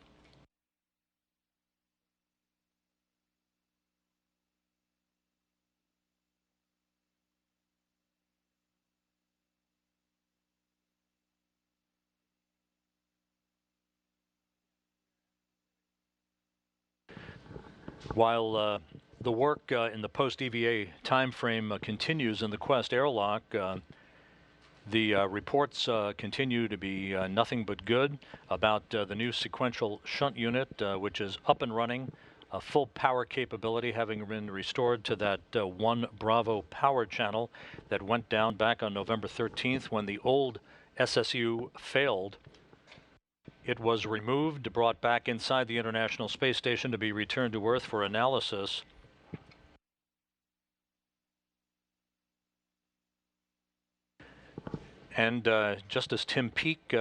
While the work in the post-EVA time frame continues in the Quest airlock, the reports continue to be nothing but good about the new sequential shunt unit, which is up and running, full power capability having been restored to that 1 Bravo power channel that went down back on November 13th when the old SSU failed. It was removed, brought back inside the International Space Station to be returned to Earth for analysis. And just as Tim Peake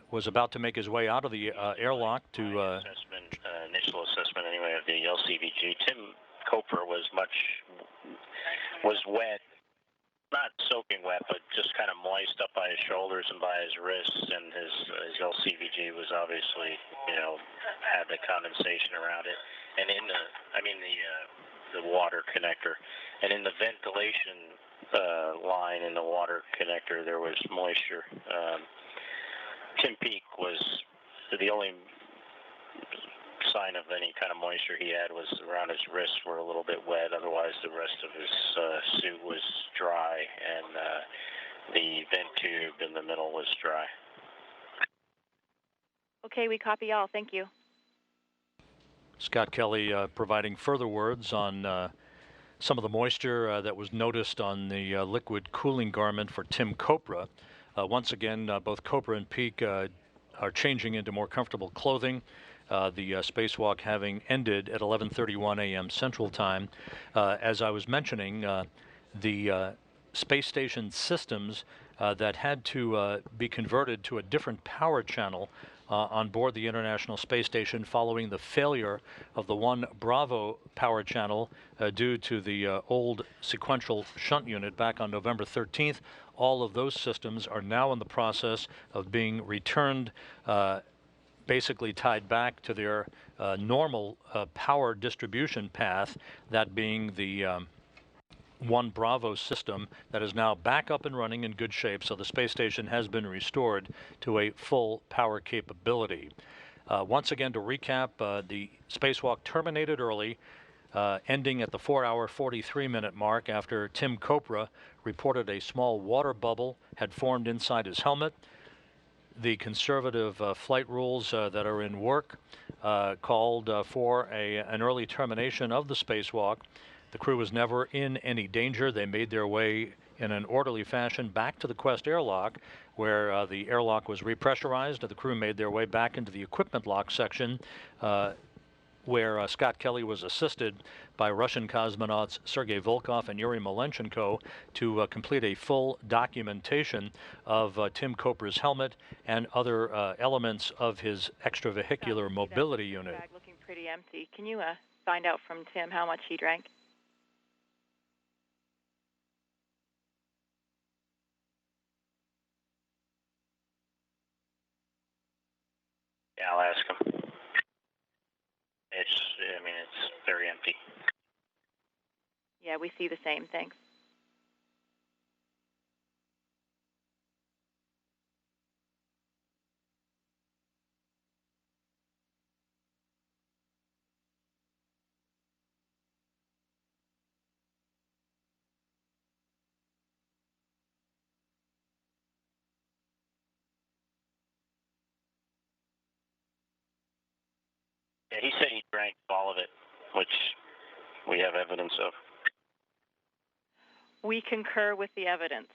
was about to make his way out of the airlock to initial assessment anyway of the LCVG, Tim Copra was wet. Not soaking wet, but just kind of moist up by his shoulders and by his wrists, and his LCVG was obviously, had the condensation around it, and in the water connector, and in the ventilation line in the water connector there was moisture. Tim Peake was the only sign of any kind of moisture he had was around his wrists were a little bit wet. Otherwise, the rest of his suit was dry, and the vent tube in the middle was dry. Okay, we copy all. Thank you. Scott Kelly providing further words on some of the moisture that was noticed on the liquid cooling garment for Tim Copra. Once again, both Copra and Peake are changing into more comfortable clothing. The spacewalk having ended at 11:31 a.m. Central Time. As I was mentioning, the space station systems that had to be converted to a different power channel on board the International Space Station following the failure of the 1 Bravo power channel due to the old sequential shunt unit back on November 13th. All of those systems are now in the process of being returned, basically tied back to their normal power distribution path, that being the 1 Bravo system that is now back up and running in good shape. So the space station has been restored to a full power capability. Once again, to recap, the spacewalk terminated early, ending at the 4-hour 43-minute mark after Tim Copra reported a small water bubble had formed inside his helmet. The conservative flight rules that are in work called for an early termination of the spacewalk. The crew was never in any danger. They made their way in an orderly fashion back to the Quest airlock, where the airlock was repressurized. The crew made their way back into the equipment lock section, where Scott Kelly was assisted by Russian cosmonauts Sergei Volkov and Yuri Malenchenko to complete a full documentation of Tim Copra's helmet and other elements of his extravehicular mobility unit. Bag looking pretty empty. Can you find out from Tim how much he drank? Yeah, I'll ask him. It's very empty. Yeah, we see the same. Thanks. Yeah, he said he drank all of it, which we have evidence of. We concur with the evidence.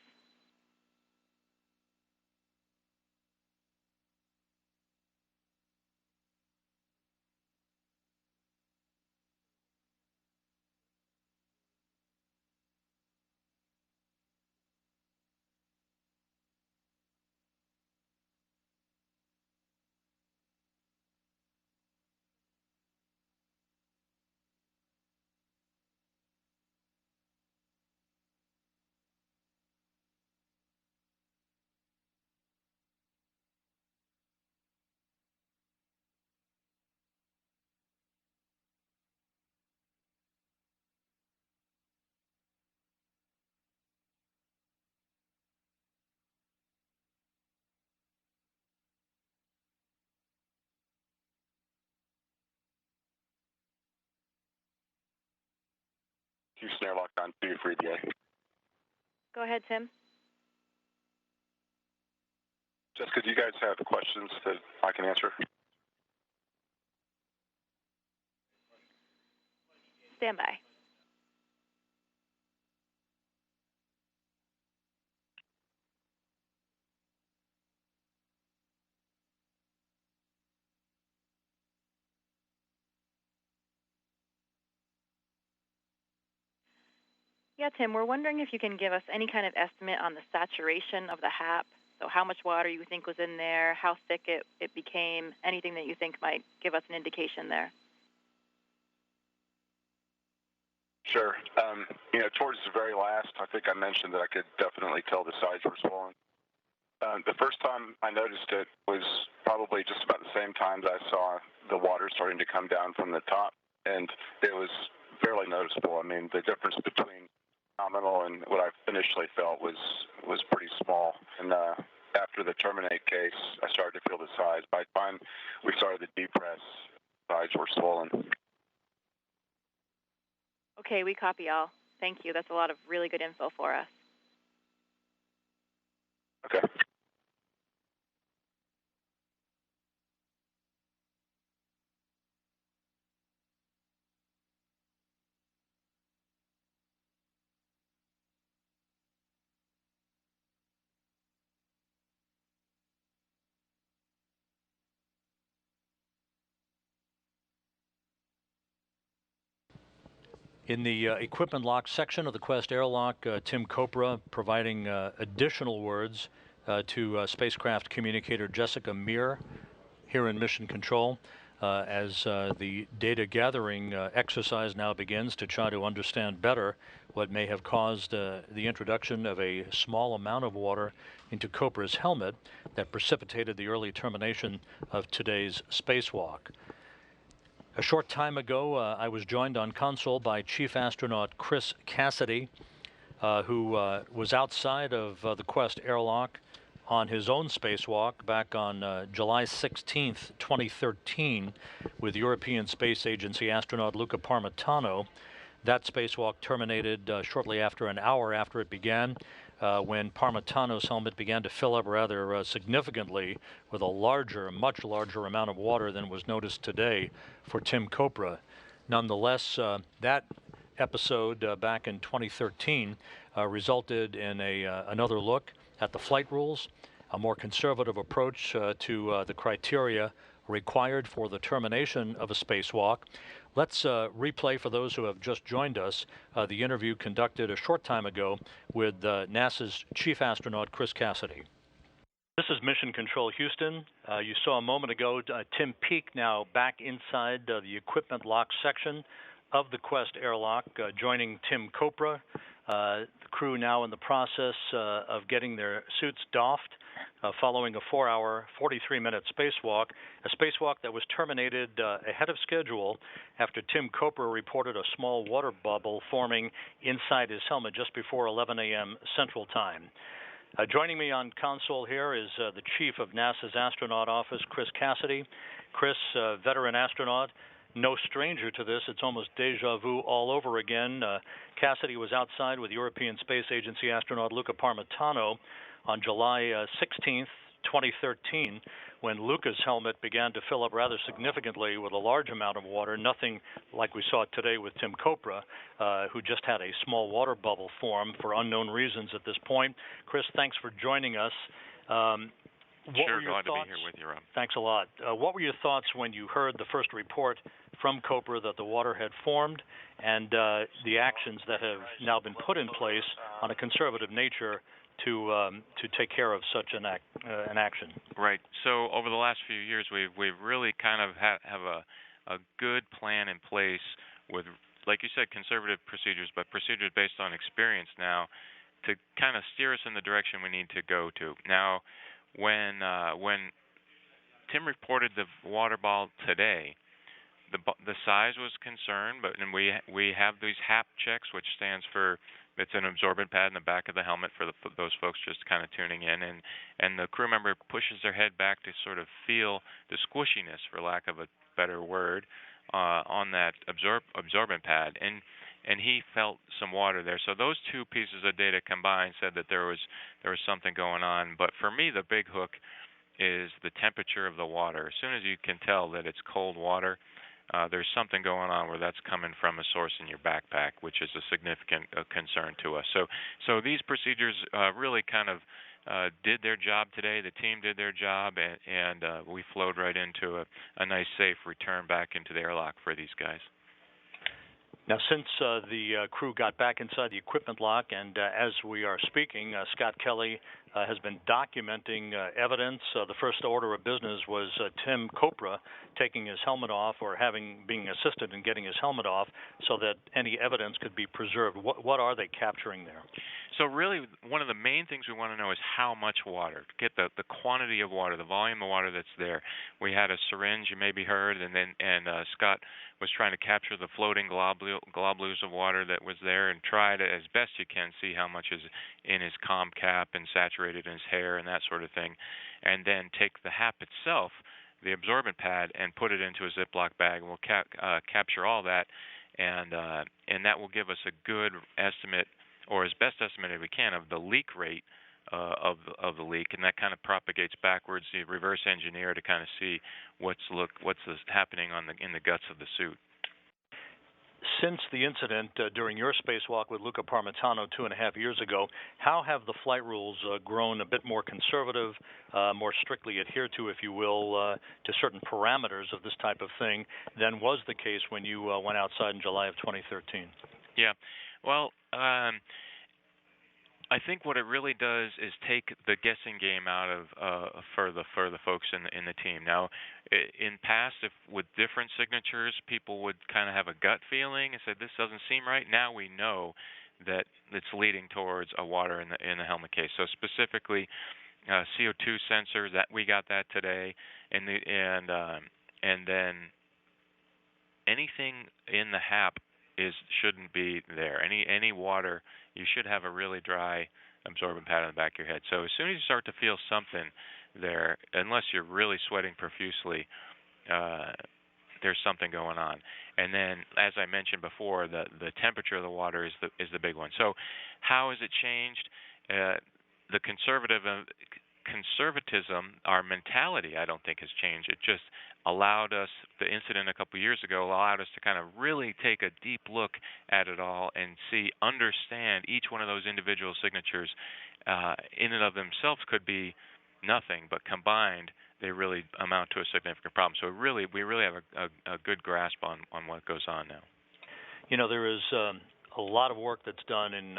Houston airlock on 2 for EVA. Go ahead, Tim. Jessica, do you guys have questions that I can answer? Stand by. Yeah, Tim, we're wondering if you can give us any kind of estimate on the saturation of the HAP. So how much water you think was in there, how thick it became, anything that you think might give us an indication there. Sure. Towards the very last, I think I mentioned that I could definitely tell the sides were swollen. The first time I noticed it was probably just about the same time that I saw the water starting to come down from the top, and it was fairly noticeable. I mean, the difference between nominal and what I initially felt was pretty small. And after the terminate case, I started to feel the sides. By the time we started the depress, sides were swollen. Okay, we copy all. Thank you. That's a lot of really good info for us. Okay. In the equipment lock section of the Quest airlock, Tim Kopra providing additional words to spacecraft communicator Jessica Meir here in Mission Control as the data gathering exercise now begins to try to understand better what may have caused the introduction of a small amount of water into Kopra's helmet that precipitated the early termination of today's spacewalk. A short time ago, I was joined on console by Chief Astronaut Chris Cassidy, who was outside of the Quest airlock on his own spacewalk back on July 16th, 2013, with European Space Agency astronaut Luca Parmitano. That spacewalk terminated shortly after an hour after it began, when Parmitano's helmet began to fill up rather significantly with a much larger amount of water than was noticed today for Tim Kopra. Nonetheless, that episode back in 2013 resulted in another look at the flight rules, a more conservative approach to the criteria required for the termination of a spacewalk. Let's replay for those who have just joined us the interview conducted a short time ago with NASA's Chief Astronaut Chris Cassidy. This is Mission Control Houston. You saw a moment ago Tim Peake now back inside the equipment lock section of the Quest airlock, joining Tim Kopra, The crew now in the process of getting their suits doffed following a 4-hour, 43-minute spacewalk, a spacewalk that was terminated ahead of schedule after Tim Copra reported a small water bubble forming inside his helmet just before 11 a.m. Central Time. Joining me on console here is the chief of NASA's astronaut office, Chris Cassidy. Chris, veteran astronaut, no stranger to this. It's almost deja vu all over again. Cassidy was outside with European Space Agency astronaut Luca Parmitano on July 16th, 2013, when Luca's helmet began to fill up rather significantly with a large amount of water, nothing like we saw today with Tim Copra, who just had a small water bubble form for unknown reasons at this point. Chris, thanks for joining us. Sure, glad to be here with you, Rob. Thanks a lot. What were your thoughts when you heard the first report from Copra that the water had formed, and the actions that have now been put in place on a conservative nature to take care of such an action? Right. So over the last few years, we've really kind of have a good plan in place with, like you said, conservative procedures, but procedures based on experience now to kind of steer us in the direction we need to go to. Now, when Tim reported the water ball today, the size was concerned, and we have these HAP checks, which stands for, it's an absorbent pad in the back of the helmet for those folks just kind of tuning in, and the crew member pushes their head back to sort of feel the squishiness, for lack of a better word, on that absorbent pad, and he felt some water there. So those two pieces of data combined said that there was something going on. But for me, the big hook is the temperature of the water. As soon as you can tell that it's cold water, there's something going on where that's coming from a source in your backpack, which is a significant concern to us. So these procedures really kind of did their job today. The team did their job, and we flowed right into a nice, safe return back into the airlock for these guys. Now, since the crew got back inside the equipment lock, and as we are speaking, Scott Kelly has been documenting evidence. The first order of business was Tim Copra taking his helmet off, or being assisted in getting his helmet off, so that any evidence could be preserved. What are they capturing there? So really, one of the main things we want to know is how much water, get the quantity of water, the volume of water that's there. We had a syringe, you maybe heard, and Scott was trying to capture the floating globules of water that was there, and try to, as best you can, see how much is in his comm cap and saturated in his hair and that sort of thing, and then take the HAP itself, the absorbent pad, and put it into a Ziploc bag. We'll capture all that, and that will give us a good estimate, or as best estimate as we can, of the leak rate of the leak, and that kind of propagates backwards. You reverse engineer to kind of see what's happening in the guts of the suit. Since the incident during your spacewalk with Luca Parmitano 2.5 years ago, how have the flight rules grown a bit more conservative, more strictly adhered to, if you will, to certain parameters of this type of thing than was the case when you went outside in July of 2013? Yeah. Well, I think what it really does is take the guessing game out of for the folks in the team. Now, in past, if with different signatures, people would kind of have a gut feeling and said this doesn't seem right. Now we know that it's leading towards a water in the helmet case. So specifically, CO2 sensor, that we got that today, and then anything in the HAP shouldn't be there. Any water, you should have a really dry absorbent pad on the back of your head. So as soon as you start to feel something there, unless you're really sweating profusely, there's something going on. And then, as I mentioned before, the temperature of the water is the big one. So how has it changed? The conservatism, our mentality, I don't think has changed. It just allowed us, the incident a couple years ago allowed us to kind of really take a deep look at it all and understand each one of those individual signatures in and of themselves could be nothing, but combined they really amount to a significant problem. So we really have a good grasp on what goes on now. You know, there is a lot of work that's done in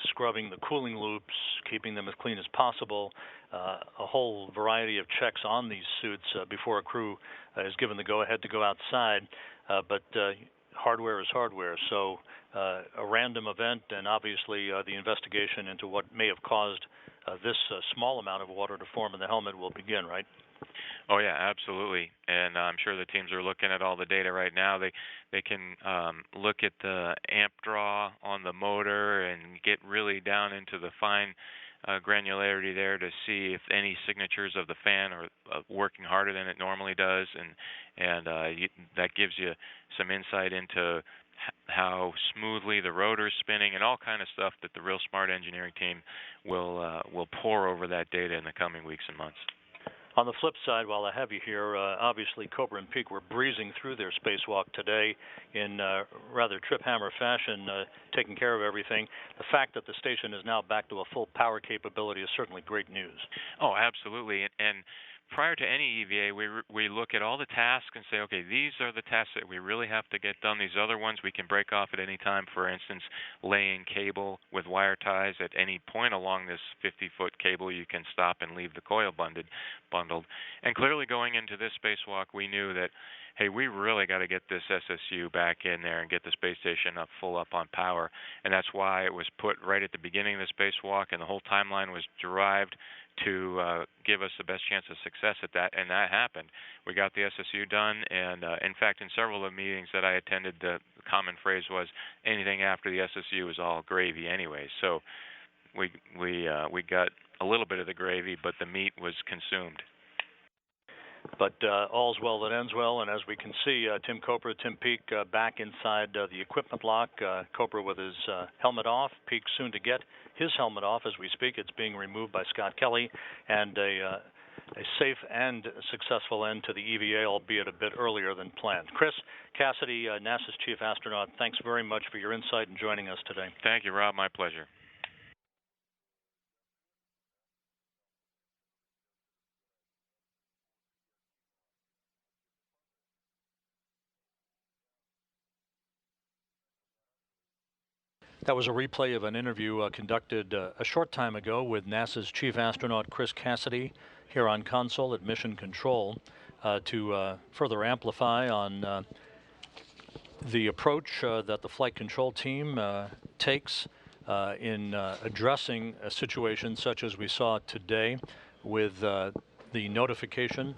scrubbing the cooling loops, keeping them as clean as possible, a whole variety of checks on these suits before a crew is given the go-ahead to go outside. But hardware is hardware. So a random event, and obviously the investigation into what may have caused this small amount of water to form in the helmet will begin, right? Oh yeah, absolutely. And I'm sure the teams are looking at all the data right now. They can look at the amp draw on the motor and get really down into the fine granularity there to see if any signatures of the fan are working harder than it normally does, and that gives you some insight into how smoothly the rotor's spinning and all kind of stuff that the real smart engineering team will pour over that data in the coming weeks and months. On the flip side, while I have you here, obviously Cobra and Peake were breezing through their spacewalk today in rather trip hammer fashion, taking care of everything. The fact that the station is now back to a full power capability is certainly great news. Oh, absolutely. And prior to any EVA, we look at all the tasks and say, okay, these are the tasks that we really have to get done. These other ones we can break off at any time. For instance, laying cable with wire ties at any point along this 50-foot cable, you can stop and leave the coil bundled. And clearly going into this spacewalk, we knew that, hey, we really got to get this SSU back in there and get the space station full up on power. And that's why it was put right at the beginning of the spacewalk, and the whole timeline was derived to give us the best chance of success at that, and that happened. We got the SSU done, and in fact, in several of the meetings that I attended, the common phrase was, anything after the SSU is all gravy anyway. So we got a little bit of the gravy, but the meat was consumed. But all's well that ends well, and as we can see, Tim Peake back inside the equipment lock. Cobra with his helmet off. Peake soon to get his helmet off as we speak. It's being removed by Scott Kelly, and a safe and successful end to the EVA, albeit a bit earlier than planned. Chris Cassidy, NASA's chief astronaut, thanks very much for your insight and joining us today. Thank you, Rob. My pleasure. That was a replay of an interview conducted a short time ago with NASA's chief astronaut Chris Cassidy here on console at Mission Control to further amplify on the approach that the flight control team takes in addressing a situation such as we saw today with the notification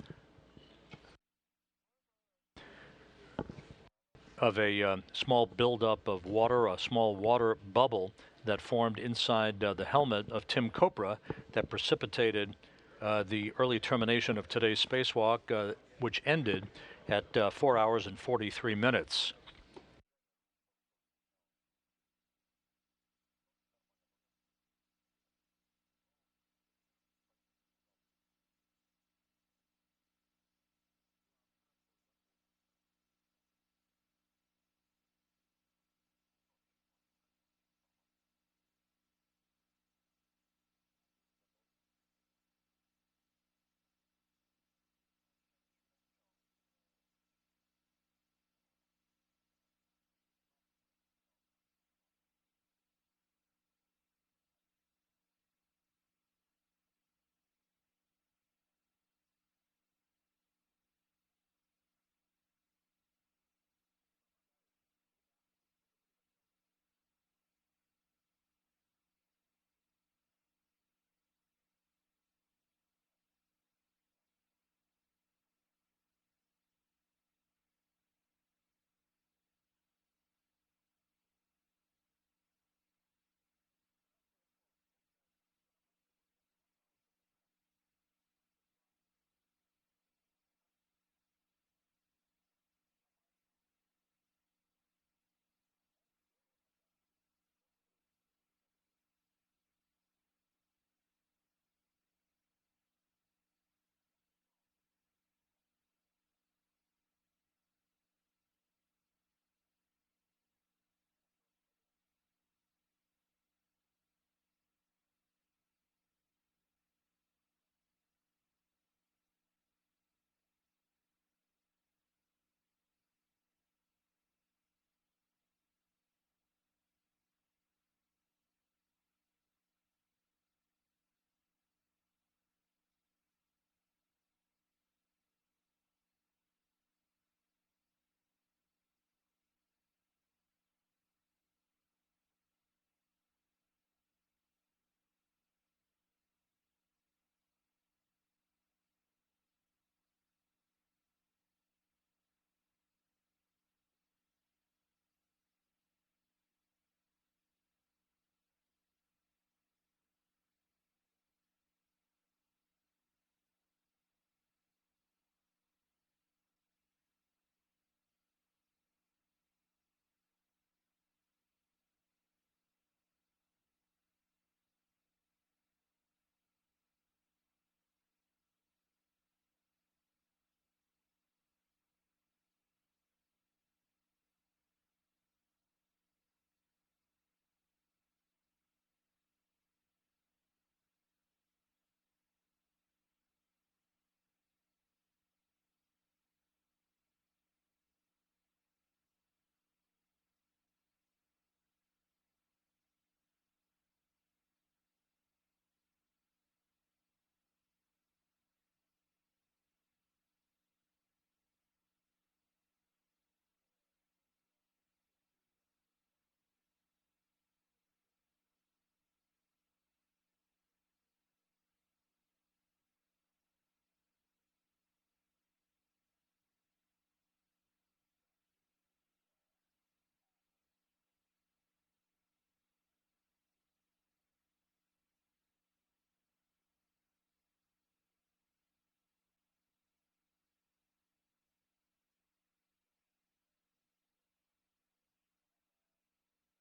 of a small buildup of water, a small water bubble that formed inside the helmet of Tim Copra that precipitated the early termination of today's spacewalk, which ended at 4 hours and 43 minutes.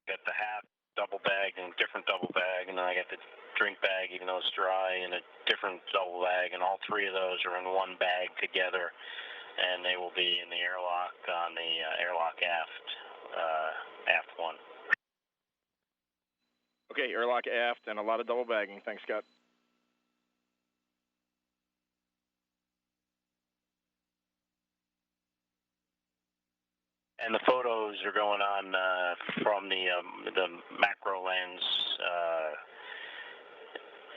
Got the half double bag and different double bag, and then I got the drink bag, even though it's dry, and a different double bag, and all three of those are in one bag together, and they will be in the airlock on the airlock aft one. Okay, airlock aft and a lot of double bagging. Thanks, Scott. And the photos are going on from the macro lens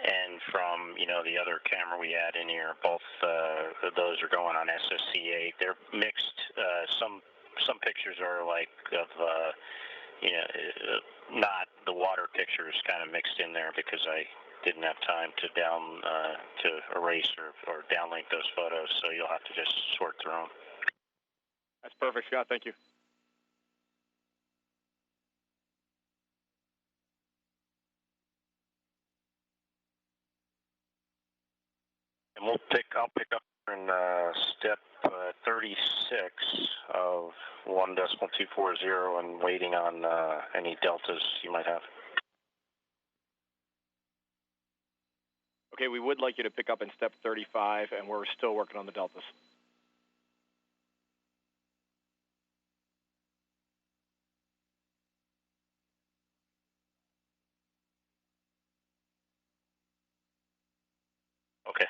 and from the other camera we had in here. Both those are going on SSC8. They're mixed. Some pictures are like of not the water pictures kind of mixed in there because I didn't have time to erase or downlink those photos. So you'll have to just sort through them. That's perfect, Scott. Thank you. And I'll pick up in step 36 of 1.240 and waiting on any deltas you might have. Okay, we would like you to pick up in step 35, and we're still working on the deltas. Okay.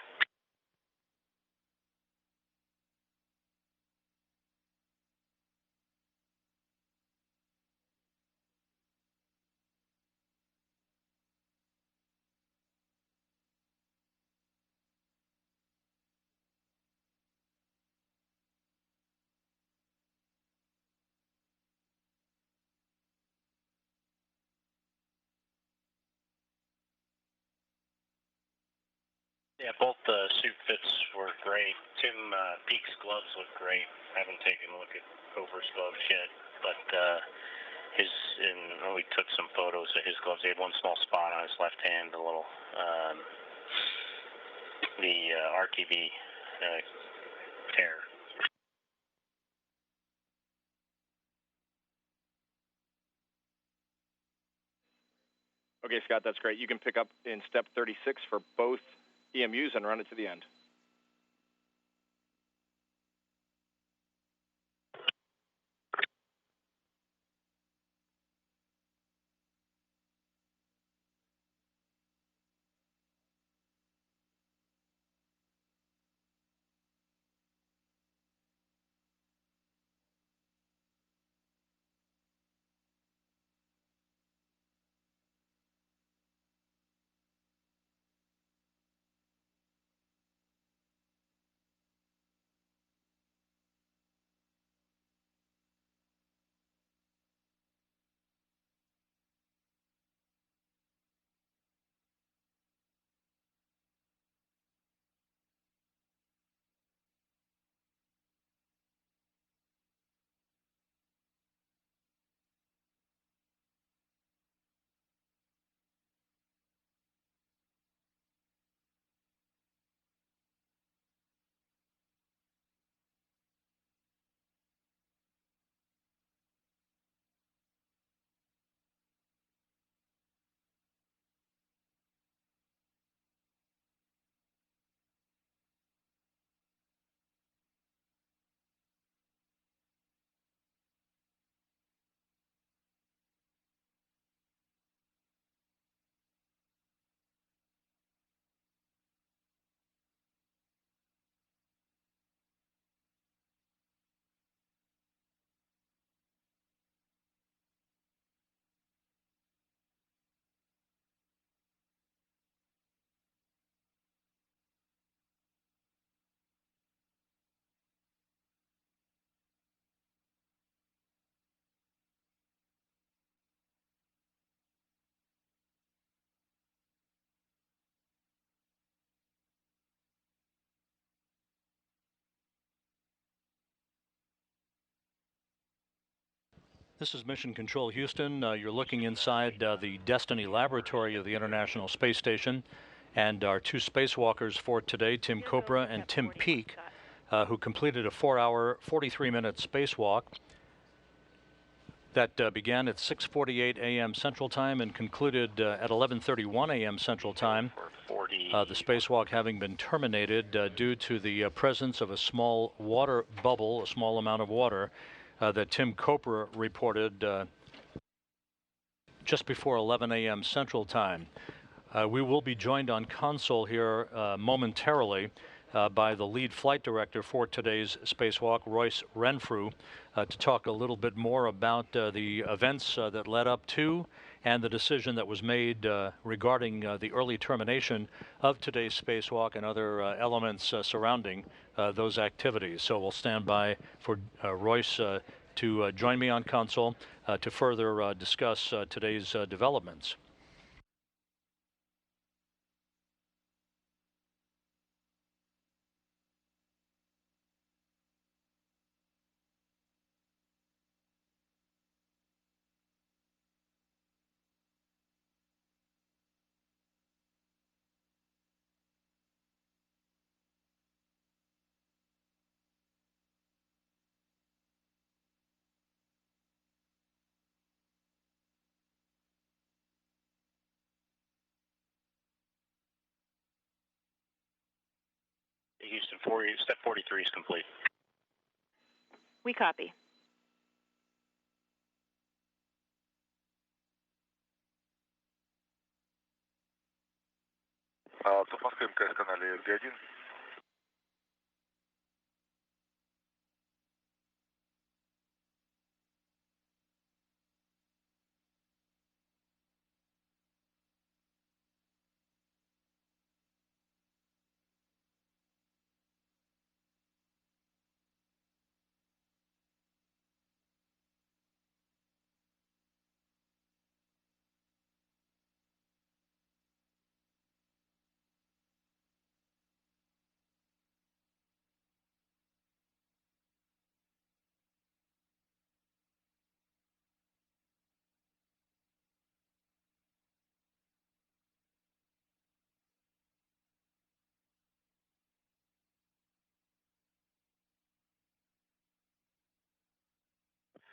Yeah, both the suit fits were great. Tim Peake's gloves look great. I haven't taken a look at Cover's gloves yet, but we took some photos of his gloves. He had one small spot on his left hand, a little the RTV tear. Okay, Scott, that's great. You can pick up in step 36 for both EMUs and run it to the end. This is Mission Control Houston. You're looking inside the Destiny laboratory of the International Space Station, and our two spacewalkers for today, Tim Copra and Tim Peake, who completed a 4-hour, 43-minute spacewalk. that began at 6:48 a.m. Central Time and concluded at 11:31 a.m. Central Time. The spacewalk having been terminated due to the presence of a small water bubble, a small amount of water that Tim Copra reported just before 11 a.m. Central Time. We will be joined on console here momentarily by the lead flight director for today's spacewalk, Royce Renfrew, to talk a little bit more about the events that led up to and the decision that was made regarding the early termination of today's spacewalk and other elements surrounding those activities. So we'll stand by for Royce to join me on console to further discuss today's developments. Houston, step 43 is complete. We copy. Автоматка МКС канале РГ-1.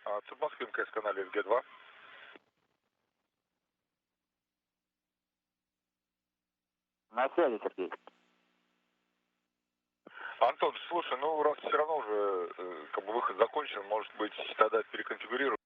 Автоматка МКС канале РГ-2. На связи, Сергей. Антон, слушай, ну раз все равно уже как бы выход закончен, может быть, тогда переконфигурируем.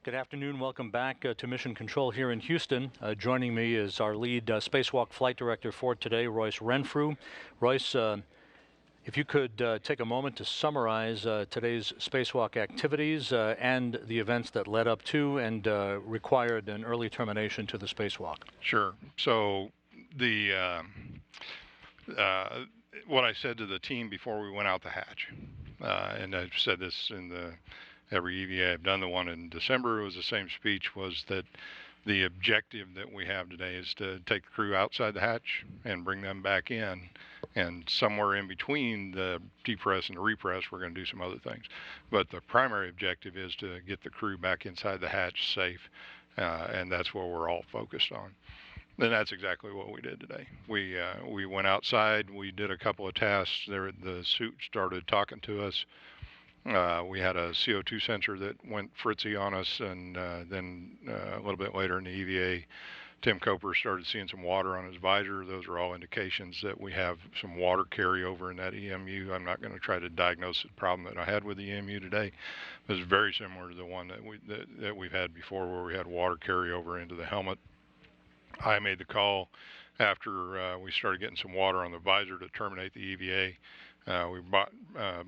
Good afternoon. Welcome back to Mission Control here in Houston. Joining me is our lead spacewalk flight director for today, Royce Renfrew. Royce, if you could take a moment to summarize today's spacewalk activities and the events that led up to and required an early termination to the spacewalk. Sure. So what I said to the team before we went out the hatch, and I've said this in every EVA I've done, the one in December, it was the same speech, was that the objective that we have today is to take the crew outside the hatch and bring them back in. And somewhere in between the depress and the repress, we're going to do some other things. But the primary objective is to get the crew back inside the hatch safe, and that's what we're all focused on. And that's exactly what we did today. We went outside, we did a couple of tasks. The suit started talking to us. We had a CO2 sensor that went fritzy on us, and then a little bit later in the EVA, Tim Coper started seeing some water on his visor. Those are all indications that we have some water carryover in that EMU. I'm not going to try to diagnose the problem that I had with the EMU today. It's very similar to the one that we've had before, where we had water carryover into the helmet. I made the call after we started getting some water on the visor to terminate the EVA. We brought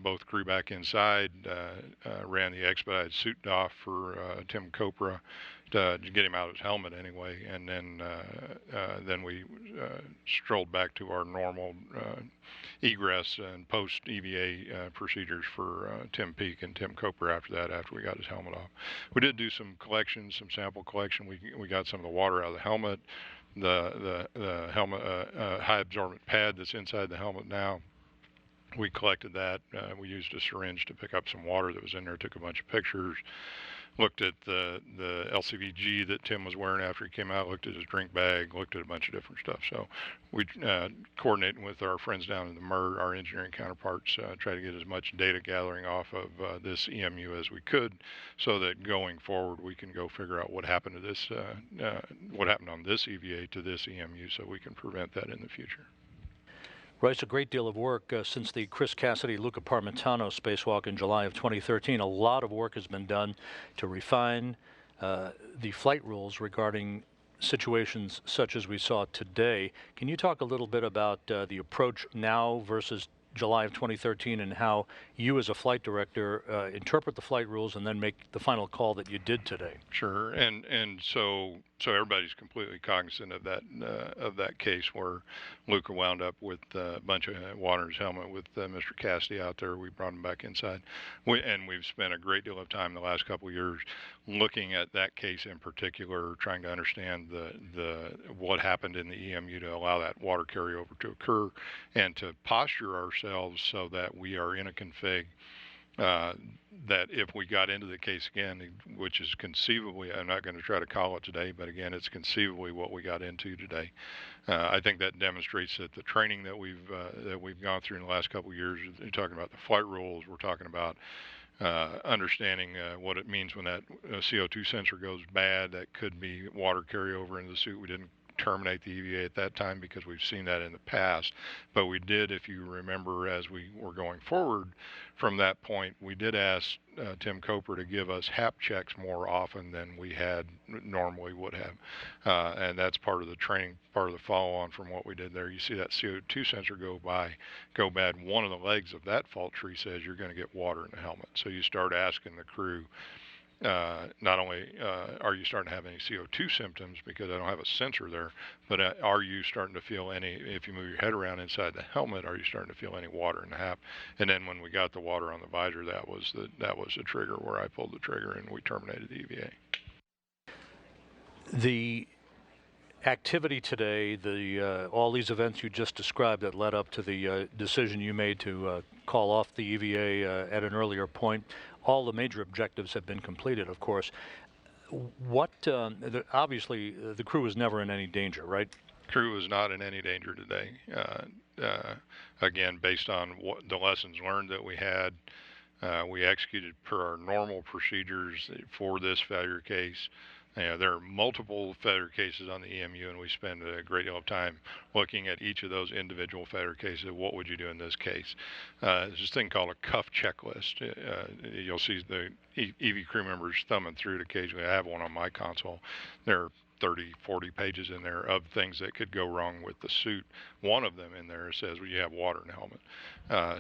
both crew back inside, ran the expedited suit off for Tim Copra to get him out of his helmet anyway, and then we strolled back to our normal egress and post-EVA procedures for Tim Peake and Tim Copra after that, after we got his helmet off. We did do some collection, some sample collection. We got some of the water out of the helmet, the helmet high absorbent pad that's inside the helmet now. We collected that. We used a syringe to pick up some water that was in there, took a bunch of pictures, looked at the LCVG that Tim was wearing after he came out, looked at his drink bag, looked at a bunch of different stuff. So we coordinating with our friends down in the MER, our engineering counterparts, try to get as much data gathering off of this EMU as we could, so that going forward we can go figure out what happened to this, what happened on this EVA to this EMU, so we can prevent that in the future. Royce, a great deal of work since the Chris Cassidy-Luca Parmitano spacewalk in July of 2013. A lot of work has been done to refine the flight rules regarding situations such as we saw today. Can you talk a little bit about the approach now versus July of 2013, and how you as a flight director interpret the flight rules and then make the final call that you did today? Sure, and so everybody's completely cognizant of that case where Luca wound up with a bunch of water in his helmet with Mr. Cassidy out there. We brought him back inside, and we've spent a great deal of time the last couple of years looking at that case in particular, trying to understand what happened in the EMU to allow that water carryover to occur, and to posture ourselves so that we are in a config that if we got into the case again, which is conceivably, I'm not going to try to call it today, but again, it's conceivably what we got into today. I think that demonstrates that the training that we've gone through in the last couple of years, you're talking about the flight rules, we're talking about understanding what it means when that CO2 sensor goes bad. That could be water carryover into the suit. We didn't terminate the EVA at that time because we've seen that in the past, but we did, if you remember, as we were going forward from that point, we did ask Tim Coper to give us HAP checks more often than we had normally would have, and that's part of the training, part of the follow-on from what we did there. You see that CO2 sensor go bad, one of the legs of that fault tree says you're going to get water in the helmet, so you start asking the crew, not only are you starting to have any CO2 symptoms because I don't have a sensor there, but are you starting to feel any, if you move your head around inside the helmet, are you starting to feel any water in the HAP? And then when we got the water on the visor, that was the trigger where I pulled the trigger and we terminated the EVA. The activity today, all these events you just described that led up to the decision you made to call off the EVA at an earlier point, all the major objectives have been completed, of course. Obviously, the crew was never in any danger, right? Crew was not in any danger today. Again, based on the lessons learned that we had, we executed per our normal procedures for this failure case, There are multiple feather cases on the EMU, and we spend a great deal of time looking at each of those individual feather cases. What would you do in this case? There's this thing called a cuff checklist. You'll see the EV crew members thumbing through it occasionally. I have one on my console. There are 30, 40 pages in there of things that could go wrong with the suit. One of them in there says, well, you have water in the helmet.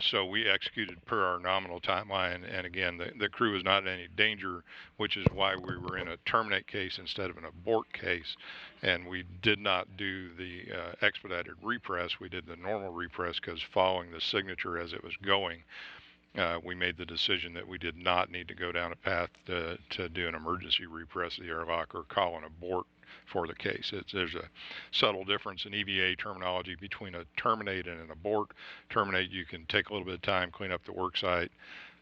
So we executed per our nominal timeline, and again, the crew is not in any danger, which is why we were in a terminate case instead of an abort case, and we did not do the expedited repress. We did the normal repress because following the signature as it was going, we made the decision that we did not need to go down a path to do an emergency repress of the airlock or call an abort for the case. There's a subtle difference in EVA terminology between a terminate and an abort. Terminate, you can take a little bit of time, clean up the worksite,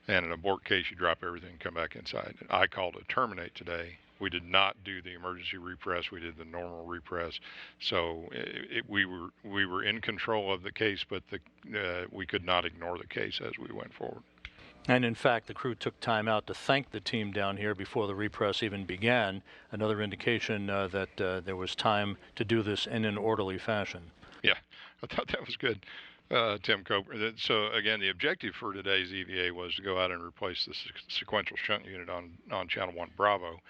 and an abort case, you drop everything and come back inside. I called it terminate today. We did not do the emergency repress. We did the normal repress. So we were in control of the case, but we could not ignore the case as we went forward. And in fact, the crew took time out to thank the team down here before the repress even began, another indication that there was time to do this in an orderly fashion. Yeah, I thought that was good, Tim Coper. So again, the objective for today's EVA was to go out and replace the sequential shunt unit on Channel 1 Bravo.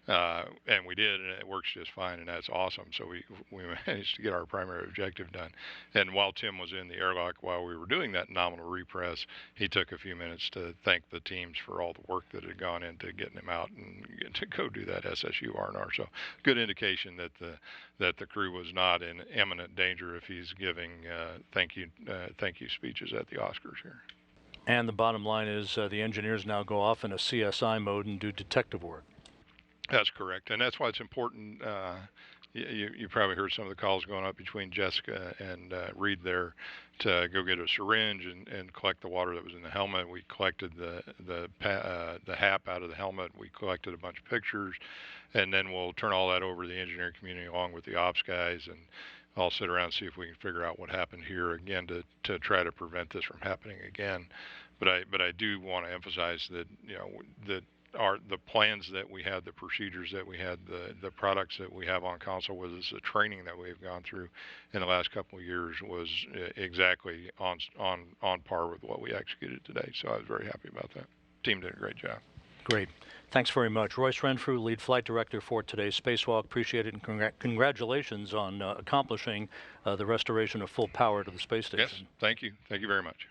And we did, and it works just fine, and that's awesome. So we managed to get our primary objective done. And while Tim was in the airlock, while we were doing that nominal repress, he took a few minutes to thank the teams for all the work that had gone into getting him out and to go do that SSU R&R. So good indication that the crew was not in imminent danger if he's giving thank you speeches at the Oscars here. And the bottom line is the engineers now go off in a CSI mode and do detective work. That's correct, and that's why it's important. You probably heard some of the calls going up between Jessica and Reed there to go get a syringe and collect the water that was in the helmet. We collected the HAP out of the helmet. We collected a bunch of pictures, and then we'll turn all that over to the engineering community along with the ops guys, and I'll sit around and see if we can figure out what happened here again to try to prevent this from happening again. But I do want to emphasize that that the plans that we had, the procedures that we had, the products that we have on console with us, the training that we've gone through in the last couple of years was exactly on par with what we executed today. So I was very happy about that. Team did a great job. Great. Thanks very much. Royce Renfrew, lead flight director for today's spacewalk. Appreciate it, and congratulations on accomplishing the restoration of full power to the space station. Yes, thank you. Thank you very much.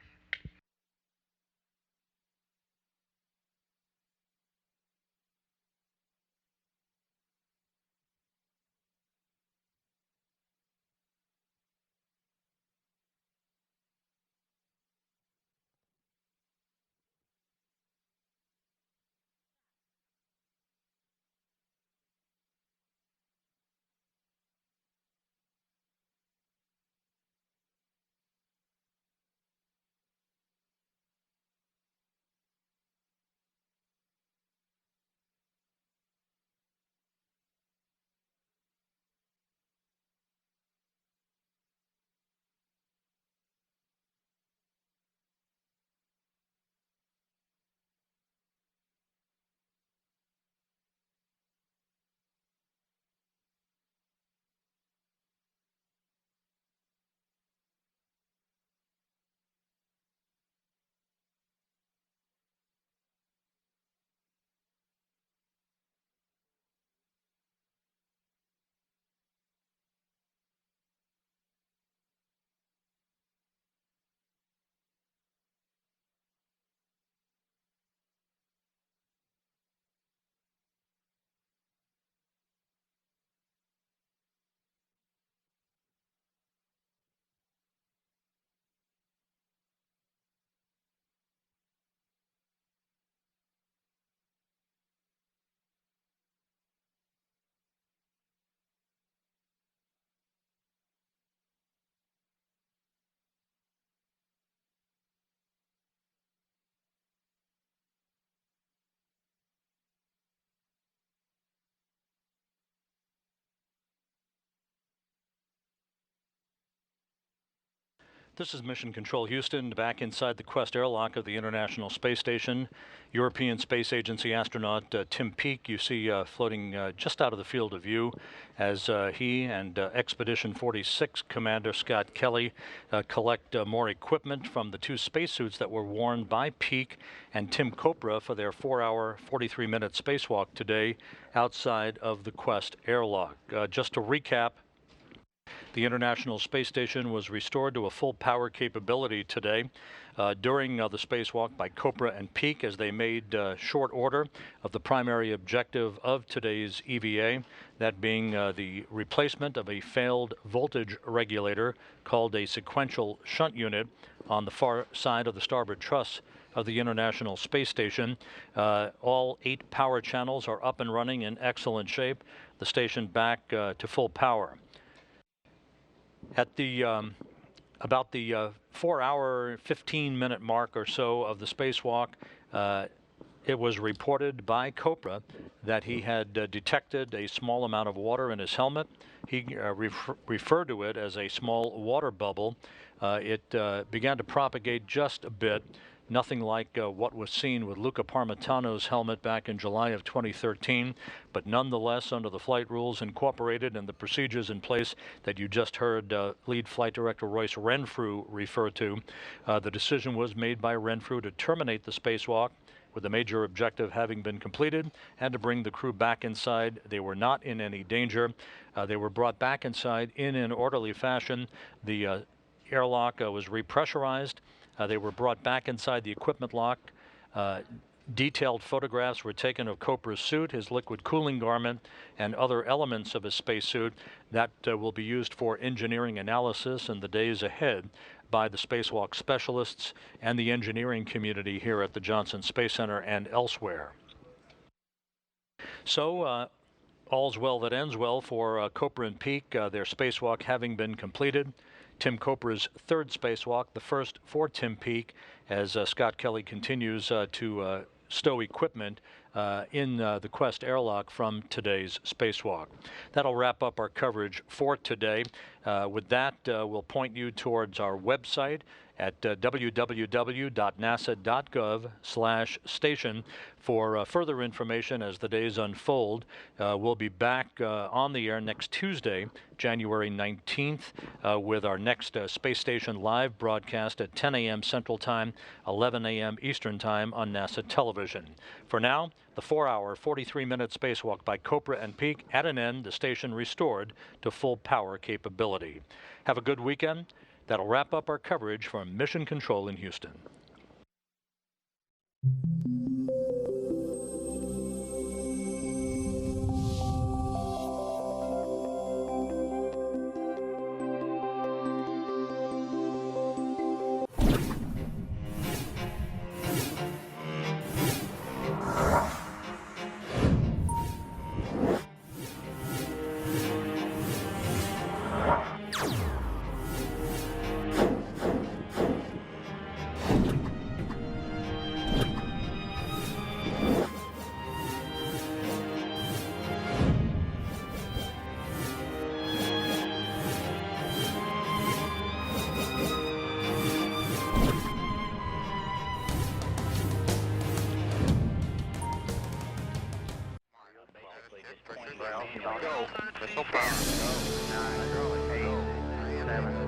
This is Mission Control Houston, back inside the Quest airlock of the International Space Station. European Space Agency astronaut Tim Peake, you see floating just out of the field of view as he and Expedition 46 Commander Scott Kelly collect more equipment from the two spacesuits that were worn by Peake and Tim Kopra for their 4-hour, 43-minute spacewalk today outside of the Quest airlock. Just to recap, the International Space Station was restored to a full power capability today during the spacewalk by Kopra and Peake as they made short order of the primary objective of today's EVA, that being the replacement of a failed voltage regulator called a sequential shunt unit on the far side of the starboard truss of the International Space Station. All 8 power channels are up and running in excellent shape. The station back to full power. At the about the 4-hour, 15-minute mark or so of the spacewalk, it was reported by Kopra that he had detected a small amount of water in his helmet. He referred to it as a small water bubble. It began to propagate just a bit. Nothing like what was seen with Luca Parmitano's helmet back in July of 2013, but nonetheless, under the flight rules incorporated and the procedures in place that you just heard Lead Flight Director Royce Renfrew refer to, the decision was made by Renfrew to terminate the spacewalk, with the major objective having been completed, and to bring the crew back inside. They were not in any danger. They were brought back inside in an orderly fashion. The airlock was repressurized. They were brought back inside the equipment lock. Detailed photographs were taken of Kopra's suit, his liquid cooling garment, and other elements of his spacesuit that will be used for engineering analysis in the days ahead by the spacewalk specialists and the engineering community here at the Johnson Space Center and elsewhere. So, all's well that ends well for Kopra and Peake, their spacewalk having been completed. Tim Kopra's third spacewalk, the first for Tim Peake, as Scott Kelly continues to stow equipment in the Quest airlock from today's spacewalk. That'll wrap up our coverage for today. With that, we'll point you towards our website at www.nasa.gov/station for further information as the days unfold. We'll be back on the air next Tuesday, January 19th, with our next Space Station live broadcast at 10 a.m. Central Time, 11 a.m. Eastern Time on NASA television. For now, the 4-hour, 43-minute spacewalk by Kopra and Peake at an end, the station restored to full power capability. Have a good weekend. That'll wrap up our coverage from Mission Control in Houston. Go. Missile power. Go. 9, 8, 7.